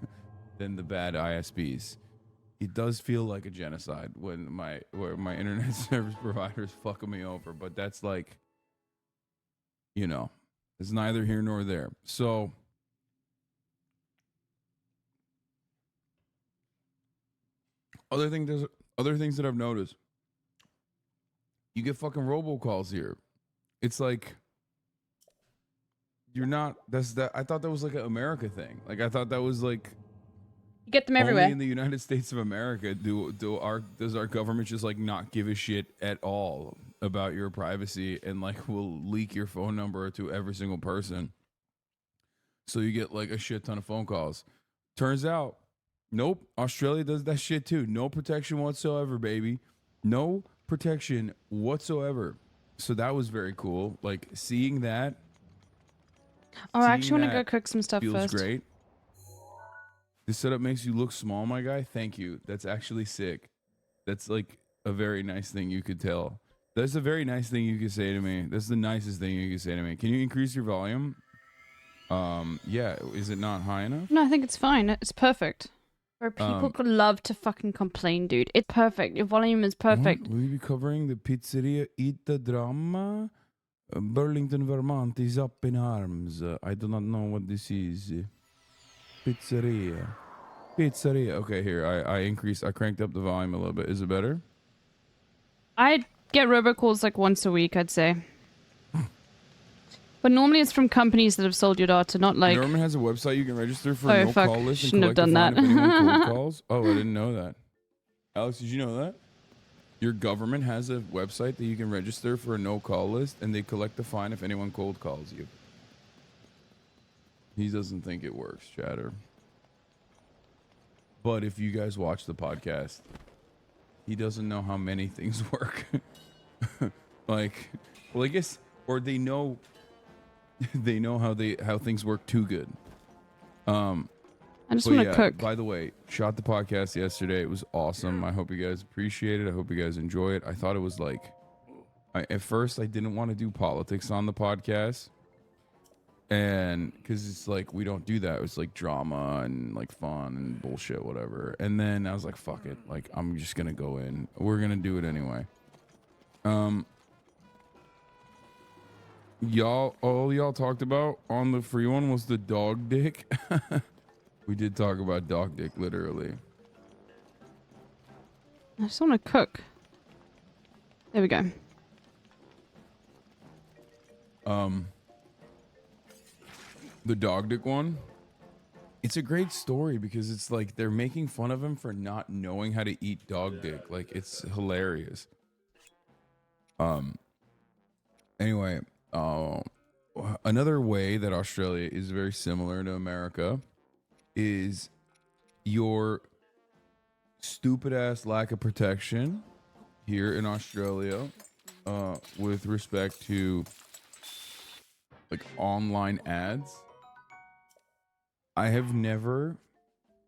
S9: than the bad ISPs. It does feel like a genocide when where my internet service provider is fucking me over, but that's like, you know, it's neither here nor there. So other things that I've noticed, you get fucking robocalls here. It's like you're not. I thought that was like an America thing. Like I thought that was like.
S3: You get them everywhere.
S9: Only in the United States of America does our government just like not give a shit at all about your privacy and like will leak your phone number to every single person. So you get like a shit ton of phone calls. Turns out, nope, Australia does that shit too. No protection whatsoever, baby. No protection whatsoever. So that was very cool. Like seeing that.
S3: Oh, I actually want to
S9: that
S3: go cook some stuff
S9: feels
S3: first.
S9: great. This setup makes you look small, my guy. Thank you. That's actually sick. That's like a very nice thing you could tell. That's a very nice thing you could say to me. That's the nicest thing you could say to me. Can you increase your volume? Yeah. Is it not high enough?
S3: No, I think it's fine. It's perfect. Where people could love to fucking complain, dude. It's perfect. Your volume is perfect.
S9: We'll be covering the pizzeria Eat the Drama. Burlington, Vermont is up in arms. I do not know what this is. Pizzeria. Okay, here. I cranked up the volume a little bit. Is it better?
S3: I get robocalls like once a week, I'd say. But normally it's from companies that have sold your data, not like...
S9: The government has a website you can register for
S3: Oh,
S9: a no-call
S3: fuck.
S9: list and
S3: Shouldn't have
S9: collect a
S3: done
S9: fine if anyone
S3: that.
S9: cold calls. Oh, I didn't know that. Alex, did you know that? Your government has a website that you can register for a no-call list, and they collect a fine if anyone cold calls you. He doesn't think it works, chatter. But if you guys watch the podcast, he doesn't know how many things work. Like, well, I guess, or they know how things work too good.
S3: I just want to cook.
S9: By the way, shot the podcast yesterday. It was awesome. I hope you guys appreciate it. I hope you guys enjoy it. I thought it was like, at first I didn't want to do politics on the podcast. And because it's like, we don't do that. It's like drama and like fun and bullshit, whatever. And then I was like, fuck it. Like, I'm just going to go in. We're going to do it anyway. All y'all talked about on the free one was the dog dick. We did talk about dog dick, literally.
S3: I just want to cook. There we go.
S9: The dog dick one. It's a great story because it's like they're making fun of him for not knowing how to eat dog dick. Like, it's hilarious. Anyway, another way that Australia is very similar to America is your stupid ass lack of protection here in Australia with respect to like online ads. I have never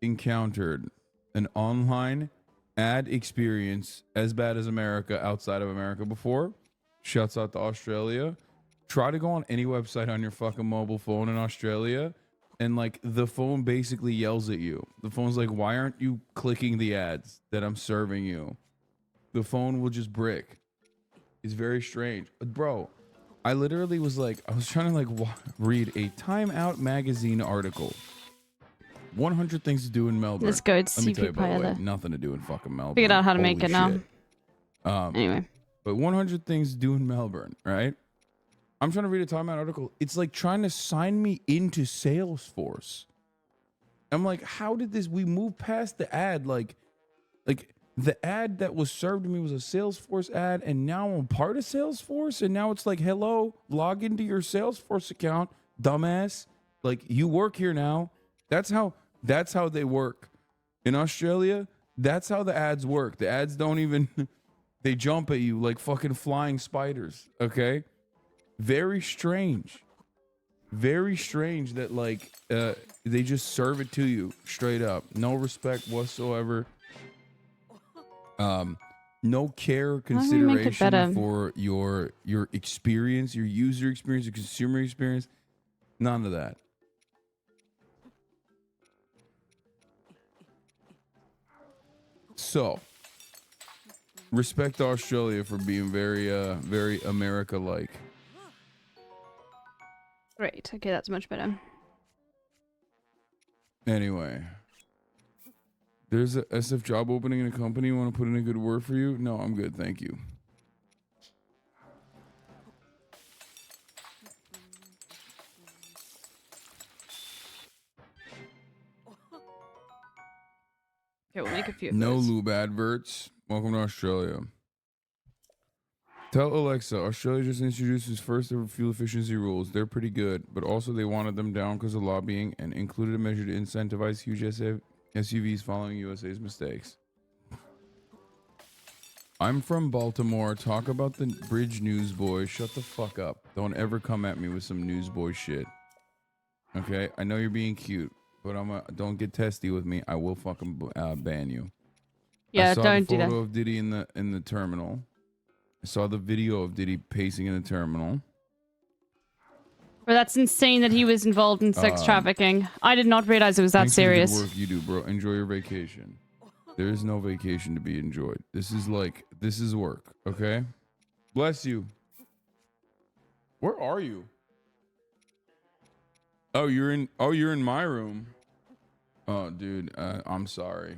S9: encountered an online ad experience as bad as America outside of America before. Shouts out to Australia. Try to go on any website on your fucking mobile phone in Australia, and like the phone basically yells at you. The phone's like, why aren't you clicking the ads that I'm serving you? the phone will just brick. It's very strange. Bro, I literally was like, I was trying to like read a Time Out magazine article. 100 things to do in Melbourne.
S3: Let's go to
S9: Let me tell you, by the way,
S3: Pilot.
S9: nothing to do in fucking Melbourne.
S3: Figured out how to
S9: Holy
S3: make it now.
S9: shit.
S3: Anyway.
S9: But 100 things to do in Melbourne, right? I'm trying to read a Time Out article. It's like trying to sign me into Salesforce. I'm like, how did this? We moved past the ad. Like the ad that was served to me was a Salesforce ad, and now I'm part of Salesforce, and now it's like, hello, log into your Salesforce account, dumbass. Like, you work here now. That's how they work. In Australia, that's how the ads work. The ads don't even, they jump at you like fucking flying spiders, okay? Very strange. Very strange that like they just serve it to you straight up. No respect whatsoever. No care or consideration for your experience, your user experience, your consumer experience. None of that. So, respect Australia for being very America-like.
S3: Great. Okay, that's much better.
S9: Anyway, there's a SF job opening in a company. Want to put in a good word for you? No, I'm good. Thank you.
S3: Okay, we'll make a few of
S9: No
S3: those.
S9: lube adverts. Welcome to Australia. Tell Alexa, Australia just introduced its first ever fuel efficiency rules. They're pretty good, but also they wanted them down because of lobbying and included a measure to incentivize huge SUVs following USA's mistakes. I'm from Baltimore. Talk about the bridge newsboy. Shut the fuck up. Don't ever come at me with some newsboy shit. Okay? I know you're being cute, but don't get testy with me. I will fucking ban you.
S3: Yeah,
S9: I saw
S3: don't
S9: the
S3: do
S9: photo
S3: that.
S9: of Diddy in the terminal. I saw the video of Diddy pacing in the terminal.
S3: But that's insane that he was involved in sex trafficking. I did not realize it was that
S9: Thanks for the good
S3: serious.
S9: work you do, bro. Enjoy your vacation. There is no vacation to be enjoyed. This is work, okay? Bless you. Where are you? Oh, you're in my room. Oh, dude, I'm sorry.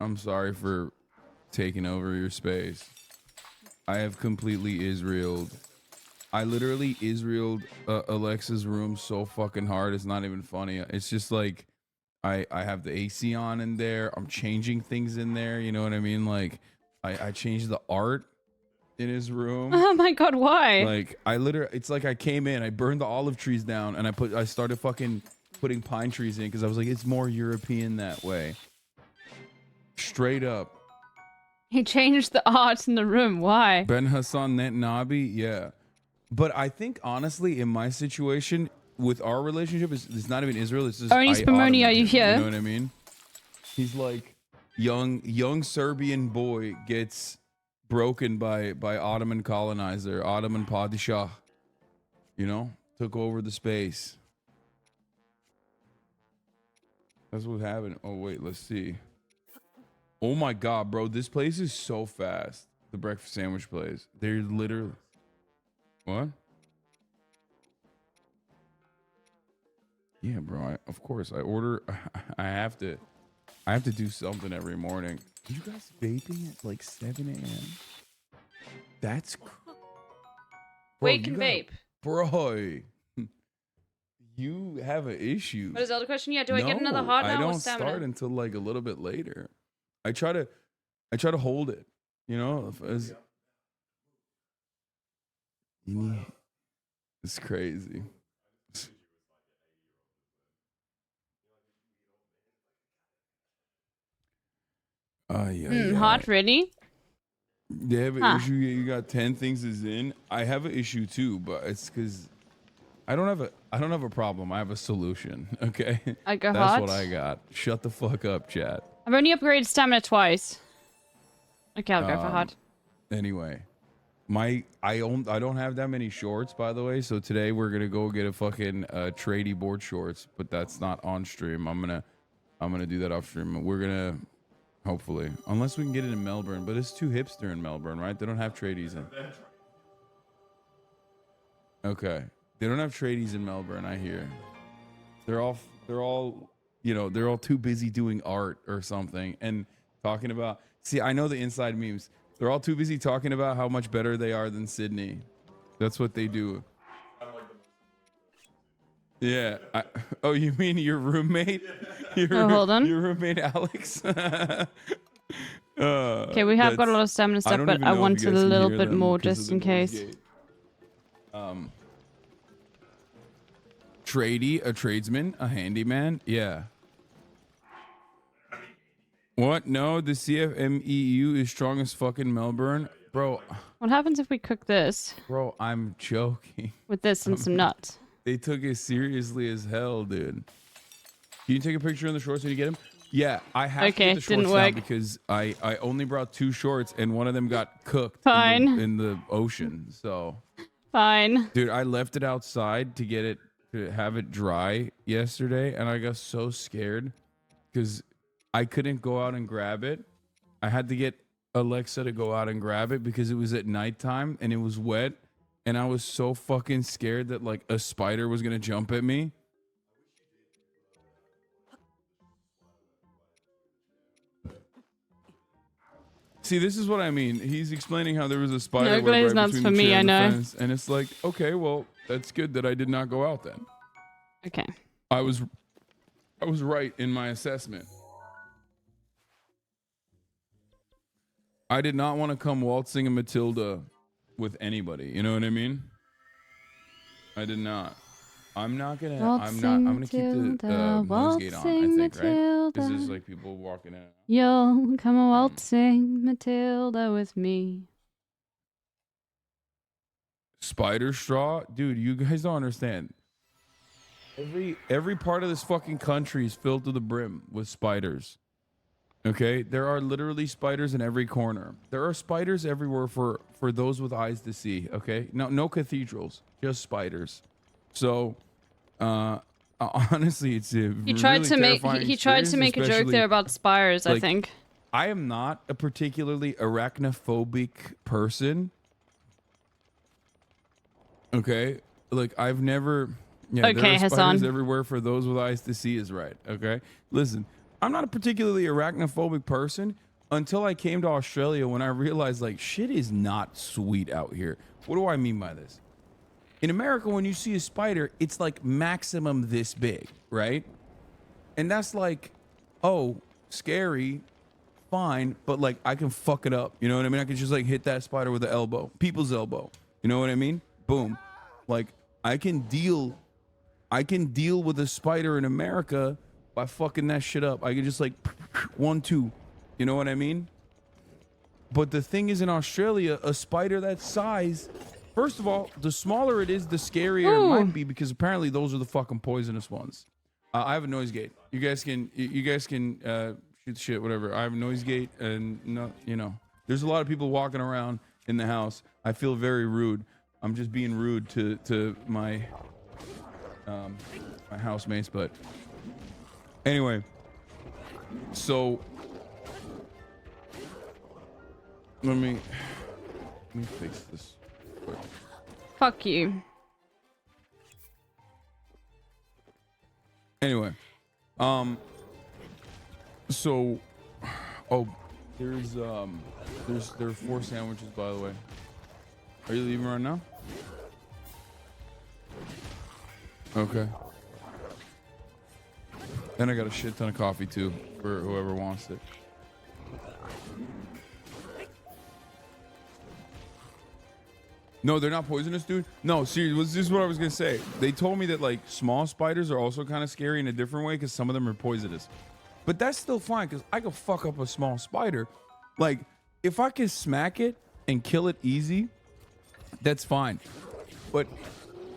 S9: I'm sorry for taking over your space. I have completely Israeled. I literally Israeled Alexa's room so fucking hard. It's not even funny. It's just like I have the AC on in there. I'm changing things in there. You know what I mean? Like I changed the art in his room.
S3: Oh my god, why?
S9: Like it's like I came in, I burned the olive trees down, and I started fucking putting pine trees in because I was like, it's more European that way. Straight up.
S3: He changed the art in the room. Why?
S9: Ben Hassan Net Nabi, yeah. But I think honestly, in my situation with our relationship, it's not even Israel. It's just
S3: Ernie Spumoni, are you here?
S9: You know what I mean? He's like young Serbian boy gets broken by Ottoman colonizer, Ottoman Padishah. You know, took over the space. That's what happened. Oh wait, let's see. Oh my god, bro, this place is so fast. The breakfast sandwich place. They're literally. What? Yeah, bro. Of course, I order. I have to do something every morning. Are you guys vaping at like 7 a.m.? That's.
S3: Wake and vape.
S9: Bro, you have an issue.
S3: What is the other question? Yeah, do I get another hot now
S9: I
S3: or
S9: don't
S3: stamina?
S9: start until like a little bit later. I try to hold it. You know, it's crazy.
S3: Hot, really?
S9: They have an issue. You got 10 things is in. I have an issue too, but it's because I don't have a problem. I have a solution. Okay.
S3: I go
S9: That's
S3: hot?
S9: what I got. Shut the fuck up, chat.
S3: I've only upgraded stamina twice. Okay, I'll go for hot.
S9: Anyway, I don't have that many shorts, by the way. So today we're gonna go get a fucking tradie board shorts, but that's not on stream. I'm gonna do that off stream. We're gonna Hopefully, unless we can get it in Melbourne, but it's too hipster in Melbourne, right? They don't have tradies in. Okay, they don't have tradies in Melbourne. I hear they're all you know, they're all too busy doing art or something and talking about. See, I know the inside memes. They're all too busy talking about how much better they are than Sydney. That's what they do. Yeah. Oh, you mean your roommate?
S3: Hold on.
S9: Your roommate Alex.
S3: Okay, we have got a lot of stamina stuff, but I want a little bit more just in case.
S9: Tradie, a tradesman, a handyman. Yeah. What? No, the CFMEU is strong as fucking Melbourne. Bro.
S3: What happens if we cook this?
S9: Bro, I'm joking.
S3: With this and some nuts.
S9: They took it seriously as hell, dude. Can you take a picture on the shorts when you get them? Yeah, I have to get the shorts now because I only brought 2 shorts and one of them got cooked in the ocean. So
S3: fine.
S9: Dude, I left it outside to get it to have it dry yesterday and I got so scared because I couldn't go out and grab it. I had to get Alexa to go out and grab it because it was at nighttime and it was wet and I was so fucking scared that like a spider was gonna jump at me. See, this is what I mean. He's explaining how there was a spider web right between the chair and the fence, and it's like, okay, well, that's good that I did not go out then.
S3: Okay.
S9: I was right in my assessment. I did not want to come waltzing a Matilda with anybody. You know what I mean? I did not. I'm not gonna keep the nose gate on, I think, right? This is like people walking in.
S3: You'll come a waltzing Matilda with me.
S9: Spider straw? Dude, you guys don't understand. Every part of this fucking country is filled to the brim with spiders. Okay? There are literally spiders in every corner. There are spiders everywhere for those with eyes to see, okay? No cathedrals, just spiders. So, honestly, it's a
S3: he tried to make a joke there about spiders,
S9: like,
S3: I think.
S9: I am not a particularly arachnophobic person. Okay? Like I've never there are spiders everywhere for those with eyes to see is right. Okay? Listen, I'm not a particularly arachnophobic person until I came to Australia when I realized like shit is not sweet out here. What do I mean by this? In America, when you see a spider, it's like maximum this big, right? And that's like, oh, scary, fine, but like I can fuck it up. You know what I mean? I can just like hit that spider with the elbow, people's elbow. You know what I mean? Boom. Like I can deal with a spider in America by fucking that shit up. I can just like 1, 2. You know what I mean? But the thing is, in Australia, a spider that size. First of all, the smaller it is, the scarier it might be because apparently those are the fucking poisonous ones. I have a noise gate. You guys can shoot the shit, whatever. I have a noise gate, and no, you know, there's a lot of people walking around in the house. I feel very rude. I'm just being rude to my my housemates, but anyway. So let me fix this.
S3: Fuck you.
S9: Anyway, so, oh, there are 4 sandwiches, by the way. Are you leaving right now? Okay. Then I got a shit ton of coffee too for whoever wants it. No, they're not poisonous, dude. No, seriously, this is what I was gonna say. They told me that like small spiders are also kind of scary in a different way because some of them are poisonous. But that's still fine because I could fuck up a small spider. Like if I can smack it and kill it easy, that's fine. But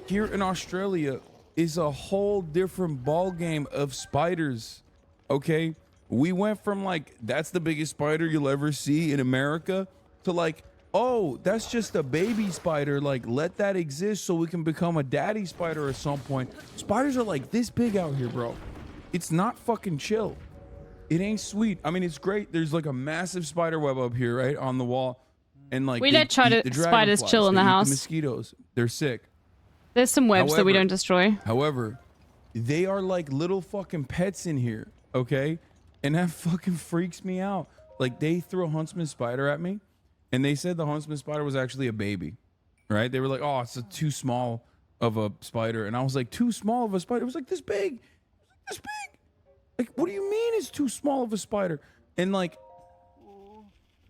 S9: here in Australia is a whole different ball game of spiders. Okay, we went from like that's the biggest spider you'll ever see in America to like, oh, that's just a baby spider. Like, let that exist so we can become a daddy spider at some point. Spiders are like this big out here, bro. It's not fucking chill.
S2: It ain't sweet. I mean, it's great. There's like a massive spider web up here, right on the wall, and like
S3: We
S2: they
S3: let try
S2: eat
S3: to
S2: the
S3: spiders
S2: dragonflies,
S3: chill in
S2: they
S3: the
S2: eat
S3: house.
S2: The mosquitoes. They're sick.
S3: There's some webs that we don't destroy.
S2: However, they are like little fucking pets in here, okay? And that fucking freaks me out. Like they threw a huntsman spider at me, and they said the huntsman spider was actually a baby, right? They were like, "Oh, it's too small of a spider," and I was like, "Too small of a spider?" It was like this big, this big. Like, what do you mean it's too small of a spider? And like,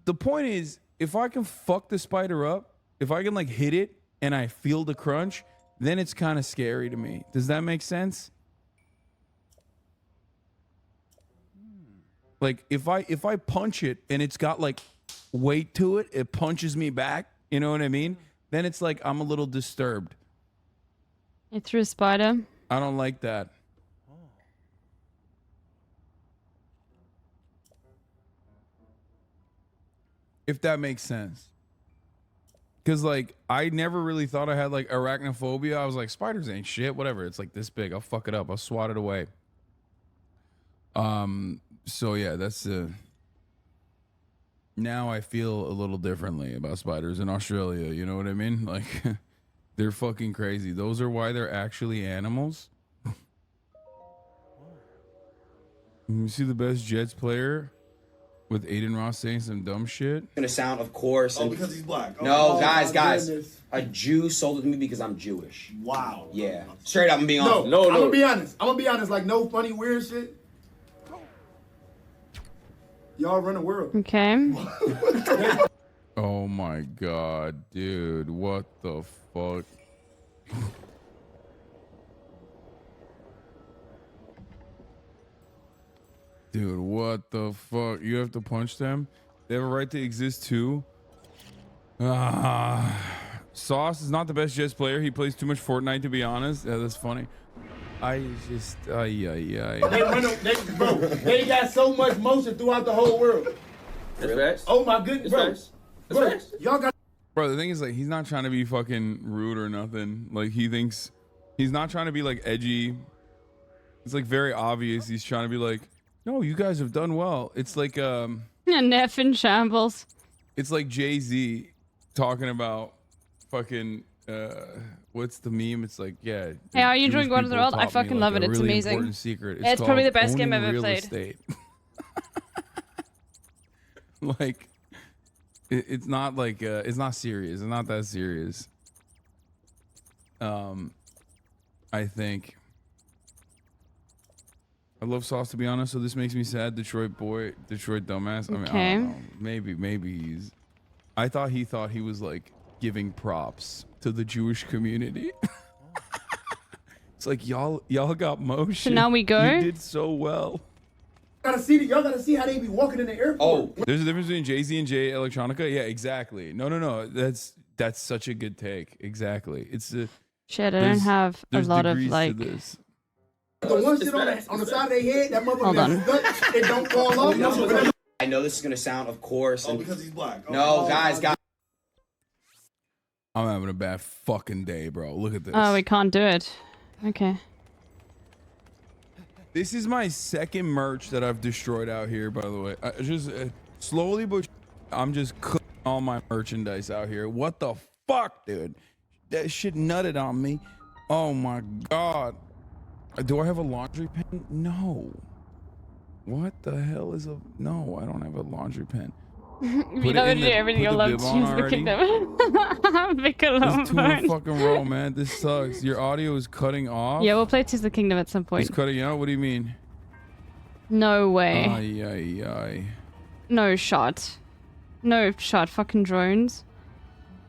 S2: the point is, if I can fuck the spider up, if I can like hit it and I feel the crunch, then it's kind of scary to me. Does that make sense? Like if I punch it and it's got like weight to it, it punches me back. You know what I mean? Then it's like I'm a little disturbed.
S3: You threw a spider.
S2: I don't like that. If that makes sense. Because like I never really thought I had like arachnophobia. I was like, spiders ain't shit, whatever. It's like this big. I'll fuck it up. I'll swat it away. So yeah, that's now I feel a little differently about spiders in Australia. You know what I mean? Like they're fucking crazy. Those are why they're actually animals. You see the best Jets player with Aiden Ross saying some dumb shit.
S12: Gonna sound, of course.
S14: Oh, because he's black.
S12: No,
S14: Oh,
S12: guys.
S14: goodness.
S12: A Jew sold it to me because I'm Jewish.
S14: Wow.
S12: Yeah. Straight up, I'm being
S14: No,
S12: honest.
S14: I'm gonna be honest. I'm gonna be honest. Like, no funny, weird shit. Y'all run the world.
S3: Okay.
S2: Oh my god, dude. What the fuck? Dude, what the fuck? You have to punch them? They have a right to exist too? Sauce is not the best Jets player. He plays too much Fortnite, to be honest. Yeah, that's funny. I just,
S14: They run. They got so much motion throughout the whole world. Oh my goodness, bro. Y'all got.
S2: Bro, the thing is, like, he's not trying to be fucking rude or nothing. Like, he thinks he's not trying to be like edgy. It's like very obvious. He's trying to be like, no, you guys have done well. It's like
S3: Neff in shambles.
S2: It's like Jay-Z talking about fucking what's the meme? It's like, yeah.
S3: Hey, are you
S2: Jewish
S3: enjoying God of the
S2: people
S3: World? I
S2: taught me,
S3: fucking
S2: like,
S3: love
S2: a
S3: it. It's
S2: really
S3: amazing.
S2: important secret.
S3: It's probably the best
S2: called
S3: game I've
S2: owning
S3: ever
S2: real
S3: played.
S2: estate. Like it's not like it's not serious. It's not that serious. I think I love Sauce, to be honest, so this makes me sad. Detroit boy, Detroit dumbass. I mean, I don't know. Maybe he's I thought he was like giving props to the Jewish community. It's like y'all got motion.
S3: So now we go?
S2: You did so well.
S14: Y'all gotta see how they be walking in the airport.
S2: Oh, there's a difference between Jay-Z and Jay Electronica. Yeah, exactly. No. That's such a good take. Exactly. It's a
S3: Shit, I don't have a lot of like.
S14: The one shit on the side of their head, that
S3: Hold on.
S14: motherfucker, it don't fall off.
S12: I know this is gonna sound, of course.
S14: Oh, because he's black.
S12: No, guys.
S2: I'm having a bad fucking day, bro. Look at this.
S3: Oh, we can't do it. Okay.
S2: This is my second merch that I've destroyed out here, by the way. I just slowly, but I'm just cooking all my merchandise out here. What the fuck, dude? That shit nutted on me. Oh my god. Do I have a laundry pen? No. What the hell is a... No, I don't have a laundry pen.
S3: You know, everything I love to use the kingdom.
S2: It's too fucking raw, man. This sucks. Your audio is cutting off.
S3: Yeah, we'll play Tears of the Kingdom at some point.
S2: It's cutting out? What do you mean?
S3: No way.
S2: Ay.
S3: No shot. No shot. Fucking drones.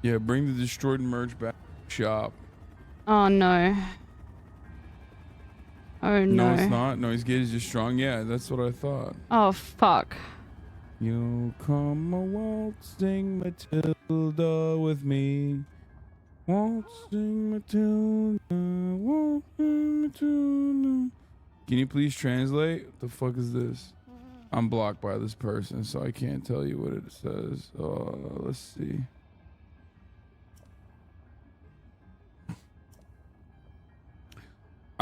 S2: Yeah, bring the destroyed merch back to shop.
S3: Oh no. Oh no.
S2: No, it's not. Noise gate is just strong. Yeah, that's what I thought.
S3: Oh fuck.
S2: You come a waltzing Matilda with me. Waltzing Matilda, waltzing Matilda. Can you please translate? What the fuck is this? I'm blocked by this person, so I can't tell you what it says. Let's see.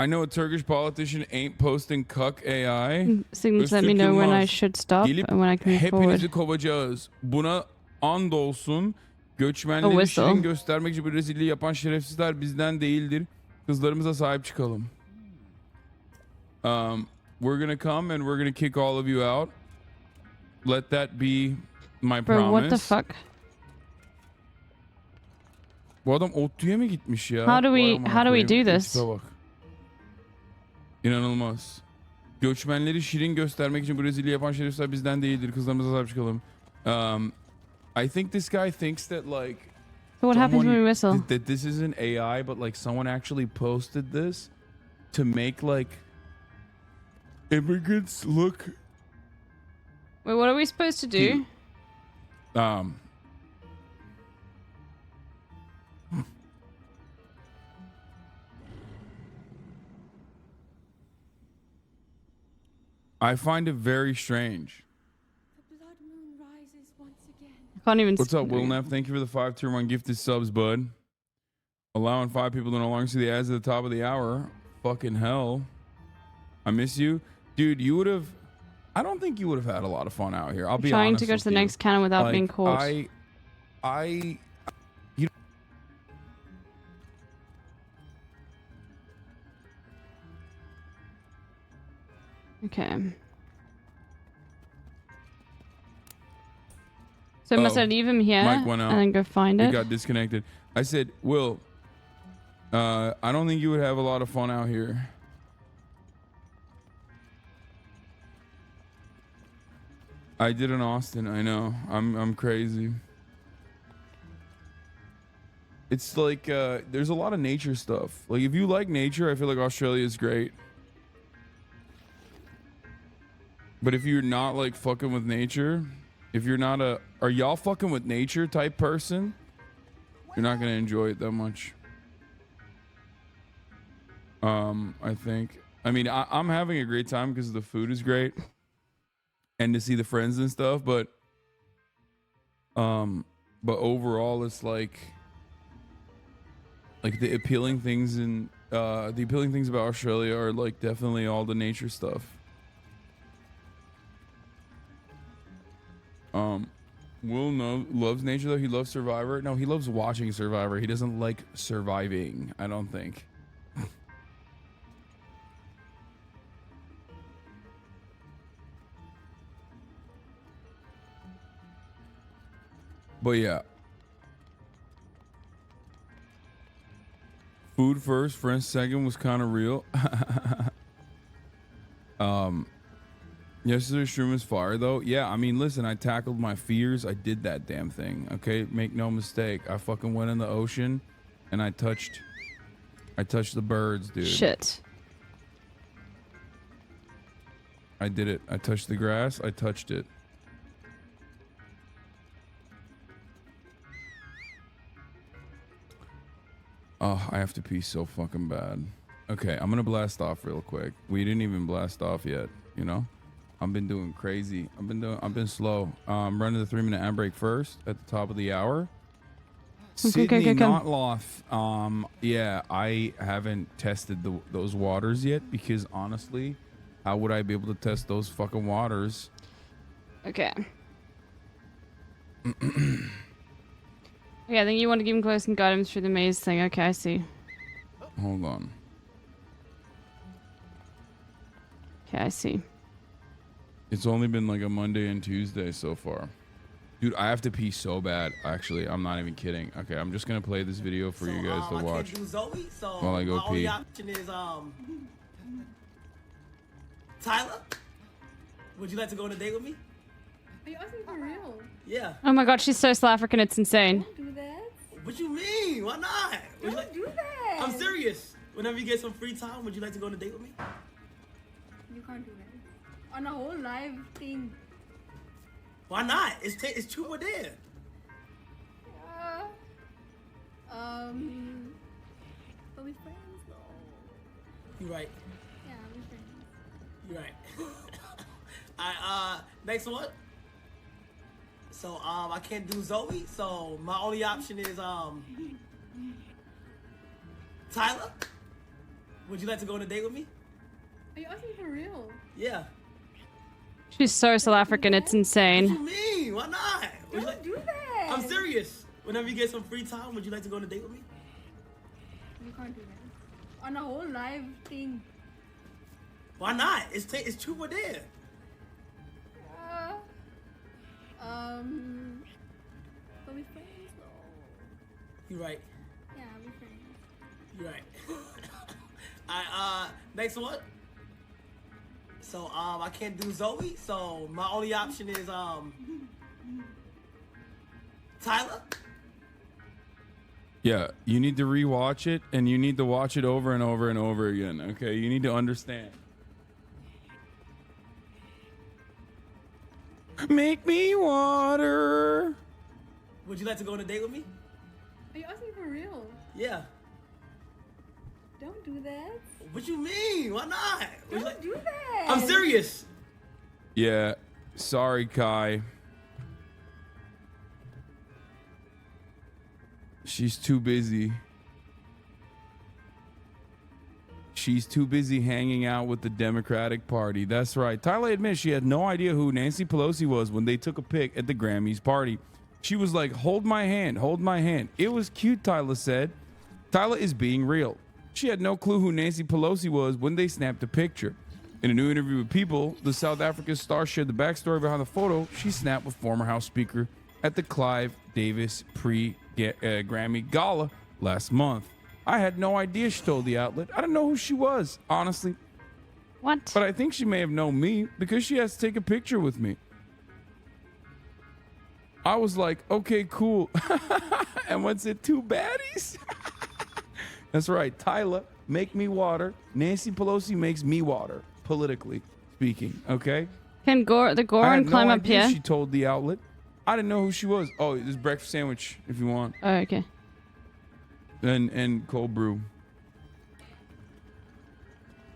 S9: I know a Turkish politician ain't posting cuck AI.
S3: Signals let me know when I should stop
S9: Gelip
S3: and when I can move forward.
S9: hepinizi kovacağız. Buna andolsun. Göçmenleri şirin göstermek için bu rezilliği yapan şerefsizler bizden değildir. Kızlarımıza sahip çıkalım. We're gonna come and we're gonna kick all of you out. Let that be my
S3: Bro,
S9: promise.
S3: what the fuck?
S9: Bu adam ODTÜ'ye mi gitmiş ya?
S3: How do we do this?
S9: Tipe bak. İnanılmaz. Göçmenleri şirin göstermek için bu rezilliği yapan şerefsizler bizden değildir. Kızlarımıza sahip çıkalım. I think this guy thinks that like
S3: So what happens when we whistle?
S9: that this isn't AI, but like someone actually posted this to make like immigrants look.
S3: Wait, what are we supposed to do?
S9: I find it very strange.
S3: I can't even.
S9: What's up, Will Neff? Thank you for the 5 tier 1 gifted subs, bud. Allowing 5 people to no longer see the ads at the top of the hour. Fucking hell. I miss you. Dude, you would have... I don't think you would have had a lot of fun out here. I'll be
S3: trying
S9: honest
S3: to go
S9: with
S3: to the
S9: you.
S3: next cannon without
S9: Like,
S3: being caught. Okay. So must I leave him here
S9: Mike went out.
S3: and then go find
S9: He
S3: it?
S9: got disconnected. I said, Will, I don't think you would have a lot of fun out here. I did in Austin. I know. I'm crazy. It's like there's a lot of nature stuff. Like if you like nature, I feel like Australia is great. But if you're not like fucking with nature, if you're not are y'all fucking with nature type person, you're not gonna enjoy it that much. I think. I mean, I'm having a great time because the food is great, and to see the friends and stuff. But overall, it's like the appealing things about Australia are like definitely all the nature stuff. Will loves nature though. He loves Survivor. No, he loves watching Survivor. He doesn't like surviving, I don't think. But yeah. Food first, friends second was kind of real. Yesterday's stream was fire though. Yeah, I mean, listen, I tackled my fears. I did that damn thing. Okay, make no mistake. I fucking went in the ocean, and I touched the birds, dude.
S3: Shit.
S9: I did it. I touched the grass. I touched it. Oh, I have to pee so fucking bad. Okay, I'm gonna blast off real quick. We didn't even blast off yet, you know? I've been doing crazy. I've been slow. Running the 3-minute ad break first at the top of the hour. Sydney Notloff. Yeah, I haven't tested those waters yet because honestly, how would I be able to test those fucking waters?
S3: Okay. Yeah, I think you want to keep him close and guide him through the maze thing. Okay, I see.
S9: Hold on.
S3: Okay, I see.
S9: It's only been like a Monday and Tuesday so far. Dude, I have to pee so bad. Actually, I'm not even kidding. Okay, I'm just gonna play this video for you guys to watch
S18: Zoe, so
S9: while I go
S18: my
S9: pee.
S18: only option is Tyler, would you like to go on a date with me?
S1: Are you asking for real?
S18: Yeah.
S3: Oh my god, she's so South African, it's insane.
S1: Don't do that.
S18: What you mean? Why not?
S1: Don't do that.
S18: I'm serious. Whenever you get some free time, would you like to go on a date with me?
S1: You can't do that. On a whole live thing.
S18: Why not? It's true we're there.
S1: But we friends though.
S18: You're right.
S1: Yeah, we friends.
S18: You're right. Alright, next one. So I can't do Zoe, so my only option is Tyler.
S16: Would you like to go on a date with me?
S17: Are you asking for real?
S16: Yeah.
S3: She's so South African, it's
S16: What
S3: insane.
S16: you mean? Why not? Would you like...
S17: Do that.
S16: I'm serious. Whenever you get some free time, would you like to go on a date with me?
S17: You can't do that. On a whole live thing.
S16: Why not? It's true or dare.
S17: But we friends though.
S16: You right.
S17: Yeah, we friends.
S16: You right. Alright, next one. So I can't do Zoe, so my only option is Tyler.
S2: Yeah, you need to rewatch it, and you need to watch it over and over and over again. Okay, you need to understand. Make me water.
S16: Would you like to go on a date with me?
S17: Are you asking for real?
S16: Yeah.
S17: Don't do that.
S16: What you mean? Why not?
S17: Don't do that.
S16: I'm serious.
S2: Yeah, sorry, Kai. She's too busy. She's too busy hanging out with the Democratic Party. That's right. Tyler admits she had no idea who Nancy Pelosi was when they took a pic at the Grammys party. She was like, hold my hand, hold my hand. It was cute, Tyler said. Tyler is being real. She had no clue who Nancy Pelosi was when they snapped a picture. In a new interview with People, the South African star shared the backstory behind the photo she snapped with former House Speaker at the Clive Davis pre-Grammy Gala last month. I had no idea, she told the outlet. I didn't know who she was, honestly.
S3: What?
S2: But I think she may have known me because she has to take a picture with me. I was like, okay, cool. And what's it, two baddies? That's right. Tyler, make me water. Nancy Pelosi makes me water, politically speaking, okay?
S3: Can the Goron climb up here?
S2: She told the outlet. I didn't know who she was. Oh, there's breakfast sandwich if you want.
S3: Oh, okay.
S2: And cold brew.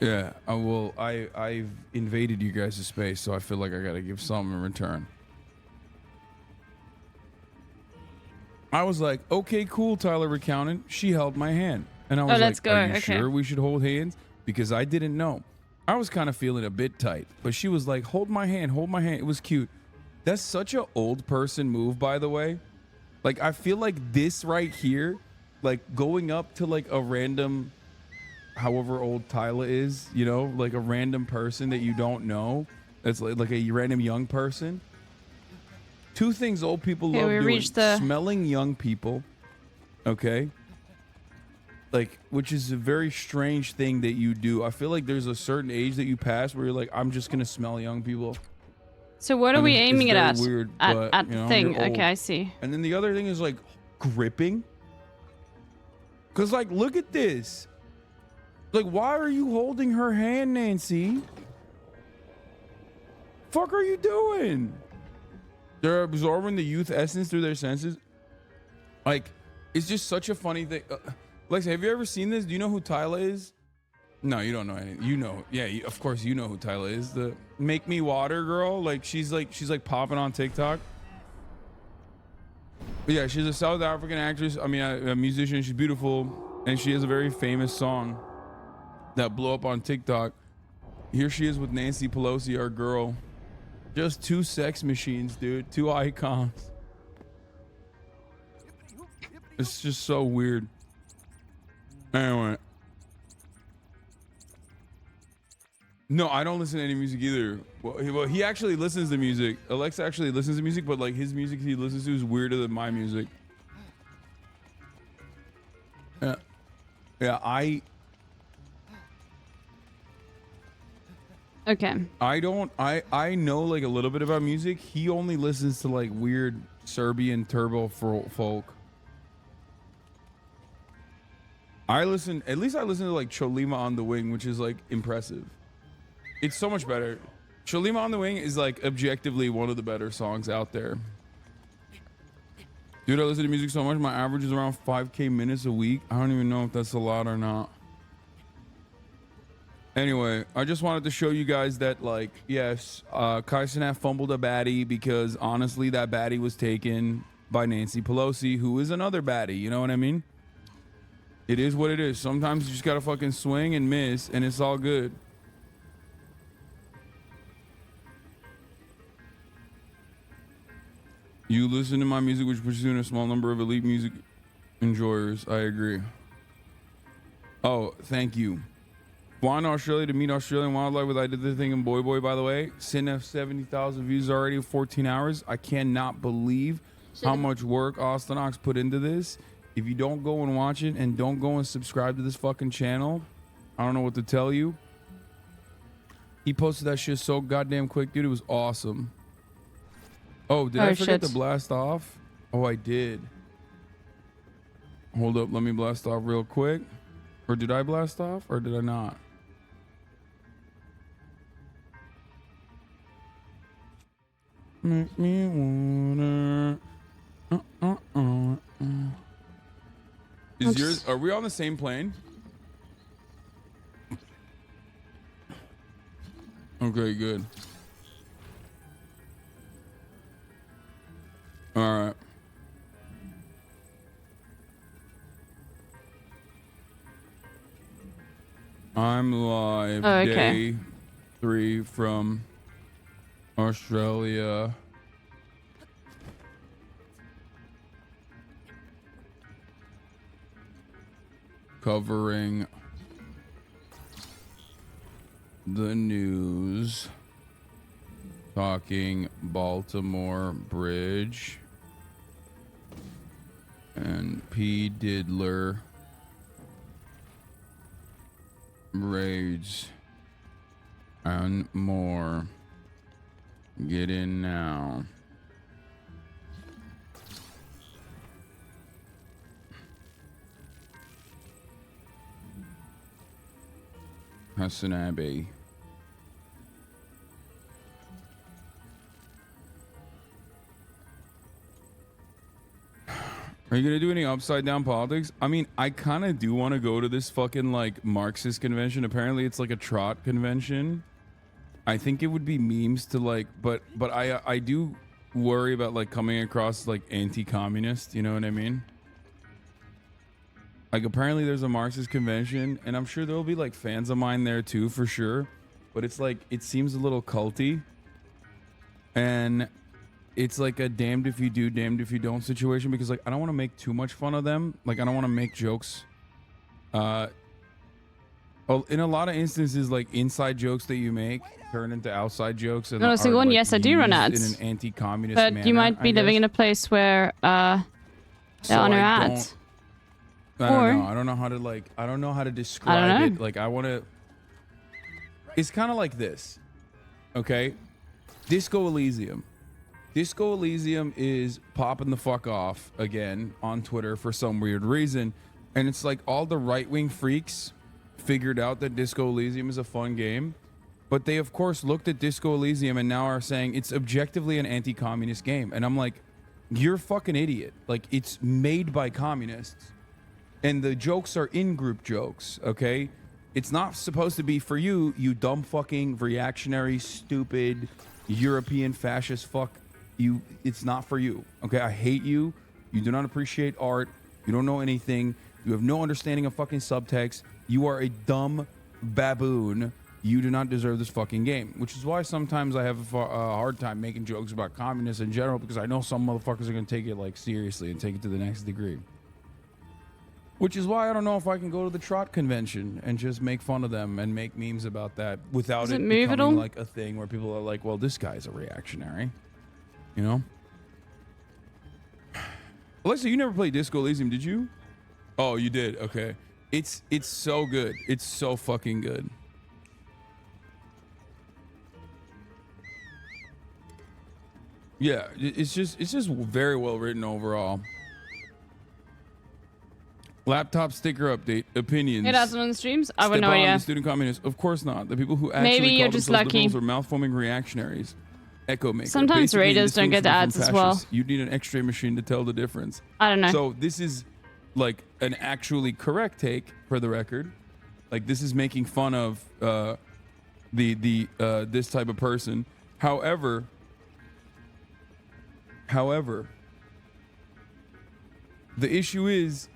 S2: Yeah, I've invaded you guys' space, so I feel like I gotta give something in return. I was like, okay, cool, Tyler recounted. She held my hand. And I was
S3: let's
S2: like,
S3: go.
S2: are you
S3: Okay.
S2: sure we should hold hands? Because I didn't know. I was kind of feeling a bit tight, but she was like, hold my hand, hold my hand. It was cute. That's such an old person move, by the way. Like, I feel like this right here, like going up to like a random, however old Tyler is, you know, like a random person that you don't know. It's like a random young person. Two things old people love doing: smelling young people, okay? Like, which is a very strange thing that you do. I feel like there's a certain age that you pass where you're like, I'm just gonna smell young people.
S3: So what are we aiming it at?
S2: Weird,
S3: at
S2: but,
S3: the
S2: you know,
S3: thing.
S2: you're old.
S3: Okay, I see.
S2: And then the other thing is like gripping. Cause like, look at this. Like, why are you holding her hand, Nancy? Fuck are you doing? They're absorbing the youth essence through their senses. Like, it's just such a funny thing. Lexa, have you ever seen this? Do you know who Tyler is? No, you don't know anything. You know, yeah, of course you know who Tyler is. The Make Me Water girl. Like, she's like popping on TikTok. But yeah, she's a South African actress. I mean, a musician. She's beautiful, and she has a very famous song that blew up on TikTok. Here she is with Nancy Pelosi, our girl. Just two sex machines, dude. Two icons. It's just so weird. Anyway. No, I don't listen to any music either. Well, he actually listens to music. Alexa actually listens to music, but like his music he listens to is weirder than my music. Yeah,
S3: Okay.
S2: I know like a little bit about music. He only listens to like weird Serbian turbo folk. I listen to like Cholima on the Wing, which is like impressive. It's so much better. Cholima on the Wing is like objectively one of the better songs out there. Dude, I listen to music so much, my average is around 5K minutes a week. I don't even know if that's a lot or not. Anyway, I just wanted to show you guys that, like, yes, Kai Cenat fumbled a baddie because honestly, that baddie was taken by Nancy Pelosi, who is another baddie. You know what I mean?
S9: It is what it is. Sometimes you just gotta fucking swing and miss, and it's all good. You listen to my music, which puts you in a small number of elite music enjoyers. I agree. Oh, thank you. Flying to Australia to meet Australian wildlife with I Did the Thing in Boy Boy, by the way. Sitting at 70,000 views already in 14 hours. I cannot believe how much work Austin Ox put into this. If you don't go and watch it and don't go and subscribe to this fucking channel, I don't know what to tell you. He posted that shit so goddamn quick, dude. It was awesome. Oh, did I forget to blast off? Oh, I did. Hold up, let me blast off real quick. Or did I blast off or did I not? Make me wanna. Is yours? Are we on the same plane? Okay, good. All right. I'm live day 3 from Australia. Covering the news. Talking Baltimore Bridge. And P. Diddler raids and more. Get in now. Hasanabe. Are you gonna do any upside down politics? I mean, I kind of do want to go to this fucking like Marxist convention. Apparently it's like a trot convention. I think it would be memes to like, but I do worry about like coming across like anti-communist, you know what I mean? Like apparently there's a Marxist convention and I'm sure there'll be like fans of mine there too for sure, but it's like it seems a little culty and it's like a damned if you do, damned if you don't situation because like I don't want to make too much fun of them. Like I don't want to make jokes. In a lot of instances, like inside jokes that you make turn into outside jokes. And
S3: no, single one.
S9: Like,
S3: yes, I do run ads.
S9: In an anti-communist
S3: but
S9: manner,
S3: you might be living in a place where there are no ads.
S9: I don't know. I don't know how to like. I don't know how to describe it. Like I want to. It's kind of like this, okay? Disco Elysium. Disco Elysium is popping the fuck off again on Twitter for some weird reason, and it's like all the right-wing freaks figured out that Disco Elysium is a fun game, but they of course looked at Disco Elysium and now are saying it's objectively an anti-communist game, and I'm like, you're a fucking idiot. Like it's made by communists. And the jokes are in-group jokes, okay? It's not supposed to be for you, you dumb fucking reactionary, stupid, European fascist fuck. It's not for you, okay? I hate you. You do not appreciate art. You don't know anything. You have no understanding of fucking subtext. You are a dumb baboon. You do not deserve this fucking game. Which is why sometimes I have a hard time making jokes about communists in general because I know some motherfuckers are going to take it like seriously and take it to the next degree. Which is why I don't know if I can go to the Trot convention and just make fun of them and make memes about that without it becoming like a thing where people are like, well, this guy's a reactionary. You know? Alexa, you never played Disco Elysium, did you? Oh, you did. Okay. It's so good. It's so fucking good. Yeah, it's just very well written overall. Laptop sticker update. Opinions.
S3: It has on the streams? I would know, yeah.
S9: The student communists. Of course not. The people who actually
S3: Maybe you're just lucky.
S9: Are mouth-foaming reactionaries. Echo maker.
S3: Sometimes
S9: Basically,
S3: raiders don't get ads as well.
S9: You need an X-ray machine to tell the difference.
S3: I don't know.
S9: So this is like an actually correct take for the record. Like this is making fun of this type of person. However, the issue is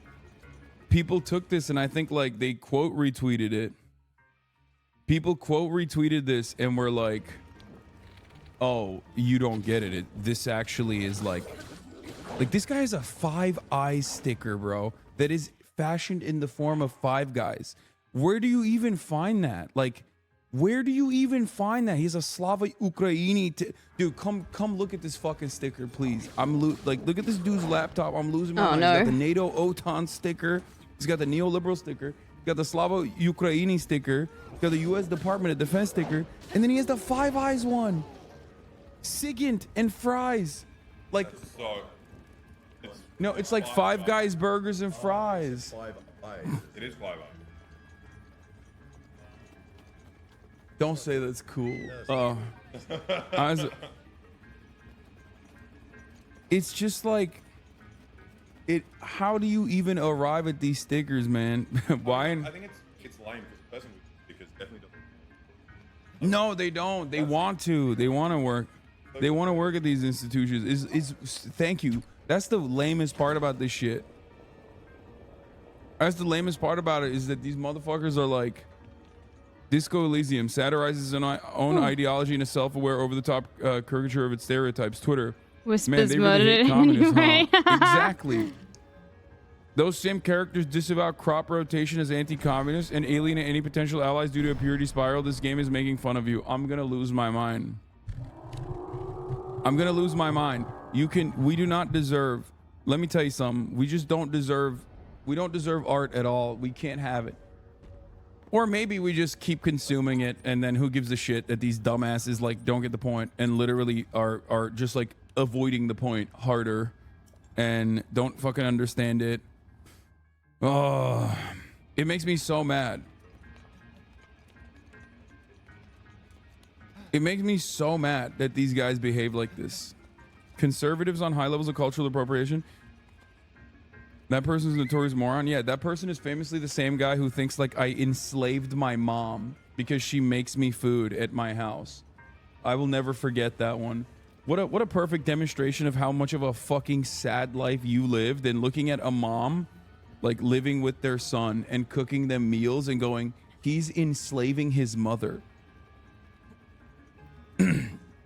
S2: people took this and I think like they quote retweeted it. People quote retweeted this and were like, oh, you don't get it. This actually is like this guy has a 5 eyes sticker, bro, that is fashioned in the form of 5 guys. Where do you even find that? Like, where do you even find that? He's a Slava Ukraini. Dude, come look at this fucking sticker, please. Look at this dude's laptop. I'm losing my mind.
S3: No.
S2: He's got the NATO OTAN sticker. He's got the neoliberal sticker. He's got the Slava Ukraini sticker. He's got the U.S. Department of Defense sticker. And then he has the 5 eyes one. Sigint and fries. Like, no, it's like 5 Guys burgers and fries.
S8: 5 eyes. It is 5 eyes.
S2: Don't say that's cool. It's just like it. How do you even arrive at these stickers, man? Why?
S8: I think it's lame because definitely doesn't.
S2: No, they don't. They want to. They want to work. They want to work at these institutions. Thank you. That's the lamest part about this shit. That's the lamest part about it is that these motherfuckers are like. Disco Elysium satirizes an own ideology in a self-aware, over-the-top caricature of its stereotypes. Twitter.
S3: Whispers
S2: Man, they really hate
S3: murdered
S2: communists,
S3: anyway.
S2: huh? Exactly. Those same characters disavow crop rotation as anti-communist and alienate any potential allies due to a purity spiral. This game is making fun of you. I'm gonna lose my mind. I'm gonna lose my mind. We do not deserve. Let me tell you something. We just don't deserve. We don't deserve art at all. We can't have it. Or maybe we just keep consuming it, and then who gives a shit that these dumbasses like don't get the point and literally are just like avoiding the point harder and don't fucking understand it. Oh, it makes me so mad. It makes me so mad that these guys behave like this. Conservatives on high levels of cultural appropriation. That person's a notorious moron. Yeah, that person is famously the same guy who thinks like I enslaved my mom because she makes me food at my house. I will never forget that one. What a perfect demonstration of how much of a fucking sad life you lived, and looking at a mom like living with their son and cooking them meals and going, he's enslaving his mother.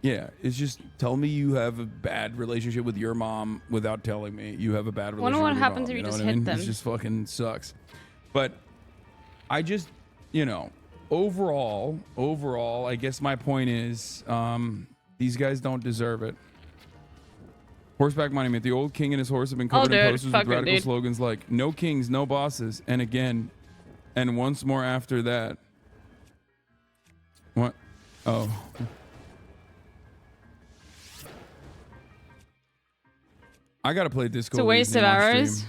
S2: Yeah, it's just tell me you have a bad relationship with your mom without telling me you have a bad relationship
S3: Wonder what
S2: with your
S3: happens
S2: mom.
S3: if you
S2: know
S3: just
S2: what I
S3: hit
S2: mean?
S3: them.
S2: It just fucking sucks. But I just, overall, I guess my point is these guys don't deserve it. Horseback Monument. The old king and his horse have been covered in posters with radical slogans like "No kings, no bosses," and again, and once more after that. What? Oh. I gotta play Disco.
S3: It's a waste of hours.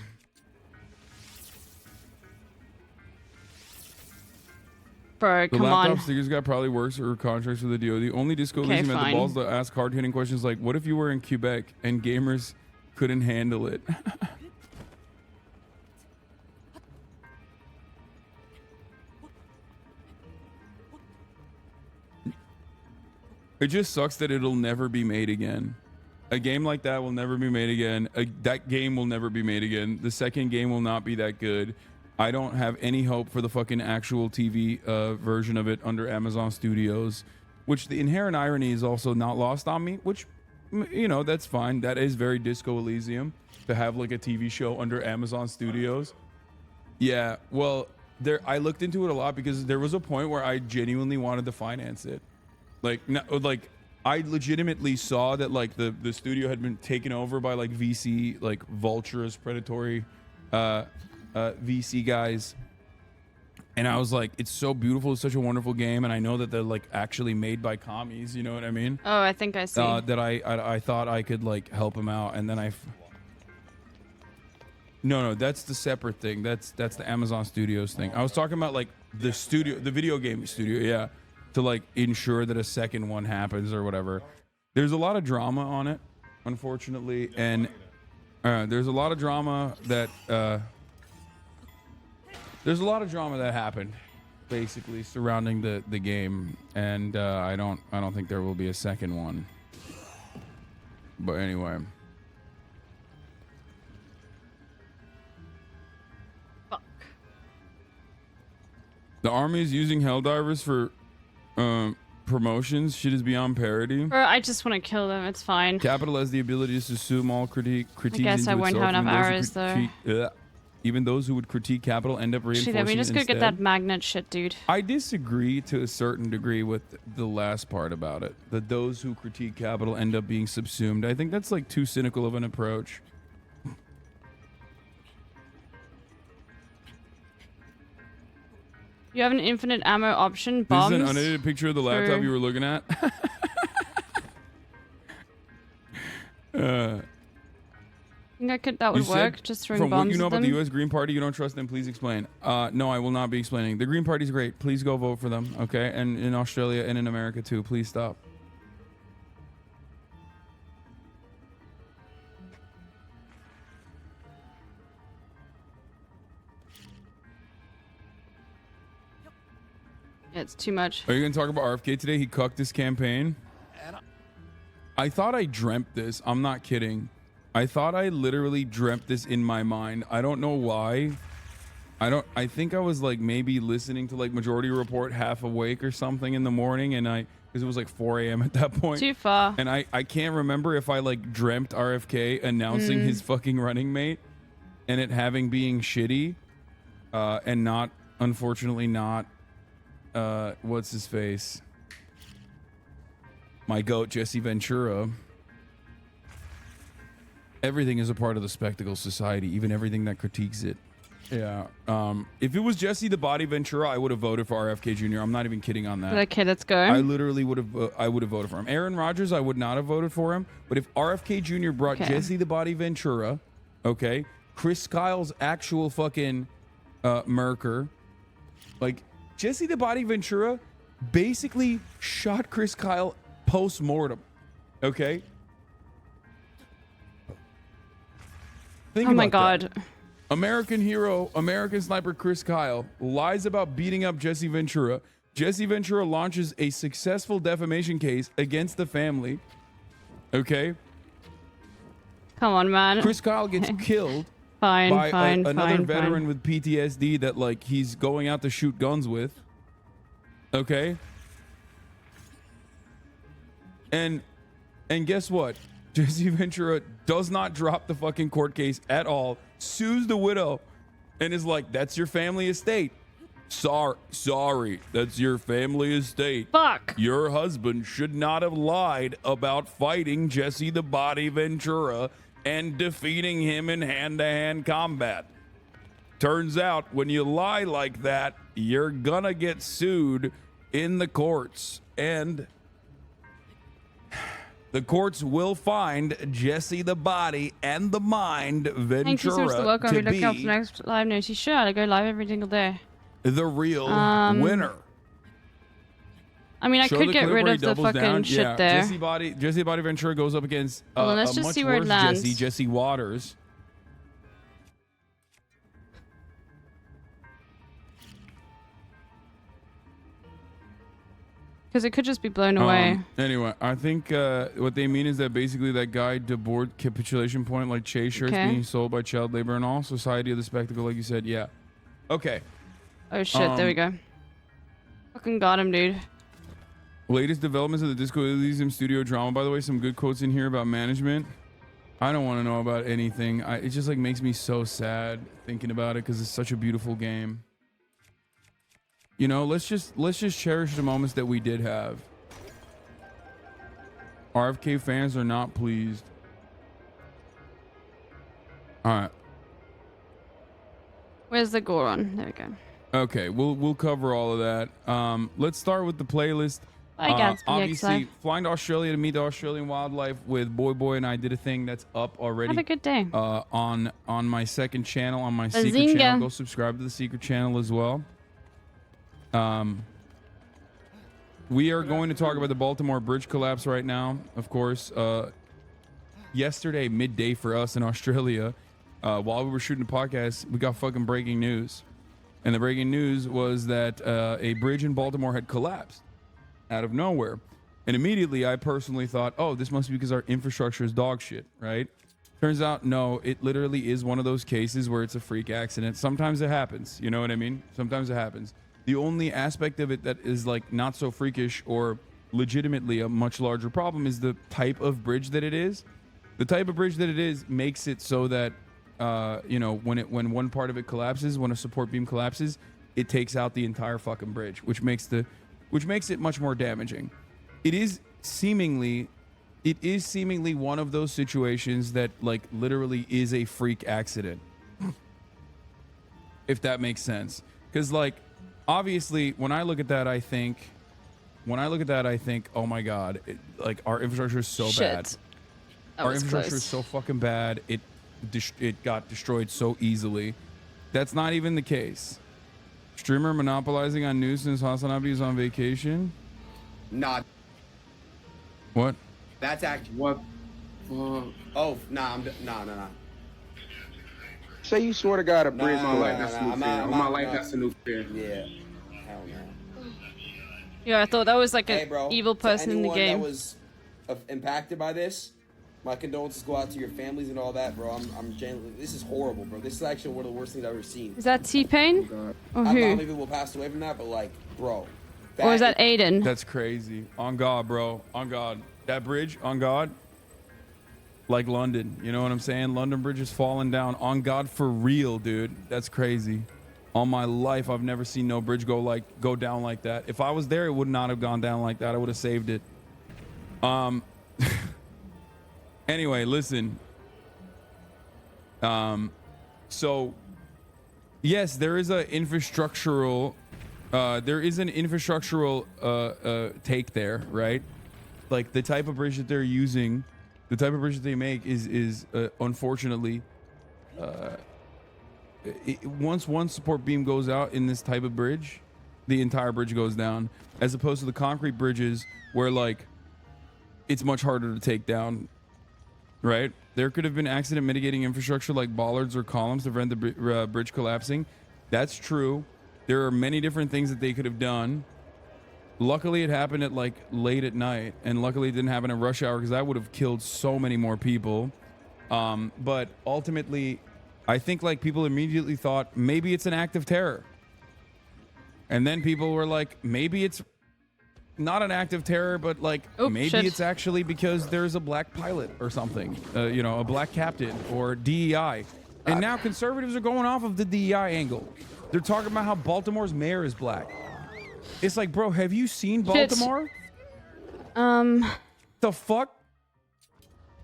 S3: Bro,
S2: The
S3: come
S2: laptop
S3: on.
S2: stickers guy probably works or contracts with the DoD. Only Disco
S3: Okay,
S2: Elysium had
S3: fine.
S2: the balls to ask hard-hitting questions like, "What if you were in Quebec and gamers couldn't handle it?" It just sucks that it'll never be made again. A game like that will never be made again. That game will never be made again. The second game will not be that good. I don't have any hope for the fucking actual TV version of it under Amazon Studios, which the inherent irony is also not lost on me, which, that's fine. That is very Disco Elysium to have like a TV show under Amazon Studios. Yeah, well, I looked into it a lot because there was a point where I genuinely wanted to finance it. I legitimately saw that like the studio had been taken over by like VC, like vulturous, predatory VC guys, and I was like, it's so beautiful, it's such a wonderful game, and I know that they're like actually made by commies, you know what I mean?
S3: Oh, I think I see.
S2: That I thought I could like help him out, and then No, that's the separate thing. That's the Amazon Studios thing. I was talking about like the studio, the video game studio, yeah, to like ensure that a second one happens or whatever. There's a lot of drama on it, unfortunately, and there's a lot of drama that happened basically surrounding the game, and I don't think there will be a second one. But anyway.
S3: Fuck.
S9: The army is using Helldivers for promotions. Shit is beyond parody.
S3: Bro, I just want to kill them. It's fine.
S9: Capital has the ability to assume all critiques.
S3: I guess I won't have enough arrows though.
S9: Even those who would critique Capital end up reinforcing
S3: Actually, we just go get that magnet shit, dude.
S9: I disagree to a certain degree with the last part about it. That those who critique Capital end up being subsumed. I think that's like too cynical of an approach.
S3: You have an infinite ammo option. Bombs.
S9: This is an unedited picture of the laptop you were looking at.
S3: I think that would work. Just throwing
S9: from
S3: bombs
S9: what you know
S3: at
S9: about
S3: them.
S9: the U.S. Green Party, you don't trust them. Please explain. No, I will not be explaining. The Green Party's great. Please go vote for them. Okay, and in Australia and in America too. Please stop.
S3: Yeah, it's too much.
S9: Are you gonna talk about RFK today? He cucked this campaign. I thought I dreamt this. I'm not kidding. I thought I literally dreamt this in my mind. I don't know why. I think I was like maybe listening to like Majority Report half awake or something in the morning, and because it was like 4 a.m. at that point.
S3: Too far.
S9: And I can't remember if I like dreamt RFK announcing his fucking running mate and it being shitty and not, unfortunately not, what's his face? My goat, Jesse Ventura. Everything is a part of the spectacle society, even everything that critiques it. Yeah. If it was Jesse the Body Ventura, I would have voted for RFK Jr. I'm not even kidding on that.
S3: Okay, let's go.
S9: I literally would have. I would have voted for him. Aaron Rodgers, I would not have voted for him. But if RFK Jr. brought Jesse the Body Ventura, okay, Chris Kyle's actual fucking murker, like Jesse the Body Ventura, basically shot Chris Kyle post-mortem. Okay. Think
S3: oh my
S9: about
S3: god.
S9: that. American hero, American sniper Chris Kyle lies about beating up Jesse Ventura. Jesse Ventura launches a successful defamation case against the family. Okay.
S3: Come on, man.
S9: Chris Kyle gets killed by another veteran with PTSD that like he's going out to shoot guns with. Okay. And guess what? Jesse Ventura does not drop the fucking court case at all, sues the widow, and is like, that's your family estate. Sorry, that's your family estate.
S3: Fuck.
S9: Your husband should not have lied about fighting Jesse the Body Ventura and defeating him in hand-to-hand combat. Turns out, when you lie like that, you're gonna get sued in the courts, and the courts will find Jesse the Body and the Mind Ventura
S3: Thank you so much for welcome.
S9: to
S3: We're looking up for
S9: be
S3: the next live news. You sure? I go live every single day.
S9: the real winner.
S3: I mean, I
S9: Show
S3: could
S9: the
S3: get
S9: clip
S3: rid
S9: where
S3: of
S9: he
S3: the
S9: doubles
S3: fucking
S9: down.
S3: shit
S9: Yeah,
S3: there.
S9: Jesse Body Ventura goes up against
S3: Hold on, let's
S9: a
S3: just
S9: much
S3: see where it
S9: worse
S3: lands.
S9: Jesse Waters.
S3: Because it could just be blown away.
S9: Anyway, I think what they mean is that basically that guy DeBoard capitulation point, like Chase shirts
S3: Okay.
S9: being sold by child labor and all, Society of the Spectacle, like you said. Yeah. Okay.
S3: Oh shit, there we go. Fucking got him, dude.
S9: Latest developments of the Disco Elysium studio drama. By the way, some good quotes in here about management. I don't want to know about anything. It just like makes me so sad thinking about it because it's such a beautiful game. You know, let's just cherish the moments that we did have. RFK fans are not pleased. All right.
S3: Where's the Goron? There we go.
S9: Okay, we'll cover all of that. Let's start with the playlist.
S3: Bye, Gatsby
S9: Obviously,
S3: X
S9: flying to Australia to meet the Australian wildlife with Boy and I did a thing that's up already.
S3: Have a good day.
S9: On my second channel, on my secret
S3: Bazinga.
S9: channel. Go subscribe to the secret channel as well. We are going to talk about the Baltimore bridge collapse right now. Of course, yesterday midday for us in Australia, while we were shooting the podcast, we got fucking breaking news. And the breaking news was that a bridge in Baltimore had collapsed out of nowhere. And immediately I personally thought, oh, this must be because our infrastructure is dog shit, right? Turns out, no, it literally is one of those cases where it's a freak accident. Sometimes it happens. You know what I mean? Sometimes it happens.
S2: The only aspect of it that is like not so freakish or legitimately a much larger problem is the type of bridge that it is. The type of bridge that it is makes it so that you know, when one part of it collapses, when a support beam collapses, it takes out the entire fucking bridge, which makes it much more damaging. It is seemingly one of those situations that like literally is a freak accident. If that makes sense. Because like obviously when I look at that I think, oh my god, like our infrastructure is so bad. Our infrastructure is so fucking bad. It got destroyed so easily. That's not even the case. Streamer monopolizing on news since Hasanabi is on vacation.
S12: Nah.
S2: What?
S12: That's actually
S13: what?
S12: Oh, nah, nah.
S13: Say you swear to God a bridge
S12: Nah,
S13: collapse. That's a new fear. On my life, that's a new fear.
S12: Yeah. Hell no.
S3: Yeah, I thought that was like
S12: Hey,
S3: an
S12: bro,
S3: evil person in the
S12: anyone
S3: game.
S12: that was impacted by this, my condolences go out to your families and all that, bro. I'm genuinely, this is horrible, bro. This is actually one of the worst things I've ever seen.
S3: Is that T-Pain? Or
S12: I don't know how
S3: who?
S12: many people passed away from that, but like, bro.
S3: Or is that Aiden?
S2: That's crazy. On God, bro. On God. That bridge, on God. Like London. You know what I'm saying? London Bridge is falling down. On God for real, dude. That's crazy. All my life, I've never seen no bridge go down like that. If I was there, it would not have gone down like that. I would have saved it. Anyway, listen. So yes, there is an infrastructural take there, right? Like the type of bridge that they're using, the type of bridge that they make is unfortunately once one support beam goes out in this type of bridge, the entire bridge goes down, as opposed to the concrete bridges where like it's much harder to take down, right? There could have been accident mitigating infrastructure like bollards or columns to prevent the bridge collapsing. That's true. There are many different things that they could have done. Luckily, it happened at like late at night, and luckily it didn't happen at rush hour because that would have killed so many more people. But ultimately, I think like people immediately thought maybe it's an act of terror. And then people were like, maybe it's not an act of terror, but like maybe it's actually because there's a black pilot or something, you know, a black captain or DEI. And now conservatives are going off of the DEI angle. They're talking about how Baltimore's mayor is black. It's like, bro, have you seen Baltimore? The fuck?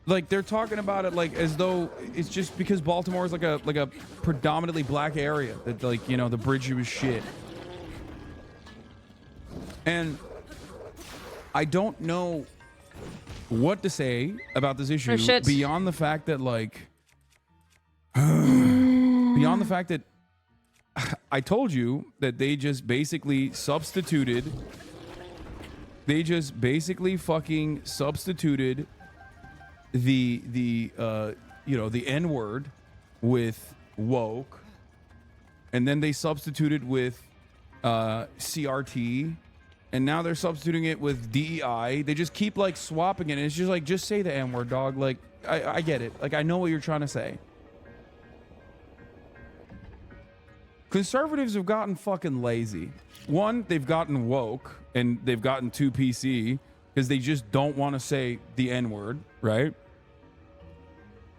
S2: Like they're talking about it like as though it's just because Baltimore is like a predominantly black area that like, you know, the bridge was shit. And I don't know what to say about this issue beyond the fact that like beyond the fact that I told you that they just basically substituted fucking substituted the you know, the N-word with woke, and then they substituted with CRT, and now they're substituting it with DEI. They just keep like swapping it, and it's just like, just say the N-word, dog. Like I get it. Like I know what you're trying to say. Conservatives have gotten fucking lazy. One, they've gotten woke, and they've gotten too PC because they just don't want to say the N-word, right?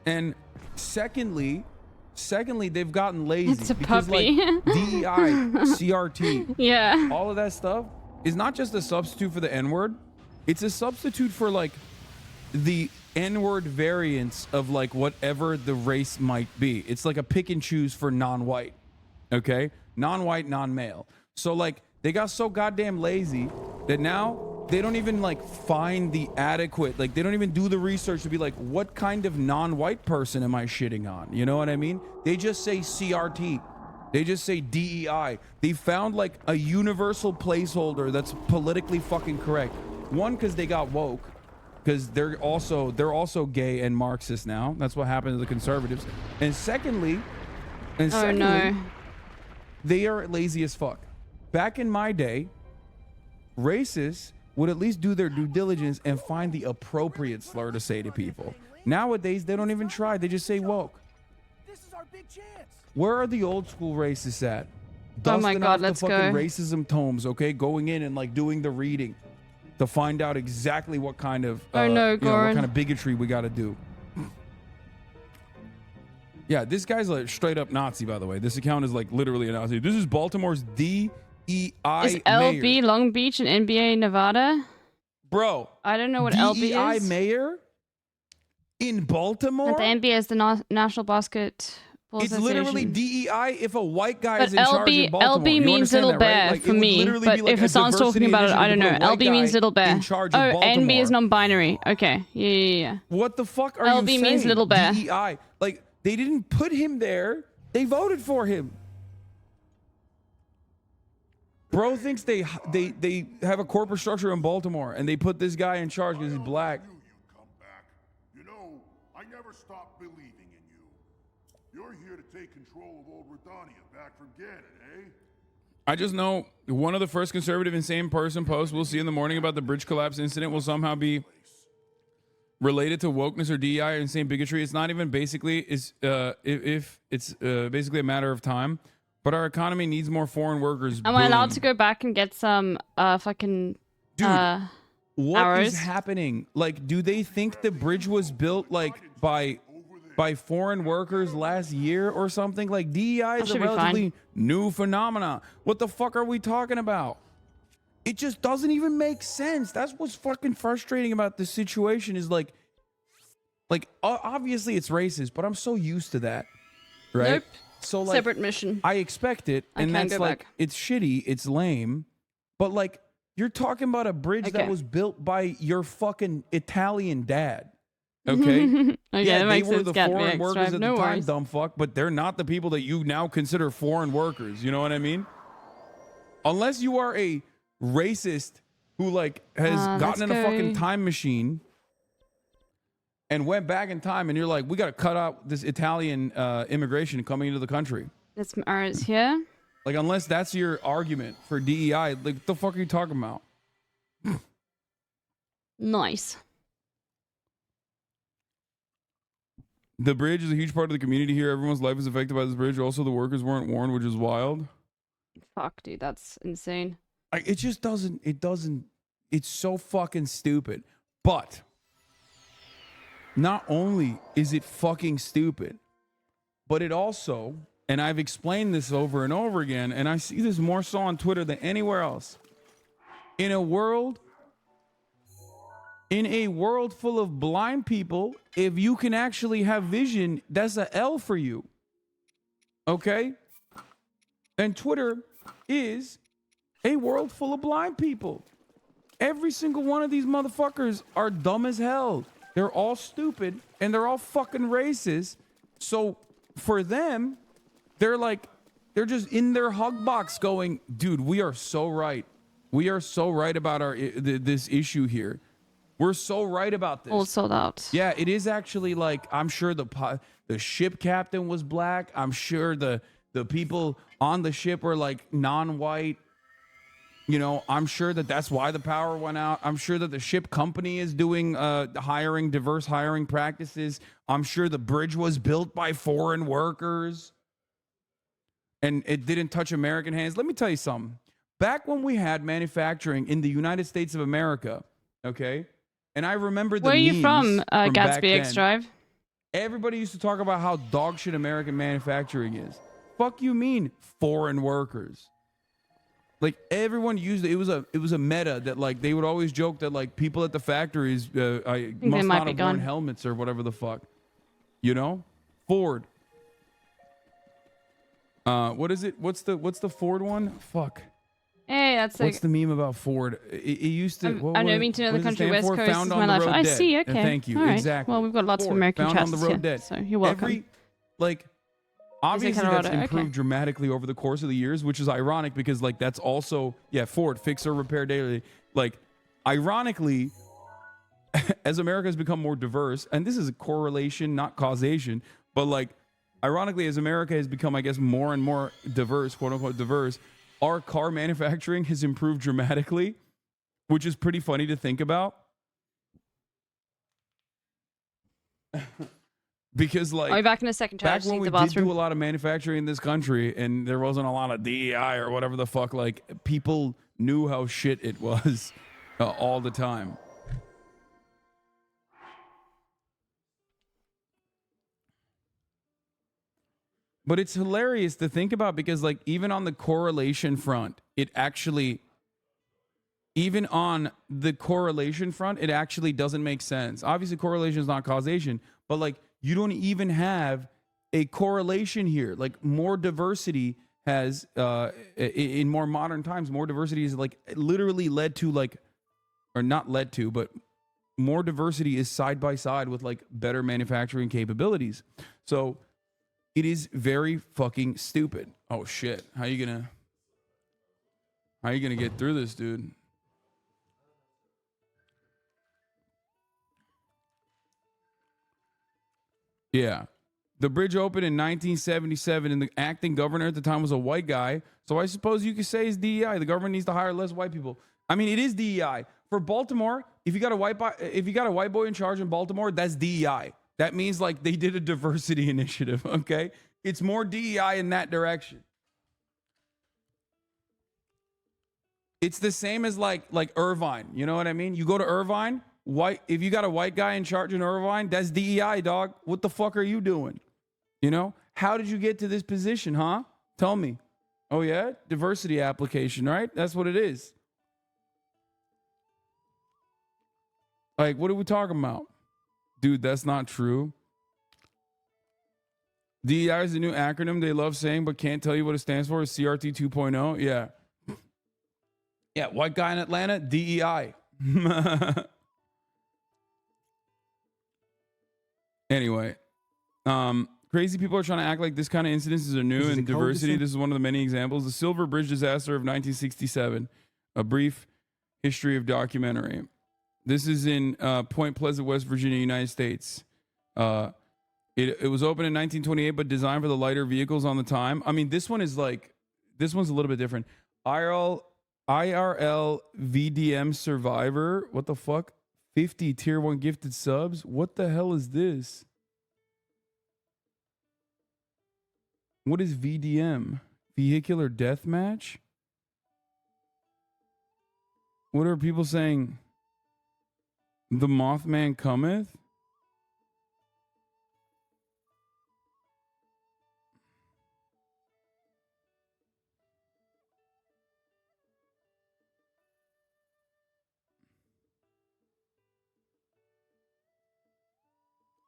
S2: And secondly, they've gotten lazy.
S3: It's a
S2: because
S3: puppy.
S2: like DEI, CRT,
S3: yeah,
S2: all of that stuff is not just a substitute for the N-word. It's a substitute for like the N-word variants of like whatever the race might be. It's like a pick and choose for non-white. Okay, non-white, non-male. So like they got so goddamn lazy that now they don't even like find the adequate, like they don't even do the research to be like, what kind of non-white person am I shitting on? You know what I mean? They just say CRT. They just say DEI. They found like a universal placeholder that's politically fucking correct. One, because they got woke, because they're also gay and Marxist now. That's what happened to the conservatives. And secondly, they are lazy as fuck. Back in my day, racists would at least do their due diligence and find the appropriate slur to say to people. Nowadays, they don't even try. They just say woke.
S20: This is our big chance.
S2: Where are the old school racists at? dusting
S3: God,
S2: off the
S3: let's
S2: fucking
S3: go.
S2: racism tomes, okay? Going in and like doing the reading to find out exactly what kind of
S3: Oh, no,
S2: you know, what
S3: Goran.
S2: kind of bigotry we got to do. Yeah, this guy's like straight up Nazi, by the way. This account is like literally a Nazi. This is Baltimore's DEI
S3: Is LB
S2: mayor.
S3: Long Beach and NBA Nevada?
S2: Bro,
S3: I don't know what
S2: DEI
S3: LB is.
S2: mayor in Baltimore?
S3: And the NBA is the National Basketball
S2: It's
S3: Association.
S2: literally DEI if a white guy
S3: But
S2: is in charge in
S3: LB
S2: Baltimore.
S3: LB
S2: You
S3: means
S2: understand
S3: Little
S2: that, right?
S3: Bear
S2: Like,
S3: for
S2: it would
S3: me,
S2: literally
S3: but
S2: be like
S3: if
S2: a
S3: Hassan's talking
S2: diversity
S3: about it, I don't
S2: initiative
S3: know.
S2: to put a white
S3: LB means
S2: guy
S3: Little Bear.
S2: in charge
S3: Oh,
S2: of Baltimore.
S3: NB is non-binary. Okay, yeah.
S2: What the fuck are you
S3: LB
S2: saying?
S3: means Little Bear.
S2: DEI. Like, they didn't put him there. They voted for him. Bro thinks they have a corporate structure in Baltimore and they put this guy in charge because he's black.
S4: You know, I never stopped believing in you. You're here to take control of old Redania back from Ganon, eh?
S2: I just know one of the first conservative insane person posts we'll see in the morning about the bridge collapse incident will somehow be related to wokeness or DEI or insane bigotry. It's not even basically if it's basically a matter of time. But our economy needs more foreign workers.
S3: Am I allowed to go back and get some fucking
S2: What
S3: arrows?
S2: is happening? Like, do they think the bridge was built like by foreign workers last year or something? Like, DEI is a
S3: should be fine.
S2: relatively new phenomena. What the fuck are we talking about? It just doesn't even make sense. That's what's fucking frustrating about this situation is like obviously it's racist, but I'm so used to that, right?
S3: Nope.
S2: So like,
S3: Separate mission.
S2: I expect it,
S3: I
S2: and
S3: can't
S2: that's
S3: go
S2: like
S3: back.
S2: it's shitty, it's lame, but like you're talking about a bridge that
S3: Okay.
S2: was built by your fucking Italian dad. Okay.
S3: Okay,
S2: yeah,
S3: that
S2: they
S3: makes
S2: were
S3: sense,
S2: the
S3: Cat
S2: foreign
S3: VX
S2: workers
S3: Drive,
S2: at
S3: no
S2: the time,
S3: worries.
S2: dumb fuck, but they're not the people that you now consider foreign workers. You know what I mean? Unless you are a racist who like has gotten in a fucking time machine and went back in time, and you're like, we got to cut out this Italian immigration coming into the country.
S3: There's some arrows here.
S2: Like, unless that's your argument for DEI, like, what the fuck are you talking about?
S3: Nice.
S2: The bridge is a huge part of the community here. Everyone's life is affected by this bridge. Also, the workers weren't warned, which is wild.
S3: Fuck, dude, that's insane.
S2: Like, it just doesn't, it's so fucking stupid. But not only is it fucking stupid, but it also, and I've explained this over and over again, and I see this more so on Twitter than anywhere else. In a world full of blind people, if you can actually have vision, that's a L for you. Okay? And Twitter is a world full of blind people. Every single one of these motherfuckers are dumb as hell. They're all stupid and they're all fucking racist. So for them, they're just in their hug box going, dude, we are so right. We are so right about this issue here. We're so right about this.
S3: All sold out.
S2: Yeah, it is actually like, I'm sure the ship captain was black. I'm sure the people on the ship were like non-white. You know, I'm sure that's why the power went out. I'm sure that the ship company is doing diverse hiring practices. I'm sure the bridge was built by foreign workers and it didn't touch American hands. Let me tell you something. Back when we had manufacturing in the United States of America, okay? And I remember the
S3: Where are you
S2: memes
S3: from,
S2: back
S3: Gatsby X
S2: then.
S3: Drive?
S2: Everybody used to talk about how dog shit American manufacturing is. Fuck you mean foreign workers? Like everyone used it. It was a meta that like they would always joke that like people at the factories must
S3: might
S2: not
S3: be
S2: have
S3: gone.
S2: worn helmets or whatever the fuck. You know? Ford. What is it? What's the Ford one? Fuck.
S3: Hey, that's like.
S2: What's the meme about Ford? It used to.
S3: I know, mean to know the country West Coast is my life. I see. Okay.
S2: Thank you.
S3: All right.
S2: Exactly.
S3: Well, we've got lots
S2: Ford,
S3: of American
S2: found on
S3: chats
S2: the road
S3: here,
S2: dead.
S3: so you're welcome.
S2: Obviously,
S3: Colorado,
S2: that's improved
S3: okay.
S2: dramatically over the course of the years, which is ironic because like that's also Ford fix or repair daily. Like, ironically, as America has become more diverse, and this is a correlation, not causation, but like, ironically, as America has become, I guess, more and more diverse, quote unquote diverse, our car manufacturing has improved dramatically, which is pretty funny to think about. Because like,
S3: I'll be back in a second. Chat. I
S2: back
S3: just
S2: when
S3: need
S2: we
S3: the
S2: did
S3: bathroom.
S2: do a lot of manufacturing in this country and there wasn't a lot of DEI or whatever the fuck, like people knew how shit it was all the time. But it's hilarious to think about because like even on the correlation front, it actually doesn't make sense. Obviously correlation is not causation, but like you don't even have a correlation here. Like more diversity has in more modern times, more diversity is like literally led to like, or not led to, but more diversity is side by side with like better manufacturing capabilities. So it is very fucking stupid. Oh shit. How you gonna get through this, dude? Yeah. The bridge opened in 1977 and the acting governor at the time was a white guy. So I suppose you could say it's DEI. The government needs to hire less white people. I mean, it is DEI. For Baltimore, if you got a white boy in charge in Baltimore, that's DEI. That means like they did a diversity initiative, okay? It's more DEI in that direction. It's the same as like Irvine. You know what I mean? You go to Irvine, if you got a white guy in charge in Irvine, that's DEI, dog. What the fuck are you doing? You know? How did you get to this position, huh? Tell me. Oh yeah? Diversity application, right? That's what it is. Like, what are we talking about? Dude, that's not true. DEI is a new acronym they love saying, but can't tell you what it stands for. Is CRT 2.0. Yeah. Yeah, white guy in Atlanta, DEI. Anyway, crazy people are trying to act like this kind of incidences are new and diversity. This is one of the many examples. The Silver Bridge disaster of 1967, a brief history of documentary. This is in Point Pleasant, West Virginia, United States. It was opened in 1928, but designed for the lighter vehicles on the time. I mean, this one's a little bit different. IRL VDM Survivor. What the fuck? 50 tier 1 gifted subs. What the hell is this? What is VDM? Vehicular Deathmatch? What are people saying? The Mothman cometh?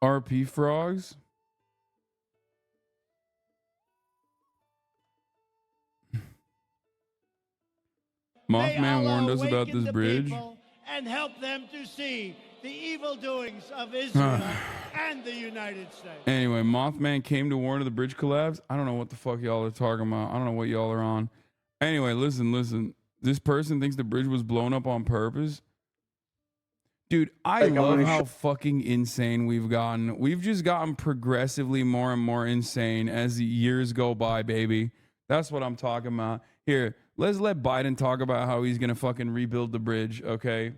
S2: RP frogs? Mothman warned us about this bridge.
S6: And help them to see the evil doings of Israel and the United States.
S2: Anyway, Mothman came to warn of the bridge collapse. I don't know what the fuck y'all are talking about. I don't know what y'all are on. Anyway, listen. This person thinks the bridge was blown up on purpose. Dude, I love how fucking insane we've gotten. We've just gotten progressively more and more insane as the years go by, baby. That's what I'm talking about. Here, let's let Biden talk about how he's going to fucking rebuild the bridge, okay?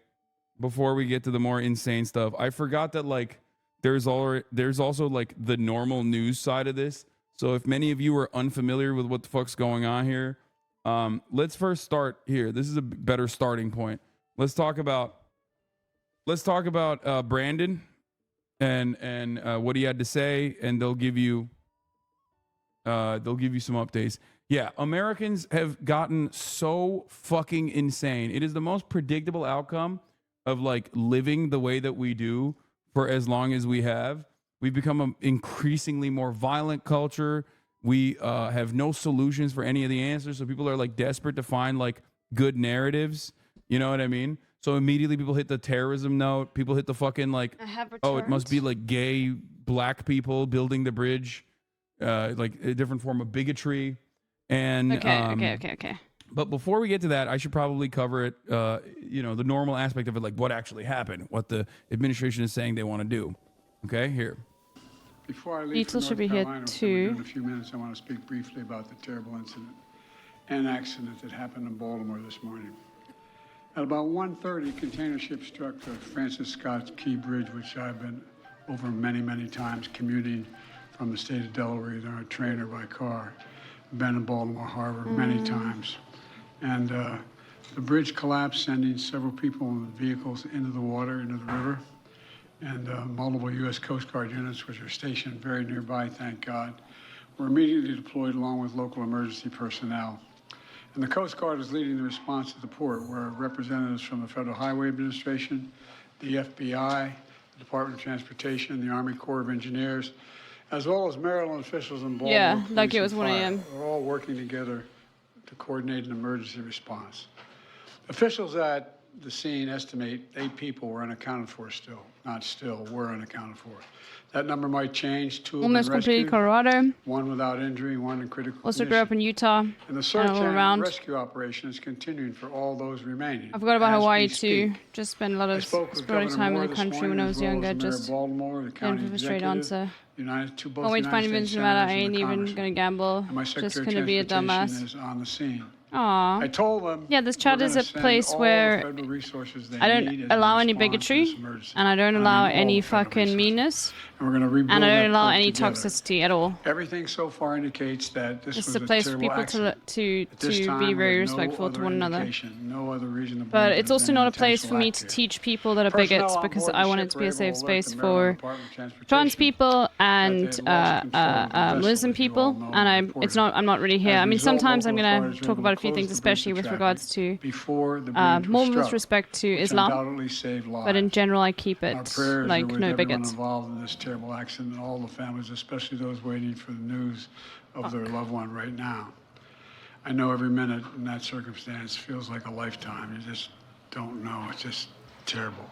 S2: Before we get to the more insane stuff. I forgot that, like, there's also, like, the normal news side of this. So if many of you are unfamiliar with what the fuck's going on here, let's first start here. This is a better starting point. Let's talk about Brandon and what he had to say, and they'll give you some updates. Yeah, Americans have gotten so fucking insane. It is the most predictable outcome of like living the way that we do for as long as we have. We've become an increasingly more violent culture. We have no solutions for any of the answers. So people are like desperate to find like good narratives. You know what I mean? So immediately people hit the terrorism note. People hit the fucking like, oh, it must be like gay black people building the bridge, like a different form of bigotry. And
S3: Okay.
S2: But before we get to that, I should probably cover it, the normal aspect of it, like what actually happened, what the administration is saying they want to do. Okay, here.
S20: Before I leave for North Carolina, in a few minutes, I want to speak briefly about the terrible incident and accident that happened in Baltimore this morning. At about 1:30, container ship struck the Francis Scott Key Bridge, which I've been over many, many times commuting from the state of Delaware, either on a train or by car. Been in Baltimore Harbor many times. And the bridge collapsed, sending several people in vehicles into the water, into the river. And multiple U.S. Coast Guard units, which are stationed very nearby, thank God, were immediately deployed along with local emergency personnel. And the Coast Guard is leading the response to the port, where representatives from the Federal Highway Administration, the FBI, the Department of Transportation, the Army Corps of Engineers, as well as Maryland officials in Baltimore.
S3: Yeah, like
S20: Police
S3: it was
S20: and
S3: 1
S20: fire,
S3: a.m.
S20: are all working together to coordinate an emergency response. Officials at the scene estimate 8 people were unaccounted for still. Not still, were unaccounted for. That number might change. 2 have been
S3: Almost completed
S20: rescued,
S3: Colorado.
S20: 1 without injury, 1 in critical
S3: Also
S20: condition.
S3: grew up in Utah.
S20: And the search
S3: all
S20: and
S3: around.
S20: rescue operation is continuing for all those remaining.
S3: I forgot about
S20: as
S3: Hawaii
S20: we
S3: too.
S20: speak.
S3: Just spent a lot
S20: I
S3: of
S20: spoke with
S3: exploring
S20: Governor
S3: time in
S20: Moore
S3: the
S20: this
S3: country when
S20: morning,
S3: I
S20: as
S3: was
S20: well as
S3: younger.
S20: the Mayor of
S3: Just
S20: Baltimore, the county
S3: looking for a straight
S20: executive,
S3: answer.
S20: both
S3: Can't wait to find
S20: United
S3: evidence
S20: States
S3: no matter. I
S20: senators
S3: ain't
S20: and the
S3: even
S20: congressmen.
S3: gonna gamble.
S20: And my
S3: Just
S20: Secretary
S3: gonna
S20: of
S3: be a
S20: Transportation
S3: dumbass.
S20: is on the scene.
S3: Aww.
S20: I told them
S3: Yeah, this chat
S20: we're
S3: is a
S20: gonna send
S3: place
S20: all
S3: where
S20: the federal resources they
S3: I
S20: need
S3: don't
S20: as
S3: allow
S20: we
S3: any
S20: respond to
S3: bigotry,
S20: this emergency.
S3: and I don't
S20: I
S3: allow
S20: mean all
S3: any
S20: the federal
S3: fucking
S20: resources.
S3: meanness,
S20: And we're going to rebuild
S3: and I don't
S20: that
S3: allow
S20: port
S3: any
S20: together.
S3: toxicity at all.
S20: Everything so far indicates that this
S3: It's
S20: was
S3: a place for
S20: terrible
S3: people
S20: accident.
S3: to
S20: At this time,
S3: be
S20: we
S3: very
S20: have no
S3: respectful to
S20: other
S3: one another.
S20: indication, no other reason to
S3: But
S20: believe
S3: it's
S20: there's
S3: also
S20: been
S3: not
S20: an
S3: a place for
S20: intentional
S3: me
S20: act
S3: to
S20: here.
S3: teach people that are
S20: Personnel
S3: bigots
S20: on
S3: because
S20: board
S3: I
S20: the
S3: want it
S20: ship
S3: to
S20: were
S3: be a
S20: able to
S3: safe
S20: alert
S3: space
S20: the Maryland
S3: for
S20: Department of Transportation
S3: trans people
S20: that
S3: and
S20: they had lost control of the vessel,
S3: Muslim
S20: as you all
S3: people,
S20: know
S3: and
S20: and
S3: I'm not really here.
S20: As
S3: I
S20: a
S3: mean,
S20: result,
S3: sometimes I'm
S20: local
S3: gonna
S20: authorities were
S3: talk
S20: able
S3: about
S20: to
S3: a few
S20: close
S3: things,
S20: the bridge
S3: especially
S20: to
S3: with
S20: traffic
S3: regards to
S20: before the bridge
S3: more
S20: was
S3: with
S20: struck,
S3: respect to
S20: which
S3: Islam.
S20: undoubtedly saved lives.
S3: But in general, I keep it
S20: Our prayers
S3: like
S20: are with
S3: no
S20: everyone
S3: bigots.
S20: involved in this terrible accident and all the families, especially those waiting for the news of their loved one right now. I know every minute in that circumstance feels like a lifetime. You just don't know. It's just terrible.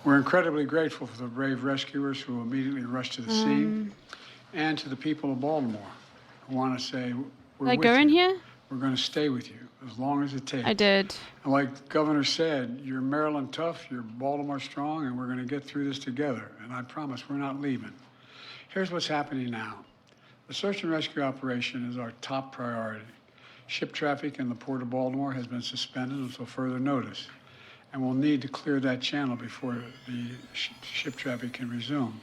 S20: We're incredibly grateful for the brave rescuers who immediately rushed to the scene and to the people of Baltimore who want to say, we're
S3: Did I
S20: with
S3: go in
S20: you.
S3: here?
S20: We're going to stay with you as long as it takes.
S3: I did.
S20: And like the governor said, you're Maryland tough, you're Baltimore strong, and we're going to get through this together. And I promise we're not leaving. Here's what's happening now. The search and rescue operation is our top priority. Ship traffic in the Port of Baltimore has been suspended until further notice, and we'll need to clear that channel before the ship traffic can resume.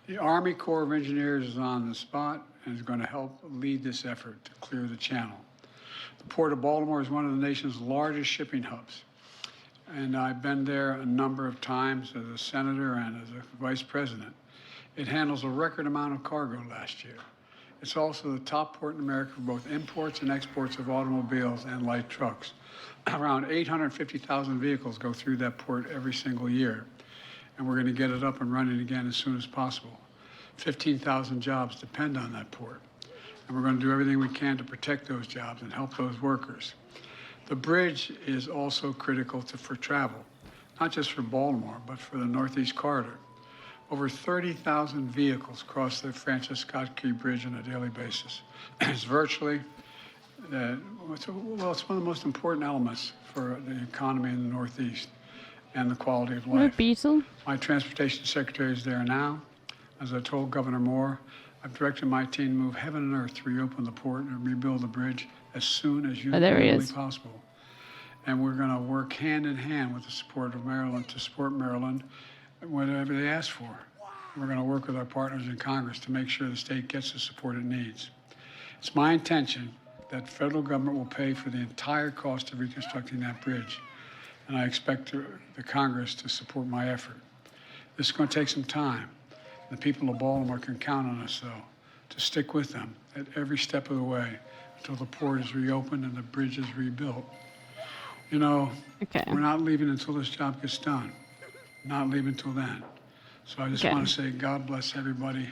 S20: The Army Corps of Engineers is on the spot and is going to help lead this effort to clear the channel. The Port of Baltimore is one of the nation's largest shipping hubs, and I've been there a number of times as a senator and as a vice president. It handles a record amount of cargo last year. It's also the top port in America for both imports and exports of automobiles and light trucks. Around 850,000 vehicles go through that port every single year, and we're going to get it up and running again as soon as possible. 15,000 jobs depend on that port, and we're going to do everything we can to protect those jobs and help those workers. The bridge is also critical for travel, not just for Baltimore, but for the Northeast Corridor. Over 30,000 vehicles cross the Francis Scott Key Bridge on a daily basis. It's virtually, it's one of the most important elements for the economy in the Northeast and the quality of life.
S3: Beetle?
S20: My transportation secretary is there now. As I told Governor Moore, I've directed my team to move heaven and earth to reopen the port and rebuild the bridge as soon as humanly possible. And we're going to work hand in hand with the support of Maryland to support Maryland whatever they ask for. We're going to work with our partners in Congress to make sure the state gets the support it needs. It's my intention that federal government will pay for the entire cost of reconstructing that bridge, and I expect the Congress to support my effort. This is going to take some time. The people of Baltimore can count on us, though, to stick with them at every step of the way until the port is reopened and the bridge is rebuilt. You know, we're not leaving until this job gets done. Not leave until then. So I just want to say God bless everybody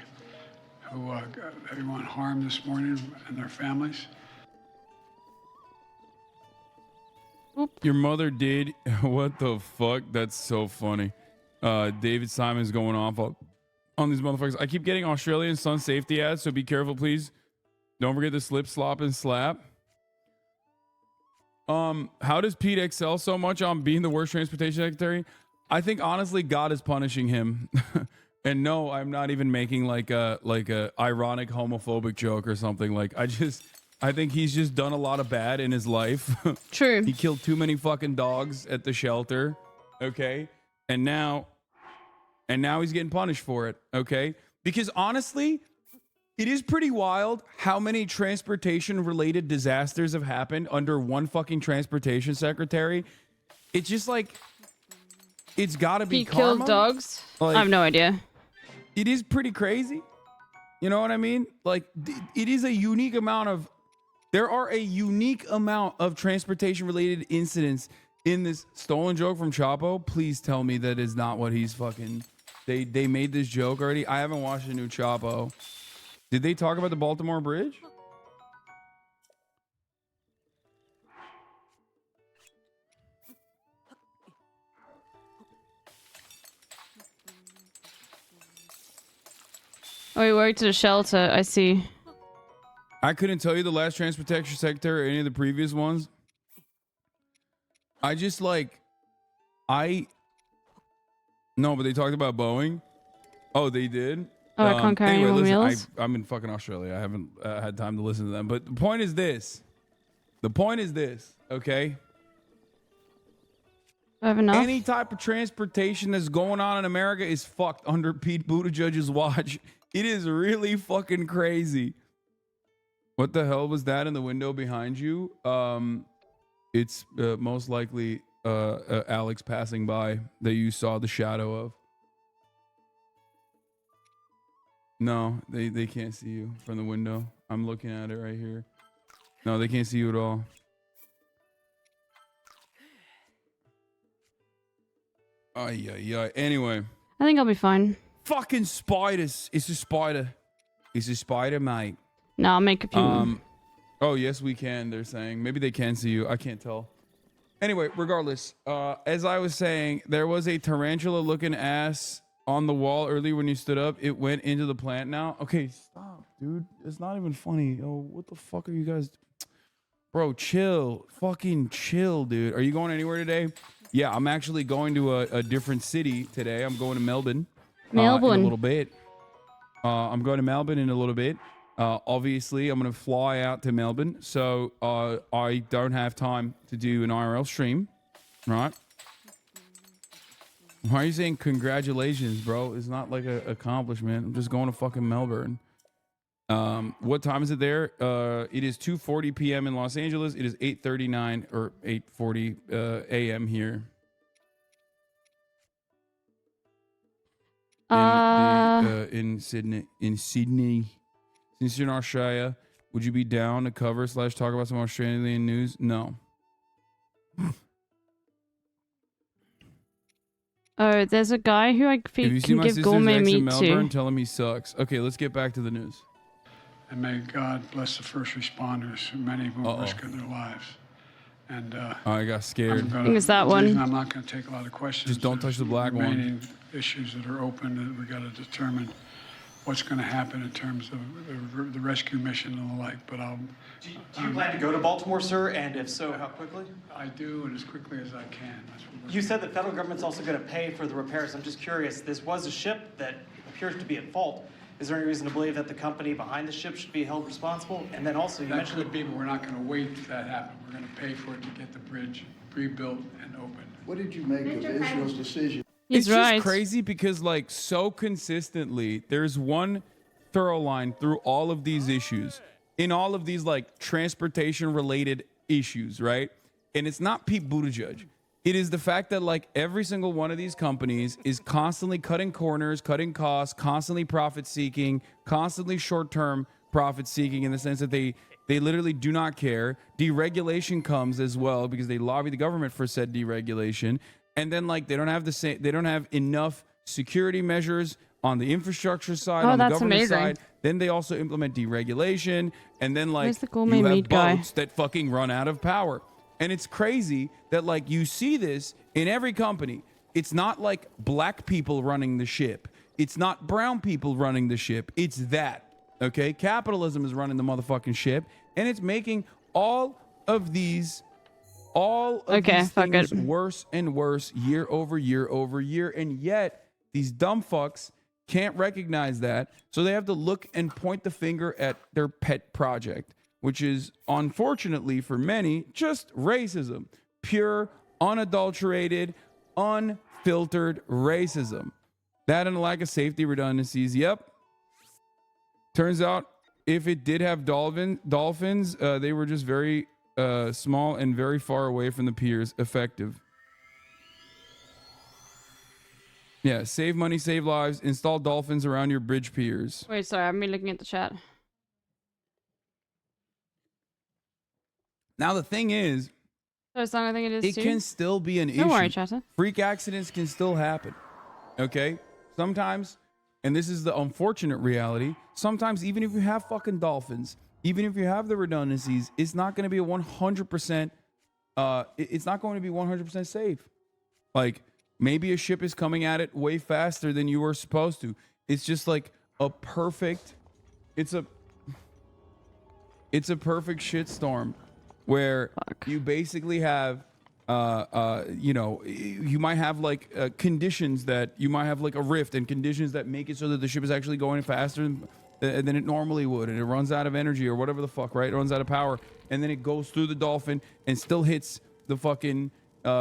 S20: who got everyone harmed this morning and their families.
S9: Your mother did. What the fuck? That's so funny. David Simon's going off on these motherfuckers. I keep getting Australian Sun safety ads, so be careful, please. Don't forget to slip, slop, and slap. How does Pete excel so much on being the worst transportation secretary? I think honestly God is punishing him. And no, I'm not even making like a ironic homophobic joke or something. Like I think he's just done a lot of bad in his life.
S3: True.
S9: He killed too many fucking dogs at the shelter. Okay? And now
S2: And now he's getting punished for it, okay? Because honestly, it is pretty wild how many transportation-related disasters have happened under one fucking transportation secretary. It's just like, it's got to be
S3: He
S2: karma.
S3: killed dogs?
S2: Like,
S3: I have no idea.
S2: It is pretty crazy. You know what I mean? Like, it is a unique amount of... There are a unique amount of transportation-related incidents in this stolen joke from Chapo. Please tell me that is not what he's fucking... They made this joke already. I haven't watched the new Chapo. Did they talk about the Baltimore Bridge?
S3: Oh, he worked at a shelter. I see.
S2: I couldn't tell you the last transportation secretary or any of the previous ones. I just like... No, but they talked about Boeing. Oh, they did?
S3: Oh, I can't carry
S2: anyway,
S3: any
S2: listen,
S3: meals?
S2: I'm in fucking Australia. I haven't had time to listen to them. But the point is this. The point is this, okay?
S3: I have enough.
S2: Any type of transportation that's going on in America is fucked under Pete Buttigieg's watch. It is really fucking crazy. What the hell was that in the window behind you? It's most likely Alex passing by that you saw the shadow of. No, they can't see you from the window. I'm looking at it right here. No, they can't see you at all. Anyway.
S3: I think I'll be fine.
S2: Fucking spiders. It's a spider. It's a spider, mate.
S3: No, I'll make a few.
S2: Oh, yes, we can, they're saying. Maybe they can see you. I can't tell. Anyway, regardless, as I was saying, there was a tarantula-looking ass on the wall earlier when you stood up. It went into the plant now. Okay, stop, dude. It's not even funny. Oh, what the fuck are you guys... Bro, chill. Fucking chill, dude. Are you going anywhere today? Yeah, I'm actually going to a different city today. I'm going to Melbourne.
S3: Melbourne.
S2: In a little bit. I'm going to Melbourne in a little bit. Obviously, I'm going to fly out to Melbourne. So I don't have time to do an IRL stream. Right? Why are you saying congratulations, bro? It's not like an accomplishment. I'm just going to fucking Melbourne. What time is it there? It is 2:40 p.m. in Los Angeles. It is 8:39 or 8:40 a.m. here. In Sydney. Since you're in Australia, would you be down to cover / talk about some Australian news? No.
S3: Oh, there's a guy who I
S2: If you see
S3: can
S2: my
S3: give
S2: sister's
S3: gourmet
S2: ex in
S3: meat
S2: Melbourne,
S3: to.
S2: tell him he sucks. Okay, let's get back to the news.
S20: And may God bless the first responders, who many of whom risked their lives. And
S2: I got scared.
S3: I think it's that one.
S20: I'm not going to take a lot of questions.
S2: Just don't touch the black one.
S20: Remaining issues that are open that we got to determine what's going to happen in terms of the rescue mission and the like. But I'll.
S21: Do you plan to go to Baltimore, sir? And if so, how quickly?
S20: I do, and as quickly as I can. That's what
S21: You said the federal government's also going to pay for the repairs. I'm just curious. This was a ship that appears to be at fault. Is there any reason to believe that the company behind the ship should be held responsible? And then also, you
S20: that
S21: mentioned
S20: could be, but we're not going to wait for that to happen. We're going to pay for it to get the bridge rebuilt and opened.
S22: What did you make of Israel's decision?
S2: It's just crazy because, like, so consistently, there's one thorough line through all of these issues, in all of these, like, transportation-related issues, right? And it's not Pete Buttigieg. It is the fact that, like, every single one of these companies is constantly cutting corners, cutting costs, constantly profit-seeking, constantly short-term profit-seeking in the sense that they literally do not care. Deregulation comes as well because they lobby the government for said deregulation. And then, like, they don't have enough security measures on the infrastructure side, on the government side. Then they also implement deregulation. And then, like, you have boats that fucking run out of power. And it's crazy that, like, you see this in every company. It's not like black people running the ship. It's not brown people running the ship. It's that, okay? Capitalism is running the motherfucking ship, and it's making all of these things worse and worse year over year over year. And yet, these dumb fucks can't recognize that, so they have to look and point the finger at their pet project, which is, unfortunately for many, just racism. Pure, unadulterated, unfiltered racism. That and a lack of safety redundancies. Yep. Turns out if it did have dolphins, they were just very small and very far away from the piers. Effective. Yeah, save money, save lives. Install dolphins around your bridge piers.
S3: Wait, sorry, I'm looking at the chat.
S2: Now the thing is,
S3: That's not, I think it is
S2: it
S3: too.
S2: can still be an issue.
S3: Don't worry, chatter.
S2: Freak accidents can still happen. Okay? Sometimes, and this is the unfortunate reality, sometimes even if you have fucking dolphins, even if you have the redundancies, it's not going to be a 100%, it's not going to be 100% safe. Like, maybe a ship is coming at it way faster than you were supposed to. It's just like a perfect, it's a perfect shitstorm where you basically have, you know, you might have like conditions that you might have like a rift and conditions that make it so that the ship is actually going faster than it normally would, and it runs out of energy or whatever the fuck, right? It runs out of power, and then it goes through the dolphin and still hits the fucking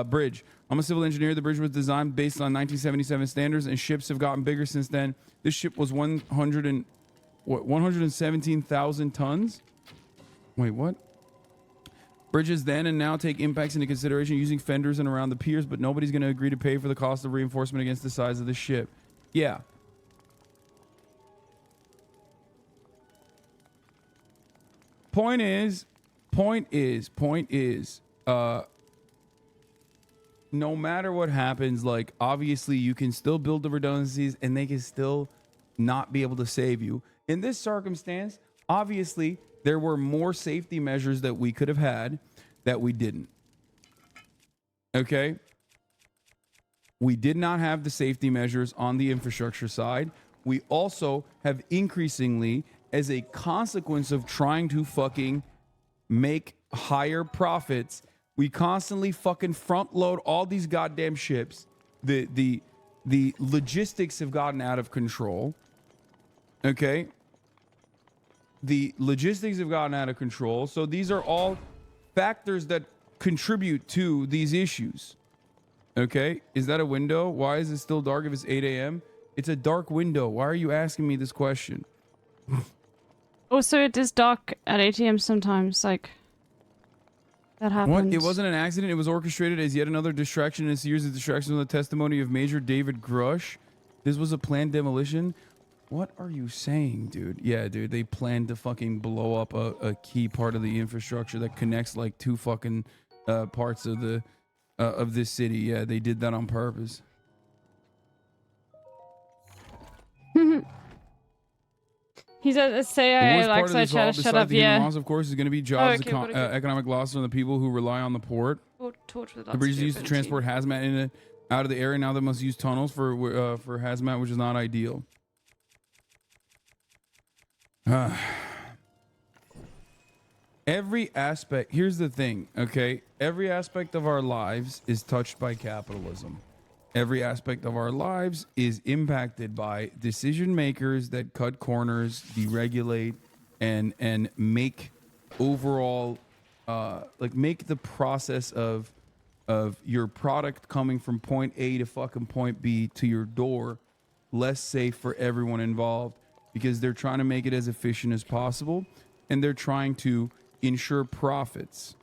S2: bridge. I'm a civil engineer. The bridge was designed based on 1977 standards, and ships have gotten bigger since then. This ship was 117,000 tons. Wait, what? Bridges then and now take impacts into consideration using fenders and around the piers, but nobody's going to agree to pay for the cost of reinforcement against the size of the ship. Yeah. Point is, no matter what happens, like, obviously you can still build the redundancies and they can still not be able to save you. In this circumstance, obviously there were more safety measures that we could have had that we didn't. Okay? We did not have the safety measures on the infrastructure side. We also have increasingly, as a consequence of trying to fucking make higher profits, we constantly fucking front load all these goddamn ships. The logistics have gotten out of control. Okay? The logistics have gotten out of control. So these are all factors that contribute to these issues. Okay? Is that a window? Why is it still dark if it's 8 a.m.? It's a dark window. Why are you asking me this question?
S3: Also, it is dark at 8 a.m. sometimes. Like, that happens.
S2: What? It wasn't an accident. It was orchestrated as yet another distraction in a series of distractions from the testimony of Major David Grush. This was a planned demolition. What are you saying, dude? Yeah, dude, they planned to fucking blow up a key part of the infrastructure that connects like two fucking parts of the of this city. Yeah, they did that on purpose.
S3: He's a CIA likes I shut up. Yeah.
S2: Loss, of course, is going to be jobs, economic losses on the people who rely on the port. The bridge is used to transport hazmat in and out of the area. Now they must use tunnels for hazmat, which is not ideal. Every aspect, here's the thing, okay? Every aspect of our lives is touched by capitalism. Every aspect of our lives is impacted by decision makers that cut corners, deregulate, and make overall, like make the process of your product coming from point A to fucking point B to your door less safe for everyone involved, because they're trying to make it as efficient as possible, and they're trying to ensure profits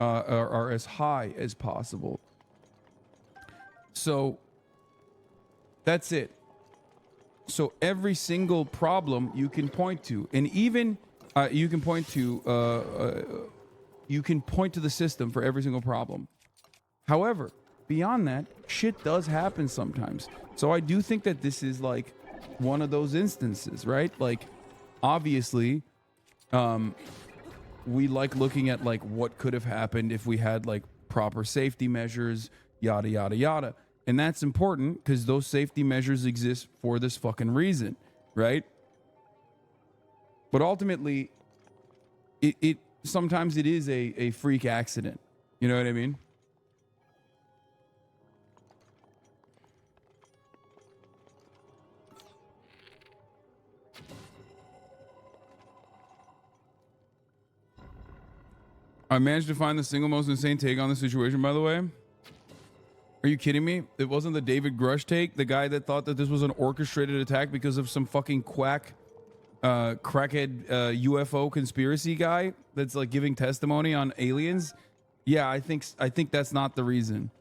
S2: are as high as possible. So that's it. So every single problem you can point to, and even you can point to the system for every single problem. However, beyond that, shit does happen sometimes. So I do think that this is like one of those instances, right? Like, obviously, we like looking at like what could have happened if we had like proper safety measures, yada yada yada. And that's important because those safety measures exist for this fucking reason, right? But ultimately, it sometimes it is a freak accident. You know what I mean? I managed to find the single most insane take on the situation, by the way. Are you kidding me? It wasn't the David Grush take, the guy that thought that this was an orchestrated attack because of some fucking crackhead UFO conspiracy guy that's like giving testimony on aliens. Yeah, I think that's not the reason.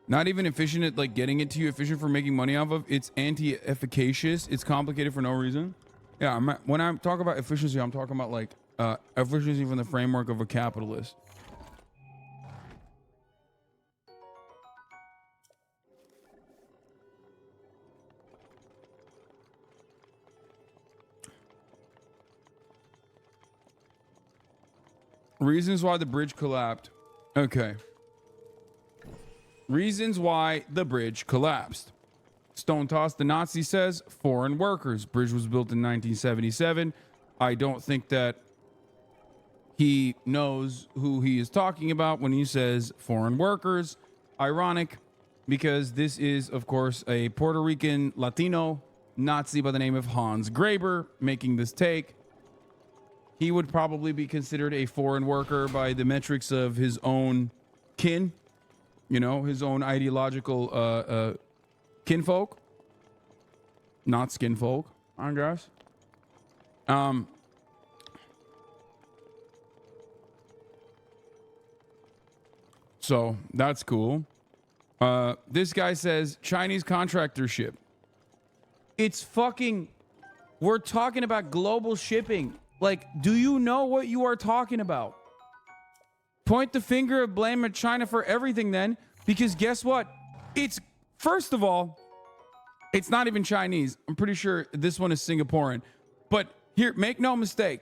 S2: Not even efficient at like getting it to you, efficient for making money off of. It's anti-efficacious. It's complicated for no reason. Yeah, when I talk about efficiency, I'm talking about like efficiency from the framework of a capitalist. Reasons why the bridge collapsed. Okay. Reasons why the bridge collapsed. Stone Toss the Nazi says foreign workers. Bridge was built in 1977. I don't think that he knows who he is talking about when he says foreign workers. Ironic, because this is, of course, a Puerto Rican Latino Nazi by the name of Hans Graber making this take. He would probably be considered a foreign worker by the metrics of his own kin, you know, his own ideological kinfolk, not skinfolk, I guess. So that's cool. This guy says Chinese contractor ship. It's fucking, we're talking about global shipping. Like, do you know what you are talking about? Point the finger of blame at China for everything then, because guess what? It's, first of all, it's not even Chinese. I'm pretty sure this one is Singaporean. But here, make no mistake.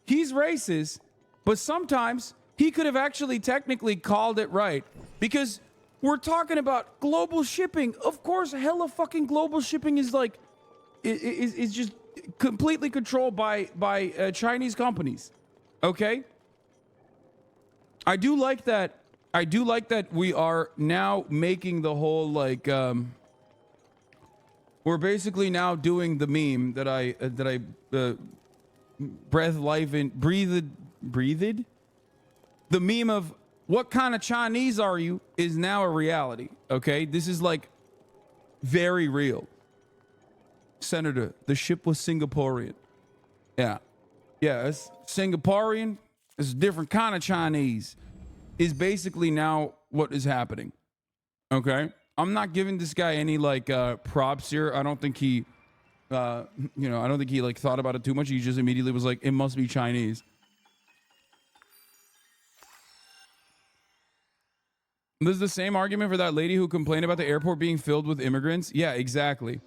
S2: He's racist, but sometimes he could have actually technically called it right, because we're talking about global shipping. Of course, hella fucking global shipping is like, is just completely controlled by Chinese companies. Okay? I do like that. I do like that we are now making the whole like we're basically now doing the meme that I breathed. The meme of what kind of Chinese are you is now a reality. Okay? This is like very real. Senator, the ship was Singaporean. Yeah. Yeah, it's Singaporean. It's a different kind of Chinese. Is basically now what is happening. Okay? I'm not giving this guy any like props here. I don't think he I don't think he like thought about it too much. He just immediately was like, it must be Chinese. This is the same argument for that lady who complained about the airport being filled with immigrants. Yeah, exactly.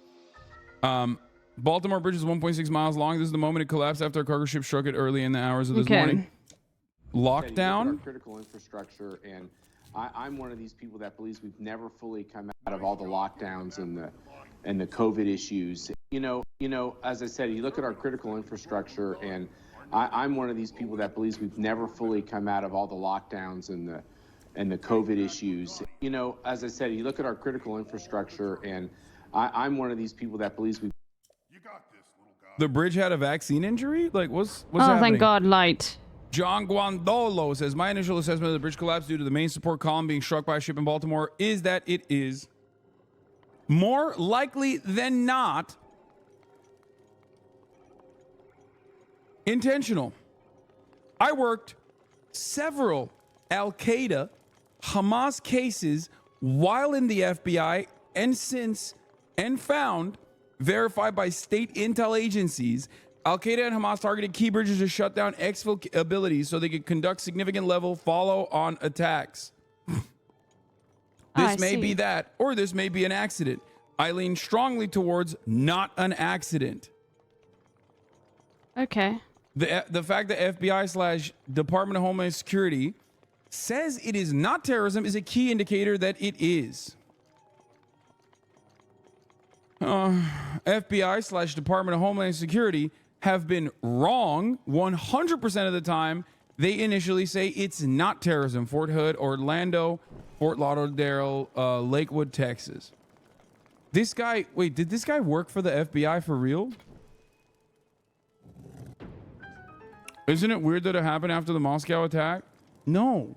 S2: Baltimore Bridge is 1.6 miles long. This is the moment it collapsed after a cargo ship struck it early in the hours of this morning. Lockdown.
S5: Critical infrastructure, and I'm one of these people that believes we've never fully come out of all the lockdowns and the COVID issues. You know, as I said, you look at our critical infrastructure, and I'm one of these people that believes we've never fully come out of all the lockdowns and the COVID issues. You know, as I said, you look at our critical infrastructure, and I'm one of these people that believes we.
S2: The bridge had a vaccine injury? Like, what's happening?
S3: Oh, thank God, light.
S2: John Guandolo says, my initial assessment of the bridge collapse due to the main support column being struck by a ship in Baltimore is that it is more likely than not intentional. I worked several Al-Qaeda, Hamas cases while in the FBI and found, verified by state intel agencies, Al-Qaeda and Hamas targeted key bridges to shut down exfil abilities so they could conduct significant level follow-on attacks. This may be that, or this may be an accident. I lean strongly towards not an accident.
S3: Okay.
S2: The fact that FBI / Department of Homeland Security says it is not terrorism is a key indicator that it is. FBI / Department of Homeland Security have been wrong 100% of the time. They initially say it's not terrorism. Fort Hood, Orlando, Fort Lauderdale, Lakewood, Texas. This guy, wait, did this guy work for the FBI for real? Isn't it weird that it happened after the Moscow attack? No.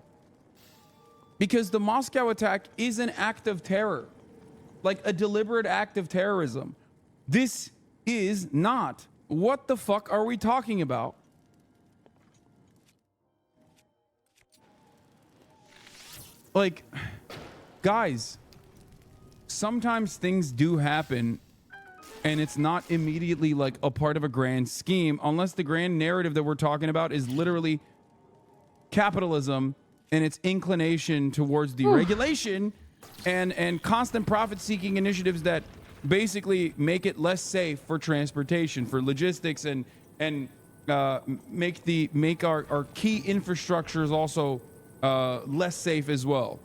S2: Because the Moscow attack is an act of terror. Like a deliberate act of terrorism. This is not. What the fuck are we talking about? Like, guys, sometimes things do happen and it's not immediately like a part of a grand scheme unless the grand narrative that we're talking about is literally capitalism and its inclination towards deregulation and constant profit-seeking initiatives that basically make it less safe for transportation, for logistics, and make our key infrastructures also less safe as well.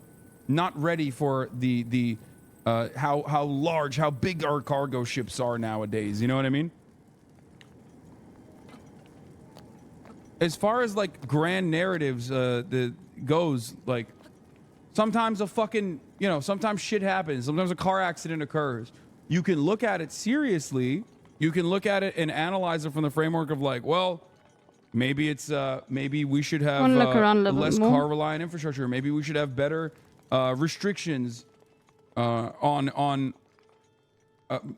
S2: Not ready for the how big our cargo ships are nowadays. You know what I mean? As far as like grand narratives goes, like sometimes sometimes shit happens. Sometimes a car accident occurs. You can look at it seriously. You can look at it and analyze it from the framework of like, well, maybe it's maybe we should have less car reliant infrastructure. Maybe we should have better restrictions on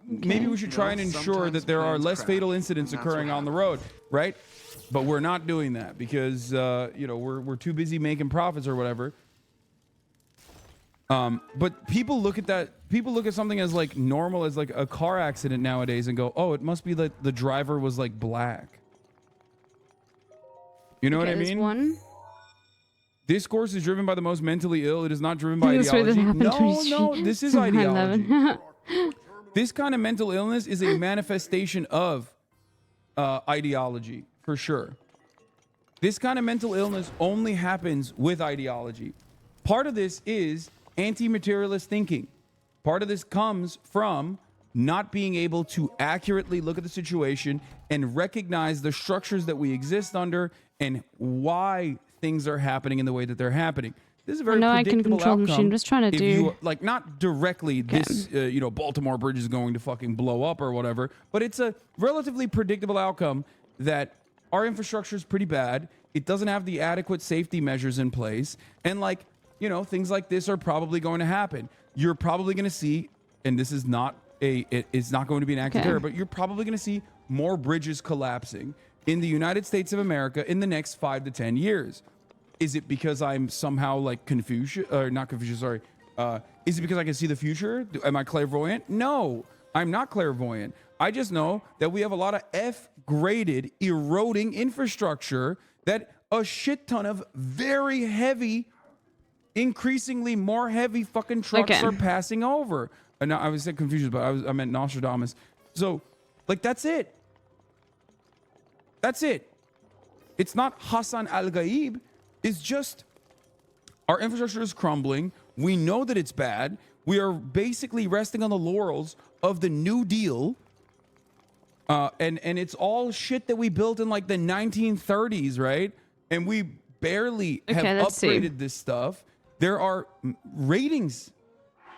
S2: maybe we should try and ensure that there are less fatal incidents occurring on the road, right? But we're not doing that because we're too busy making profits or whatever. But people look at that. People look at something as like normal as like a car accident nowadays and go, "Oh, it must be that the driver was like black." You know what I mean? One. Discourse is driven by the most mentally ill. It is not driven by ideology. No, this is ideology. This kind of mental illness is a manifestation of ideology, for sure. This kind of mental illness only happens with ideology. Part of this is anti-materialist thinking. Part of this comes from not being able to accurately look at the situation and recognize the structures that we exist under and why things are happening in the way that they're happening. This is a very predictable outcome.
S3: Machine. Just trying to
S2: if
S3: do
S2: you, like, not directly this Baltimore bridge is going to fucking blow up or whatever, but it's a relatively predictable outcome that our infrastructure is pretty bad. It doesn't have the adequate safety measures in place, and like, things like this are probably going to happen. You're probably going to see, and this is not it's not going to be an act of terror, but you're probably going to see more bridges collapsing in the United States of America in the next 5 to 10 years. Is it because I'm somehow like Confucius, or not Confucius, sorry. Is it because I can see the future? Am I clairvoyant? No, I'm not clairvoyant. I just know that we have a lot of F-graded eroding infrastructure that a shit ton of very heavy, increasingly more heavy fucking trucks are passing over. And I was saying Confucius, but I meant Nostradamus. So, like, that's it. That's it. It's not Hassan al-Ghaib. It's just our infrastructure is crumbling. We know that it's bad. We are basically resting on the laurels of the New Deal. And it's all shit that we built in like the 1930s, right? And we barely have upgraded this stuff. There are ratings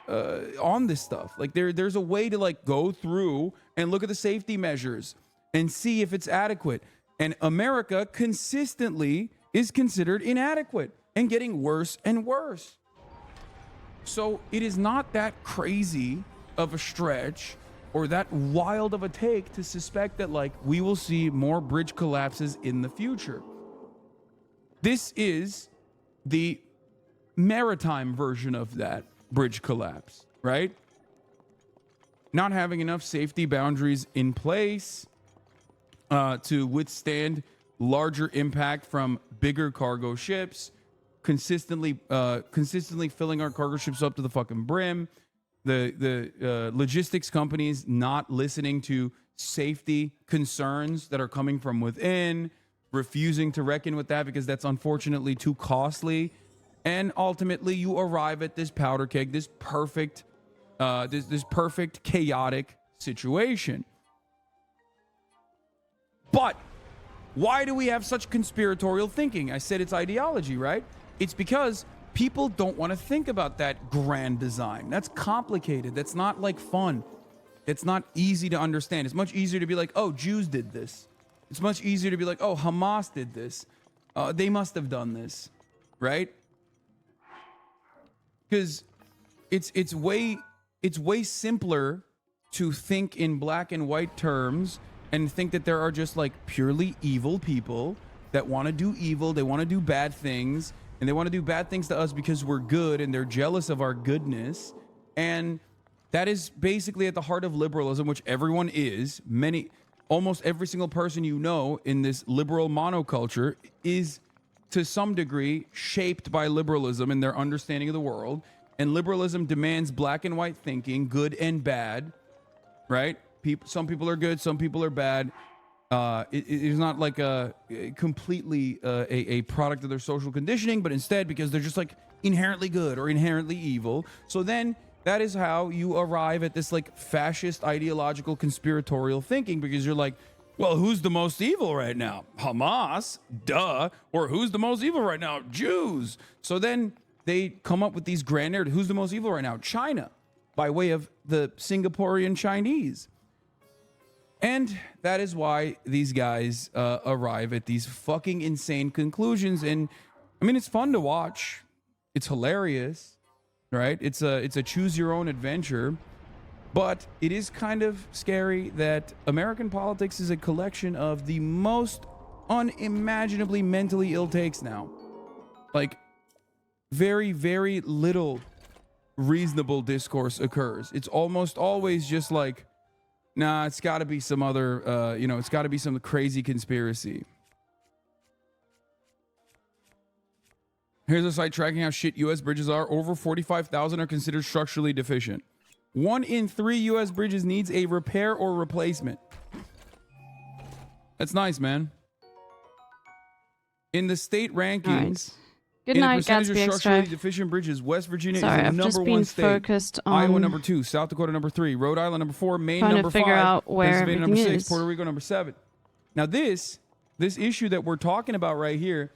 S2: on this stuff. Like there's a way to like go through and look at the safety measures and see if it's adequate. And America consistently is considered inadequate and getting worse and worse. So it is not that crazy of a stretch or that wild of a take to suspect that like we will see more bridge collapses in the future. This is the maritime version of that bridge collapse, right? Not having enough safety boundaries in place to withstand larger impact from bigger cargo ships, consistently filling our cargo ships up to the fucking brim, the logistics companies not listening to safety concerns that are coming from within, refusing to reckon with that because that's unfortunately too costly, and ultimately you arrive at this powder keg, this perfect chaotic situation. But why do we have such conspiratorial thinking? I said it's ideology, right? It's because people don't want to think about that grand design. That's complicated. That's not like fun. It's not easy to understand. It's much easier to be like, oh, Jews did this. It's much easier to be like, oh, Hamas did this. They must have done this, right? Because it's way simpler to think in black and white terms and think that there are just like purely evil people that want to do evil. They want to do bad things, and they want to do bad things to us because we're good, and they're jealous of our goodness. And that is basically at the heart of liberalism, which everyone is. Almost every single person you know in this liberal monoculture is to some degree shaped by liberalism in their understanding of the world. And liberalism demands black and white thinking, good and bad, right? Some people are good, some people are bad. It is not like completely a product of their social conditioning, but instead because they're just like inherently good or inherently evil. So then that is how you arrive at this like fascist ideological conspiratorial thinking, because you're like, well, who's the most evil right now? Hamas, duh. Or who's the most evil right now? Jews. So then they come up with these grand narratives. Who's the most evil right now? China, by way of the Singaporean Chinese. And that is why these guys arrive at these fucking insane conclusions. And I mean, it's fun to watch. It's hilarious, right? It's a choose your own adventure. But it is kind of scary that American politics is a collection of the most unimaginably mentally ill takes now. Like, very, very little reasonable discourse occurs. It's almost always just like, nah, it's got to be some other, it's got to be some crazy conspiracy. Here's a site tracking how shit U.S. bridges are. Over 45,000 are considered structurally deficient. 1 in 3 U.S. bridges needs a repair or replacement. That's nice, man. In the state rankings,
S3: Good
S2: in
S3: night,
S2: a percentage
S3: Gatsby
S2: of structurally
S3: Extra.
S2: deficient bridges, West Virginia
S3: Sorry,
S2: is
S3: I've
S2: the
S3: just
S2: number
S3: been
S2: 1 state.
S3: focused on
S2: Iowa number 2, South Dakota number 3, Rhode Island number 4, Maine
S3: trying to
S2: number 5,
S3: figure out where
S2: Pennsylvania number
S3: everything
S2: 6,
S3: is.
S2: Puerto Rico number 7. Now this issue that we're talking about right here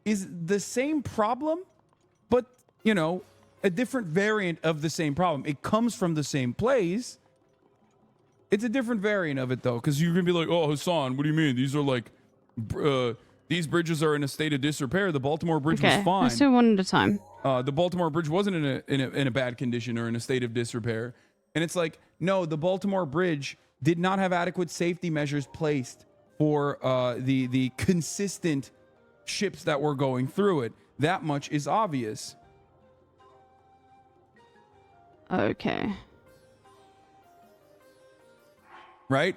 S2: is the same problem, but a different variant of the same problem. It comes from the same place. It's a different variant of it though, because you're gonna be like, oh, Hassan, what do you mean? These are like, these bridges are in a state of disrepair. The Baltimore Bridge was fine.
S3: Let's do one at a time.
S2: The Baltimore Bridge wasn't in a bad condition or in a state of disrepair. And it's like, no, the Baltimore Bridge did not have adequate safety measures placed for the consistent ships that were going through it. That much is obvious.
S3: Okay.
S2: Right?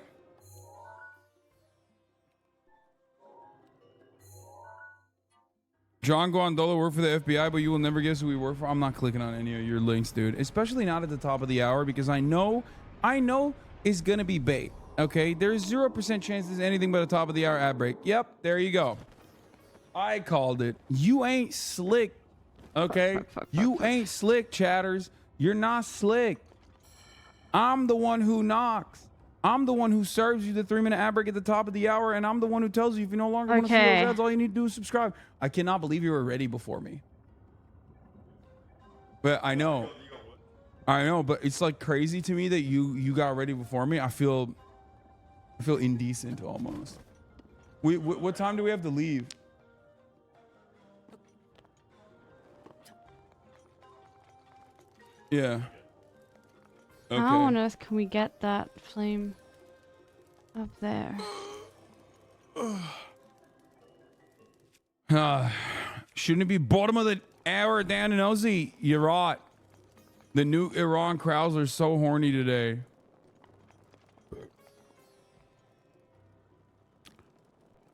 S2: John Guandola worked for the FBI, but you will never guess who we work for. I'm not clicking on any of your links, dude. Especially not at the top of the hour, because I know it's gonna be bait. Okay, there's 0% chance there's anything but a top of the hour ad break. Yep, there you go. I called it. You ain't slick. Okay, you ain't slick, chatters. You're not slick. I'm the one who knocks. I'm the one who serves you the 3-minute ad break at the top of the hour, and I'm the one who tells you if you no longer want to see those ads, all you need to do is subscribe. I cannot believe you were ready before me. But I know, but it's like crazy to me that you got ready before me. I feel indecent almost. What time do we have to leave? Yeah. Okay.
S3: How on earth can we get that flame up there?
S2: Shouldn't it be bottom of the hour down in Aussie? You're right. The new Iran crowds are so horny today.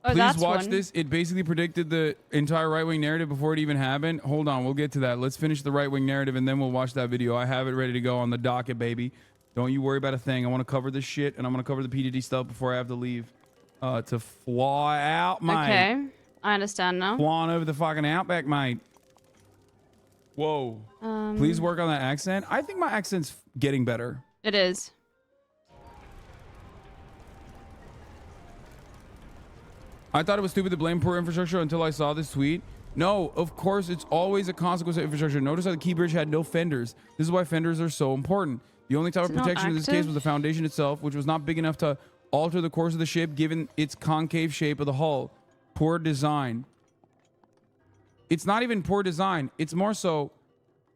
S2: Please watch this. It basically predicted the entire right-wing narrative before it even happened. Hold on, we'll get to that. Let's finish the right-wing narrative and then we'll watch that video. I have it ready to go on the docket, baby. Don't you worry about a thing. I want to cover this shit and I'm going to cover the PDD stuff before I have to leave to fly out, mate.
S3: Okay, I understand now.
S2: Flying over the fucking outback, mate. Whoa. Please work on that accent. I think my accent's getting better.
S3: It is.
S2: I thought it was stupid to blame poor infrastructure until I saw this tweet. No, of course, it's always a consequence of infrastructure. Notice how the key bridge had no fenders. This is why fenders are so important. The only type of protection in this case was the foundation itself, which was not big enough to alter the course of the ship given its concave shape of the hull. Poor design. It's not even poor design. It's more so,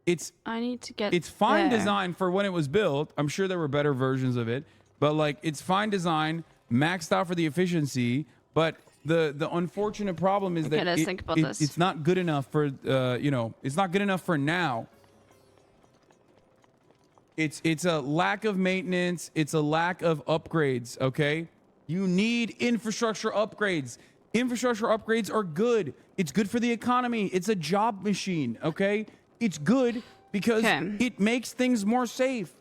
S2: it's fine design for when it was built. I'm sure there were better versions of it, but like it's fine design, maxed out for the efficiency. But the unfortunate problem is that it's not good enough for it's not good enough for now. It's a lack of maintenance. It's a lack of upgrades. Okay, you need infrastructure upgrades. Infrastructure upgrades are good. It's good for the economy. It's a job machine. Okay, it's good because it makes things more safe.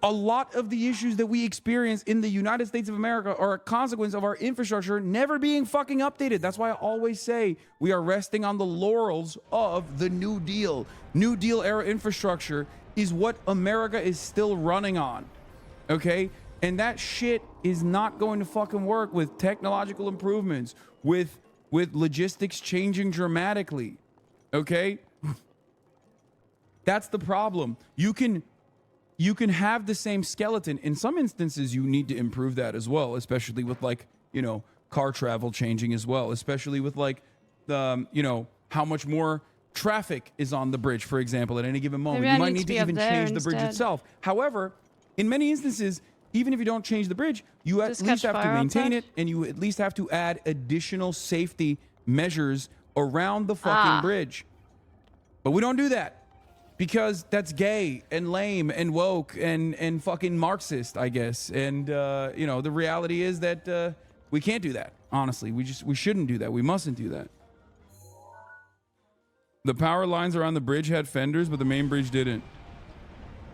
S2: A lot of the issues that we experience in the United States of America are a consequence of our infrastructure never being fucking updated. That's why I always say we are resting on the laurels of the New Deal. New Deal era infrastructure is what America is still running on. Okay? And that shit is not going to fucking work with technological improvements, with logistics changing dramatically. Okay? That's the problem. You can have the same skeleton. In some instances, you need to improve that as well, especially with like, car travel changing as well, especially with like the, how much more traffic is on the bridge, for example, at any given moment. You might need to even change the bridge itself. However, in many instances, even if you don't change the bridge, you at least have to maintain it, and you at least have to add additional safety measures around the fucking bridge. But we don't do that. Because that's gay and lame and woke and fucking Marxist, I guess. And, the reality is that we can't do that. Honestly, we shouldn't do that. We mustn't do that. The power lines around the bridge had fenders, but the main bridge didn't.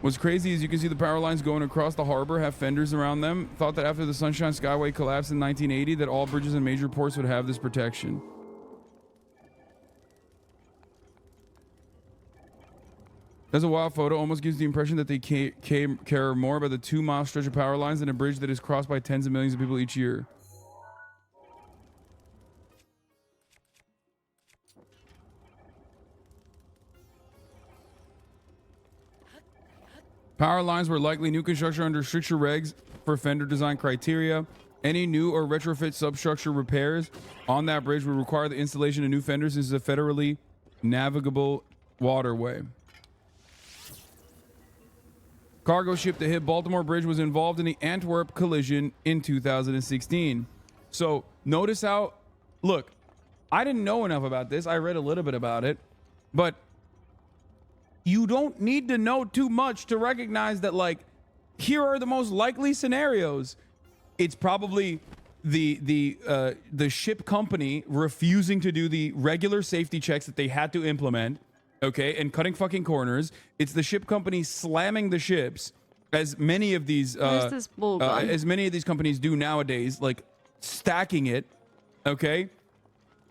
S2: What's crazy is you can see the power lines going across the harbor have fenders around them. Thought that after the Sunshine Skyway collapsed in 1980 that all bridges and major ports would have this protection. That's a wild photo. Almost gives the impression that they care more about the 2-mile stretch of power lines than a bridge that is crossed by tens of millions of people each year. Power lines were likely new construction under stricter regs for fender design criteria. Any new or retrofit substructure repairs on that bridge would require the installation of new fenders. This is a federally navigable waterway. Cargo ship that hit Baltimore Bridge was involved in the Antwerp collision in 2016. So notice how, look, I didn't know enough about this. I read a little bit about it, but you don't need to know too much to recognize that, like, here are the most likely scenarios. It's probably the ship company refusing to do the regular safety checks that they had to implement. Okay, and cutting fucking corners. It's the ship company slamming the ships, as many of these companies do nowadays, like stacking it. Okay,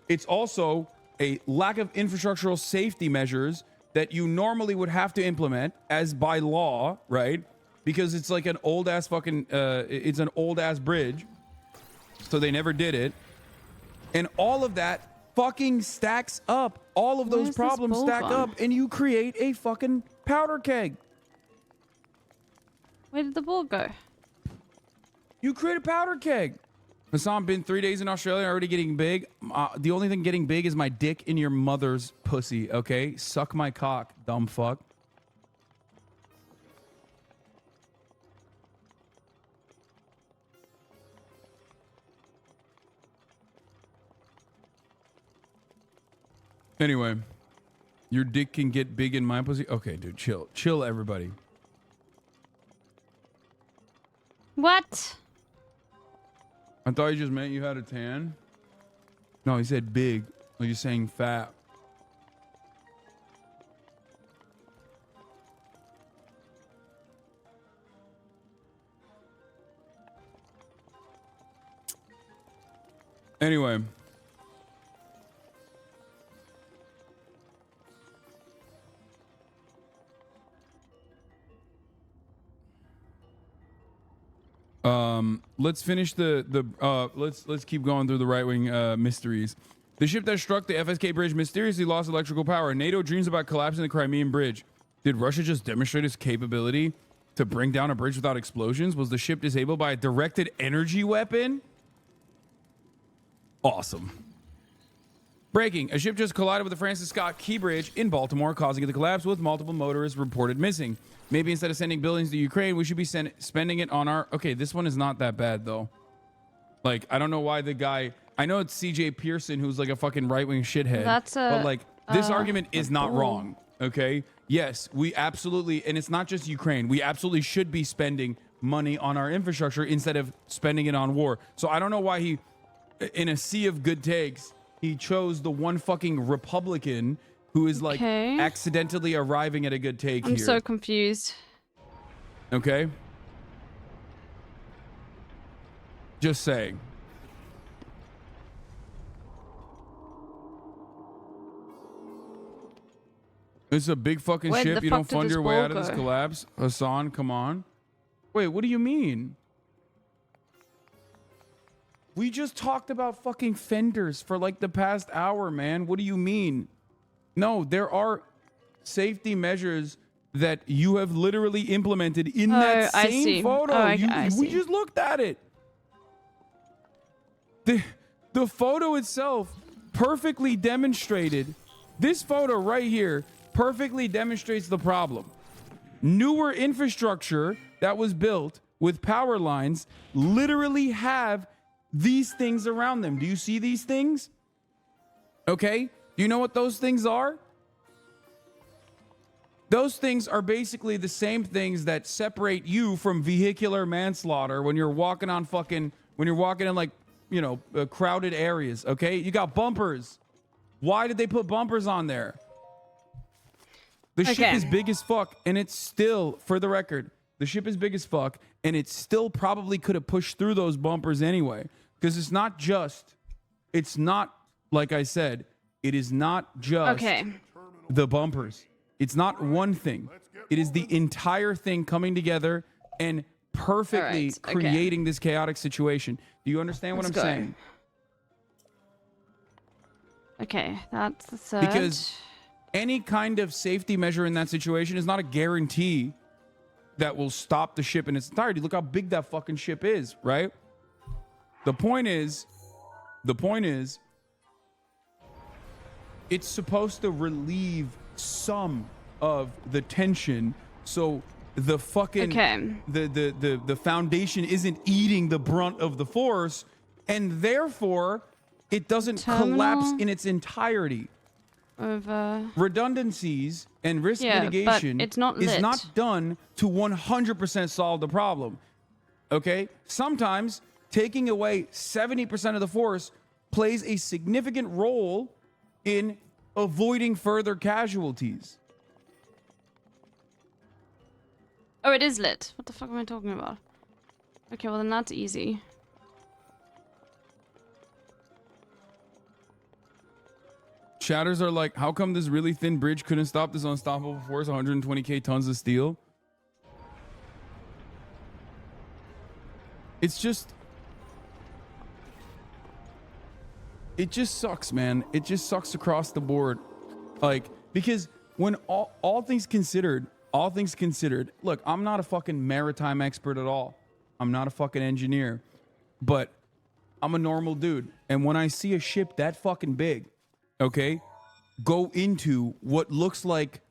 S2: it's also a lack of infrastructural safety measures that you normally would have to implement as by law, right? Because it's like an old ass fucking it's an old ass bridge, so they never did it, and all of that fucking stacks up. All of those problems stack up, and you create a fucking powder keg.
S3: Where did the ball go?
S2: You create a powder keg. Hassan, been 3 days in Australia, already getting big. The only thing getting big is my dick in your mother's pussy, okay? Suck my cock, dumb fuck. Anyway, your dick can get big in my pussy. Okay, dude, chill. Chill, everybody.
S3: What?
S2: I thought you just meant you had a tan. No, he said big. Like you're saying fat. Anyway. Let's finish let's keep going through the right-wing mysteries. The ship that struck the FSK bridge mysteriously lost electrical power. NATO dreams about collapsing the Crimean bridge. Did Russia just demonstrate its capability to bring down a bridge without explosions? Was the ship disabled by a directed energy weapon? Awesome. Breaking. A ship just collided with the Francis Scott Key Bridge in Baltimore, causing it to collapse with multiple motorists reported missing. Maybe instead of sending billions to Ukraine, we should be spending it on our... Okay, this one is not that bad, though. Like, I don't know why the guy... I know it's CJ Pearson, who's like a fucking right-wing shithead. But, like, this argument is not wrong, okay? Yes, we absolutely... And it's not just Ukraine. We absolutely should be spending money on our infrastructure instead of spending it on war. So I don't know why he... In a sea of good takes, he chose the one fucking Republican who is, like, accidentally arriving at a good take here.
S3: I'm so confused.
S2: Okay? Just saying. This is a big fucking ship. You don't fund your way out of this collapse. Hassan, come on. Wait, what do you mean? We just talked about fucking fenders for like the past hour, man. What do you mean? No, there are safety measures that you have literally implemented in that same photo. We just looked at it. The photo itself perfectly demonstrated. This photo right here perfectly demonstrates the problem. Newer infrastructure that was built with power lines literally have these things around them. Do you see these things? Okay. Do you know what those things are? Those things are basically the same things that separate you from vehicular manslaughter when you're walking on fucking, when you're walking in like, you know, crowded areas. Okay. You got bumpers. Why did they put bumpers on there? The ship is big as fuck, and it's still, for the record, the ship is big as fuck, and it still probably could have pushed through those bumpers anyway. Because it's not, like I said, it is not just the bumpers. It's not one thing. It is the entire thing coming together and perfectly creating this chaotic situation. Do you understand what I'm saying?
S3: Okay, that's the third.
S2: Because any kind of safety measure in that situation is not a guarantee that will stop the ship in its entirety. Look how big that fucking ship is, right? The point is, it's supposed to relieve some of the tension, so the fucking the foundation isn't eating the brunt of the force, and therefore it doesn't collapse in its entirety. Redundancies and risk mitigation is not done to 100% solve the problem. Okay? Sometimes taking away 70% of the force plays a significant role in avoiding further casualties.
S3: Oh, it is lit. What the fuck am I talking about? Okay, well then that's easy.
S2: Chatters are like, how come this really thin bridge couldn't stop this unstoppable force, 120k tons of steel? It's just... It just sucks, man. It just sucks across the board. Like, because when all things considered, look, I'm not a fucking maritime expert at all. I'm not a fucking engineer. But I'm a normal dude. And when I see a ship that fucking big, okay, go into what looks like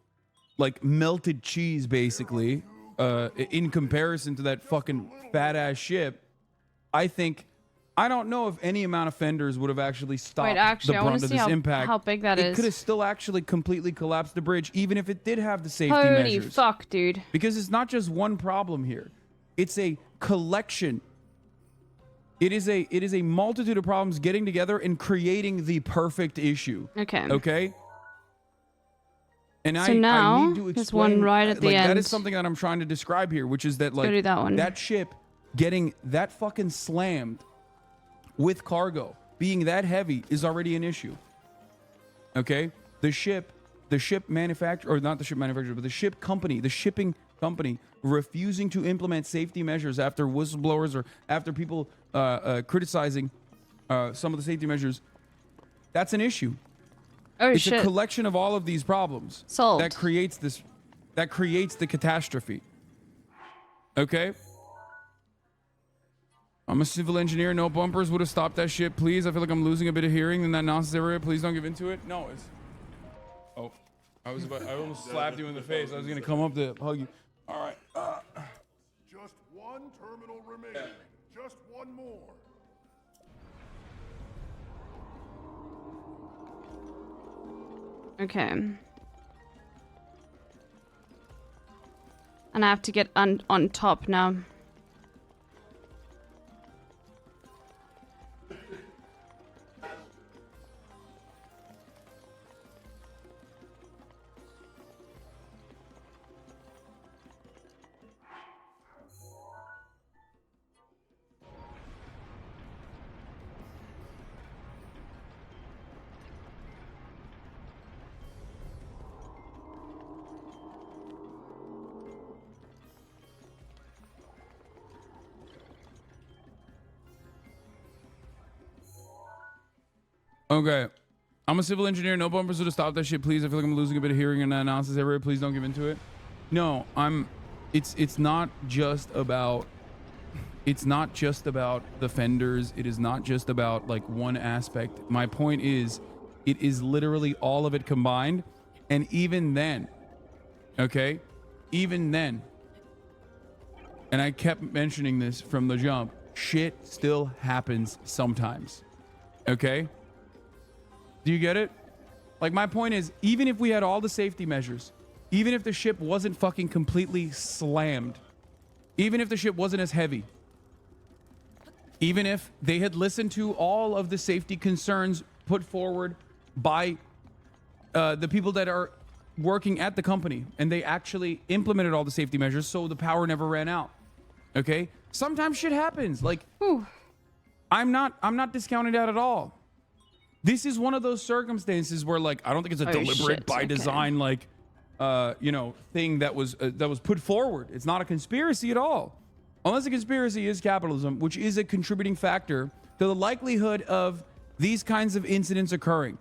S2: melted cheese, basically, in comparison to that fucking fat ass ship, I don't know if any amount of fenders would have actually stopped the brunt of this impact.
S3: How big that is.
S2: It could have still actually completely collapsed the bridge, even if it did have the safety
S3: measures.
S2: measures.
S3: Holy fuck, dude.
S2: Because it's not just one problem here. It's a collection. It is a multitude of problems getting together and creating the perfect issue.
S3: Okay.
S2: Okay? And
S3: so now,
S2: I need to explain,
S3: there's one right at the end.
S2: That is something that I'm trying to describe here, which is that,
S3: Let's go do that one.
S2: that ship getting that fucking slammed with cargo, being that heavy, is already an issue. Okay? The ship manufacturer, or not the ship manufacturer, but the ship company, the shipping company, refusing to implement safety measures after whistleblowers or after people criticizing some of the safety measures, that's an issue.
S3: Oh,
S2: it's a collection of all of these problems
S3: Solved.
S2: that creates the catastrophe. Okay. I'm a civil engineer. No bumpers would have stopped that shit. Please. I feel like I'm losing a bit of hearing in that nonsense area. Please don't give into it. No, it's. Oh, I almost slapped you in the face. I was gonna come up to hug you. All right.
S4: Just one terminal remaining. Just one more.
S3: Okay. And I have to get on top now.
S2: Okay. I'm a civil engineer. No bumpers would have stopped that shit. Please. I feel like I'm losing a bit of hearing in that analysis area. Please don't give into it. No, it's not just about the fenders. It is not just about like one aspect. My point is, it is literally all of it combined. And even then, okay, even then, and I kept mentioning this from the jump, shit still happens sometimes. Okay? Do you get it? Like, my point is, even if we had all the safety measures, even if the ship wasn't fucking completely slammed, even if the ship wasn't as heavy, even if they had listened to all of the safety concerns put forward by the people that are working at the company, and they actually implemented all the safety measures so the power never ran out. Okay? Sometimes shit happens. Like, I'm not discounting that at all. This is one of those circumstances where, like, I don't think it's a deliberate by design, like, thing that was put forward. It's not a conspiracy at all. Unless a conspiracy is capitalism, which is a contributing factor to the likelihood of these kinds of incidents occurring.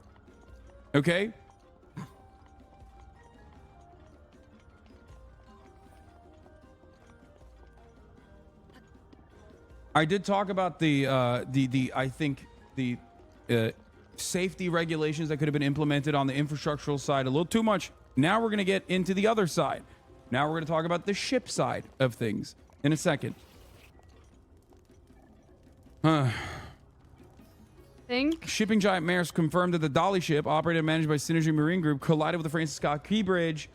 S2: Okay? I did talk about the safety regulations that could have been implemented on the infrastructural side a little too much. Now we're going to get into the other side. Now we're going to talk about the ship side of things in a second. Shipping giant Maersk confirmed that the Dolly ship, operated and managed by Synergy Marine Group, collided with the Francis Scott Key Bridge.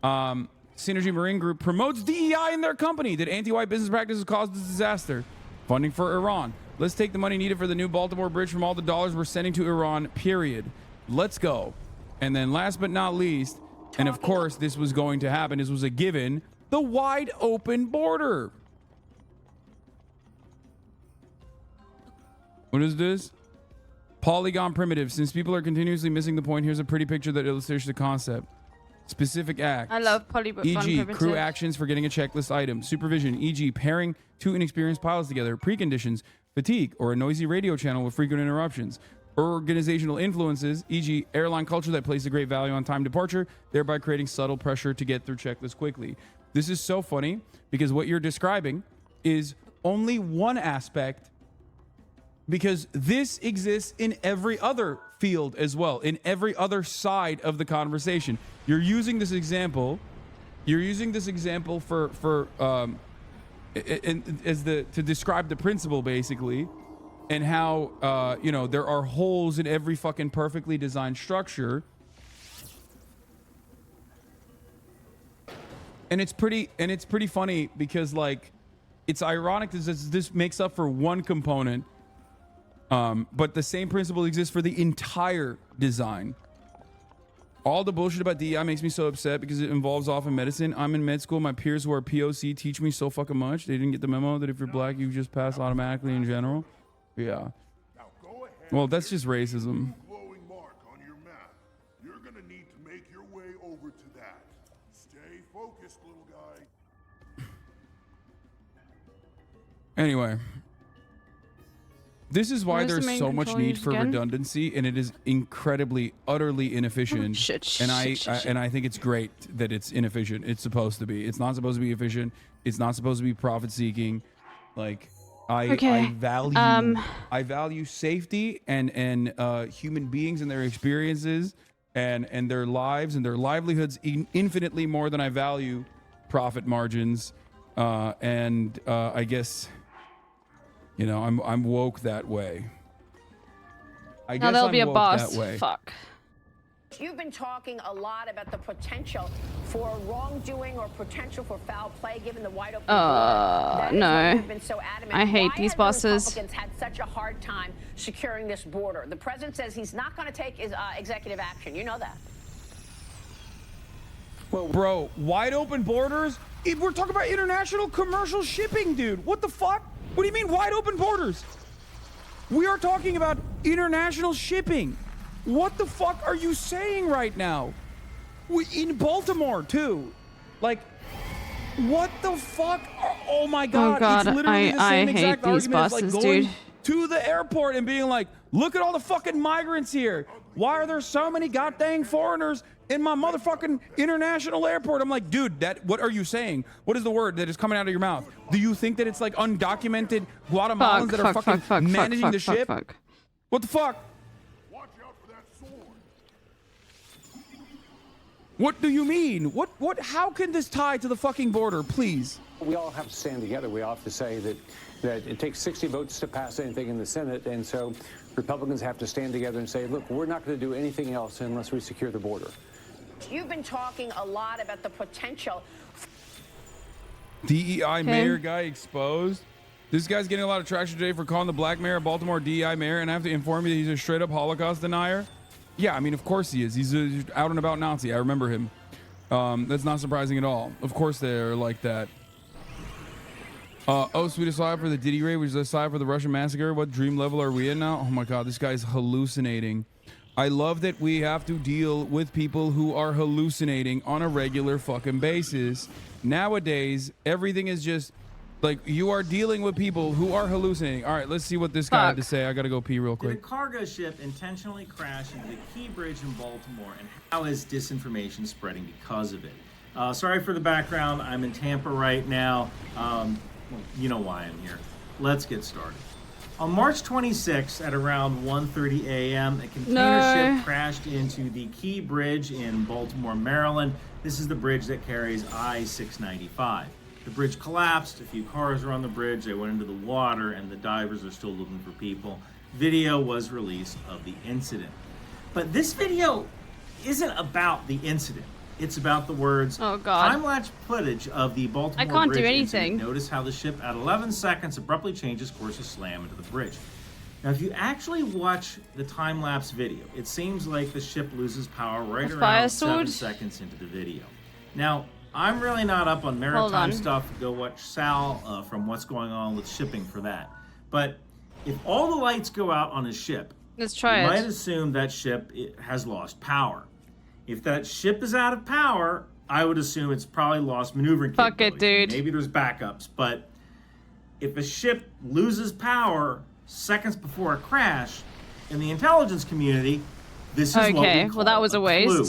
S2: Synergy Marine Group promotes DEI in their company. Did anti-white business practices cause this disaster? Funding for Iran. Let's take the money needed for the new Baltimore Bridge from all the dollars we're sending to Iran, period. Let's go. And then last but not least, and of course this was going to happen, this was a given, the wide open border. What is this? Polygon primitive. Since people are continuously missing the point, here's a pretty picture that illustrates the concept. Specific acts.
S3: I love polygon
S2: e.g.
S3: primitive.
S2: crew actions for getting a checklist item. Supervision, e.g. pairing two inexperienced pilots together. Preconditions, fatigue, or a noisy radio channel with frequent interruptions. Organizational influences, e.g. airline culture that places a great value on time departure, thereby creating subtle pressure to get through checklists quickly. This is so funny because what you're describing is only one aspect, because this exists in every other field as well, in every other side of the conversation. You're using this example for to describe the principle, basically, and how there are holes in every fucking perfectly designed structure. And it's pretty funny because, like, it's ironic that this makes up for one component, but the same principle exists for the entire design. All the bullshit about DEI makes me so upset because it involves often medicine. I'm in med school. My peers who are POC teach me so fucking much. They didn't get the memo that if you're black, you just pass automatically in general. Yeah. Well, that's just racism.
S4: Glowing mark on your map. You're gonna need to make your way over to that. Stay focused, little guy.
S2: Anyway. This is why
S3: Where's the
S2: there's
S3: main
S2: so much
S3: control
S2: need
S3: used
S2: for
S3: again?
S2: redundancy, and it is incredibly, utterly inefficient. And I think it's great that it's inefficient. It's supposed to be. It's not supposed to be efficient. It's not supposed to be profit-seeking. Like, I value safety and human beings and their experiences and their lives and their livelihoods infinitely more than I value profit margins. I guess, you know, I'm woke that way. I guess
S3: there'll
S2: I'm
S3: be a
S2: woke
S3: boss.
S2: that way.
S3: Fuck.
S11: You've been talking a lot about the potential for wrongdoing or potential for foul play given the wide open border.
S3: No.
S11: You've been so adamant.
S3: I hate these bosses.
S11: Republicans had such a hard time securing this border. The president says he's not going to take his executive action. You know that.
S2: Well, bro, wide open borders? We're talking about international commercial shipping, dude. What the fuck? What do you mean wide open borders? We are talking about international shipping. What the fuck are you saying right now? In Baltimore, too. Like, what the fuck? Oh my God.
S3: Oh God,
S2: it's literally the same
S3: I
S2: exact
S3: hate these
S2: argument as
S3: bosses,
S2: like going
S3: dude.
S2: to the airport and being like, look at all the fucking migrants here. Why are there so many goddamn foreigners in my motherfucking international airport? I'm like, dude, what are you saying? What is the word that is coming out of your mouth? Do you think that it's like undocumented Guatemalans that are fucking managing the ship? What the fuck? What do you mean? How can this tie to the fucking border, please?
S19: We all have to stand together. We all have to say that it takes 60 votes to pass anything in the Senate, and so Republicans have to stand together and say, look, we're not going to do anything else unless we secure the border.
S11: You've been talking a lot about the potential.
S2: DEI mayor guy exposed. This guy's getting a lot of traction today for calling the black mayor of Baltimore DEI mayor, and I have to inform you that he's a straight up Holocaust denier. Yeah, I mean, of course he is. He's a out and about Nazi. I remember him. That's not surprising at all. Of course they're like that. Oh, sweet aside for the Diddy raid, which is aside for the Russian massacre. What dream level are we in now? Oh my God, this guy's hallucinating. I love that we have to deal with people who are hallucinating on a regular fucking basis. Nowadays, everything is just like you are dealing with people who are hallucinating. All right, let's see what this guy had to say. I gotta go pee real quick.
S23: Did a cargo ship intentionally crash into the Key Bridge in Baltimore, and how is disinformation spreading because of it? Sorry for the background. I'm in Tampa right now. Well, you know why I'm here. Let's get started. On March 26th at around 1:30 a.m., a container ship crashed into the Key Bridge in Baltimore, Maryland. This is the bridge that carries I-695. The bridge collapsed. A few cars were on the bridge. They went into the water, and the divers are still looking for people. Video was released of the incident. But this video isn't about the incident. It's about the words,
S3: oh God,
S23: time-lapse footage of the Baltimore
S3: I can't
S23: Bridge
S3: do anything.
S23: incident. Notice how the ship at 11 seconds abruptly changes course to slam into the bridge. Now, if you actually watch the time-lapse video, it seems like the ship loses power right around 7 seconds into the video. Now, I'm really not up on maritime stuff. Go watch Sal from What's Going On with Shipping for that. But if all the lights go out on a ship,
S3: let's try
S23: you might assume that ship has lost power. If that ship is out of power, I would assume it's probably lost maneuvering capability.
S3: Fuck it, dude.
S23: Maybe there's backups, but if a ship loses power seconds before a crash, in the intelligence community, this is what we call
S3: that was a waste.
S23: clue.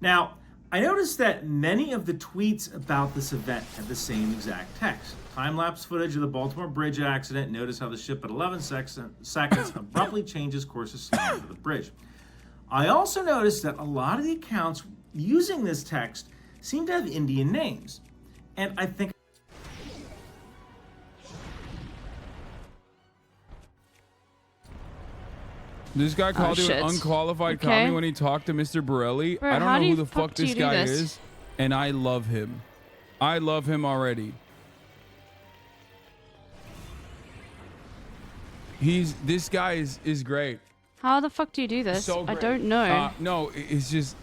S23: Now, I noticed that many of the tweets about this event had the same exact text. Time-lapse footage of the Baltimore Bridge accident. Notice how the ship at 11 seconds abruptly changes course to slam into the bridge. I also noticed that a lot of the accounts using this text seem to have Indian names. And I think
S2: This guy called you an unqualified commie when he talked to Mr. Borelli.
S3: Bro,
S2: I don't
S3: how
S2: know
S3: do
S2: who
S3: you
S2: the fuck
S3: do
S2: this
S3: you do
S2: guy
S3: this?
S2: is, and I love him. I love him already. This guy is great.
S3: How the fuck do you do this?
S2: So
S3: I
S2: great.
S3: don't know.
S2: No, it's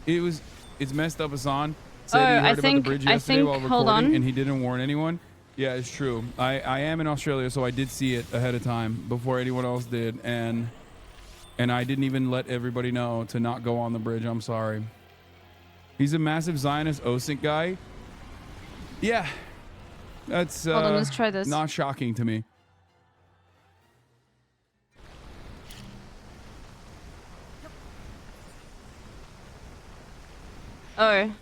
S2: messed up. Hassan said he heard
S3: I
S2: about
S3: think,
S2: the bridge yesterday while
S3: hold
S2: recording,
S3: on.
S2: and he didn't warn anyone. Yeah, it's true. I am in Australia, so I did see it ahead of time before anyone else did, and I didn't even let everybody know to not go on the bridge. I'm sorry. He's a massive Zionist OSINT guy. Yeah, that's
S3: Hold on, let's try this.
S2: not shocking to me.
S3: Oh.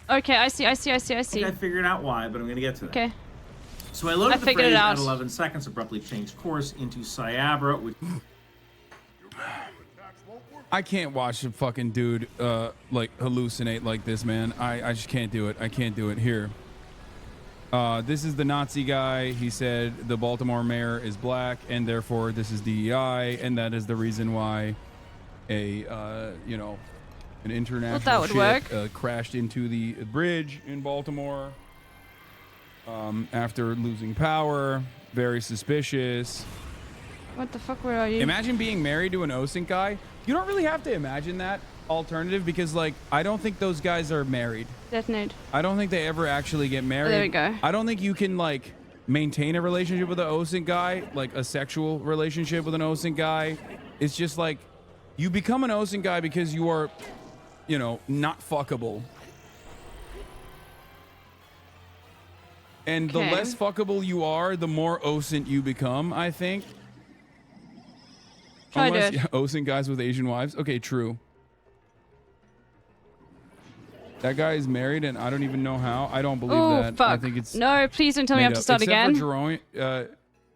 S3: Okay, I see.
S23: I think I figured out why, but I'm going to get to that.
S3: Okay.
S23: So I loaded the
S3: figured it
S23: phrase
S3: out.
S23: at 11 seconds, abruptly changed course into Cyabra, which...
S2: I can't watch a fucking dude like hallucinate like this, man. I just can't do it. I can't do it. Here. This is the Nazi guy. He said the Baltimore mayor is black, and therefore this is DEI, and that is the reason why a you know, an international ship crashed into the bridge in Baltimore after losing power. Very suspicious.
S3: What the fuck? Where are you?
S2: Imagine being married to an OSINT guy. You don't really have to imagine that alternative because, like, I don't think those guys are married.
S3: Detonate.
S2: I don't think they ever actually get married.
S3: Oh, there we go.
S2: I don't think you can, like, maintain a relationship with an OSINT guy, like a sexual relationship with an OSINT guy. It's just like you become an OSINT guy because you are, you know, not fuckable. And the less fuckable you are, the more OSINT you become, I think. Unless OSINT guys with Asian wives. Okay, true. That guy is married, and I don't even know how. I don't believe that.
S3: Fuck.
S2: I think it's
S3: no. Please don't tell me I have to start again. I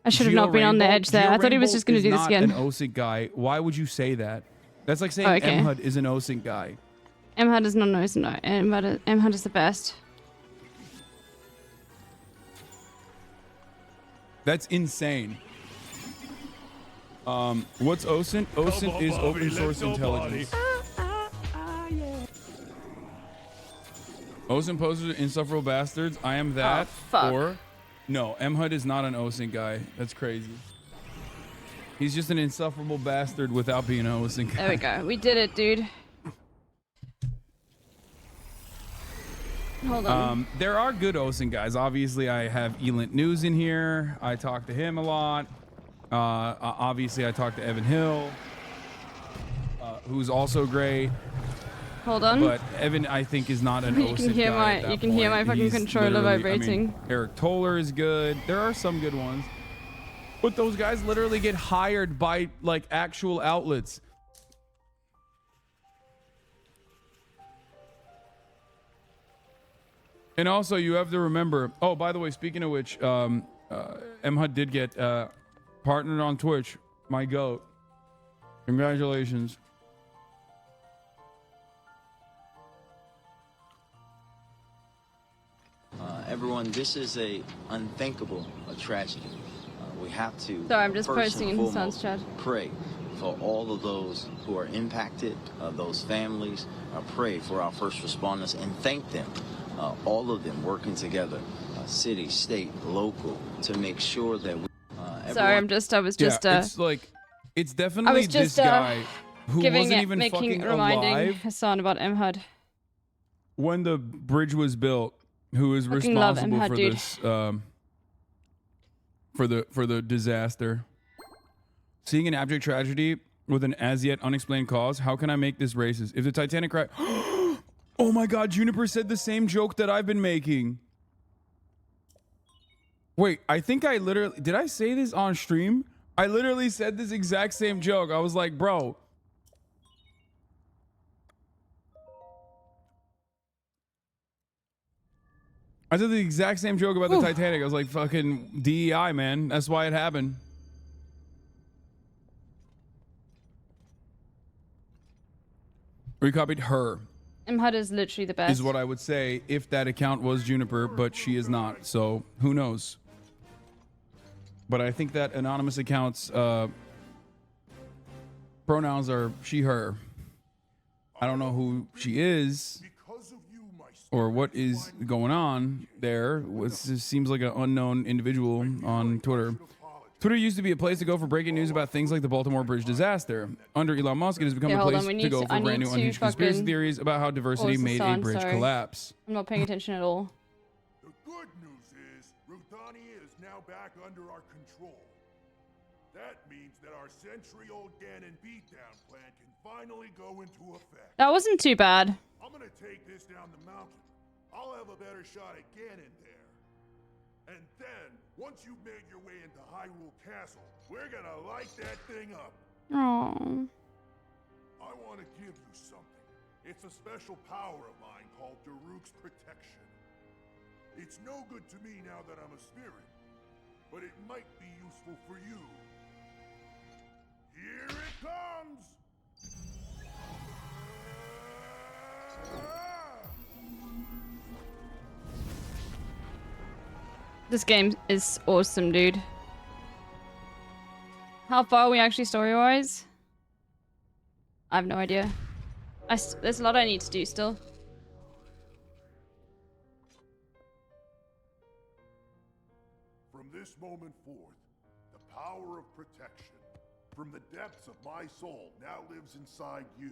S3: should have not been on the edge there. I thought he was just going to do this again.
S2: An OSINT guy. Why would you say that? That's like saying MHUD is an OSINT guy.
S3: MHUD is not an OSINT. No. MHUD is the best.
S2: That's insane. What's OSINT? OSINT is open source intelligence. OSINT posters are insufferable bastards. I am that. Or no, MHUD is not an OSINT guy. That's crazy. He's just an insufferable bastard without being an OSINT guy.
S3: There we go. We did it, dude. Hold on.
S2: There are good OSINT guys. Obviously, I have Elint News in here. I talk to him a lot. Obviously, I talked to Evan Hill, who's also great.
S3: Hold on.
S2: But Evan, I think, is not an OSINT guy.
S3: You can hear my fucking controller vibrating.
S2: I mean, Eric Toller is good. There are some good ones. But those guys literally get hired by, like, actual outlets. And also, you have to remember... Oh, by the way, speaking of which, MHUD did get partnered on Twitch. My goat. Congratulations.
S7: Everyone, this is a unthinkable tragedy. We have to
S3: Sorry, I'm just
S7: first
S3: posting
S7: and
S3: in Son's
S7: foremost
S3: chat.
S7: pray for all of those who are impacted, those families. Pray for our first responders and thank them, all of them working together, city, state, local, to make sure that we.
S3: Sorry, I was just.
S2: It's like, it's definitely this guy who wasn't even fucking
S3: reminding
S2: alive
S3: Hassan about MHUD
S2: when the bridge was built. Who is responsible for this? For the disaster. Seeing an abject tragedy with an as yet unexplained cause. How can I make this racist? If the Titanic crash. Oh my God! Juniper said the same joke that I've been making. Wait, I think I literally did. I say this on stream? I literally said this exact same joke. I was like, bro. I said the exact same joke about the Titanic. I was like, fucking DEI, man. That's why it happened. We copied her.
S3: MHUD is literally the best.
S2: Is what I would say if that account was Juniper, but she is not. So who knows? But I think that anonymous accounts pronouns are she, her. I don't know who she is. Or what is going on there. It seems like an unknown individual on Twitter. Twitter used to be a place to go for breaking news about things like the Baltimore Bridge disaster. Under Elon Musk, it has become a place to go for brand new unhinged conspiracy theories about how diversity made a bridge collapse.
S3: I'm not paying attention at all.
S4: The good news is Ruthania is now back under our control. That means that our century-old Ganon beatdown plan can finally go into effect.
S3: That wasn't too bad.
S4: I'm gonna take this down the mountain. I'll have a better shot at Ganon there. And then, once you've made your way into Hyrule Castle, we're gonna light that thing up.
S3: Aww.
S4: I want to give you something. It's a special power of mine called Daruk's Protection. It's no good to me now that I'm a spirit, but it might be useful for you. Here it comes!
S3: This game is awesome, dude. How far are we actually story-wise? I have no idea. There's a lot I need to do still.
S4: From this moment forth, the power of protection from the depths of my soul now lives inside you.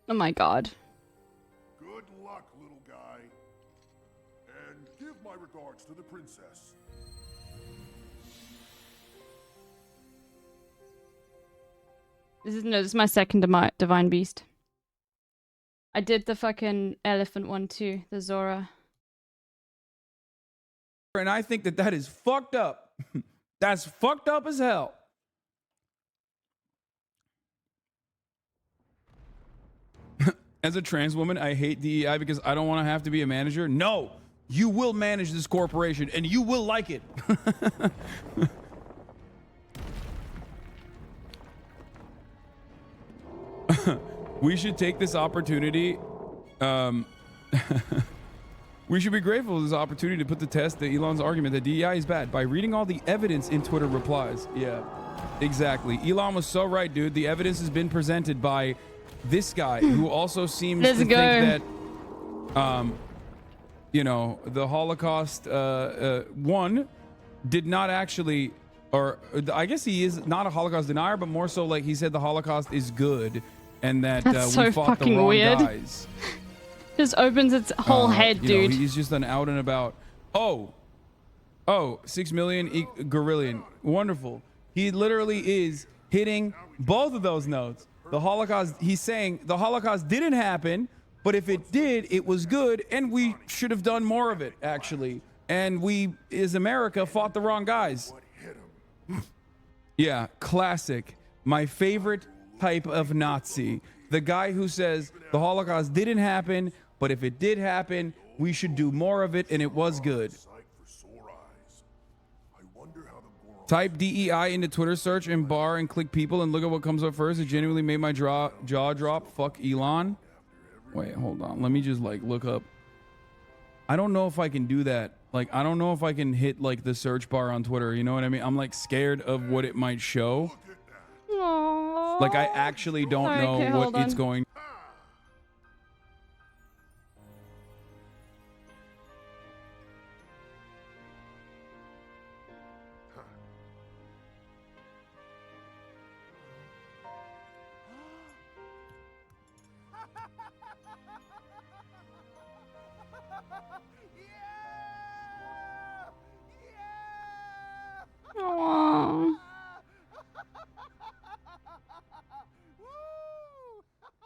S3: Oh my god.
S4: Good luck, little guy. And give my regards to the princess.
S3: This is my second divine beast. I did the fucking elephant one too, the Zora.
S2: And I think that that is fucked up. That's fucked up as hell. As a trans woman, I hate DEI because I don't want to have to be a manager. No, you will manage this corporation and you will like it. We should take this opportunity. We should be grateful for this opportunity to put to test Elon's argument that DEI is bad by reading all the evidence in Twitter replies. Yeah, exactly. Elon was so right, dude. The evidence has been presented by this guy who also seems to think that, you know, the Holocaust, one, did not actually, or I guess he is not a Holocaust denier, but more so like he said the Holocaust is good and that
S3: so
S2: we fought the wrong guys.
S3: Just opens its whole head, dude.
S2: Know, he's just an out and about. Oh, 6 million gorillion. Wonderful. He literally is hitting both of those notes. The Holocaust, he's saying the Holocaust didn't happen, but if it did, it was good, and we should have done more of it, actually. And we, as America, fought the wrong guys. Yeah, classic. My favorite type of Nazi. The guy who says the Holocaust didn't happen, but if it did happen, we should do more of it, and it was good. Type DEI into Twitter search and bar and click people and look at what comes up first. It genuinely made my jaw drop. Fuck Elon. Wait, hold on. Let me just like look up. I don't know if I can do that. Like, I don't know if I can hit like the search bar on Twitter. You know what I mean? I'm like scared of what it might show.
S3: Aww.
S2: Like, I actually don't know what it's going.
S3: Aww.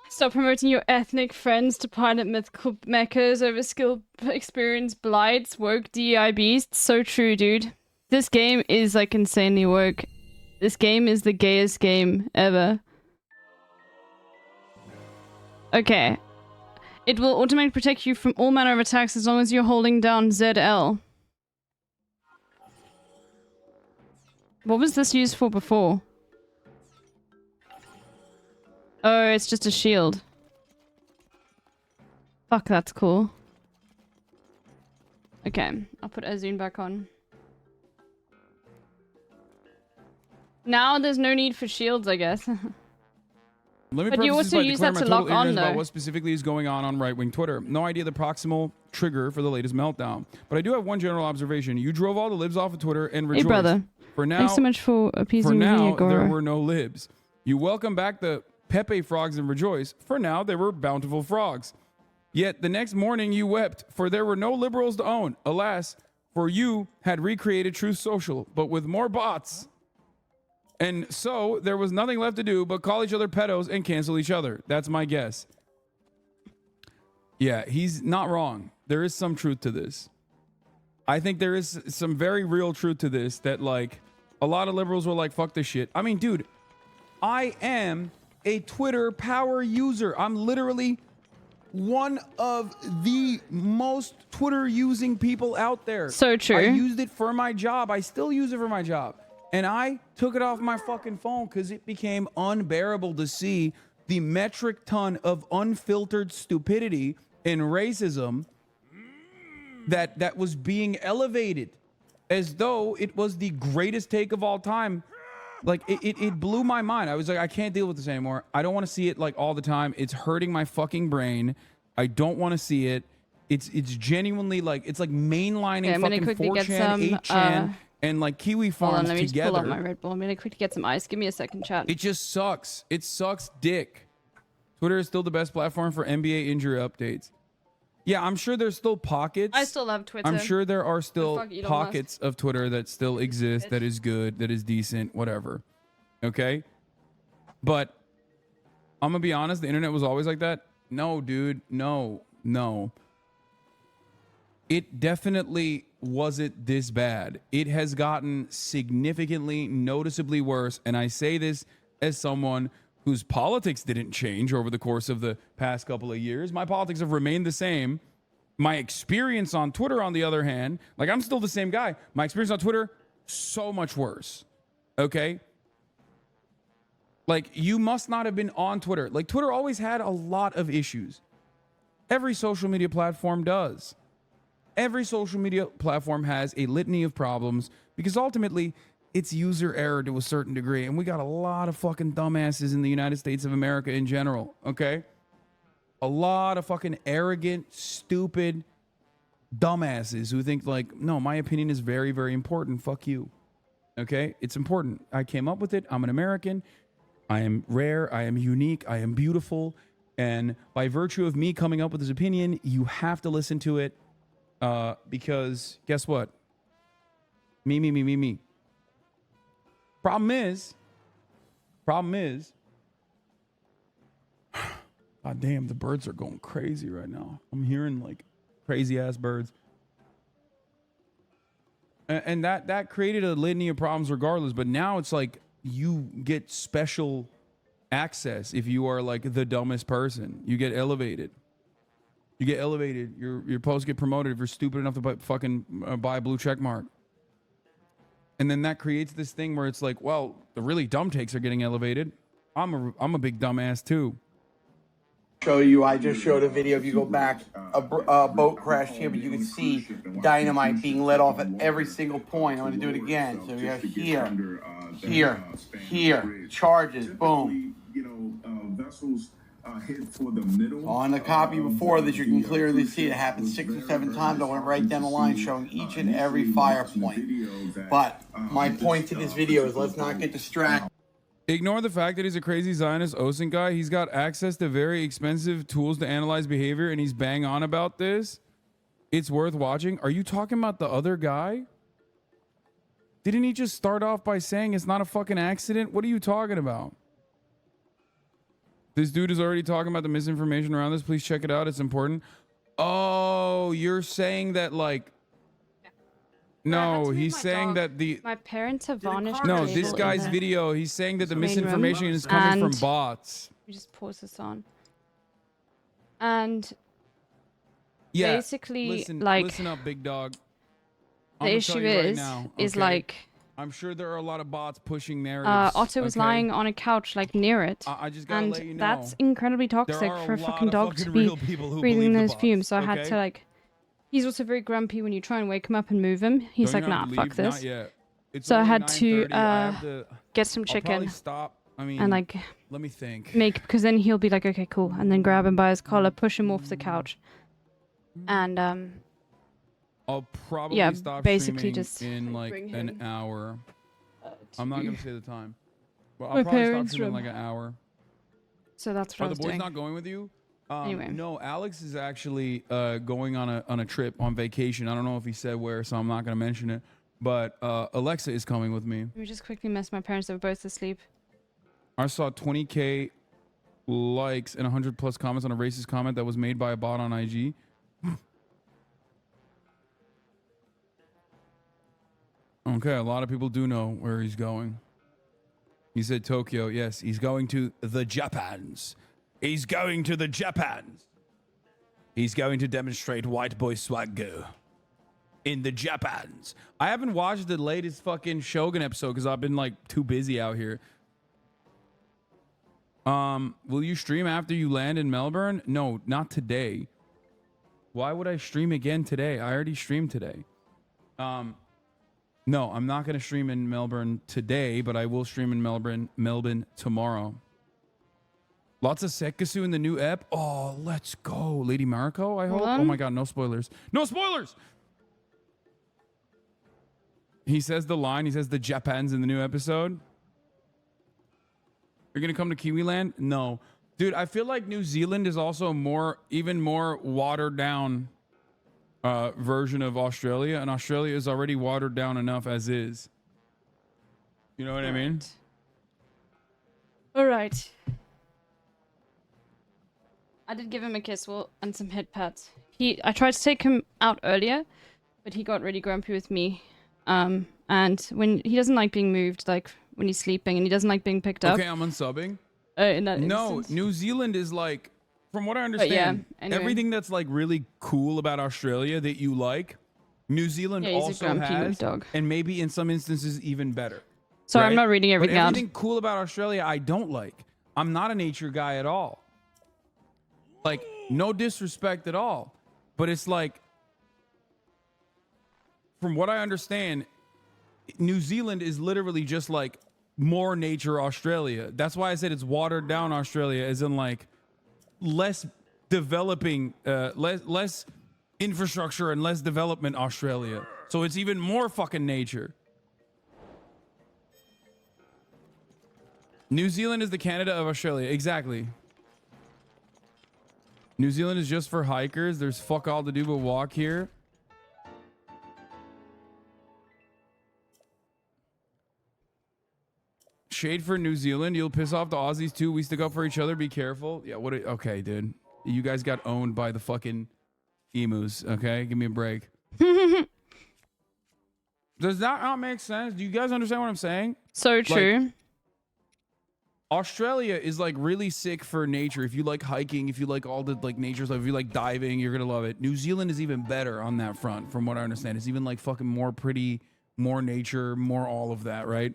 S3: Stop promoting your ethnic friends to pilot mythical mechas over skill experience blights, woke DEI beasts. So true, dude. This game is like insanely woke. This game is the gayest game ever. Okay. It will automatically protect you from all manner of attacks as long as you're holding down ZL. What was this used for before? Oh, it's just a shield. Fuck, that's cool. Okay, I'll put Azun back on. Now there's no need for shields, I guess.
S2: Let me
S3: But you
S2: preface this
S3: also
S2: by
S3: use
S2: declaring
S3: that
S2: my
S3: to
S2: total
S3: lock on,
S2: ignorance about
S3: though.
S2: what specifically is going on right-wing Twitter. No idea the proximal trigger for the latest meltdown. But I do have one general observation. You drove all the libs off of Twitter and rejoiced.
S3: Hey, brother.
S2: For now,
S3: Thanks so much for appeasing me,
S2: now,
S3: Agora.
S2: there were no libs. You welcome back the Pepe frogs and rejoice. For now, there were bountiful frogs. Yet the next morning you wept, for there were no liberals to own. Alas, for you had recreated Truth Social, but with more bots. And so there was nothing left to do but call each other pedos and cancel each other. That's my guess. Yeah, he's not wrong. There is some truth to this. I think there is some very real truth to this, that like a lot of liberals were like, fuck this shit. I mean, dude, I am a Twitter power user. I'm literally one of the most Twitter using people out there.
S3: So true.
S2: I used it for my job. I still use it for my job. And I took it off my fucking phone because it became unbearable to see the metric ton of unfiltered stupidity and racism that was being elevated as though it was the greatest take of all time. Like, it blew my mind. I was like, I can't deal with this anymore. I don't want to see it like all the time. It's hurting my fucking brain. I don't want to see it. It's genuinely like, it's like mainlining fucking 4chan, 8chan, and like Kiwi Farms
S3: let me
S2: together.
S3: just pull up my Red Bull. I'm gonna quickly get some ice. Give me a second, chat.
S2: It just sucks. It sucks dick. Twitter is still the best platform for NBA injury updates. Yeah, I'm sure there's still pockets.
S3: I still love Twitter.
S2: I'm sure there are still
S3: Fuck Elon
S2: pockets of Twitter that still exist, that is good, that is decent, whatever. Okay? But I'm going to be honest, the internet was always like that. No, dude. No. It definitely wasn't this bad. It has gotten significantly, noticeably worse. And I say this as someone whose politics didn't change over the course of the past couple of years. My politics have remained the same. My experience on Twitter, on the other hand, like, I'm still the same guy. My experience on Twitter, so much worse. Okay? Like, you must not have been on Twitter. Like, Twitter always had a lot of issues. Every social media platform does. Every social media platform has a litany of problems because ultimately it's user error to a certain degree. And we got a lot of fucking dumbasses in the United States of America in general, okay? A lot of fucking arrogant, stupid dumbasses who think like, no, my opinion is very, very important. Fuck you. Okay? It's important. I came up with it. I'm an American. I am rare. I am unique. I am beautiful. And by virtue of me coming up with this opinion, you have to listen to it because guess what? Me. Problem is, God damn, the birds are going crazy right now. I'm hearing like crazy ass birds. And that created a litany of problems regardless. But now it's like you get special access if you are like the dumbest person. You get elevated. Your posts get promoted if you're stupid enough to buy a blue check mark. And then that creates this thing where it's like, well, the really dumb takes are getting elevated. I'm a big dumbass too.
S10: Show you, I just showed a video. If you go back, a boat crashed here, but you can see dynamite being let off at every single point. I'm going to do it again. So we have here, charges, boom.
S4: Vessels hit for the middle.
S10: On the copy before this, you can clearly see it happened 6 or 7 times. I went right down the line showing each and every fire point. But my point to this video is let's not get distracted.
S2: Ignore the fact that he's a crazy Zionist OSINT guy. He's got access to very expensive tools to analyze behavior, and he's bang on about this. It's worth watching. Are you talking about the other guy? Didn't he just start off by saying it's not a fucking accident? What are you talking about? This dude is already talking about the misinformation around this. Please check it out. It's important. Oh, you're saying that like... No, he's saying that the...
S3: My parents have varnished.
S2: No, this guy's video, he's saying that the misinformation is coming from bots.
S3: We just pause this on. And
S2: Yeah,
S3: basically,
S2: listen up, big dog.
S3: The issue is like...
S2: I'm sure there are a lot of bots pushing narratives.
S3: Otto was lying on a couch like near it.
S2: I just gotta let you know.
S3: That's incredibly toxic for a fucking dog to be breathing those fumes. So I had to like... He's also very grumpy when you try and wake him up and move him. He's like, nah, fuck this. So I had to get some chicken. And like...
S2: Let me think.
S3: Because then he'll be like, okay, cool. And then grab him by his collar, push him off the couch. And
S2: I'll probably stop
S3: basically
S2: streaming
S3: just
S2: in like an hour. I'm not gonna say the time, but I'll
S3: My
S2: probably stop
S3: parents'
S2: streaming
S3: room.
S2: like an hour.
S3: So that's what I was
S2: Are the boys
S3: doing.
S2: not going with you?
S3: Anyway.
S2: No, Alex is actually going on a trip on vacation. I don't know if he said where, so I'm not gonna mention it. But Alexa is coming with me.
S3: Let me just quickly mess my parents. They were both asleep.
S2: I saw 20K likes and 100 plus comments on a racist comment that was made by a bot on IG. Okay, a lot of people do know where he's going. He said Tokyo. Yes, he's going to the Japans. He's going to the Japans. He's going to demonstrate white boy swagger in the Japans. I haven't watched the latest fucking Shogun episode because I've been like too busy out here. Will you stream after you land in Melbourne? No, not today. Why would I stream again today? I already streamed today. No, I'm not going to stream in Melbourne today, but I will stream in Melbourne tomorrow. Lots of Sekkasu in the new ep. Oh, let's go. Lady Mariko, I hope. Oh my God, no spoilers. No spoilers! He says the line. He says the Japans in the new episode. You're going to come to Kiwiland? No. Dude, I feel like New Zealand is also even more watered down version of Australia, and Australia is already watered down enough as is. You know what I mean?
S3: All right. I did give him a kiss and some head pats. I tried to take him out earlier, but he got really grumpy with me. And when he doesn't like being moved, like when he's sleeping, and he doesn't like being picked up.
S2: Okay, I'm unsubbing.
S3: In that
S2: no,
S3: instance.
S2: New Zealand is like, from what I understand,
S3: anyway.
S2: everything that's like really cool about Australia that you like, New Zealand also has, and maybe in some instances even better.
S3: Sorry,
S2: right?
S3: I'm not reading everything out.
S2: Everything cool about Australia I don't like. I'm not a nature guy at all. Like, no disrespect at all. But it's like, from what I understand, New Zealand is literally just like more nature Australia. That's why I said it's watered down Australia, as in like less developing, less infrastructure and less development Australia. So it's even more fucking nature. New Zealand is the Canada of Australia. Exactly. New Zealand is just for hikers. There's fuck all to do but walk here. Shade for New Zealand. You'll piss off the Aussies too. We stick up for each other. Be careful. Yeah, okay, dude. You guys got owned by the fucking emus. Okay, give me a break. Does that not make sense? Do you guys understand what I'm saying?
S3: So true.
S2: Like, Australia is like really sick for nature. If you like hiking, if you like all the like nature stuff, if you like diving, you're gonna love it. New Zealand is even better on that front, from what I understand. It's even like fucking more pretty, more nature, more all of that, right?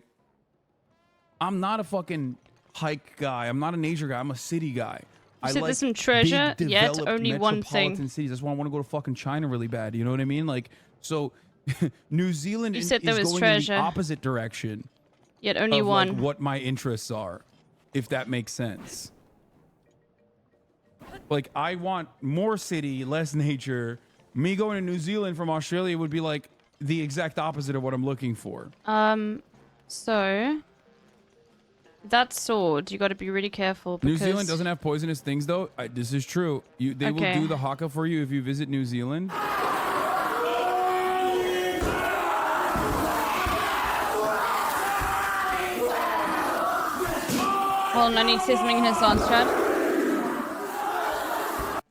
S2: I'm not a fucking hike guy. I'm not a nature guy. I'm a city guy.
S3: You said there's some treasure, yet only one thing.
S2: Cities. That's why I want to go to fucking China really bad. You know what I mean? Like, so New Zealand is going
S3: treasure.
S2: in the opposite direction.
S3: Yet only one.
S2: Like, what my interests are, if that makes sense. Like, I want more city, less nature. Me going to New Zealand from Australia would be like the exact opposite of what I'm looking for.
S3: So that sword, you got to be really careful. Because
S2: New Zealand doesn't have poisonous things, though. This is true. They will do the haka for you if you visit New Zealand.
S3: Hold on, I need to say something in his lance chat.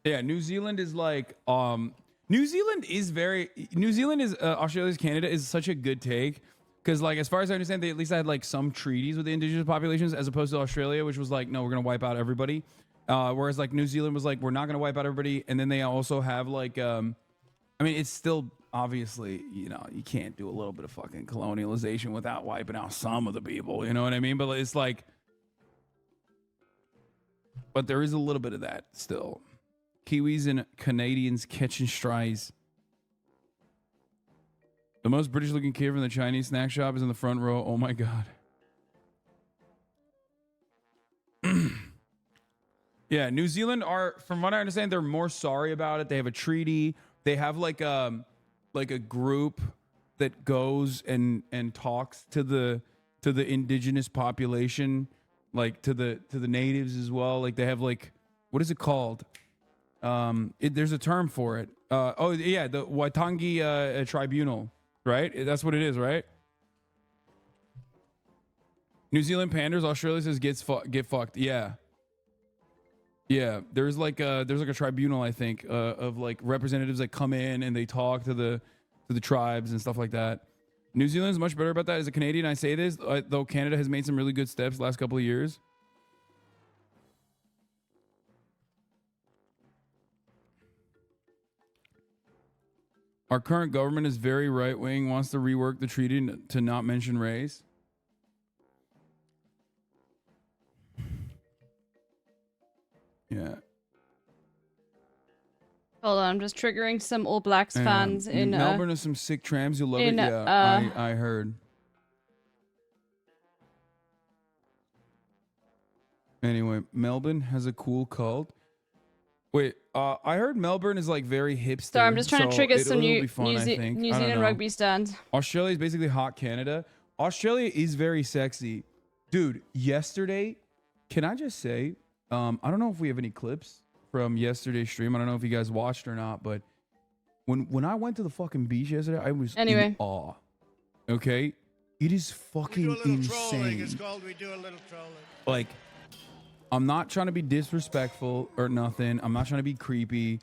S2: Yeah, New Zealand is like New Zealand is Australia's Canada is such a good take. Because, like, as far as I understand, they at least had, like, some treaties with the indigenous populations, as opposed to Australia, which was like, no, we're going to wipe out everybody. Whereas, like, New Zealand was like, we're not going to wipe out everybody. And then they also have, like, I mean, it's still, obviously, you know, you can't do a little bit of fucking colonialization without wiping out some of the people. You know what I mean? But it's like, but there is a little bit of that still. Kiwis and Canadians catching strays. The most British looking kid from the Chinese snack shop is in the front row. Oh my God. Yeah, New Zealand are, from what I understand, they're more sorry about it. They have a treaty. They have like a group that goes and talks to the indigenous population, like to the natives as well. Like they have like, what is it called? There's a term for it. Oh yeah, the Waitangi Tribunal. Right? That's what it is, right? New Zealand panders. Australia says get fucked. Yeah. Yeah. There's like a tribunal, I think, of like representatives that come in and they talk to the tribes and stuff like that.
S9: New Zealand is much better about that. As a Canadian, I say this, though Canada has made some really good steps the last couple of years. Our current government is very right-wing, wants to rework the treaty to not mention race. Yeah.
S3: Hold on, I'm just triggering some All Blacks fans in
S9: Melbourne has some sick trams. You'll love it. Yeah, I heard. Anyway, Melbourne has a cool cult. Wait, I heard Melbourne is like very hipster.
S3: Sorry, I'm just trying to trigger some
S9: New
S3: Zealand rugby stands.
S9: Australia is basically hot Canada. Australia is very sexy. Dude, yesterday, can I just say, I don't know if we have any clips from yesterday's stream. I don't know if you guys watched or not, but when I went to the fucking beach yesterday, I was in awe. Okay? It is fucking insane.
S6: It's called we do a little trolling.
S9: Like, I'm not trying to be disrespectful or nothing. I'm not trying to be creepy,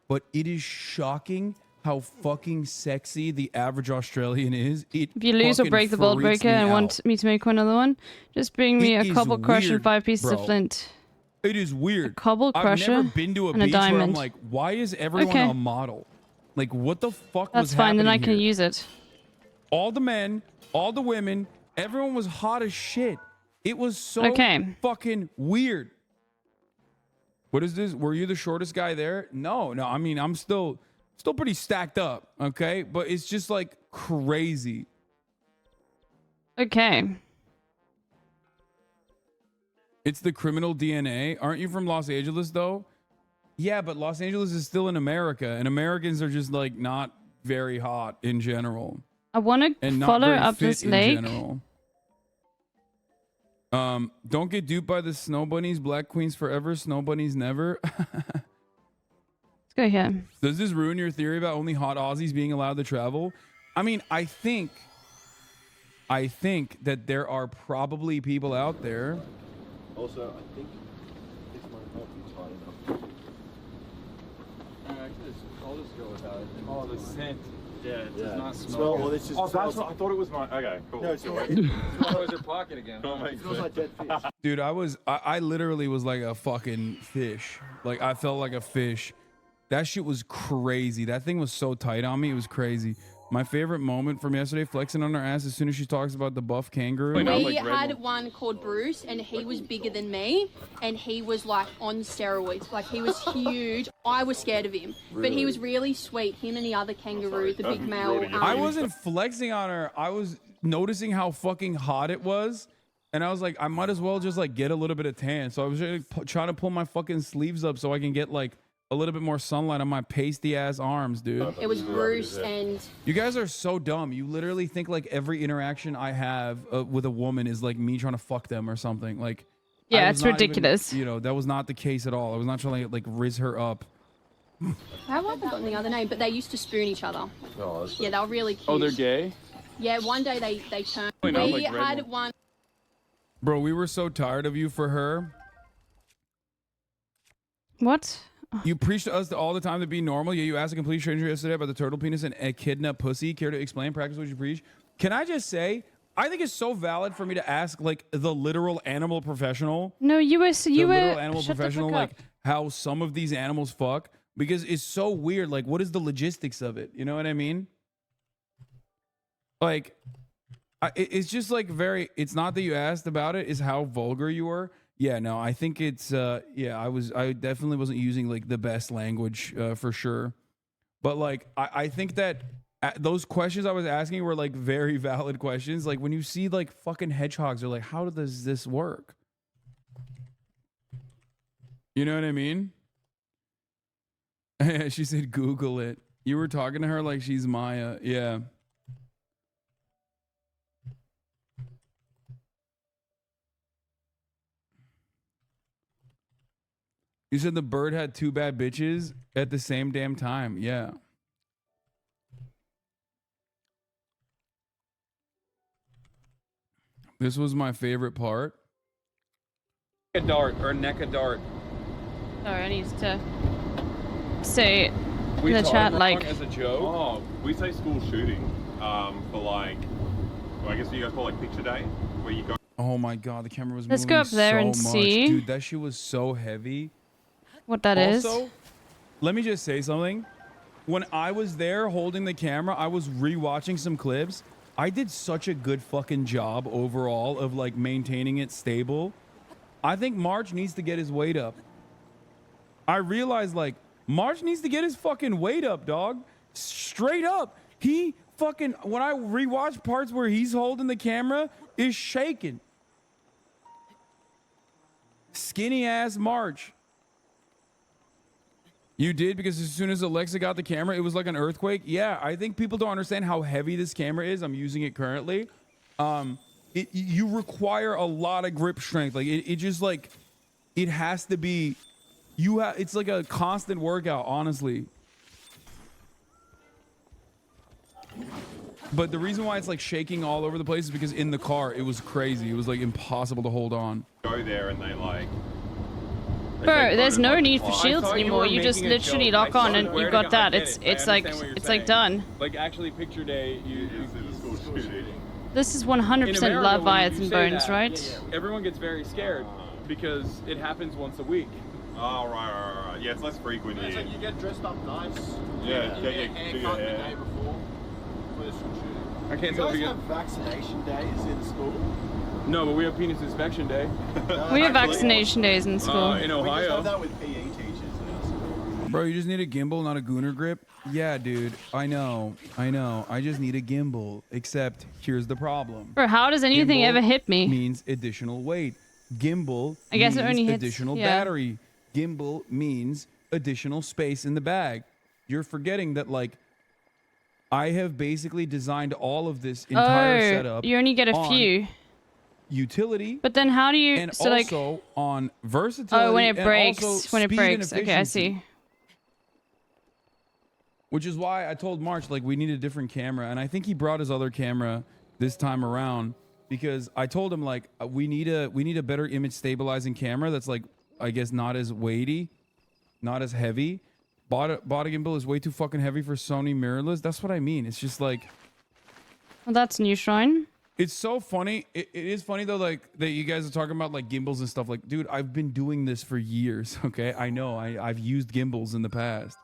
S9: but it is shocking how fucking sexy the average Australian is.
S3: If you lose or break the bolt breaker and want me to make another one, just bring me a cobble crush and 5 pieces of flint.
S9: It is weird.
S3: A cobble crusher
S9: I've never been to a
S3: and a
S9: beach where I'm
S3: diamond.
S9: like, why is everyone a model? Like, what the fuck was happening?
S3: That's fine, then I can
S9: here?
S3: use it.
S9: All the men, all the women, everyone was hot as shit. It was so fucking weird. What is this? Were you the shortest guy there? No. I mean, I'm still pretty stacked up. Okay, but it's just like crazy.
S3: Okay.
S9: It's the criminal DNA. Aren't you from Los Angeles though? Yeah, but Los Angeles is still in America, and Americans are just like not very hot in general.
S3: I want to follow up this lake.
S9: Don't get duped by the snow bunnies. Black queens forever, snow bunnies never.
S3: Let's go here.
S9: Does this ruin your theory about only hot Aussies being allowed to travel? I mean, I think that there are probably people out there.
S8: Also, I think this might not be tight enough.
S1: I'll just go without it. Oh, the scent. Yeah, it does not smell.
S8: Smell, well, this just that's what I thought it was my. Okay, cool. No, it's not.
S1: It was your pocket again.
S8: It smells like dead fish.
S9: Dude, I literally was like a fucking fish. Like, I felt like a fish. That shit was crazy. That thing was so tight on me. It was crazy. My favorite moment from yesterday, flexing on her ass as soon as she talks about the buff kangaroo.
S14: We had one called Bruce, and he was bigger than me, and he was like on steroids. Like, he was huge. I was scared of him, but he was really sweet. Him and the other kangaroo, the big male.
S9: I wasn't flexing on her. I was noticing how fucking hot it was, and I was like, I might as well just like get a little bit of tan. So I was trying to pull my fucking sleeves up so I can get like a little bit more sunlight on my pasty ass arms, dude.
S14: It was Bruce and...
S9: You guys are so dumb. You literally think like every interaction I have with a woman is like me trying to fuck them or something. Like,
S3: yeah, it's ridiculous.
S9: Even, that was not the case at all. I was not trying to like riz her up.
S14: How have I forgotten the other name? But they used to spoon each other. Oh, yeah, they were really cute.
S1: Oh, they're gay?
S14: Yeah, one day they turned.
S1: We
S14: had one...
S9: Bro, we were so tired of you for her.
S3: What?
S9: You preach to us all the time to be normal, yet you asked a complete stranger yesterday about the turtle penis and echidna pussy. Care to explain? Practice what you preach. Can I just say, I think it's so valid for me to ask like the literal animal professional.
S3: No, you were
S9: literal animal professional, like how some of these animals fuck, because it's so weird. Like, what is the logistics of it? You know what I mean? Like, it's just like very. It's not that you asked about it; it's how vulgar you were. Yeah, no, I think it's yeah, I definitely wasn't using like the best language for sure. But like I think that those questions I was asking were like very valid questions. Like when you see like fucking hedgehogs, they're like, how does this work? You know what I mean? She said Google it. You were talking to her like she's Maya. Yeah. You said the bird had two bad bitches at the same damn time. Yeah. This was my favorite part.
S1: A dart or neck a dart.
S3: Sorry, I need to say
S1: We
S3: in the chat like
S8: as a joke. Oh, we say school shooting for like Well, I guess you guys call like picture day, where you go.
S2: Oh my god, the camera was
S3: Let's
S2: moving
S3: go up there
S2: so
S3: and
S2: much.
S3: see.
S2: Dude, that shit was so heavy.
S3: What that is?
S2: Also, let me just say something. When I was there holding the camera, I was rewatching some clips. I did such a good fucking job overall of like maintaining it stable. I think March needs to get his weight up. I realized like March needs to get his fucking weight up, dog. Straight up. He fucking, when I rewatch parts where he's holding the camera, is shaking. Skinny ass March. You did? Because as soon as Alexa got the camera, it was like an earthquake. Yeah, I think people don't understand how heavy this camera is. I'm using it currently. You require a lot of grip strength. Like it just like, it has to be, it's like a constant workout, honestly. But the reason why it's like shaking all over the place is because in the car, it was crazy. It was like impossible to hold on.
S8: Go there and they like.
S3: Bro, there's no need for shields anymore. You just literally lock on and you got that. It's like done.
S2: Like actually picture day,
S3: This is 100% love, Vias and Bones, right?
S2: Everyone gets very scared because it happens once a week.
S8: Oh, right. Yeah, it's less frequent here.
S15: It's like you get dressed up nice.
S8: Yeah,
S15: get your haircut the day before.
S2: I can't
S15: you
S2: tell
S15: guys
S2: if you
S15: have vaccination days in school?
S2: No, but we have penis inspection day.
S3: We have vaccination days in school.
S2: In Ohio.
S15: We just have that with PE teachers in school.
S2: Bro, you just need a gimbal, not a gooner grip? Yeah, dude. I know. I just need a gimbal. Except, here's the problem.
S3: Bro, how does anything ever hit me?
S2: Means additional weight. Gimbal
S3: I guess
S2: means
S3: it only hits,
S2: additional
S3: yeah.
S2: battery. Gimbal means additional space in the bag. You're forgetting that, like, I have basically designed all of this entire setup.
S3: You only get a
S2: on
S3: few.
S2: Utility.
S3: But then how do you...
S2: And
S3: so
S2: also
S3: like,
S2: on versatility.
S3: oh, when it
S2: and
S3: breaks.
S2: also
S3: When it
S2: speed and
S3: breaks. Okay, I
S2: efficiency.
S3: see.
S2: Which is why I told March, like, we need a different camera. And I think he brought his other camera this time around because I told him, like, we need a better image stabilizing camera that's, like, I guess not as weighty, not as heavy. Bought a gimbal is way too fucking heavy for Sony mirrorless. That's what I mean. It's just like...
S3: Well, that's new shrine.
S2: It's so funny. It is funny, though, like, that you guys are talking about, like, gimbals and stuff. Like, dude, I've been doing this for years, okay? I know. I've used gimbals in the past.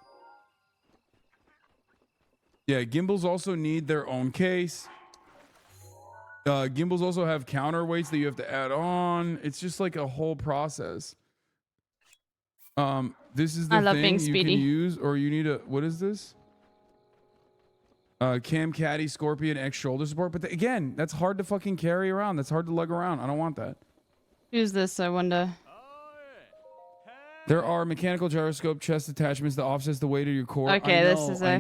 S2: Yeah, gimbals also need their own case. Gimbals also have counterweights that you have to add on. It's just like a whole process. This is the thing you can use, or you need a... What is this? Cam Caddy Scorpion X shoulder support. But again, that's hard to fucking carry around. That's hard to lug around. I don't want that.
S3: Who's this, I wonder?
S2: There are mechanical gyroscope chest attachments that offsets the weight of your core.
S3: Okay,
S2: I know,
S3: this is
S2: I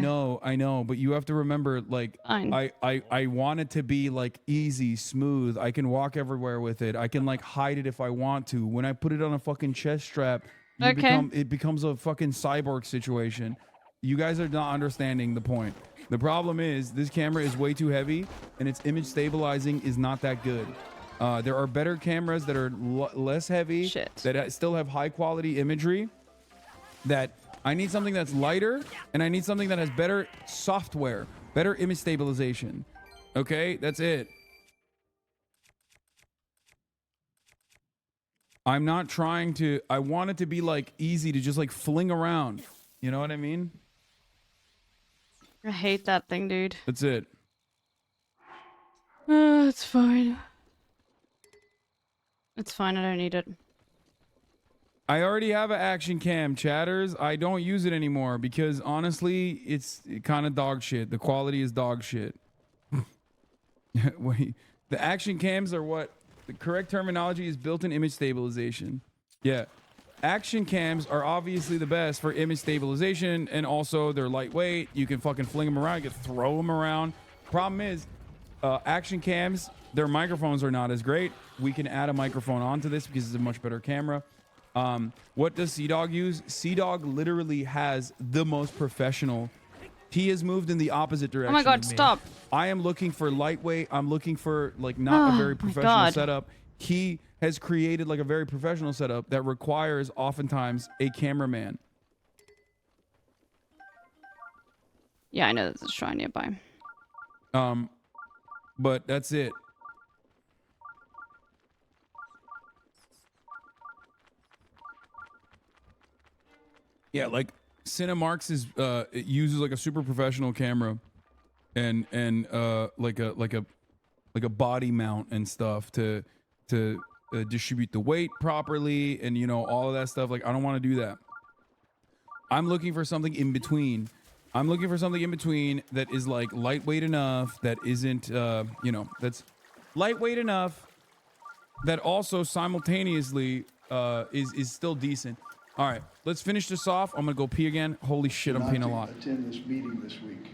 S2: know, but you have to remember, like, I want it to be like easy, smooth. I can walk everywhere with it. I can like hide it if I want to. When I put it on a fucking chest strap, it becomes a fucking cyborg situation. You guys are not understanding the point. The problem is this camera is way too heavy and its image stabilizing is not that good. There are better cameras that are less heavy, that still have high quality imagery. That I need something that's lighter, and I need something that has better software, better image stabilization. Okay, that's it. I'm not trying to, I want it to be like easy to just like fling around. You know what I mean?
S3: I hate that thing, dude.
S2: That's it.
S3: It's fine. It's fine, I don't need it.
S2: I already have an action cam, chatters. I don't use it anymore because honestly, it's kind of dog shit. The quality is dog shit. Wait, the action cams are what? The correct terminology is built-in image stabilization. Yeah. Action cams are obviously the best for image stabilization, and also they're lightweight. You can fucking fling them around. You can throw them around. Problem is, action cams, their microphones are not as great. We can add a microphone onto this because it's a much better camera. What does Sea-Dog use? Sea-Dog literally has the most professional. He has moved in the opposite direction.
S3: Oh my god, stop.
S2: I am looking for lightweight. I'm looking for like not a very professional setup. He has created like a very professional setup that requires oftentimes a cameraman.
S3: Yeah, I know there's a shrine nearby.
S9: but that's it. Yeah, like Cinemarks is it uses like a super professional camera and like a body mount and stuff to distribute the weight properly, and you know, all of that stuff. Like, I don't want to do that. I'm looking for something in between. I'm looking for something in between that is like lightweight enough, that isn't you know, that's lightweight enough that also simultaneously is still decent. All right, let's finish this off. I'm gonna go pee again. Holy shit, I'm peeing a lot.
S22: Attend this meeting this week.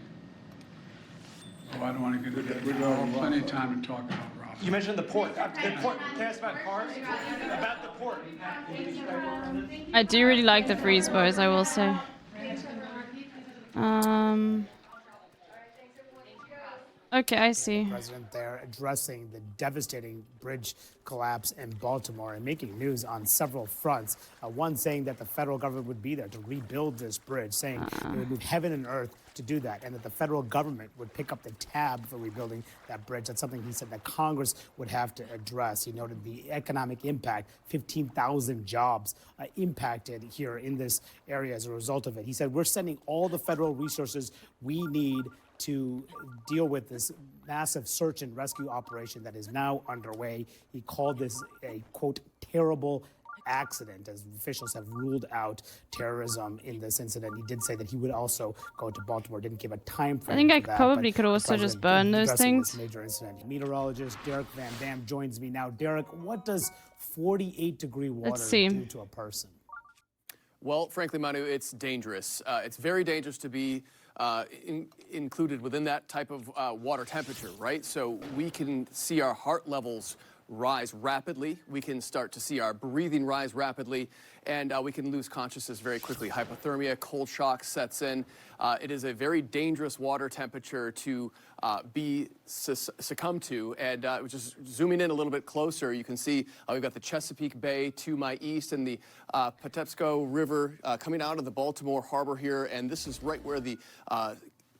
S20: Oh, I don't want to get into that. We're going to have plenty of time to talk about Ross.
S21: You mentioned the port. Can I ask about cars? About the port.
S3: I do really like the freeze boys, I will say. Okay, I see.
S16: President there addressing the devastating bridge collapse in Baltimore and making news on several fronts. One saying that the federal government would be there to rebuild this bridge, saying it would move heaven and earth to do that, and that the federal government would pick up the tab for rebuilding that bridge. That's something he said that Congress would have to address. He noted the economic impact, 15,000 jobs impacted here in this area as a result of it. He said, we're sending all the federal resources we need to deal with this massive search and rescue operation that is now underway. He called this a, quote, terrible accident, as officials have ruled out terrorism in this incident. He did say that he would also go to Baltimore, didn't give a time frame.
S3: I think I
S16: for that,
S3: probably
S16: but
S3: could also
S16: the
S3: just
S16: president
S3: burn those
S16: addressing
S3: things.
S16: this major incident. Meteorologist Derek Van Dam joins me now. Derek, what does 48-degree water do to a person?
S17: Well, frankly, Manu, it's dangerous. It's very dangerous to be included within that type of water temperature, right? So we can see our heart levels rise rapidly. We can start to see our breathing rise rapidly, and we can lose consciousness very quickly. Hypothermia, cold shock sets in. It is a very dangerous water temperature to succumb to. And just zooming in a little bit closer, you can see we've got the Chesapeake Bay to my east and the Patapsco River coming out of the Baltimore Harbor here. And this is right where the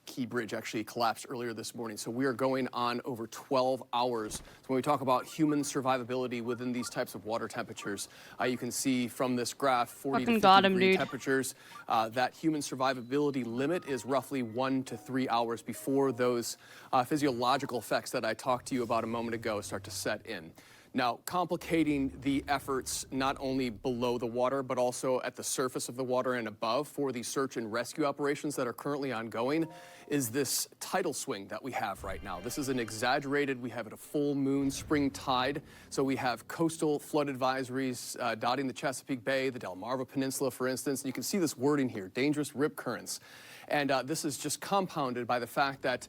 S17: Key Bridge actually collapsed earlier this morning. So we are going on over 12 hours. So when we talk about human survivability within these types of water temperatures, you can see from this graph 40 to 50 degree temperatures, that human survivability limit is roughly 1 to 3 hours before those physiological effects that I talked to you about a moment ago start to set in. Now, complicating the efforts not only below the water, but also at the surface of the water and above for the search and rescue operations that are currently ongoing is this tidal swing that we have right now. This is an exaggerated, we have it a full moon spring tide. So we have coastal flood advisories dotting the Chesapeake Bay, the Delmarva Peninsula, for instance. And you can see this wording here, dangerous rip currents. And this is just compounded by the fact that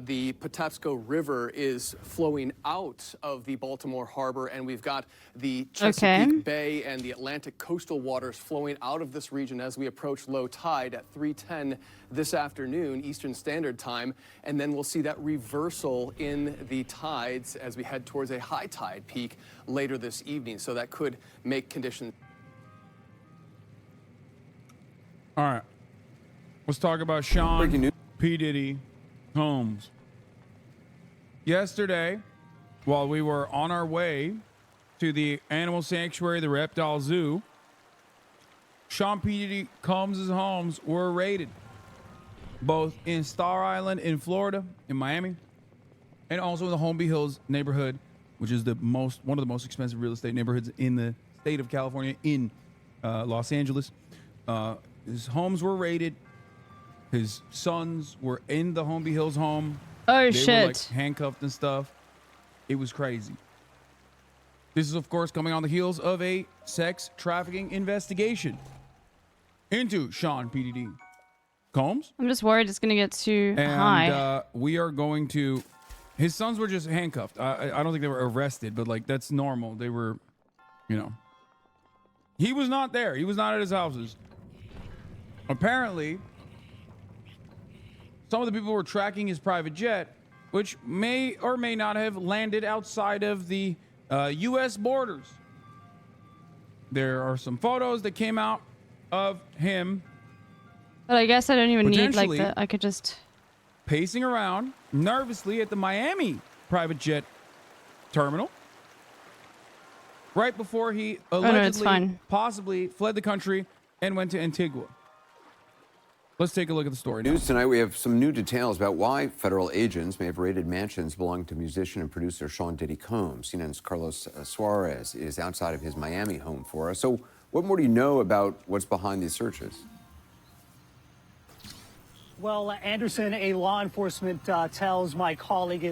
S17: the Patapsco River is flowing out of the Baltimore Harbor, and we've got the Chesapeake Bay and the Atlantic coastal waters flowing out of this region as we approach low tide at 3:10 this afternoon, Eastern Standard Time. And then we'll see that reversal in the tides as we head towards a high tide peak later this evening. So that could make conditions.
S9: All right. Let's talk about Sean P. Diddy Combs. Yesterday, while we were on our way to the animal sanctuary, the reptile zoo, Sean P. Diddy Combs' homes were raided, both in Star Island in Florida, in Miami, and also in the Holmby Hills neighborhood, which is one of the most expensive real estate neighborhoods in the state of California, in Los Angeles. His homes were raided. His sons were in the Holmby Hills home.
S3: Oh,
S9: they
S3: shit.
S9: were like handcuffed and stuff. It was crazy. This is, of course, coming on the heels of a sex trafficking investigation into Sean P. Diddy Combs.
S3: I'm just worried it's going to get too high.
S9: And we are going to... His sons were just handcuffed. I don't think they were arrested, but like that's normal. They were, you know... He was not there. He was not at his houses. Apparently... Some of the people were tracking his private jet, which may or may not have landed outside of the U.S. borders. There are some photos that came out of him.
S3: But I guess I don't even need like that. I could just...
S9: pacing around nervously at the Miami
S2: private jet terminal right before he
S3: no, it's
S2: allegedly,
S3: fine.
S2: possibly fled the country and went to Antigua. Let's take a look at the story now.
S12: News tonight, we have some new details about why federal agents may have raided mansions belonging to musician and producer Sean Diddy Combs. CNN's Carlos Suarez is outside of his Miami home for us. So what more do you know about what's behind these searches?
S13: Well, Anderson, a law enforcement source tells my colleague,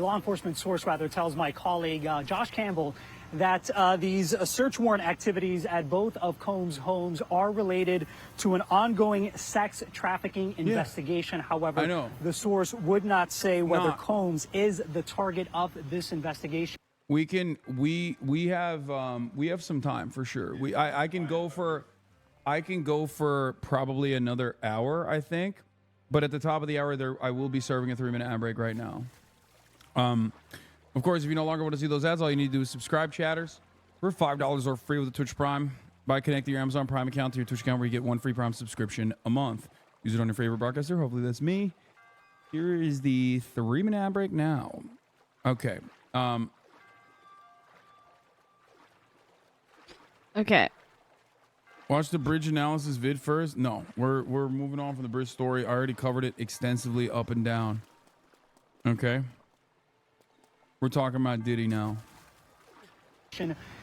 S13: Josh Campbell, that these search warrant activities at both of Combs' homes are related to an ongoing sex trafficking investigation. However, the source would not say whether Combs is the target of this investigation.
S2: We have some time for sure. I can go for probably another hour, I think. But at the top of the hour, I will be serving a 3-minute ad break right now. Of course, if you no longer want to see those ads, all you need to do is subscribe, chatters, for $5 or free with the Twitch Prime by connecting your Amazon Prime account to your Twitch account, where you get 1 free Prime subscription a month. Use it on your favorite broadcaster. Hopefully that's me. Here is the 3-minute ad break now. Okay.
S3: Okay.
S2: Watch the bridge analysis vid first. No, we're moving on from the bridge story. I already covered it extensively up and down. Okay. We're talking about Diddy now.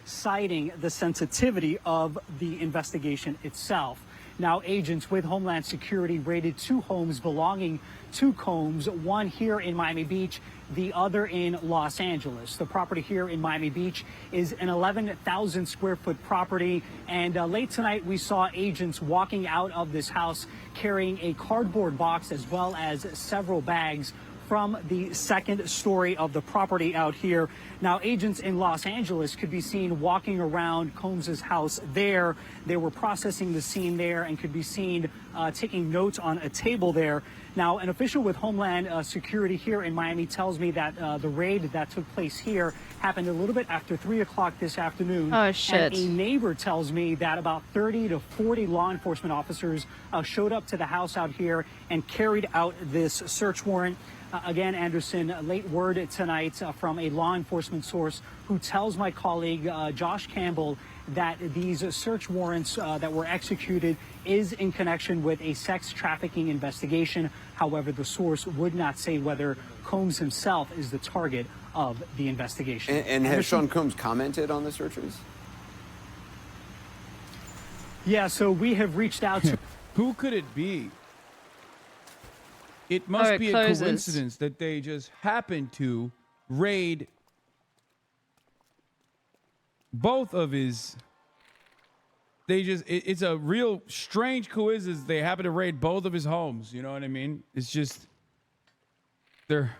S13: Citing the sensitivity of the investigation itself. Now, agents with Homeland Security raided 2 homes belonging to Combs, one here in Miami Beach, the other in Los Angeles. The property here in Miami Beach is an 11,000 square foot property. And late tonight, we saw agents walking out of this house carrying a cardboard box as well as several bags from the 2nd story of the property out here. Now, agents in Los Angeles could be seen walking around Combs's house there. They were processing the scene there and could be seen taking notes on a table there. Now, an official with Homeland Security here in Miami tells me that the raid that took place here happened a little bit after 3 o'clock this afternoon.
S3: Oh, shit.
S13: And a neighbor tells me that about 30 to 40 law enforcement officers showed up to the house out here and carried out this search warrant. Again, Anderson, late word tonight from a law enforcement source who tells my colleague Josh Campbell that these search warrants that were executed is in connection with a sex trafficking investigation. However, the source would not say whether Combs himself is the target of the investigation.
S12: And has Sean Combs commented on the searches?
S13: Yeah, so we have reached out to...
S2: Who could it be? It must be a coincidence that they just happened to raid both of his... It's a real strange coincidence they happen to raid both of his homes. You know what I mean? It's just... They're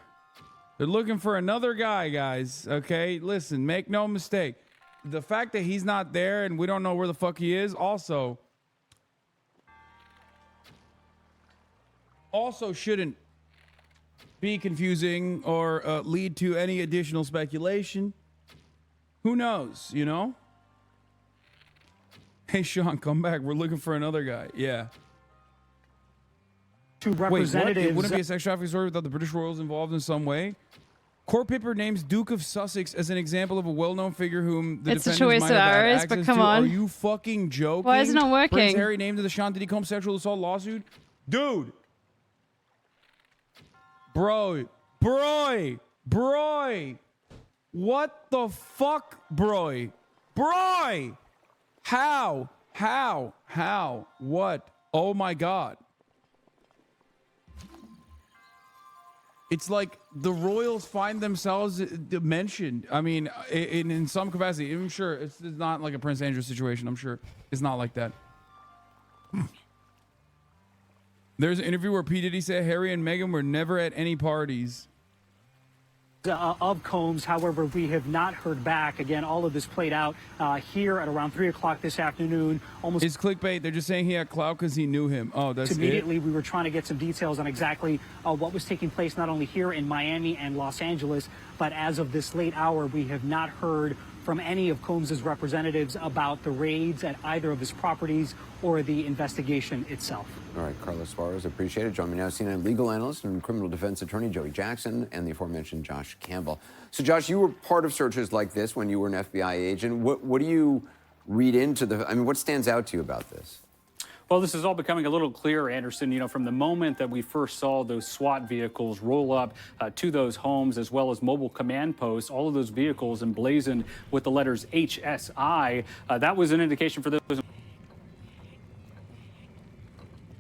S2: looking for another guy, guys. Okay? Listen, make no mistake. The fact that he's not there and we don't know where the fuck he is also shouldn't be confusing or lead to any additional speculation. Who knows, you know? Hey, Sean, come back. We're looking for another guy. Yeah.
S13: To representatives.
S2: Wait, what? It wouldn't be a sex trafficking story without the British royals involved in some way? Court paper names Duke of Sussex as an example of a well-known figure whom the
S3: it's
S2: defendants might have had access
S3: but come
S2: to.
S3: on.
S2: Are you fucking joking?
S3: Why is it not working?
S2: Prince Harry named in the Sean Diddy Combs sexual assault lawsuit? Dude. Bro. What the fuck, bro? How? What? Oh my God. It's like the royals find themselves mentioned. I mean, in some capacity. I'm sure it's not like a Prince Andrew situation. I'm sure it's not like that. There's an interview where P. Diddy said Harry and Meghan were never at any parties.
S13: Of Combs. However, we have not heard back. Again, all of this played out here at around 3 o'clock this afternoon. Almost.
S2: It's clickbait. They're just saying he had clout because he knew him. Oh, that's
S13: immediately.
S2: it?
S13: We were trying to get some details on exactly what was taking place, not only here in Miami and Los Angeles, but as of this late hour, we have not heard from any of Combs's representatives about the raids at either of his properties or the investigation itself.
S12: All right, Carlos Suarez, appreciate it. Join me now, CNN legal analyst and criminal defense attorney Joey Jackson and the aforementioned Josh Campbell. So, Josh, you were part of searches like this when you were an FBI agent. What do you read into what stands out to you about this?
S5: Well, this is all becoming a little clearer, Anderson. You know, from the moment that we first saw those SWAT vehicles roll up to those homes, as well as mobile command posts, all of those vehicles emblazoned with the letters HSI, that was an indication for those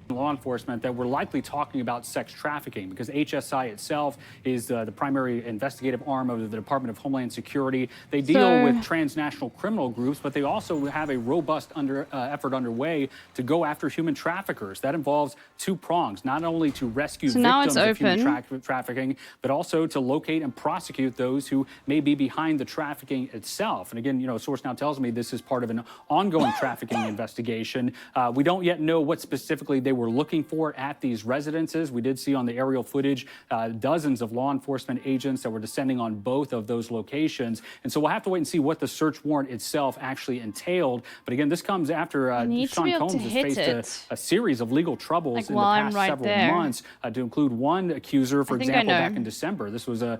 S5: law enforcement that we're likely talking about sex trafficking, because HSI itself is the primary investigative arm of the Department of Homeland Security. They deal with transnational criminal groups, but they also have a robust effort underway to go after human traffickers. That involves two prongs, not only to rescue victims of human trafficking, but also to locate and prosecute those who may be behind the trafficking itself. And again, you know, a source now tells me this is part of an ongoing trafficking investigation. We don't yet know what specifically they were looking for at these residences. We did see on the aerial footage dozens of law enforcement agents that were descending on both of those locations. And so we'll have to wait and see what the search warrant itself actually entailed. But again, this comes after Sean Combs has faced a series of legal troubles in the past several months, to include one accuser, for example, back in December. This was a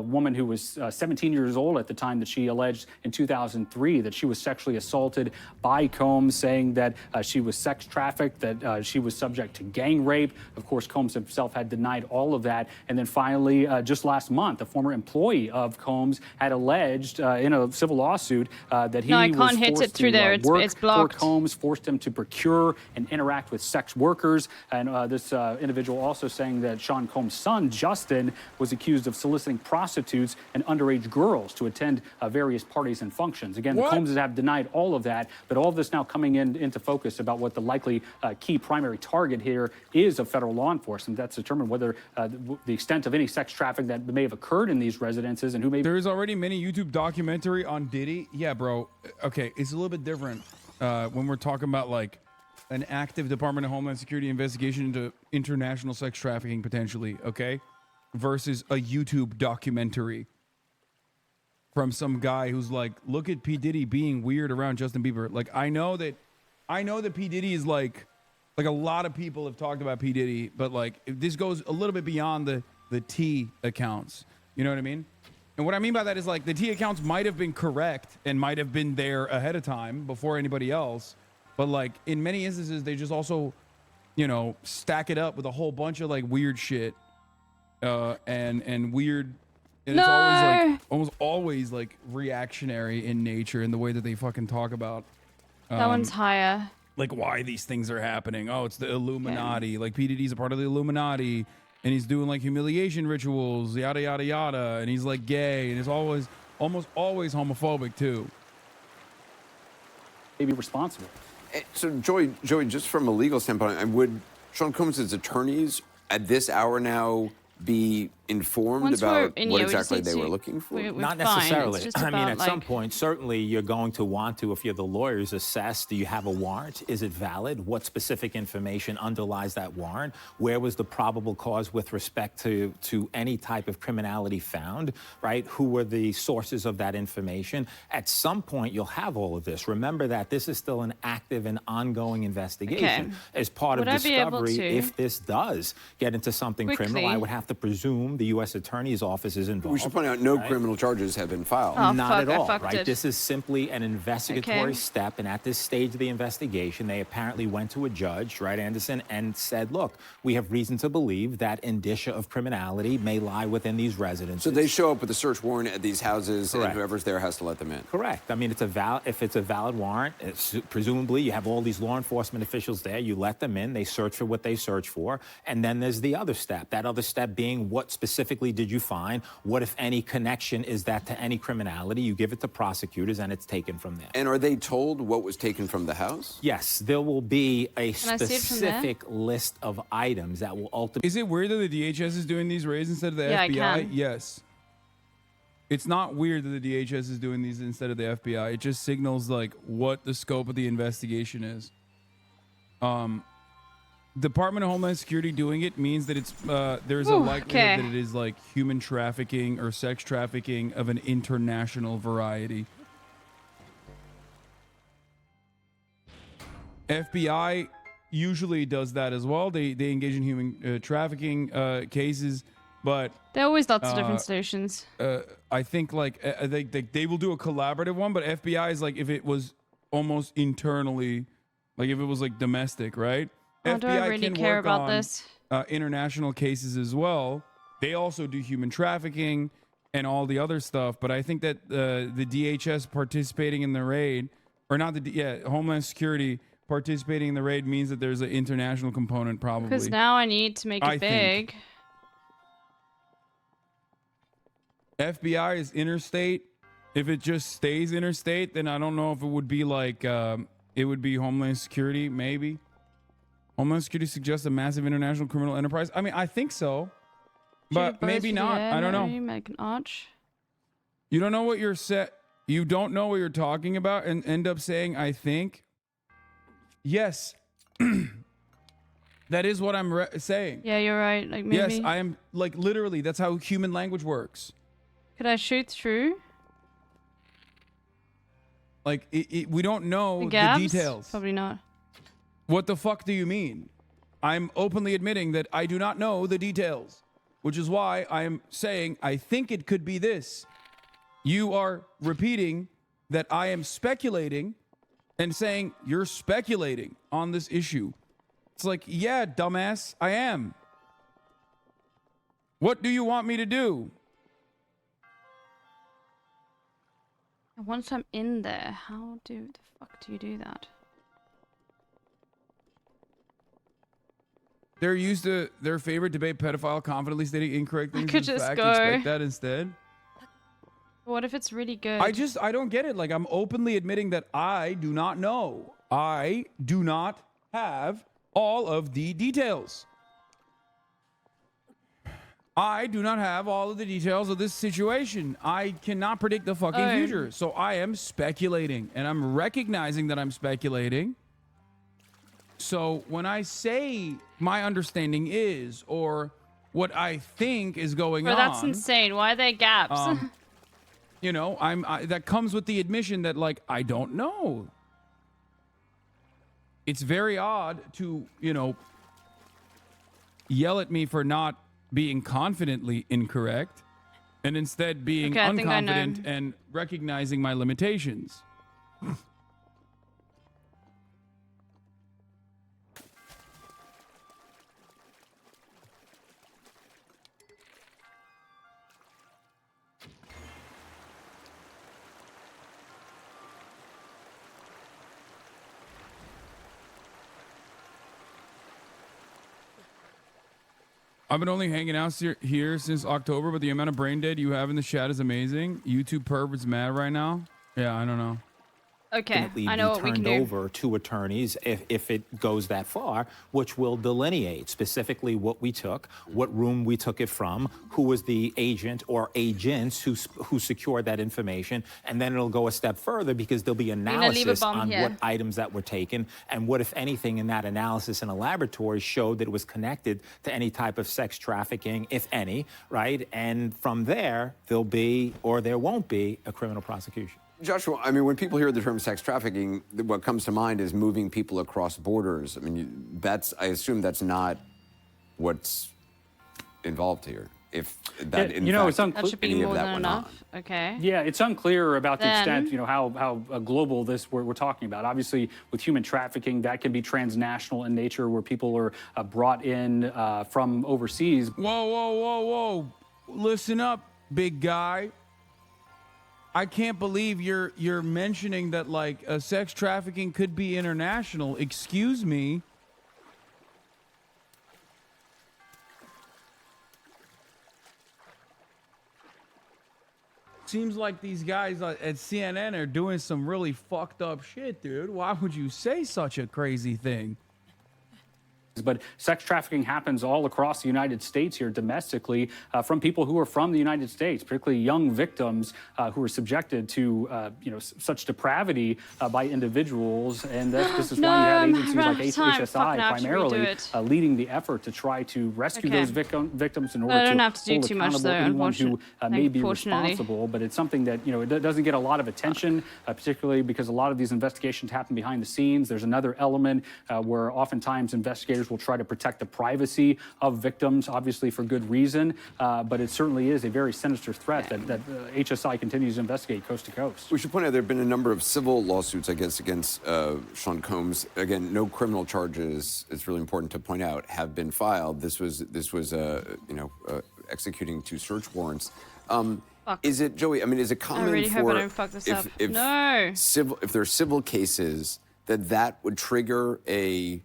S5: woman who was 17 years old at the time that she alleged in 2003 that she was sexually assaulted by Combs, saying that she was sex trafficked, that she was subject to gang rape. Of course, Combs himself had denied all of that. And then finally, just last month, a former employee of Combs had alleged in a civil lawsuit that he was forced to work for Combs, forced him to procure and interact with sex workers. And this individual also saying that Sean Combs' son, Justin, was accused of soliciting prostitutes and underage girls to attend various parties and functions. Again, the Combses have denied all of that, but all of this now coming into focus about what the likely key primary target here is of federal law enforcement. That's determined whether the extent of any sex trafficking that may have occurred in these residences and who may.
S2: There is already many YouTube documentary on Diddy. Yeah, bro. Okay, it's a little bit different when we're talking about like an active Department of Homeland Security investigation into international sex trafficking potentially, okay, versus a YouTube documentary from some guy who's like, look at P. Diddy being weird around Justin Bieber. Like, I know that P. Diddy is like a lot of people have talked about P. Diddy, but like this goes a little bit beyond the T accounts. You know what I mean? And what I mean by that is like the T accounts might have been correct and might have been there ahead of time before anybody else. But like in many instances, they just also, you know, stack it up with a whole bunch of like weird shit and weird. And it's always like almost always like reactionary in nature in the way that they fucking talk about.
S3: That one's higher.
S2: Like why these things are happening. Oh, it's the Illuminati. Okay. Like P. Diddy's a part of the Illuminati, and he's doing like humiliation rituals, yada yada yada, and he's like gay, and it's almost always homophobic too.
S5: Maybe responsible.
S12: So Joey, just from a legal standpoint, would Sean Combs' attorneys at this hour now be informed about what exactly they were looking for?
S18: Not necessarily. I mean, at some point, certainly you're going to want to, if you're the lawyers, assess, do you have a warrant? Is it valid? What specific information underlies that warrant? Where was the probable cause with respect to any type of criminality found, right? Who were the sources of that information? At some point, you'll have all of this. Remember that this is still an active and ongoing investigation. As part of discovery, if this does get into something criminal, I would have to presume the U.S. Attorney's Office is involved.
S12: We should point out no criminal charges have been filed.
S18: Not at all, right? This is simply an investigatory step, and at this stage of the investigation, they apparently went to a judge, right, Anderson, and said, look, we have reason to believe that indicia of criminality may lie within these residences.
S12: So they show up with a search warrant at these houses, and whoever's there has to let them in.
S18: Correct. I mean, if it's a valid warrant, presumably you have all these law enforcement officials there, you let them in, they search for what they search for, and then there's the other step. That other step being, what specifically did you find? What, if any, connection is that to any criminality? You give it to prosecutors, and it's taken from there.
S12: And are they told what was taken from the house?
S18: Yes, there will be a specific list of items that will ultimately...
S2: Is it weird that the DHS is doing these raids instead of the FBI?
S3: I can.
S2: Yes. It's not weird that the DHS is doing these instead of the FBI. It just signals like what the scope of the investigation is. Department of Homeland Security doing it means that it's there's a likelihood that it is like human trafficking or sex trafficking of an international variety. FBI usually does that as well. They engage in human trafficking cases, but
S3: there are always lots of different solutions.
S2: I think like they will do a collaborative one, but FBI is like if it was almost internally, like if it was like domestic, right?
S3: Oh,
S2: FBI
S3: do I really
S2: can
S3: care
S2: work
S3: about
S2: on
S3: this?
S2: International cases as well. They also do human trafficking and all the other stuff, but I think that the DHS participating in the raid, or not Homeland Security participating in the raid means that there's an international component probably.
S3: Because now I need to make it big.
S2: FBI is interstate. If it just stays interstate, then I don't know if it would be like it would be Homeland Security, maybe. Homeland Security suggests a massive international criminal enterprise. I mean, I think so, but maybe not. I don't know.
S3: Make an arch.
S2: You don't know what you're You don't know what you're talking about, and end up saying, "I think." Yes, that is what I'm saying.
S3: Yeah, you're right. Like maybe.
S2: Yes, I am. Like literally, that's how human language works.
S3: Could I shoot through?
S2: Like we don't know the
S3: gaps?
S2: details.
S3: Probably not.
S2: What the fuck do you mean? I'm openly admitting that I do not know the details, which is why I am saying I think it could be this. You are repeating that I am speculating and saying you're speculating on this issue. It's like, yeah, dumbass, I am. What do you want me to do?
S3: And once I'm in there, how the fuck do you do that?
S2: They're used to their favorite debate pedophile confidently stating incorrect things.
S3: I could
S2: in
S3: just
S2: fact,
S3: go.
S2: expect that instead.
S3: What if it's really good?
S2: I don't get it. Like, I'm openly admitting that I do not know. I do not have all of the details. I do not have all of the details of this situation. I cannot predict the fucking future. So I am speculating, and I'm recognizing that I'm speculating. So when I say my understanding is, or what I think is going on.
S3: That's insane. Why are there gaps?
S2: You know, that comes with the admission that, like, I don't know. It's very odd to, you know, yell at me for not being confidently incorrect and instead being unconfident and recognizing my limitations. I've been only hanging out here since October, but the amount of brain dead you have in the chat is amazing. YouTube pervert's mad right now. Yeah, I don't know.
S3: Okay, I know what we can do.
S18: Over to attorneys if it goes that far, which will delineate specifically what we took, what room we took it from, who was the agent or agents who secured that information, and then it'll go a step further because there'll be analysis on what items that were taken and what, if anything, in that analysis in a laboratory showed that it was connected to any type of sex trafficking, if any, right? And from there, there'll be or there won't be a criminal prosecution.
S12: Joshua, I mean, when people hear the term sex trafficking, what comes to mind is moving people across borders. I mean, I assume that's not what's involved here. If that, in fact,
S5: it's unclear.
S3: That should be more than enough. Okay.
S5: Yeah, it's unclear about the extent, how global this we're talking about. Obviously, with human trafficking, that can be transnational in nature, where people are brought in from overseas.
S2: Whoa. Listen up, big guy. I can't believe you're mentioning that, like, sex trafficking could be international. Excuse me. Seems like these guys at CNN are doing some really fucked up shit, dude. Why would you say such a crazy thing?
S5: But sex trafficking happens all across the United States here domestically from people who are from the United States, particularly young victims who are subjected to such depravity by individuals. And this is why you have agencies like HSI primarily leading the effort to try to rescue those victims in order to hold accountable anyone who may be responsible. But it's something that it doesn't get a lot of attention, particularly because a lot of these investigations happen behind the scenes. There's another element where oftentimes investigators will try to protect the privacy of victims, obviously for good reason, but it certainly is a very sinister threat that HSI continues to investigate coast to coast.
S12: We should point out there have been a number of civil lawsuits, I guess, against Sean Combs. Again, no criminal charges, it's really important to point out, have been filed. This was executing 2 search warrants. Is it, Joey, I mean, is it common
S3: I really hope I don't fuck this up. No.
S12: If there are civil cases, that would trigger a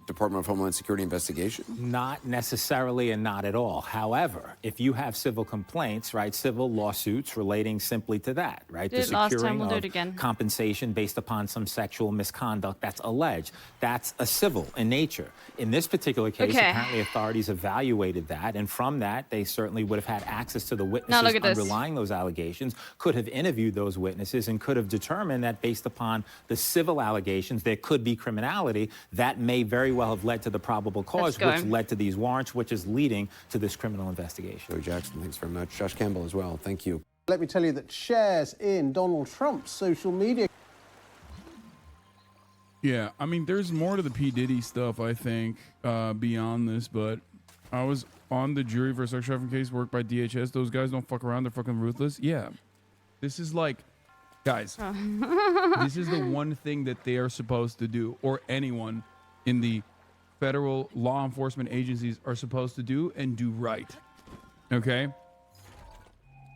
S12: Department of Homeland Security investigation?
S18: Not necessarily and not at all. However, if you have civil complaints, right, civil lawsuits relating simply to that, right, the securing of compensation based upon some sexual misconduct that's alleged, that's a civil in nature. In this particular case, apparently authorities evaluated that, and from that, they certainly would have had access to the witnesses underlying those allegations, could have interviewed those witnesses, and could have determined that based upon the civil allegations, there could be criminality that may very well have led to the probable cause, which led to these warrants, which is leading to this criminal investigation.
S12: Joey Jackson, thanks very much. Josh Campbell as well, thank you.
S11: Let me tell you that shares in Donald Trump's social media.
S9: Yeah, I mean, there's more to the P. Diddy stuff, I think, beyond this, but I was on the jury for a sex trafficking case worked by DHS. Those guys don't fuck around. They're fucking ruthless. Yeah. This is like, guys, this is the one thing that they are supposed to do, or anyone in the federal law enforcement agencies are supposed to do and do right. Okay?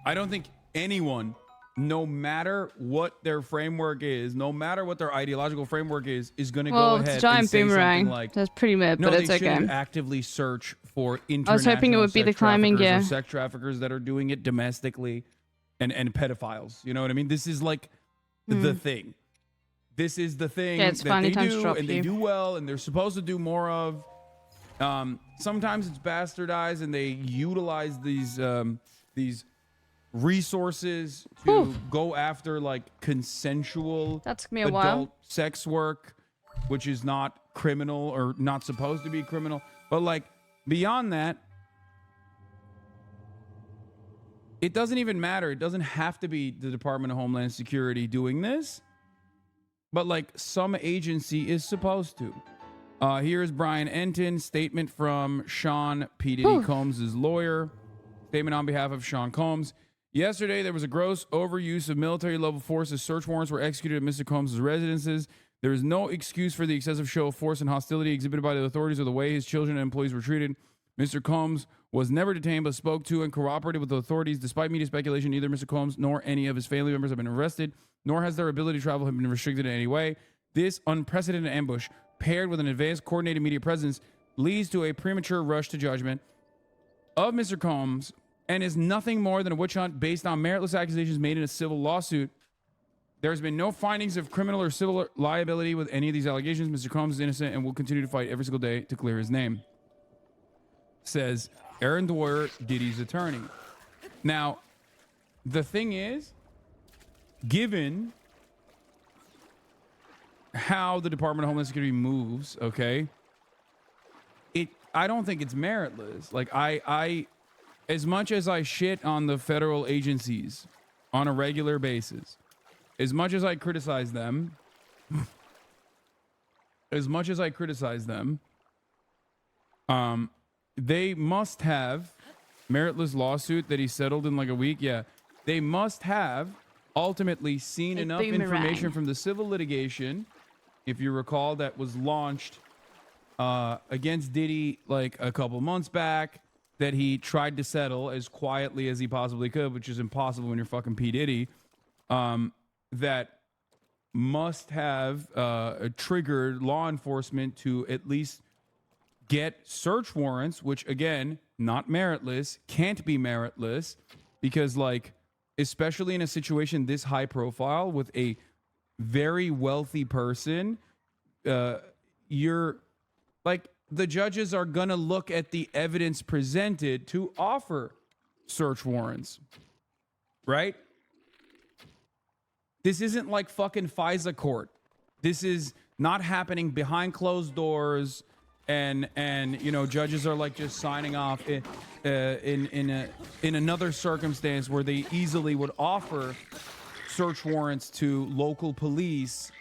S9: I don't think anyone, no matter what their framework is, no matter what their ideological framework is going to go ahead and say something like,
S3: that's pretty mid, but it's okay.
S9: No, they shouldn't actively search for international
S3: I was hoping it would be the climbing gear.
S9: Or sex traffickers that are doing it domestically and pedophiles. You know what I mean? This is like the thing. This is the thing that they do, and they do well, and they're supposed to do more of. Sometimes it's bastardized, and they utilize these resources to go after like consensual adult sex work, which is not criminal or not supposed to be criminal. But like beyond that, it doesn't even matter. It doesn't have to be the Department of Homeland Security doing this. But like some agency is supposed to. Here's Brian Enton, statement from Sean P. Diddy Combs' lawyer. Statement on behalf of Sean Combs. Yesterday, there was a gross overuse of military-level force as search warrants were executed at Mr. Combs' residences. There is no excuse for the excessive show of force and hostility exhibited by the authorities or the way his children and employees were treated. Mr. Combs was never detained but spoke to and cooperated with the authorities. Despite media speculation, neither Mr. Combs nor any of his family members have been arrested, nor has their ability to travel have been restricted in any way. This unprecedented ambush, paired with an advanced coordinated media presence, leads to a premature rush to judgment of Mr. Combs and is nothing more than a witch hunt based on meritless accusations made in a civil lawsuit. There has been no findings of criminal or civil liability with any of these allegations. Mr. Combs is innocent and will continue to fight every single day to clear his name, says Aaron Dwyer, Diddy's attorney. Now, the thing is, given how the Department of Homeland Security moves, okay, I don't think it's meritless. Like, I as much as I shit on the federal agencies on a regular basis, as much as I criticize them, they must have meritless lawsuit that he settled in like a week. Yeah, they must have ultimately seen enough information from the civil litigation, if you recall, that was launched against Diddy like a couple months back, that he tried to settle as quietly as he possibly could, which is impossible when you're fucking P. Diddy, that must have triggered law enforcement to at least get search warrants, which again, not meritless, can't be meritless, because like, especially in a situation this high profile with a very wealthy person, you're like,
S2: the judges are going to look at the evidence presented to offer search warrants, right? This isn't like fucking FISA court. This is not happening behind closed doors, and you know, judges are like just signing off in another circumstance where they easily would offer search warrants to local police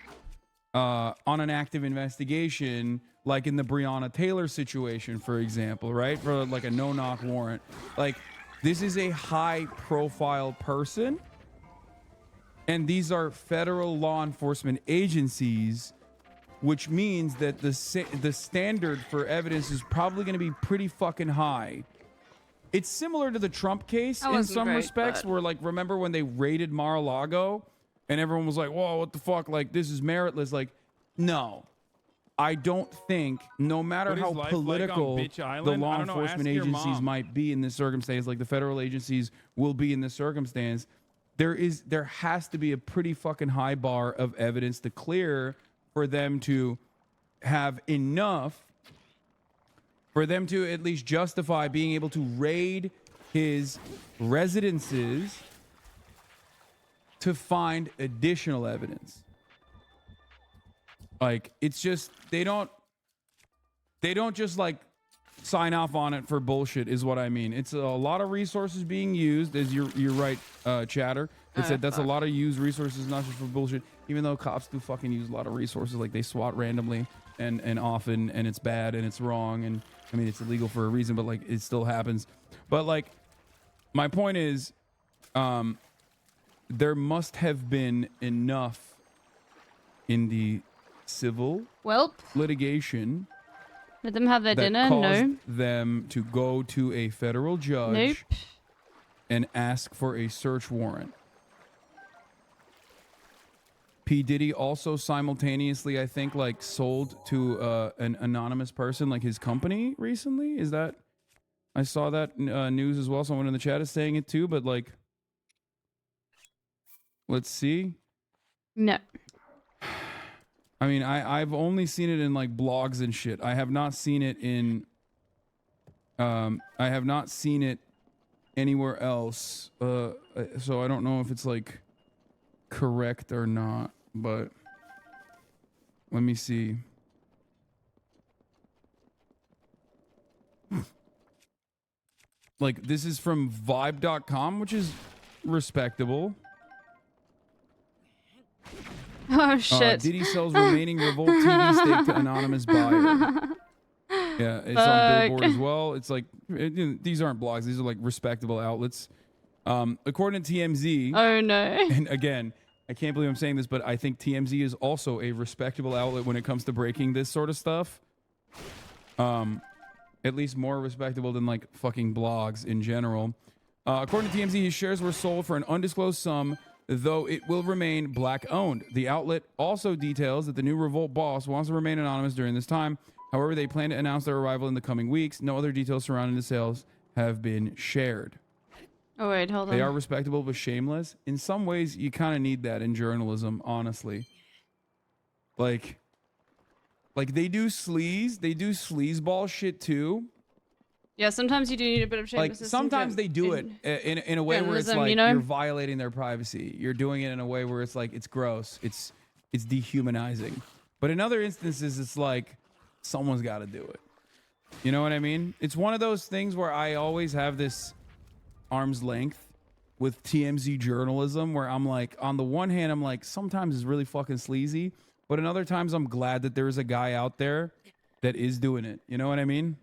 S2: on an active investigation, like in the Breonna Taylor situation, for example, right? For like a no-knock warrant. Like, this is a high-profile person, and these are federal law enforcement agencies, which means that the standard for evidence is probably going to be pretty fucking high. It's similar to the Trump case in some respects, where, like, remember when they raided Mar-a-Lago and everyone was like, whoa, what the fuck? Like, this is meritless. Like, no. I don't think, no matter how political the law enforcement agencies might be in this circumstance, like the federal agencies will be in this circumstance, there has to be a pretty fucking high bar of evidence to clear for them to have enough, for them to at least justify being able to raid his residences to find additional evidence. Like, it's just, they don't just like sign off on it for bullshit is what I mean. It's a lot of resources being used, as you're right, Chatter. It said that's a lot of used resources, not just for bullshit, even though cops do fucking use a lot of resources. Like, they SWAT randomly and often, and it's bad and it's wrong, and I mean, it's illegal for a reason, but like, it still happens. But like, my point is, there must have been enough in the civil litigation.
S3: Let them have their dinner. No.
S2: Them to go to a federal judge and ask for a search warrant. P. Diddy also simultaneously, I think, like, sold to an anonymous person, like his company recently. Is that? I saw that news as well. Someone in the chat is saying it too, but like, let's see.
S3: No.
S2: I mean, I've only seen it in like blogs and shit. I have not seen it in I have not seen it anywhere else. So I don't know if it's like correct or not, but let me see. Like, this is from vibe.com, which is respectable.
S3: Oh shit.
S2: Diddy sells remaining Revolt TV stake to anonymous buyer. Yeah, it's on Billboard as well. It's like, these aren't blogs. These are like respectable outlets. According to TMZ.
S3: Oh no.
S2: And again, I can't believe I'm saying this, but I think TMZ is also a respectable outlet when it comes to breaking this sort of stuff. At least more respectable than like fucking blogs in general. According to TMZ, his shares were sold for an undisclosed sum, though it will remain black-owned. The outlet also details that the new Revolt boss wants to remain anonymous during this time. However, they plan to announce their arrival in the coming weeks. No other details surrounding the sales have been shared.
S3: Oh, wait, hold on.
S2: They are respectable but shameless. In some ways, you kind of need that in journalism, honestly. Like they do sleaze. They do sleazeball shit, too.
S3: Yeah, sometimes you do need a bit of shamelessness.
S2: Like, sometimes they do it in a way where it's like, you know, you're violating their privacy. You're doing it in a way where it's like, it's gross. It's dehumanizing. But in other instances, it's like, someone's got to do it. You know what I mean? It's one of those things where I always have this arm's length with TMZ journalism, where I'm like, on the one hand, I'm like, sometimes it's really fucking sleazy. But in other times, I'm glad that there's a guy out there that is doing it. You know what I mean?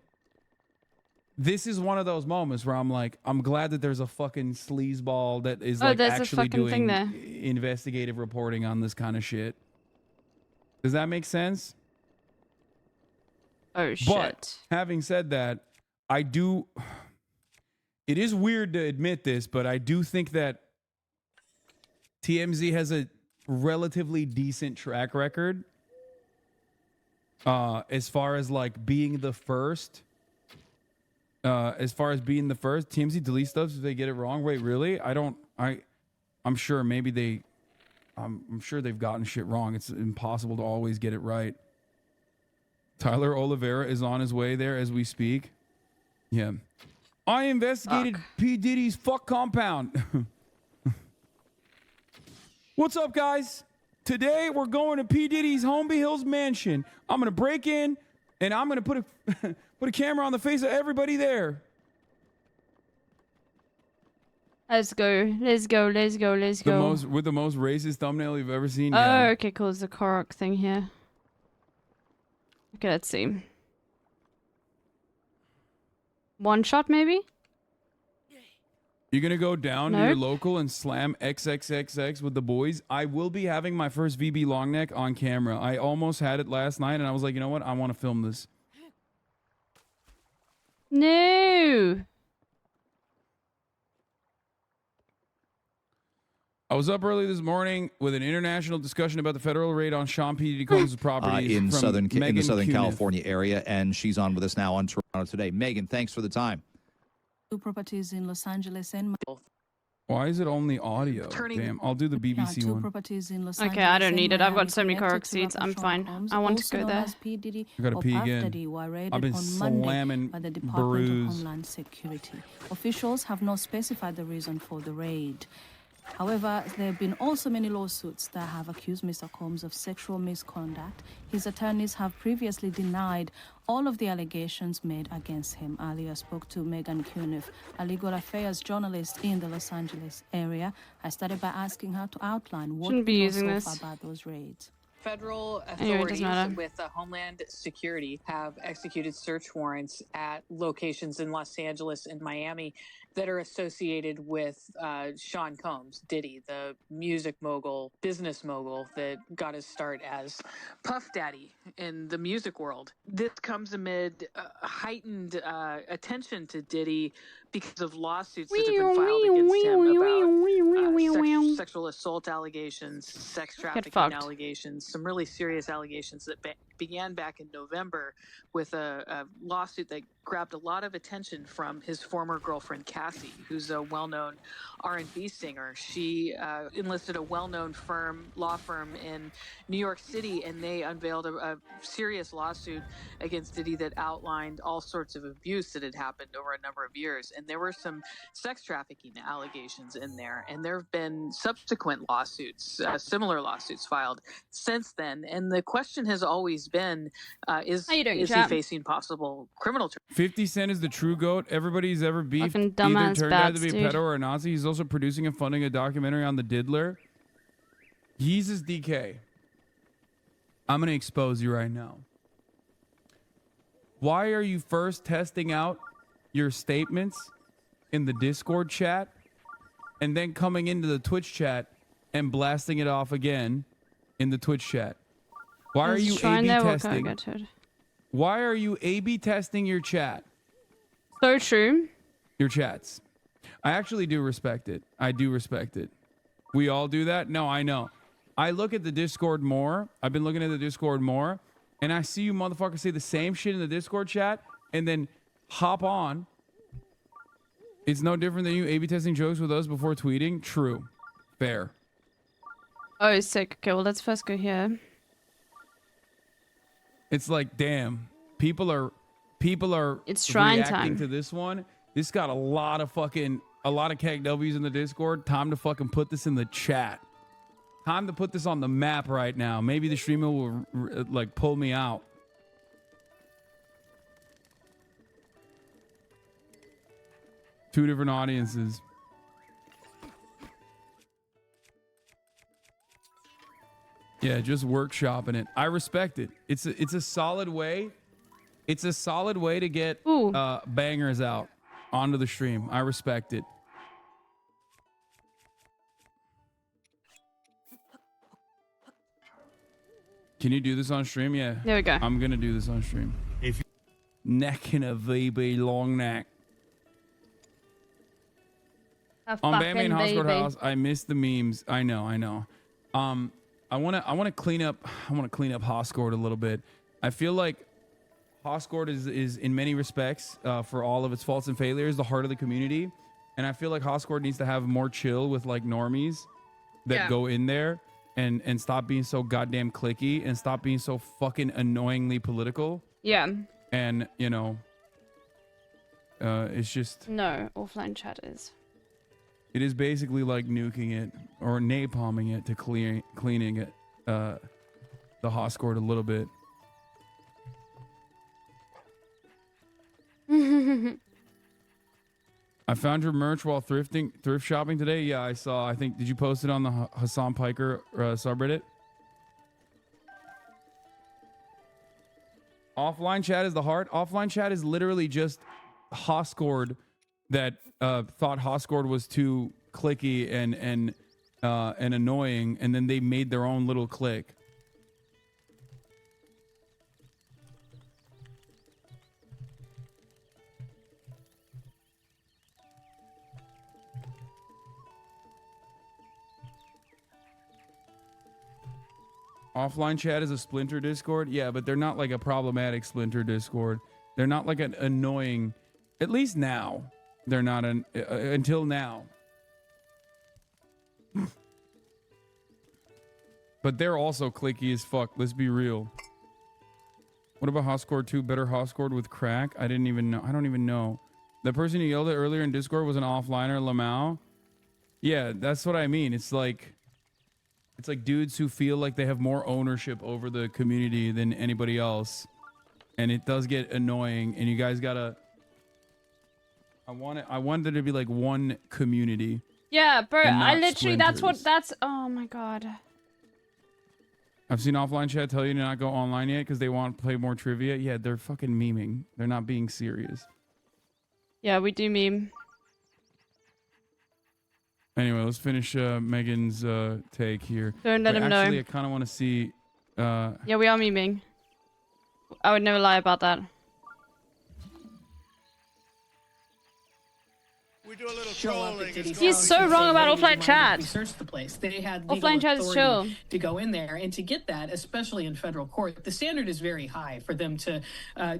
S2: This is one of those moments where I'm like, I'm glad that there's a fucking sleazeball that is like actually doing investigative reporting on this kind of shit. Does that make sense?
S3: Oh, shit.
S2: But having said that, it is weird to admit this, but I do think that TMZ has a relatively decent track record as far as like being the first. TMZ delete stuff if they get it wrong. Wait, really? I'm sure maybe I'm sure they've gotten shit wrong. It's impossible to always get it right.
S9: Tyler Oliveira is on his way there as we speak. Yeah. I investigated P. Diddy's fuck compound. What's up, guys? Today we're going to P. Diddy's Holmby Hills mansion. I'm gonna break in and I'm gonna put a put a camera on the face of everybody there.
S3: Let's go. Let's go. Let's go. Let's go.
S9: With the most racist thumbnail you've ever seen.
S3: Oh,
S9: Yeah.
S3: okay, cool. It's the Korok thing here. Okay, let's see. One shot, maybe?
S9: You're gonna go down to
S3: Nope.
S9: your local and slam XXXX with the boys. I will be having my first VB long neck on camera. I almost had it last night, and I was like, you know what? I want to film this.
S3: No.
S9: I was up early this morning with an international discussion about the federal raid on Sean P. Diddy Combs' properties
S7: in
S9: from
S7: Southern
S9: Megan Cuniff.
S7: California area, and she's on with us now on Toronto Today. Megan, thanks for the time.
S19: Two properties in Los Angeles and
S9: Why is it only audio? Damn, I'll do the BBC
S19: two
S9: one.
S19: properties in Los
S3: Okay,
S19: Angeles
S3: I don't
S19: and
S3: need it. I've
S19: Miami
S3: got so many
S19: connected
S3: Korok
S19: to
S3: seeds. I'm
S19: rapper Sean
S3: fine.
S19: Combs,
S3: I want to
S19: also
S3: go
S19: known
S3: there.
S19: as P. Diddy
S9: I gotta
S19: or
S9: pee
S19: Puff
S9: again.
S19: Daddy, were raided
S9: I've been
S19: on Monday
S9: slamming
S19: by the Department
S9: brews.
S19: of Homeland Security. Officials have not specified the reason for the raid. However, there have been also many lawsuits that have accused Mr. Combs of sexual misconduct. His attorneys have previously denied all of the allegations made against him. Earlier spoke to Megan Cuniff, a legal affairs journalist in the Los Angeles area. I started by asking her to outline what
S3: Shouldn't be
S19: we know
S3: using
S19: so
S3: this.
S19: far about those raids.
S23: Federal
S3: Anyway, it
S23: authorities
S3: doesn't matter.
S23: with Homeland Security have executed search warrants at locations in Los Angeles and Miami that are associated with Sean Combs, Diddy, the music mogul, business mogul that got his start as Puff Daddy in the music world. This comes amid heightened attention to Diddy because of lawsuits that have been filed against him about sexual assault allegations, sex trafficking
S3: fucked.
S23: allegations, some really serious allegations that began back in November with a lawsuit that grabbed a lot of attention from his former girlfriend Cassie, who's a well-known R&B singer. She enlisted a well-known law firm in New York City, and they unveiled a serious lawsuit against Diddy that outlined all sorts of abuse that had happened over a number of years. And there were some sex trafficking allegations in there, and there have been subsequent lawsuits, similar lawsuits filed since then. And the question has always been, is he facing possible criminal charges?
S9: 50 Cent is the true GOAT. Everybody's ever beefed
S3: Fucking
S9: either
S3: dumbass
S9: turned out to
S3: bats,
S9: be a
S3: dude.
S9: pedo or a Nazi. He's also producing and funding a documentary on the Diddler. Jesus DK. I'm going to expose you right now. Why are you first testing out your statements in the Discord chat and then coming into the Twitch chat and blasting it off again in the Twitch chat? Why are you A/B testing? Why are you A/B testing your chat?
S3: So true.
S9: Your chats. I actually do respect it. I do respect it. We all do that? No, I know. I look at the Discord more. I've been looking at the Discord more, and I see you motherfuckers say the same shit in the Discord chat and then hop on. It's no different than you A/B testing jokes with us before tweeting. True. Fair.
S3: Oh, sick. Okay, well, let's first go here.
S9: It's like, damn, people are
S3: It's shrine
S9: reacting
S3: time.
S9: to this one. This got a lot of KWs in the Discord. Time to fucking put this in the chat. Time to put this on the map right now. Maybe the streamer will like pull me out. Two different audiences. Yeah, just workshopping it. I respect it. It's a solid way. It's a solid way to get bangers out onto the stream. I respect it. Can you do this on stream? Yeah.
S3: There we go.
S9: I'm gonna do this on stream. If necking a VB long neck. On Bambi and Hoscourt House, I miss the memes. I know. I wanna clean up Hoscourt a little bit. I feel like Hoscourt is in many respects, for all of its faults and failures, the heart of the community. And I feel like Hoscourt needs to have more chill with like normies that go in there and stop being so goddamn cliquey and stop being so fucking annoyingly political.
S3: Yeah.
S2: And, you know, it's just...
S3: No, offline chat is.
S2: It is basically like nuking it or napalming it to cleaning it, the Hoscord a little bit. I found your merch while thrift shopping today. Yeah, I saw. I think, did you post it on the Hassan Piker subreddit? Offline chat is the heart. Offline chat is literally just Hoscord that thought Hoscord was too clicky and annoying, and then they made their own little click. Offline chat is a splinter Discord. Yeah, but they're not like a problematic splinter Discord. They're not like an annoying, at least now. They're not until now. But they're also clicky as fuck. Let's be real. What about Hoscord 2? Better Hoscord with crack? I didn't even know. I don't even know. The person you yelled at earlier in Discord was an offliner, Lamau. Yeah, that's what I mean. It's like dudes who feel like they have more ownership over the community than anybody else. And it does get annoying, and you guys gotta... I want there to be like one community.
S3: Yeah, bro, I literally,
S2: splinters.
S3: that's, oh my god.
S2: I've seen offline chat tell you to not go online yet because they want to play more trivia. Yeah, they're fucking memeing. They're not being serious.
S3: Yeah, we do meme.
S2: Anyway, let's finish Megan's take here.
S3: Don't let him know.
S2: Actually, I kind of want to see...
S3: Yeah, we are memeing. I would never lie about that. He's so wrong about offline chat.
S4: Searched the place. They had
S3: Offline chat is chill.
S4: To go in there, and to get that, especially in federal court, the standard is very high for them to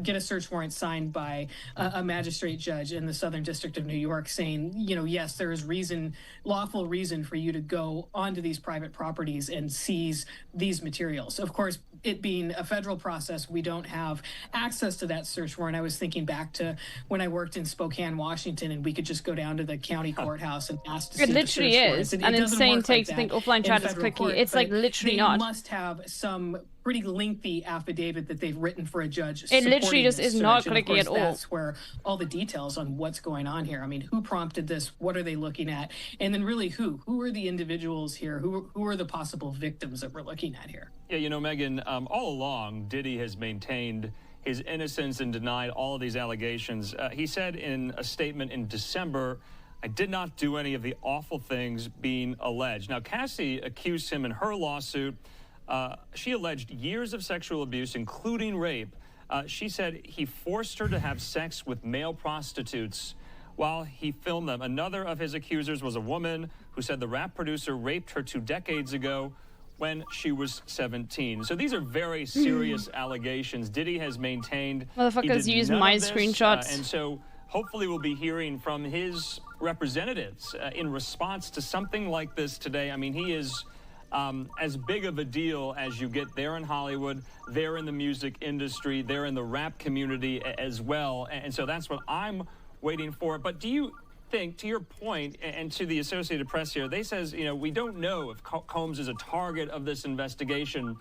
S4: get a search warrant signed by a magistrate judge in the Southern District of New York, saying, you know, yes, there is lawful reason for you to go onto these private properties and seize these materials. Of course, it being a federal process, we don't have access to that search warrant. I was thinking back to when I worked in Spokane, Washington, and we could just go down to the county courthouse and ask to see
S3: It literally
S4: the search
S3: is
S4: warrants.
S3: an insane take to
S4: that
S3: think offline chat
S4: in
S3: is
S4: federal
S3: clicky.
S4: court,
S3: It's like
S4: but
S3: literally
S4: they
S3: not.
S4: must have some pretty lengthy affidavit that they've written for a judge.
S3: It literally just
S4: supporting this
S3: is not
S4: search. And of
S3: clicky
S4: course,
S3: at all.
S4: That's where all the details on what's going on here. I mean, who prompted this? What are they looking at? And then really who? Who are the individuals here? Who are the possible victims that we're looking at here?
S6: Yeah, you know, Megan, all along, Diddy has maintained his innocence and denied all of these allegations. He said in a statement in December, I did not do any of the awful things being alleged. Now, Cassie accused him in her lawsuit. She alleged years of sexual abuse, including rape. She said he forced her to have sex with male prostitutes while he filmed them. Another of his accusers was a woman who said the rap producer raped her 2 decades ago when she was 17. So these are very serious allegations. Diddy has maintained
S3: Motherfuckers use my screenshots.
S6: and so hopefully we'll be hearing from his representatives in response to something like this today. I mean, he is as big of a deal as you get there in Hollywood, there in the music industry, there in the rap community as well. And so that's what I'm waiting for. But do you think, to your point, and to the Associated Press here, they says, you know, we don't know if Combs is a target of this investigation.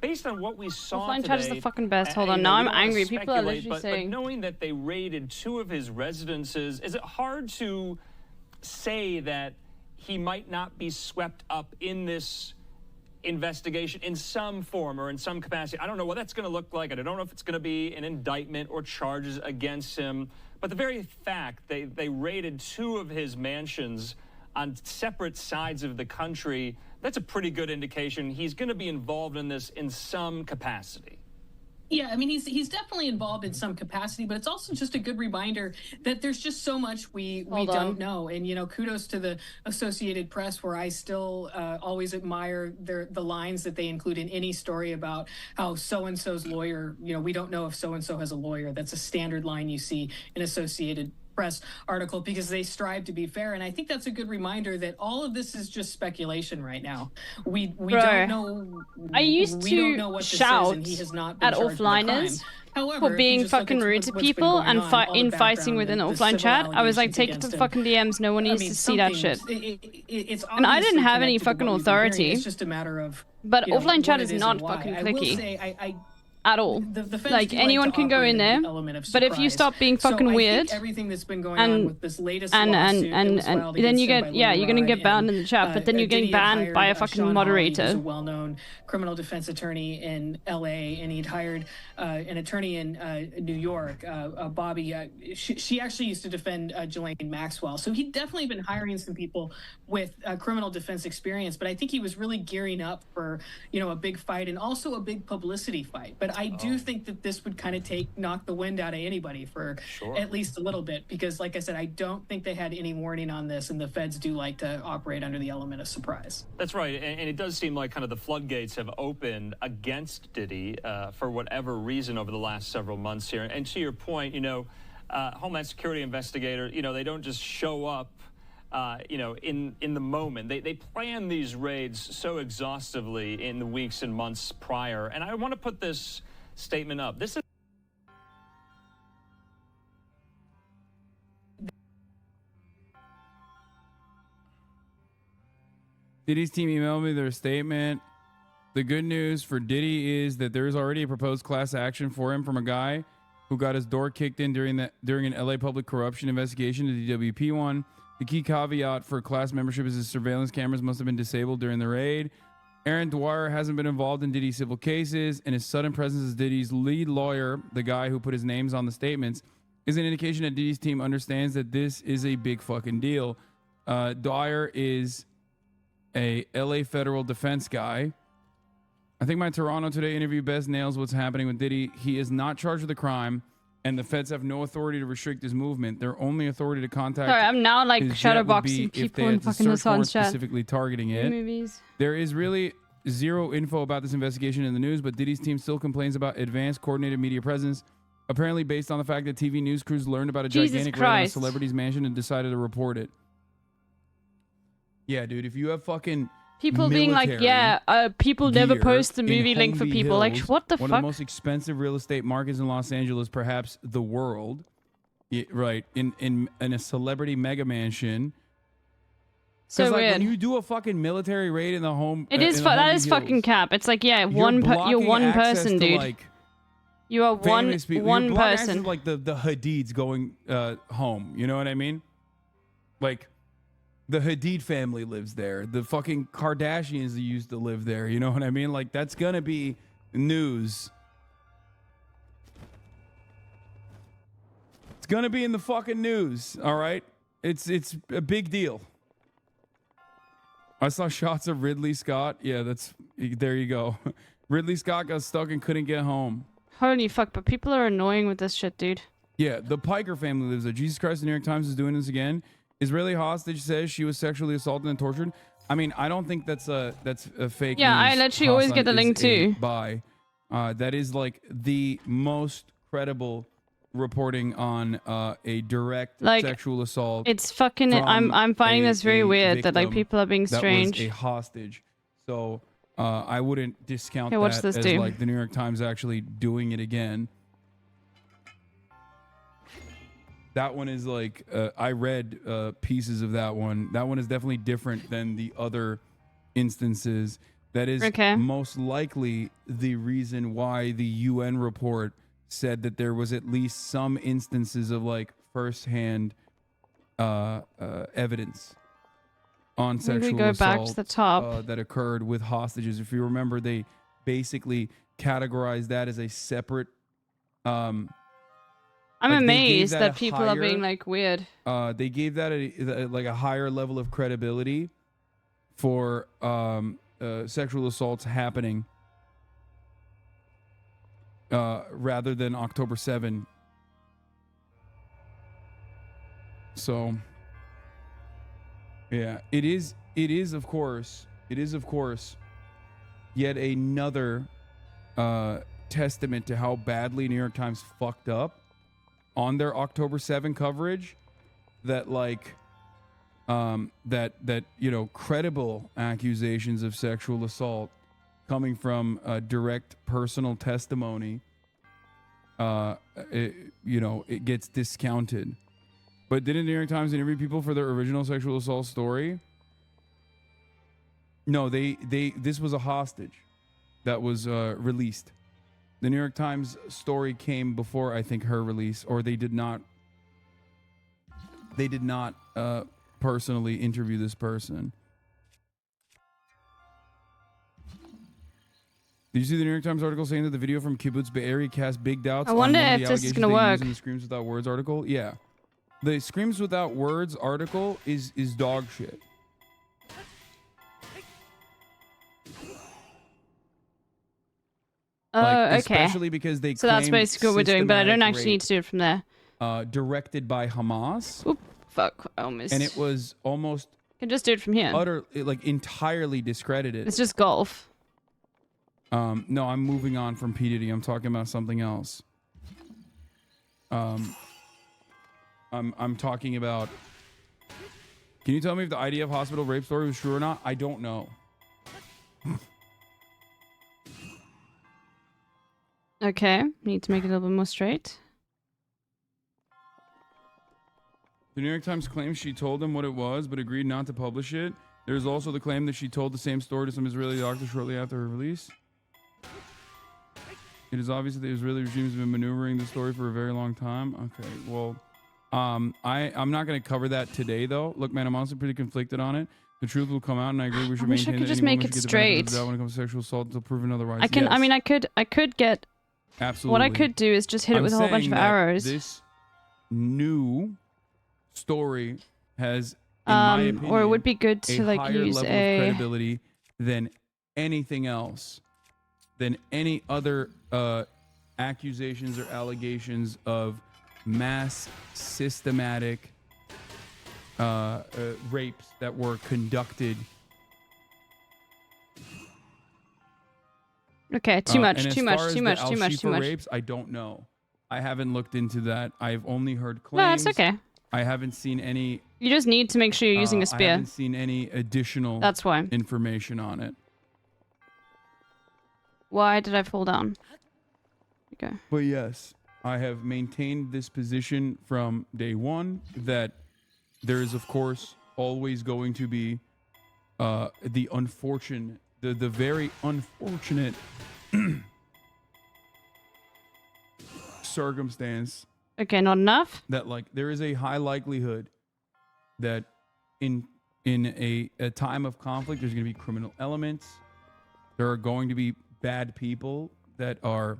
S6: Based on what we saw
S3: Offline
S6: today,
S3: chat is the fucking best. Hold on,
S6: you know,
S3: now
S6: we
S3: I'm
S6: don't wanna
S3: angry. People are
S6: speculate,
S3: literally saying.
S6: But knowing that they raided 2 of his residences, is it hard to say that he might not be swept up in this investigation in some form or in some capacity? I don't know what that's going to look like. I don't know if it's going to be an indictment or charges against him. But the very fact they raided 2 of his mansions on separate sides of the country, that's a pretty good indication he's going to be involved in this in some capacity.
S4: Yeah, I mean, he's definitely involved in some capacity, but it's also just a good reminder that there's just so much we don't know. And, you know, kudos to the Associated Press, where I still always admire the lines that they include in any story about how so-and-so's lawyer, you know, we don't know if so-and-so has a lawyer. That's a standard line you see in Associated Press article, because they strive to be fair. And I think that's a good reminder that all of this is just speculation right now. We don't know.
S3: I used
S4: we
S3: to
S4: don't know what this
S3: shout
S4: is, and he has not been
S3: at
S4: charged with a crime.
S3: offliners
S4: However,
S3: for
S4: if you
S3: being
S4: just look
S3: fucking
S4: at
S3: rude
S4: what's
S3: to
S4: been
S3: people
S4: going
S3: and
S4: on, all the
S3: fighting
S4: background,
S3: within the
S4: the
S3: offline
S4: civil
S3: chat. I was like,
S4: allegations
S3: take it to
S4: against him.
S3: fucking DMs. No one
S4: I
S3: needs
S4: mean,
S3: to see that shit.
S4: It's
S3: And I didn't
S4: obviously
S3: have any
S4: connected to
S3: fucking
S4: what we've been hearing.
S3: authority.
S4: It's just a matter of
S3: But
S4: you know,
S3: offline
S4: what
S3: chat
S4: it
S3: is
S4: and
S3: not
S4: why.
S3: fucking
S4: I will
S3: clicky.
S4: say, I
S3: At all.
S4: the feds
S3: Like
S4: do
S3: anyone
S4: to
S3: can go
S4: operate
S3: in
S4: under
S3: there.
S4: the element of
S3: But if you
S4: surprise.
S3: stop being
S4: So
S3: fucking
S4: I
S3: weird,
S4: think everything that's been going
S3: and
S4: on with this latest
S3: and
S4: lawsuit that was filed
S3: then you
S4: against him
S3: get
S4: by
S3: you're gonna
S4: Little
S3: get
S4: Rod
S3: banned
S4: and,
S3: in the chat, but then you're getting
S4: Diddy had
S3: banned by a
S4: hired,
S3: fucking
S4: Sean Hawley, who's
S3: moderator.
S4: a well-known criminal defense attorney in L.A., and he'd hired an attorney in New York, Bobby. She actually used to defend Ghislaine Maxwell. So he'd definitely been hiring some people with criminal defense experience. But I think he was really gearing up for a big fight and also a big publicity fight. But I do think that this would kind of knock the wind out of anybody for at least a little bit, because like I said, I don't think they had any warning on this, and the feds do like to operate under the element of surprise.
S6: That's right, and it does seem like kind of the floodgates have opened against Diddy for whatever reason over the last several months here. And to your point, Homeland Security investigators, they don't just show up in the moment. They plan these raids so exhaustively in the weeks and months prior. And I want to put this statement up. This is
S2: Diddy's team emailed me their statement. The good news for Diddy is that there is already a proposed class action for him from a guy who got his door kicked in during an LA public corruption investigation, the DWP one. The key caveat for class membership is his surveillance cameras must have been disabled during the raid. Aaron Dwyer hasn't been involved in Diddy's civil cases, and his sudden presence as Diddy's lead lawyer, the guy who put his names on the statements, is an indication that Diddy's team understands that this is a big fucking deal. Dwyer is a LA federal defense guy. I think my Toronto Today interview best nails what's happening with Diddy. He is not charged with a crime, and the feds have no authority to restrict his movement. Their only authority to contact.
S3: Sorry, I'm now like
S2: his jet would
S3: shadowboxing
S2: be if
S3: people
S2: they
S3: in
S2: had to
S3: fucking
S2: search warrant
S3: Hassan's chat.
S2: specifically targeting it.
S3: Movies.
S2: There is really zero info about this investigation in the news, but Diddy's team still complains about advanced coordinated media presence, apparently based on the fact that TV news crews learned about a
S3: Jesus
S2: gigantic raid on a
S3: Christ.
S2: celebrity's mansion and decided to report it. Yeah, dude, if you have fucking
S3: People being like, people never post the movie link for people. Like, what the
S2: one
S3: fuck?
S2: of the most expensive real estate markets in Los Angeles, perhaps the world. Yeah, right, in a celebrity mega mansion.
S3: So
S2: like,
S3: weird.
S2: when you do a fucking military raid in the home,
S3: It is that is fucking cap. It's like, yeah,
S2: you're
S3: you're one
S2: blocking access
S3: person,
S2: to,
S3: dude.
S2: like,
S3: You are
S2: famous people.
S3: one
S2: You're blocking access
S3: person.
S2: to, like the Hadids going home. You know what I mean? Like, the Hadid family lives there. The fucking Kardashians used to live there. You know what I mean? Like, that's gonna be news. It's gonna be in the fucking news. All right, it's a big deal. I saw shots of Ridley Scott. Yeah, there you go. Ridley Scott got stuck and couldn't get home.
S3: Holy fuck! But people are annoying with this shit, dude.
S2: Yeah, the Piker family lives there. Jesus Christ, the New York Times is doing this again. Israeli hostage says she was sexually assaulted and tortured. I mean, I don't think that's a fake
S3: Yeah,
S2: news.
S3: I literally always
S2: Hassan
S3: get the
S2: is
S3: link
S2: a
S3: too.
S2: Buy. That is like the most credible reporting on a direct
S3: Like,
S2: sexual assault.
S3: It's fucking.
S2: from
S3: I'm finding this very
S2: a
S3: weird that like
S2: victim
S3: people are being
S2: that
S3: strange.
S2: was a hostage. So I wouldn't discount
S3: Here, watch
S2: that
S3: this
S2: as
S3: dude.
S2: like the New York Times actually doing it again. That one is like, I read pieces of that one. That one is definitely different than the other instances. That is most likely the reason why the UN report said that there was at least some instances of like firsthand evidence on
S3: Maybe
S2: sexual
S3: go
S2: assault
S3: back to the top.
S2: that occurred with hostages. If you remember, they basically categorized that as a separate
S3: I'm
S2: like, they gave
S3: amazed that
S2: a
S3: people are being
S2: higher-
S3: like weird.
S2: they gave that like a higher level of credibility for sexual assaults happening rather than October 7. So yeah, it is of course yet another testament to how badly New York Times fucked up on their October 7 coverage, that like that you know, credible accusations of sexual assault coming from direct personal testimony it gets discounted. But didn't the New York Times interview people for their original sexual assault story? No, this was a hostage that was released. The New York Times story came before, I think, her release, or they did not personally interview this person. Did you see the New York Times article saying that the video from Kibbutz Be'eri cast big doubts
S3: I wonder
S2: on one of
S3: if
S2: the
S3: this is
S2: allegations
S3: gonna
S2: they
S3: work.
S2: used in the Screams Without Words article? Yeah. The Screams Without Words article is dog shit.
S3: Oh, okay.
S2: Especially because they
S3: So that's
S2: claim
S3: basically what we're doing, but I don't
S2: systematic
S3: actually need to do it from there.
S2: directed by Hamas.
S3: Oop, fuck, I almost.
S2: And it was almost
S3: can just do it from here.
S2: Entirely discredited.
S3: It's just golf.
S2: No, I'm moving on from P. Diddy. I'm talking about something else. I'm talking about. Can you tell me if the IDF hospital rape story was true or not? I don't know.
S3: Okay, need to make it a little bit more straight.
S2: The New York Times claims she told them what it was, but agreed not to publish it. There's also the claim that she told the same story to some Israeli doctor shortly after her release. It is obvious that the Israeli regime has been maneuvering the story for a very long time. Okay, well, I'm not going to cover that today, though. Look, man, I'm honestly pretty conflicted on it. The truth will come out, and I agree we should
S3: wish I
S2: maintain
S3: could
S2: that
S3: just
S2: any
S3: make
S2: woman
S3: it
S2: should get the benefit of the
S3: straight.
S2: doubt when it comes to sexual assault until proven otherwise.
S3: I can.
S2: Yes.
S3: I mean, I could get.
S2: Absolutely.
S3: What I could do is just hit it with a whole bunch of
S2: saying that
S3: arrows.
S2: This new story has, in my opinion,
S3: or it would be good to
S2: a
S3: like
S2: higher
S3: use
S2: level of credibility than anything else, than any other accusations or allegations of mass systematic rapes that were conducted.
S3: Okay, too much,
S2: and as
S3: too much,
S2: far as
S3: too
S2: the
S3: much, too much, too
S2: Al-Shifa
S3: much.
S2: rapes, I don't know. I haven't looked into that. I've only heard
S3: No,
S2: claims.
S3: it's okay.
S2: I haven't seen any.
S3: You just need to make sure you're using a
S2: I
S3: spear.
S2: haven't seen any additional.
S3: That's why.
S2: Information on it.
S3: Why did I fall down? Okay.
S2: But yes, I have maintained this position from day one that there is, of course, always going to be the unfortunate, the very unfortunate circumstance.
S3: Okay, not enough.
S2: That like there is a high likelihood that in a time of conflict, there's going to be criminal elements. There are going to be bad people that are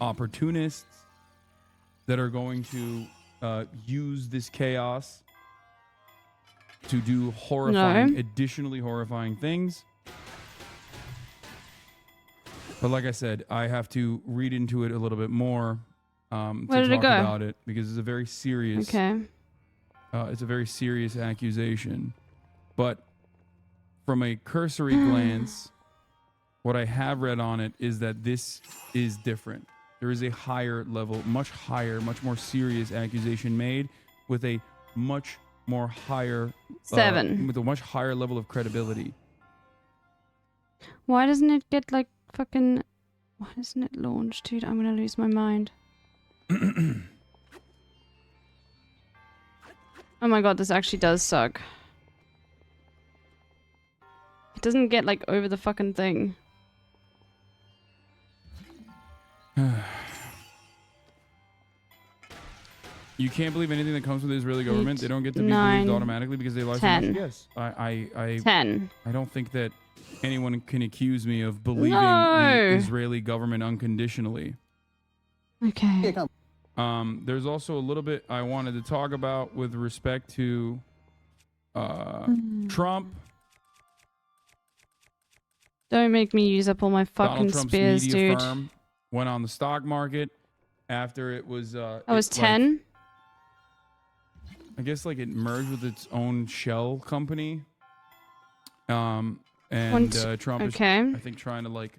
S2: opportunists that are going to use this chaos to do horrifying, additionally horrifying things. But like I said, I have to read into it a little bit more to
S3: Where did it
S2: talk
S3: go?
S2: about it because it's a very serious.
S3: Okay.
S2: It's a very serious accusation, but from a cursory glance, what I have read on it is that this is different. There is a higher level, much higher, much more serious accusation made with a much more higher
S3: 7
S2: with a much higher level of credibility.
S3: Why doesn't it get like fucking? Why doesn't it launch, dude? I'm gonna lose my mind. Oh my god, this actually does suck. It doesn't get like over the fucking thing.
S2: You can't believe anything that comes from the Israeli government. They don't get to be
S3: 9,
S2: believed automatically because they lie so
S3: 10.
S2: much. Yes, I
S3: 10.
S2: I don't think that anyone can accuse me of believing
S3: No.
S2: the Israeli government unconditionally.
S3: Okay.
S2: There's also a little bit I wanted to talk about with respect to Trump.
S3: Don't make me use up all my fucking
S2: Donald Trump's
S3: spears,
S2: media
S3: dude.
S2: firm went on the stock market after it was.
S3: I was 10.
S2: I guess like it merged with its own shell company. And Trump is, I think, trying to like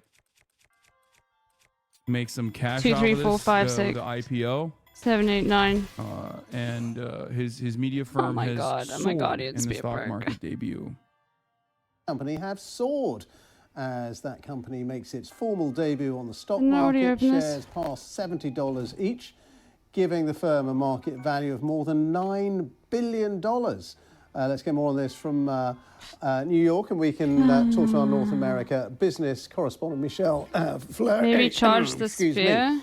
S2: make some cash
S3: 2,
S2: out
S3: 3,
S2: of
S3: 4,
S2: this,
S3: 5,
S2: the
S3: 6,
S2: IPO.
S3: 7, 8, 9.
S2: And his media firm
S3: my
S2: has
S3: God.
S2: soared
S3: Oh my God,
S2: in
S3: it's
S2: the
S3: beer
S2: stock
S3: perk.
S2: market debut.
S11: Company have soared. as that company makes its formal debut on the stock
S3: No, already
S11: market.
S3: opened this.
S11: Shares past $70 each, giving the firm a market value of more than $9 billion. Let's get more on this from New York, and we can talk to our North America business correspondent, Michelle Fleur.
S3: Maybe charge the spear.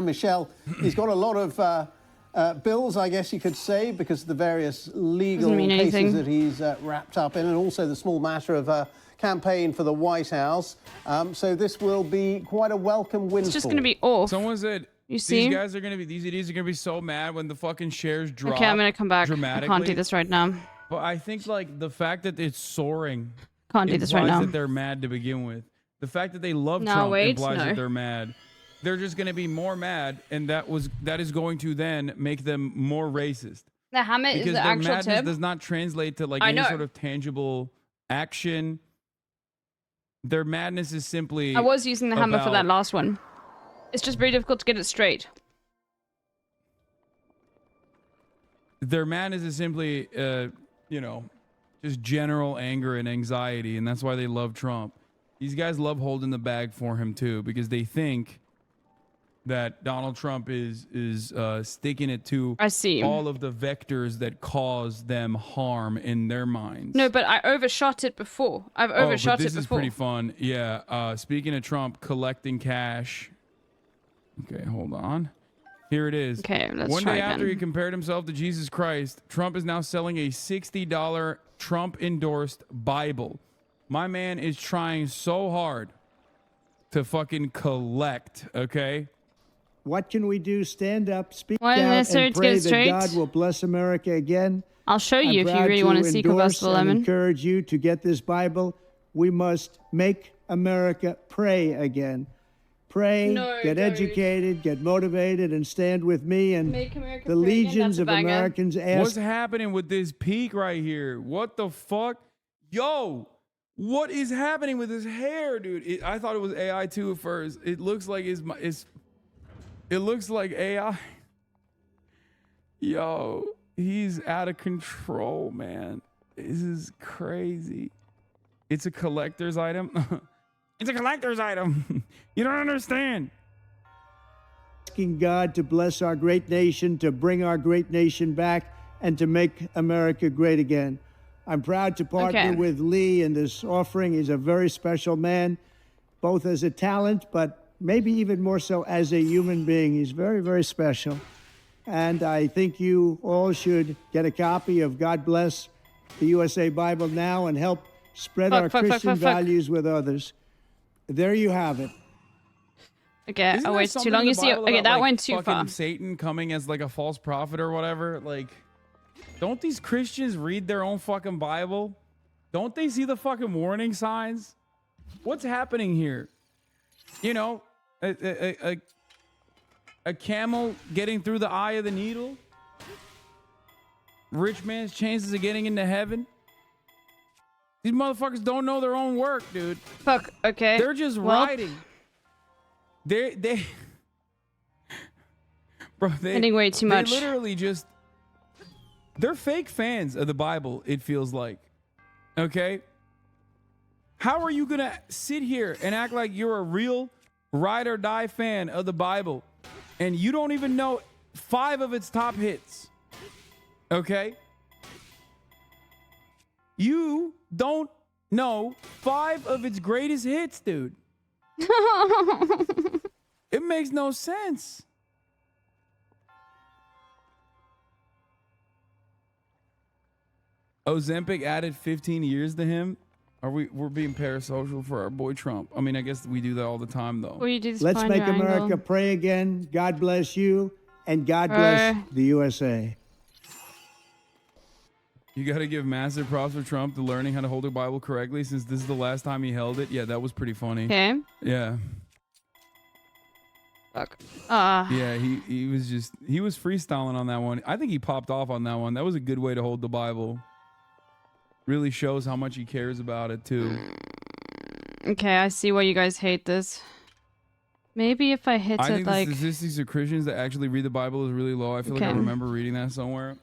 S11: Michelle, he's got a lot of bills, I guess you could say, because of the various legal cases that he's wrapped up in, and also the small matter of campaign for the White House. So this will be quite a welcome windfall.
S3: It's just going to be off.
S2: Someone said
S3: You see?
S2: these guys are gonna be, these idiots are gonna be so mad when the fucking shares drop.
S3: Okay, I'm going to come back. I
S2: dramatically.
S3: can't do this right now.
S2: But I think like the fact that it's soaring
S3: Can't do this right
S2: implies
S3: now.
S2: that they're mad to begin with. The fact that they love
S3: No,
S2: Trump
S3: wait,
S2: implies
S3: no.
S2: that they're mad. They're just going to be more mad, and that is going to then make them more racist.
S3: The hammer is
S2: Because
S3: the
S2: their
S3: actual
S2: madness
S3: tip.
S2: does not translate to like
S3: I
S2: any
S3: know.
S2: sort of tangible action. Their madness is simply
S3: I was using the hammer for that
S2: about-
S3: last one. It's just very difficult to get it straight.
S2: Their madness is simply, you know, just general anger and anxiety, and that's why they love Trump. These guys love holding the bag for him too, because they think that Donald Trump is sticking it to all of the vectors that cause them harm in their minds.
S3: No, but I overshot it before. I've overshot
S2: but this
S3: it
S2: is
S3: before.
S2: pretty fun. Yeah. Speaking of Trump collecting cash. Okay, hold on. Here it is.
S3: Okay, let's
S2: One
S3: try
S2: day after
S3: again.
S2: he compared himself to Jesus Christ, Trump is now selling a $60 Trump-endorsed Bible. My man is trying so hard to fucking collect, okay?
S1: What can we do? Stand up, speak
S3: Why isn't it
S1: out,
S3: necessary
S1: and
S3: to get
S1: pray
S3: it
S1: that
S3: straight?
S1: God will bless America again.
S3: I'll show you
S1: I'm
S3: if you
S1: proud
S3: really want to seek a
S1: endorse
S3: gospel,
S1: and
S3: Lemon.
S1: encourage you to get this Bible. We must make America pray again. Pray,
S3: No,
S1: get
S3: don't.
S1: educated, get motivated, and stand with me and
S3: Make America
S1: the
S3: pray again,
S1: legions
S3: that's a
S1: of
S3: banger.
S1: Americans
S2: What's
S1: ask.
S2: happening with this peak right here? What the fuck? Yo, what is happening with his hair, dude? I thought it was AI too at first. It looks like it looks like AI. Yo, he's out of control, man. This is crazy. It's a collector's item. It's a collector's item. You don't understand.
S1: Asking God to bless our great nation, to bring our great nation back, and to make America great again. I'm proud to partner
S3: Okay.
S1: with Lee in this offering. He's a very special man, both as a talent, but maybe even more so as a human being. He's very, very special. And I think you all should get a copy of God Bless the USA Bible now and help spread our Christian values with others. There you have it.
S3: Okay,
S2: Isn't
S3: oh
S2: there
S3: wait,
S2: something
S3: too long.
S2: in the
S3: You see,
S2: Bible
S3: okay,
S2: about,
S3: that
S2: like,
S3: went too
S2: fucking
S3: far.
S2: Satan coming as like a false prophet or whatever. Like, don't these Christians read their own fucking Bible? Don't they see the fucking warning signs? What's happening here? You know, a camel getting through the eye of the needle. Rich man's chances of getting into heaven. These motherfuckers don't know their own work, dude.
S3: Fuck. Okay.
S2: They're just
S3: Well,
S2: writing. They bro,
S3: Spending way too much.
S2: They literally just, they're fake fans of the Bible, it feels like. Okay? How are you gonna sit here and act like you're a real ride or die fan of the Bible and you don't even know 5 of its top hits? Okay? You don't know 5 of its greatest hits, dude. It makes no sense. Ozempic added 15 years to him. We're being parasocial for our boy Trump. I mean, I guess we do that all the time though.
S3: Well, you do
S1: Let's
S3: find
S1: make
S3: your
S1: America
S3: angle.
S1: pray again. God bless you, and God bless the USA.
S2: You got to give massive props for Trump to learning how to hold a Bible correctly, since this is the last time he held it. Yeah, that was pretty funny.
S3: Okay.
S2: Yeah.
S3: Fuck.
S2: Yeah, he was freestyling on that one. I think he popped off on that one. That was a good way to hold the Bible. Really shows how much he cares about it too.
S3: Okay, I see why you guys hate this. Maybe if I hit
S2: I
S3: it
S2: think
S3: like...
S2: the statistics of Christians that actually read the Bible is really low. I feel like I
S3: Okay.
S2: remember reading that somewhere.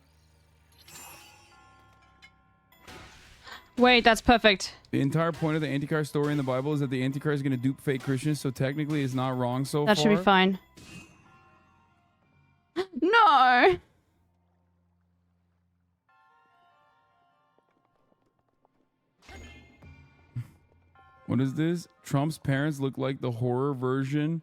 S3: Wait, that's perfect.
S2: The entire point of the Antichrist story in the Bible is that the Antichrist is going to dupe fake Christians, so technically it's not wrong so
S3: That
S2: far.
S3: should be fine. No!
S2: What is this? Trump's parents look like the horror version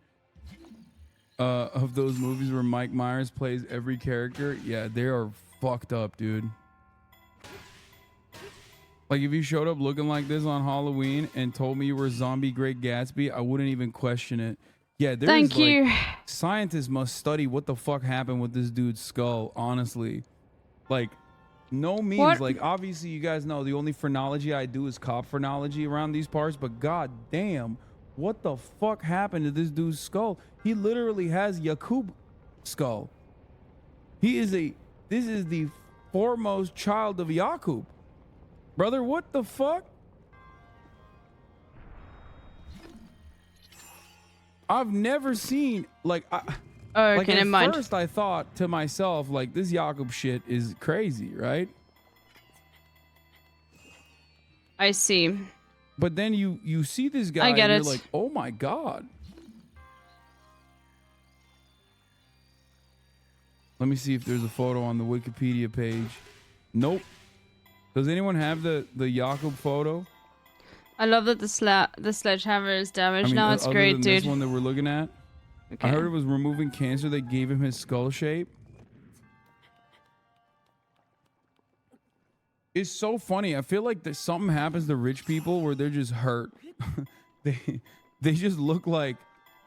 S2: of those movies where Mike Myers plays every character. Yeah, they are fucked up, dude. Like, if you showed up looking like this on Halloween and told me you were zombie Great Gatsby, I wouldn't even question it. Yeah, there's
S3: Thank you.
S2: Like, scientists must study what the fuck happened with this dude's skull, honestly. Like, no memes.
S3: What?
S2: Like, obviously, you guys know the only phrenology I do is cop phrenology around these parts, but god damn, what the fuck happened to this dude's skull? He literally has Yakub skull. This is the foremost child of Yakub. Brother, what the fuck? I've never seen, like,
S3: okay,
S2: like
S3: never mind.
S2: At first I thought to myself, like, this Yakub shit is crazy, right?
S3: I see.
S2: But then you see this guy
S3: I get
S2: and
S3: it.
S2: you're like, oh my god. Let me see if there's a photo on the Wikipedia page. Nope. Does anyone have the Yakub photo?
S3: I love that the sledgehammer is damaged. No, it's
S2: other
S3: great,
S2: than
S3: dude.
S2: This one that we're looking at.
S3: Okay.
S2: I heard it was removing cancer that gave him his skull shape. It's so funny. I feel like that something happens to rich people where they're just hurt. they just look like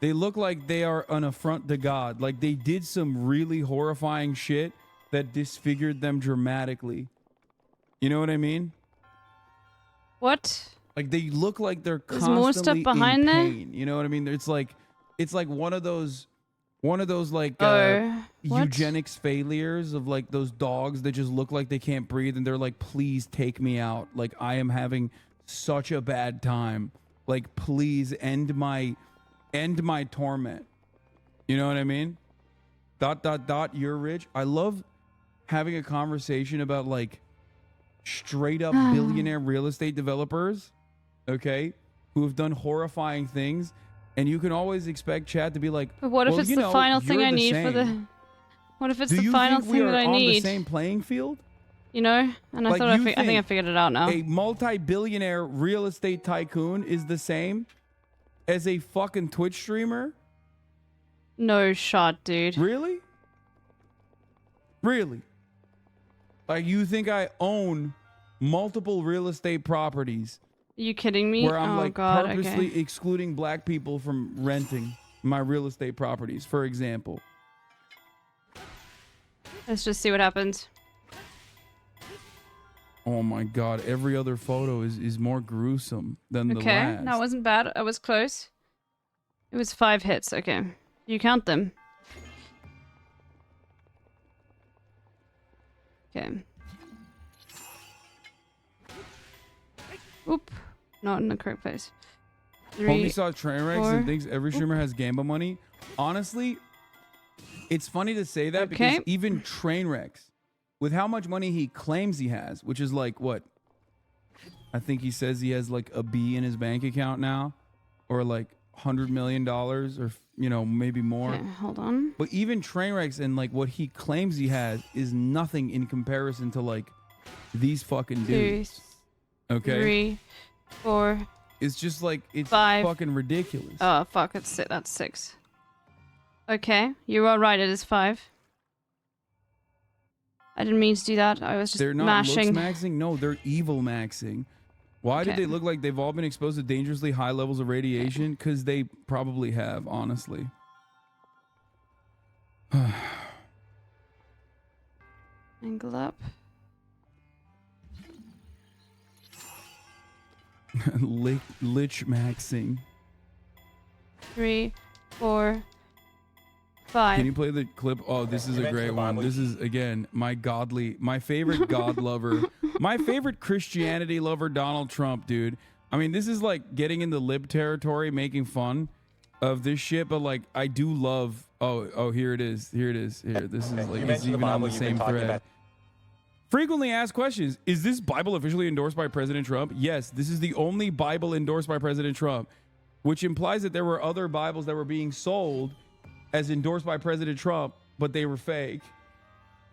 S2: they are an affront to God. Like they did some really horrifying shit that disfigured them dramatically. You know what I mean?
S3: What?
S2: Like they look like they're
S3: There's
S2: constantly
S3: more stuff behind
S2: in
S3: there?
S2: pain. You know what I mean? It's like one of those like
S3: what?
S2: eugenics failures of like those dogs that just look like they can't breathe and they're like, please take me out. Like I am having such a bad time. Like please end my torment. You know what I mean? ... You're rich. I love having a conversation about like straight up billionaire real estate developers, okay, who have done horrifying things, and you can always expect Chad to be like,
S3: But what if
S2: well,
S3: it's
S2: you
S3: the
S2: know,
S3: final thing
S2: you're
S3: I
S2: the
S3: need for the...
S2: same.
S3: What if it's
S2: Do
S3: the
S2: you
S3: final
S2: think we
S3: thing
S2: are
S3: that I
S2: on
S3: need?
S2: the same playing field?
S3: You know? And I
S2: Like,
S3: thought
S2: you
S3: I think I figured it out now.
S2: A multi-billionaire real estate tycoon is the same as a fucking Twitch streamer?
S3: No shot, dude.
S2: Really? Really? Like you think I own multiple real estate properties
S3: Are you kidding me?
S2: where I'm
S3: oh
S2: like
S3: god,
S2: purposely
S3: okay.
S2: excluding black people from renting my real estate properties, for example?
S3: Let's just see what happens.
S2: Oh my god, every other photo is more gruesome than the
S3: Okay,
S2: last.
S3: that wasn't bad. I was close. It was 5 hits. Okay. You count them. Okay. Oop. Not in the correct place. 3,
S2: Homie saw train wrecks
S3: 4.
S2: and thinks every streamer has Gamba money. Honestly, it's funny to say that
S3: Okay.
S2: because even train wrecks, with how much money he claims he has, which is like what? I think he says he has like a B in his bank account now, or like $100 million, or you know, maybe more.
S3: Okay, hold on.
S2: But even train wrecks and like what he claims he has is nothing in comparison to like these fucking
S3: 2,
S2: dudes. Okay,
S3: 3, 4.
S2: it's just like it's
S3: 5.
S2: fucking ridiculous.
S3: Oh fuck! That's 6. Okay, you are right. It is 5. I didn't mean to do that. I was just
S2: They're not
S3: mashing.
S2: looks maxing. No, they're evil maxing. Why did
S3: Okay.
S2: they look like they've all been exposed to dangerously high levels of radiation? Because they probably have, honestly.
S3: Angle up.
S2: Lich maxing.
S3: 3, 4, 5.
S2: Can you play the clip? Oh, this is a great one. This is, again, my favorite God lover, my favorite Christianity lover, Donald Trump, dude. I mean, this is like getting into lib territory, making fun of this shit, but like, I do love, oh, here it is. Here, this is like, it's even on the same thread. Frequently asked questions. Is this Bible officially endorsed by President Trump? Yes, this is the only Bible endorsed by President Trump, which implies that there were other Bibles that were being sold as endorsed by President Trump, but they were fake.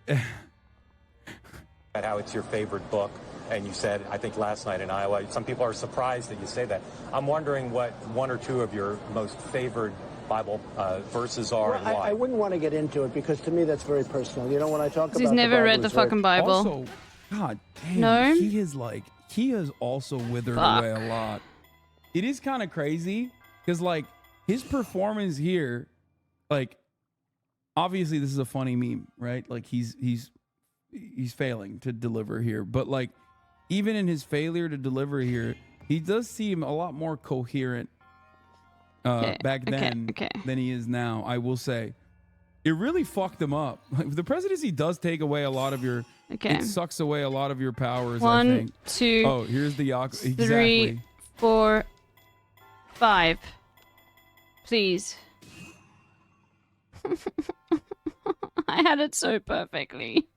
S8: At how it's your favorite book, and you said, I think last night in Iowa, some people are surprised that you say that. I'm wondering what one or two of your most favored Bible verses are and why.
S10: I wouldn't want to get into it because to me that's very personal. You know, when I talk about
S3: He's never read the fucking Bible.
S2: Also, God damn,
S3: No?
S2: he has also withered
S3: Fuck.
S2: away a lot. It is kind of crazy because like his performance here, like obviously this is a funny meme, right? Like he's failing to deliver here, but like even in his failure to deliver here, he does seem a lot more coherent back then than he is now. I will say it really fucked him up. Like, the presidency does take away a lot of your it sucks away a lot of your powers.
S3: 1,
S2: I think
S3: 2,
S2: oh, here's the
S3: 3,
S2: exactly
S3: 4, 5. Please. I had it so perfectly.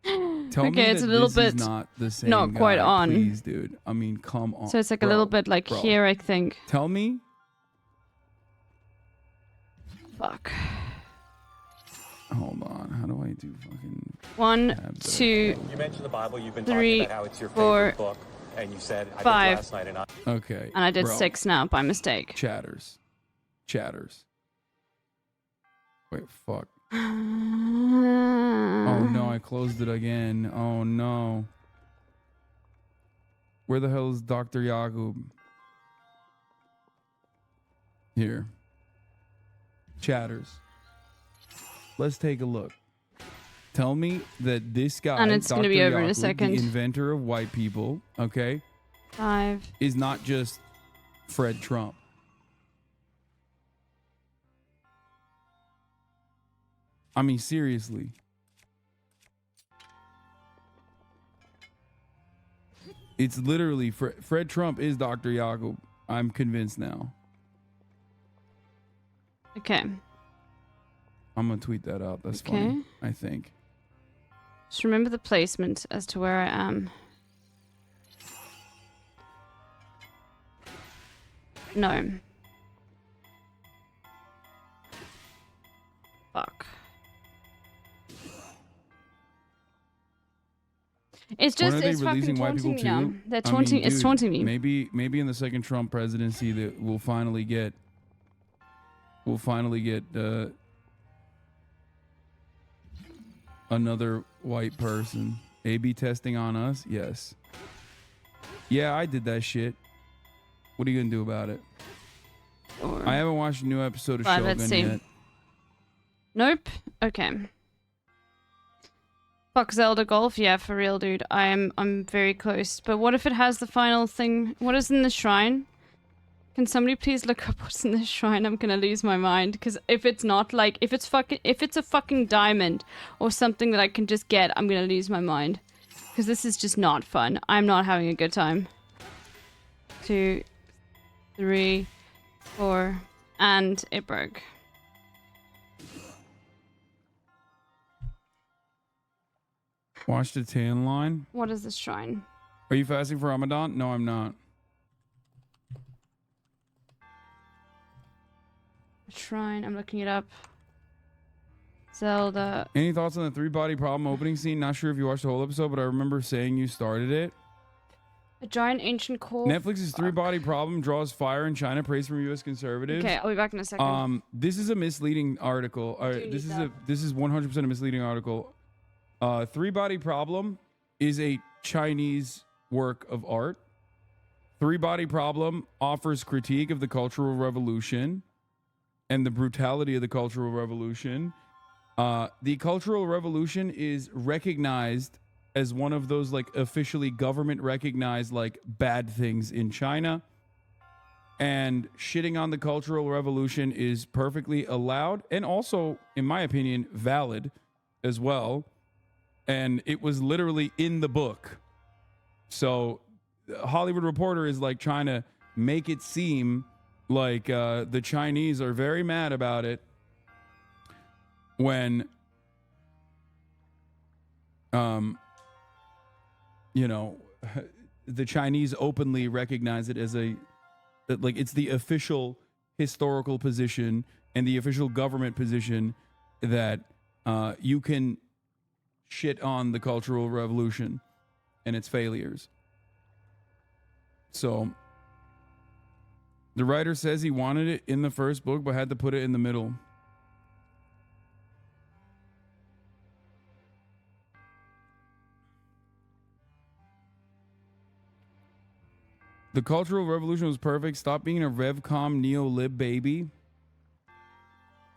S2: Tell me
S3: it's
S2: that
S3: a little
S2: this
S3: bit
S2: is not the same
S3: not
S2: guy,
S3: quite on.
S2: please, dude. I mean, come on.
S3: So it's like a
S2: Bro,
S3: little bit like
S2: bro.
S3: here, I think.
S2: Tell me.
S3: Fuck.
S2: Hold on. How do I do fucking
S3: 1, 2,
S8: You mentioned the Bible. You've been
S3: 3,
S8: talking about how it's your
S3: 4,
S8: favorite book, and you said, I
S3: 5.
S8: think last night in Iowa.
S2: Okay.
S3: And I did
S2: bro.
S3: 6 now by mistake.
S2: Chatters. Wait, fuck. Oh no, I closed it again. Oh no. Where the hell is Dr. Yakub? Here. Chatters. Let's take a look. Tell me that this guy,
S3: And it's
S2: Dr.
S3: gonna be over in a
S2: Yakub,
S3: second.
S2: the inventor of white people, okay,
S3: 5.
S2: is not just Fred Trump. I mean, seriously. It's literally Fred Trump is Dr. Yakub. I'm convinced now.
S3: Okay.
S2: I'm gonna tweet that out. That's
S3: Okay.
S2: funny. I think.
S3: Just remember the placement as to where I am. No. Fuck. It's just
S2: When are they
S3: it's fucking
S2: releasing white
S3: taunting
S2: people
S3: me now.
S2: too?
S3: They're
S2: I
S3: taunting.
S2: mean,
S3: It's
S2: dude,
S3: taunting me.
S2: Maybe in the second Trump presidency that we'll finally get another white person. A/B testing on us? Yes. Yeah, I did that shit. What are you gonna do about it? I haven't watched a new episode of
S3: Let's
S2: Shogun
S3: see.
S2: yet.
S3: Nope. Okay. Fuck Zelda Golf. Yeah, for real, dude. I'm very close. But what if it has the final thing? What is in the shrine? Can somebody please look up what's in the shrine? I'm gonna lose my mind. Because if it's not like if it's a fucking diamond or something that I can just get, I'm gonna lose my mind. Because this is just not fun. I'm not having a good time. 2, 3, 4, and it broke.
S2: Watch the tan line.
S3: What is this shrine?
S2: Are you fasting for Ramadan? No, I'm not.
S3: Shrine. I'm looking it up. Zelda.
S2: Any thoughts on the 3-body problem opening scene? Not sure if you watched the whole episode, but I remember saying you started it.
S3: A giant ancient core.
S2: Netflix's 3-body problem draws fire in China. Praise from U.S. conservatives.
S3: Okay, I'll be back in a second.
S2: This is a misleading article. This is 100% a misleading article. 3-body problem is a Chinese work of art. 3-body problem offers critique of the Cultural Revolution and the brutality of the Cultural Revolution. The Cultural Revolution is recognized as one of those like officially government recognized like bad things in China. And shitting on the Cultural Revolution is perfectly allowed and also, in my opinion, valid as well. And it was literally in the book. So Hollywood Reporter is like trying to make it seem like the Chinese are very mad about it when you know, the Chinese openly recognize it as like it's the official historical position and the official government position that you can shit on the Cultural Revolution and its failures. So the writer says he wanted it in the first book but had to put it in the middle. The Cultural Revolution was perfect. Stop being a RevCom neo-lib baby.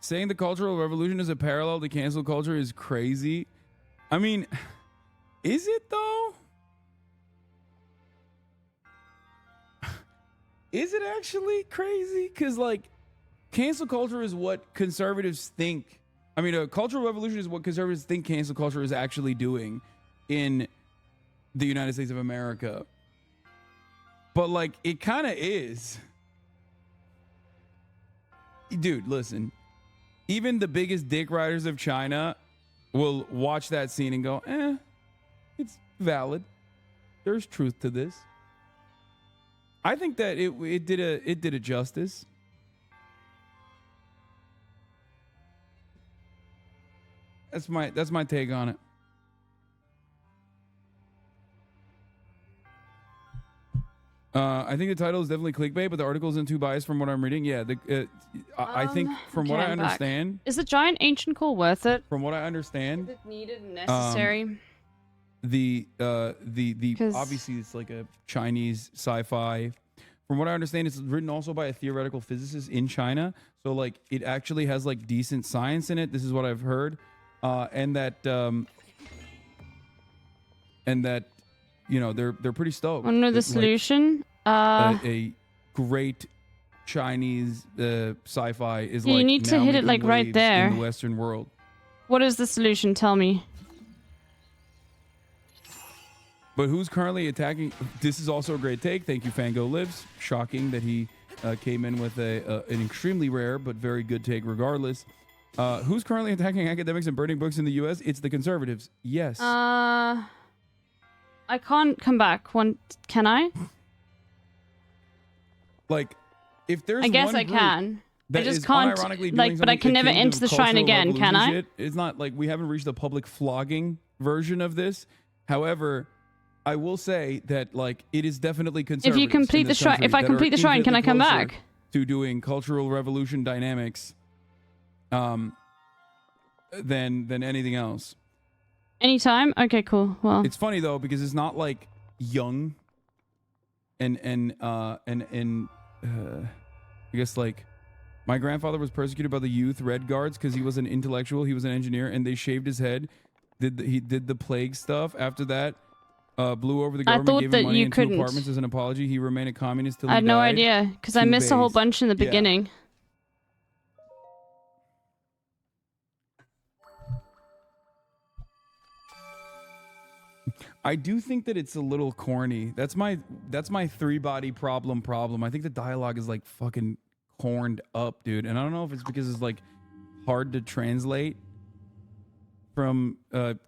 S2: Saying the Cultural Revolution is a parallel to cancel culture is crazy. I mean, is it though? Is it actually crazy? Because like, cancel culture is what conservatives think. I mean, a cultural revolution is what conservatives think cancel culture is actually doing in the United States of America. But like, it kind of is. Dude, listen. Even the biggest dick riders of China will watch that scene and go, it's valid. There's truth to this. I think that it did a justice. That's my take on it. I think the title is definitely clickbait, but the article isn't too biased from what I'm reading. Yeah, I think from what I understand,
S3: is the giant ancient core worth it?
S2: From what I understand,
S3: is it needed and necessary?
S2: The obviously it's like a Chinese sci-fi. From what I understand, it's written also by a theoretical physicist in China. So like it actually has like decent science in it. This is what I've heard, and that you know they're pretty stoked.
S3: I know the solution.
S2: A great Chinese sci-fi is
S3: you
S2: like
S3: need to
S2: now
S3: hit it
S2: making
S3: like right
S2: waves
S3: there
S2: in the Western world.
S3: What is the solution? Tell me.
S2: But who's currently attacking? This is also a great take. Thank you, Fango Lives. Shocking that he came in with an extremely rare but very good take regardless. Who's currently attacking academics and burning books in the U.S.? It's the conservatives. Yes.
S3: I can't come back. Can I?
S2: Like, if there's
S3: I guess
S2: one
S3: I
S2: group
S3: can.
S2: that
S3: I just
S2: is
S3: can't.
S2: unironically
S3: Like,
S2: doing
S3: but I can
S2: something
S3: never
S2: akin
S3: enter
S2: to
S3: the shrine
S2: cultural
S3: again. Can
S2: revolution
S3: I?
S2: shit, it's not like we haven't reached the public flogging version of this. However, I will say that like it is definitely conservative.
S3: If you complete the shrine, if I complete the shrine, can I come back?
S2: To doing cultural revolution dynamics, than anything else.
S3: Anytime? Okay, cool. Well,
S2: It's funny though because it's not like young, and I guess like my grandfather was persecuted by the youth Red Guards because he was an intellectual. He was an engineer, and they shaved his head. He did the plague stuff. After that, blew over the government, gave him money and 2 apartments as an apology. He remained a communist till he died.
S3: I had no idea because I missed a whole bunch in the beginning.
S2: I do think that it's a little corny. That's my 3-body problem. I think the dialogue is like fucking horned up, dude. And I don't know if it's because it's like hard to translate from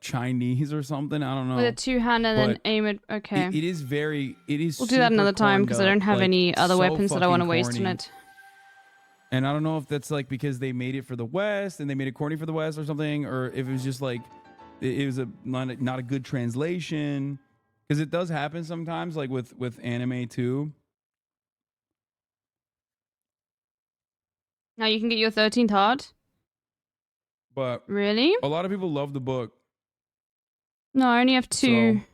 S2: Chinese or something. I don't know.
S3: With a 2-hand and then aim it. Okay.
S2: It is very. It is.
S3: We'll do that another time because I don't have
S2: like,
S3: any other
S2: so
S3: weapons that I want to
S2: fucking
S3: waste on
S2: corny.
S3: it.
S2: And I don't know if that's like because they made it for the West and they made it corny for the West or something, or if it was just like it was not a good translation, because it does happen sometimes, like with anime too.
S3: Now you can get your 13th heart.
S2: But
S3: really,
S2: a lot of people love the book.
S3: No, I only have 2.
S2: So,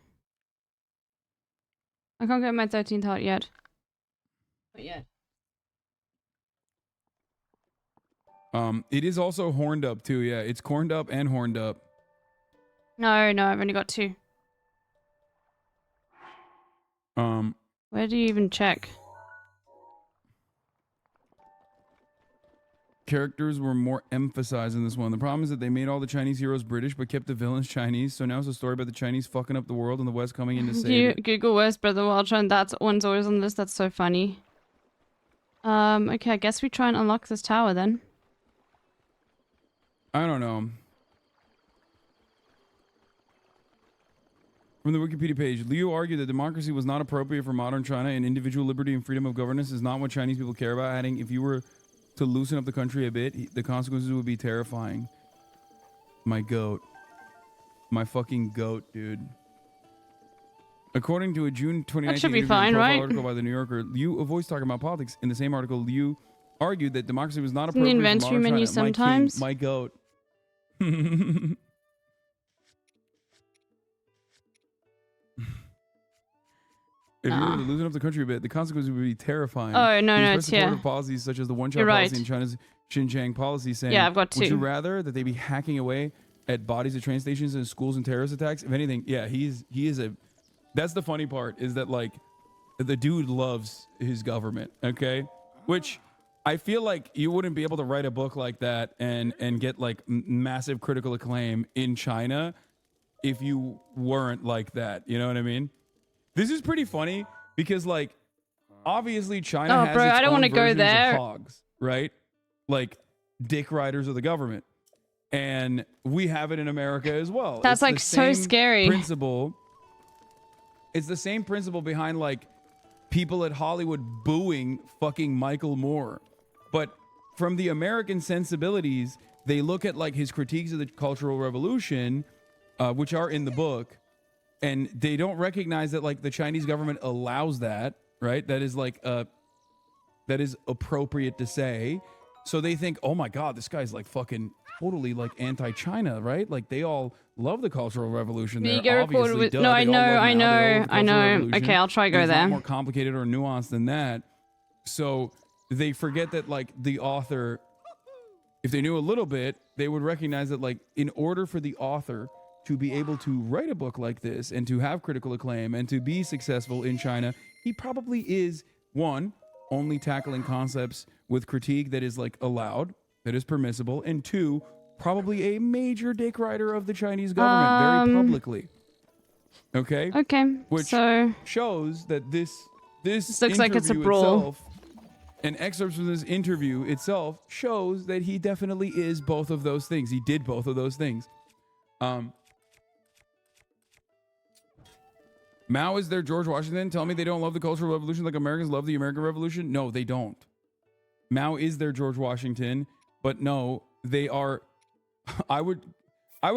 S3: I can't get my 13th heart yet. Not yet.
S2: It is also horned up too. Yeah, it's corned up and horned up.
S3: No, I've only got 2. Where do you even check?
S2: Characters were more emphasized in this one. The problem is that they made all the Chinese heroes British but kept the villains Chinese. So now it's a story about the Chinese fucking up the world and the West coming in to save
S3: You
S2: it.
S3: Google West Brother Wildtron. That one's always on the list. That's so funny. Okay, I guess we try and unlock this tower then.
S2: I don't know. From the Wikipedia page, Liu argued that democracy was not appropriate for modern China and individual liberty and freedom of governance is not what Chinese people care about, adding, if you were to loosen up the country a bit, the consequences would be terrifying. My goat. My fucking goat, dude. According to a June 2019
S3: That should be
S2: interview
S3: fine, right?
S2: article by The New Yorker, Liu avoids talking about politics. In the same article, Liu argued that democracy was not
S3: In the
S2: appropriate for
S3: inventory
S2: modern
S3: menu
S2: China.
S3: sometimes.
S2: My goat. If you were to loosen up the country a bit, the consequences would be terrifying.
S3: Oh, no,
S2: He
S3: no,
S2: expressed
S3: it's
S2: support
S3: here.
S2: of policies such as the one-child
S3: You're
S2: policy
S3: right.
S2: and China's Xinjiang policy, saying,
S3: Yeah, I've got
S2: would you
S3: two.
S2: rather that they be hacking away at bodies at train stations and schools and terrorist attacks? If anything, yeah, he is a... That's the funny part, is that, like, the dude loves his government, okay? Which I feel like you wouldn't be able to write a book like that and get, like, massive critical acclaim in China if you weren't like that. You know what I mean? This is pretty funny because, like, obviously China
S3: Oh,
S2: has
S3: bro,
S2: its
S3: I don't
S2: own
S3: wanna go
S2: versions of
S3: there.
S2: hogs, right? Like dick riders of the government. And we have it in America as well.
S3: That's,
S2: It's
S3: like,
S2: the
S3: so
S2: same
S3: scary.
S2: Principle. It's the same principle behind, like, people at Hollywood booing fucking Michael Moore. But from the American sensibilities, they look at, like, his critiques of the Cultural Revolution, which are in the book, and they don't recognize that, like, the Chinese government allows that, right? That is, like, that is appropriate to say. So they think, oh my God, this guy's, like, fucking totally, like, anti-China, right? Like, they all love the Cultural Revolution.
S3: You
S2: They're
S3: get recorded
S2: obviously,
S3: with...
S2: duh,
S3: No,
S2: they
S3: I
S2: all
S3: know,
S2: love
S3: I
S2: Mao, they all
S3: know,
S2: love the
S3: I
S2: Cultural
S3: know.
S2: Revolution.
S3: Okay, I'll try go
S2: And it's
S3: there.
S2: not more complicated or nuanced than that. So they forget that, like, the author, if they knew a little bit, they would recognize that, like, in order for the author to be able to write a book like this and to have critical acclaim and to be successful in China, he probably is, one, only tackling concepts with critique that is, like, allowed, that is permissible, and two, probably a major dick rider of the Chinese government very publicly. Okay?
S3: Okay,
S2: Which
S3: so...
S2: shows that this
S3: looks like it's a
S2: interview
S3: brawl.
S2: itself, and excerpts from this interview itself shows that he definitely is both of those things. He did both of those things. Mao is their George Washington. Tell me they don't love the Cultural Revolution like Americans love the American Revolution? No, they don't. Mao is their George Washington, but no, they are... I would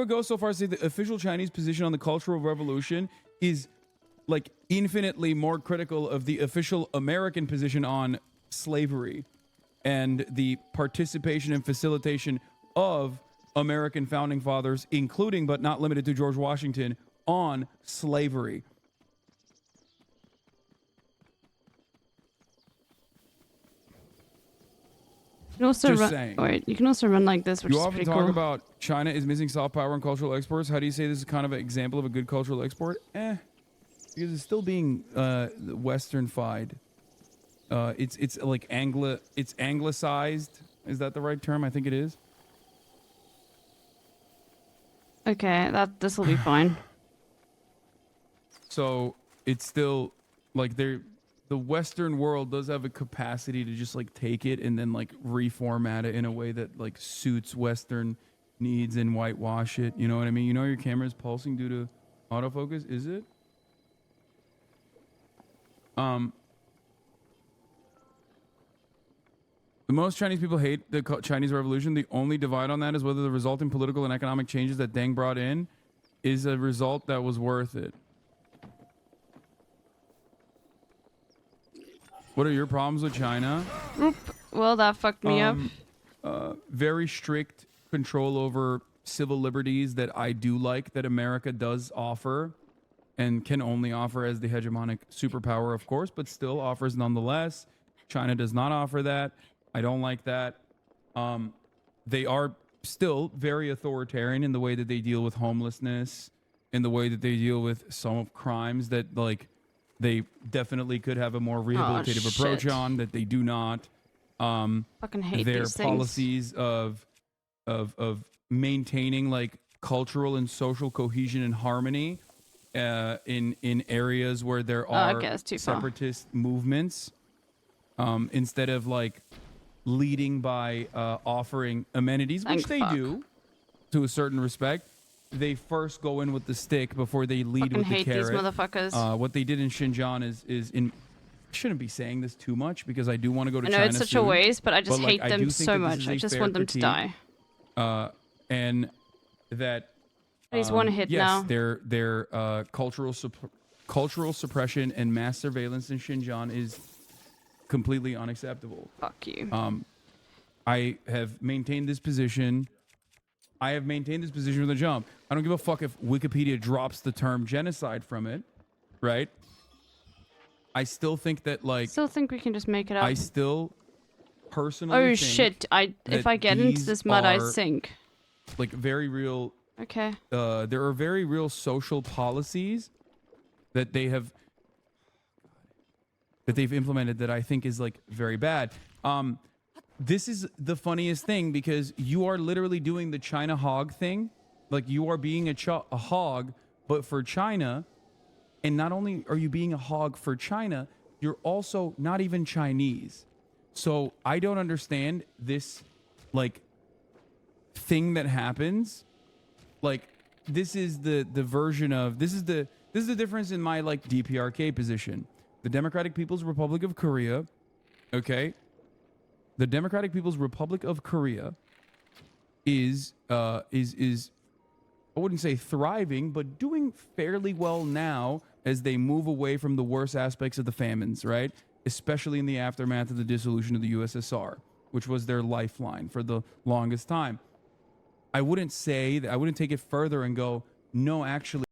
S2: go so far as to say the official Chinese position on the Cultural Revolution is, like, infinitely more critical of the official American position on slavery and the participation and facilitation of American founding fathers, including but not limited to George Washington, on slavery.
S3: You can also
S2: Just
S3: run,
S2: saying.
S3: wait, you can also run like this, which
S2: You
S3: is
S2: often
S3: pretty
S2: talk
S3: cool.
S2: about China is missing soft power and cultural exports. How do you say this is kind of an example of a good cultural export? Because it's still being Westernfied. It's like it's anglicized. Is that the right term? I think it is.
S3: Okay, this will be fine.
S2: So it's still like the Western world does have a capacity to just like take it and then like reformat it in a way that like suits Western needs and whitewash it. You know what I mean? You know your camera is pulsing due to autofocus. Is it? The most Chinese people hate the Chinese Revolution. The only divide on that is whether the resulting political and economic changes that Deng brought in is a result that was worth it. What are your problems with China?
S3: Oop. Well, that fucked me up.
S2: Very strict control over civil liberties that I do like that America does offer and can only offer as the hegemonic superpower, of course, but still offers nonetheless. China does not offer that. I don't like that. They are still very authoritarian in the way that they deal with homelessness, in the way that they deal with some of crimes that like they definitely could have a more rehabilitative approach on that they do not.
S3: Fucking hate
S2: their
S3: these things.
S2: policies of maintaining like cultural and social cohesion and harmony in areas where there are
S3: okay, that's too far.
S2: separatist movements, instead of like leading by offering amenities, which
S3: Thank
S2: they
S3: fuck.
S2: do to a certain respect. they first go in with the stick before they lead
S3: Fucking
S2: with the
S3: hate
S2: carrot.
S3: these motherfuckers.
S2: What they did in Xinjiang is in. I shouldn't be saying this too much because I do want to go to
S3: I know
S2: China
S3: it's such
S2: soon,
S3: a waste, but I just
S2: like,
S3: hate them
S2: do think
S3: so
S2: that this
S3: much.
S2: is
S3: I
S2: a
S3: just
S2: fair
S3: want them to
S2: critique,
S3: die.
S2: and that
S3: He's one hit
S2: yes,
S3: now.
S2: their cultural suppression and mass surveillance in Xinjiang is completely unacceptable.
S3: Fuck you.
S2: I have maintained this position. I have maintained this position from the jump. I don't give a fuck if Wikipedia drops the term genocide from it, right? I still think that, like,
S3: Still think we can just make it up.
S2: I still personally
S3: Oh
S2: think
S3: shit! If
S2: that
S3: I get into
S2: these
S3: this mud, I
S2: are,
S3: sink.
S2: like, very real.
S3: Okay.
S2: There are very real social policies that they've implemented that I think is, like, very bad. This is the funniest thing because you are literally doing the China hog thing. Like, you are being a hog, but for China. And not only are you being a hog for China, you're also not even Chinese. So I don't understand this, like, thing that happens. Like, this is the version of this is the difference in my, like, DPRK position. The Democratic People's Republic of Korea, okay? The Democratic People's Republic of Korea is I wouldn't say thriving, but doing fairly well now as they move away from the worst aspects of the famines, right? Especially in the aftermath of the dissolution of the USSR, which was their lifeline for the longest time. I wouldn't take it further and go, no, actually,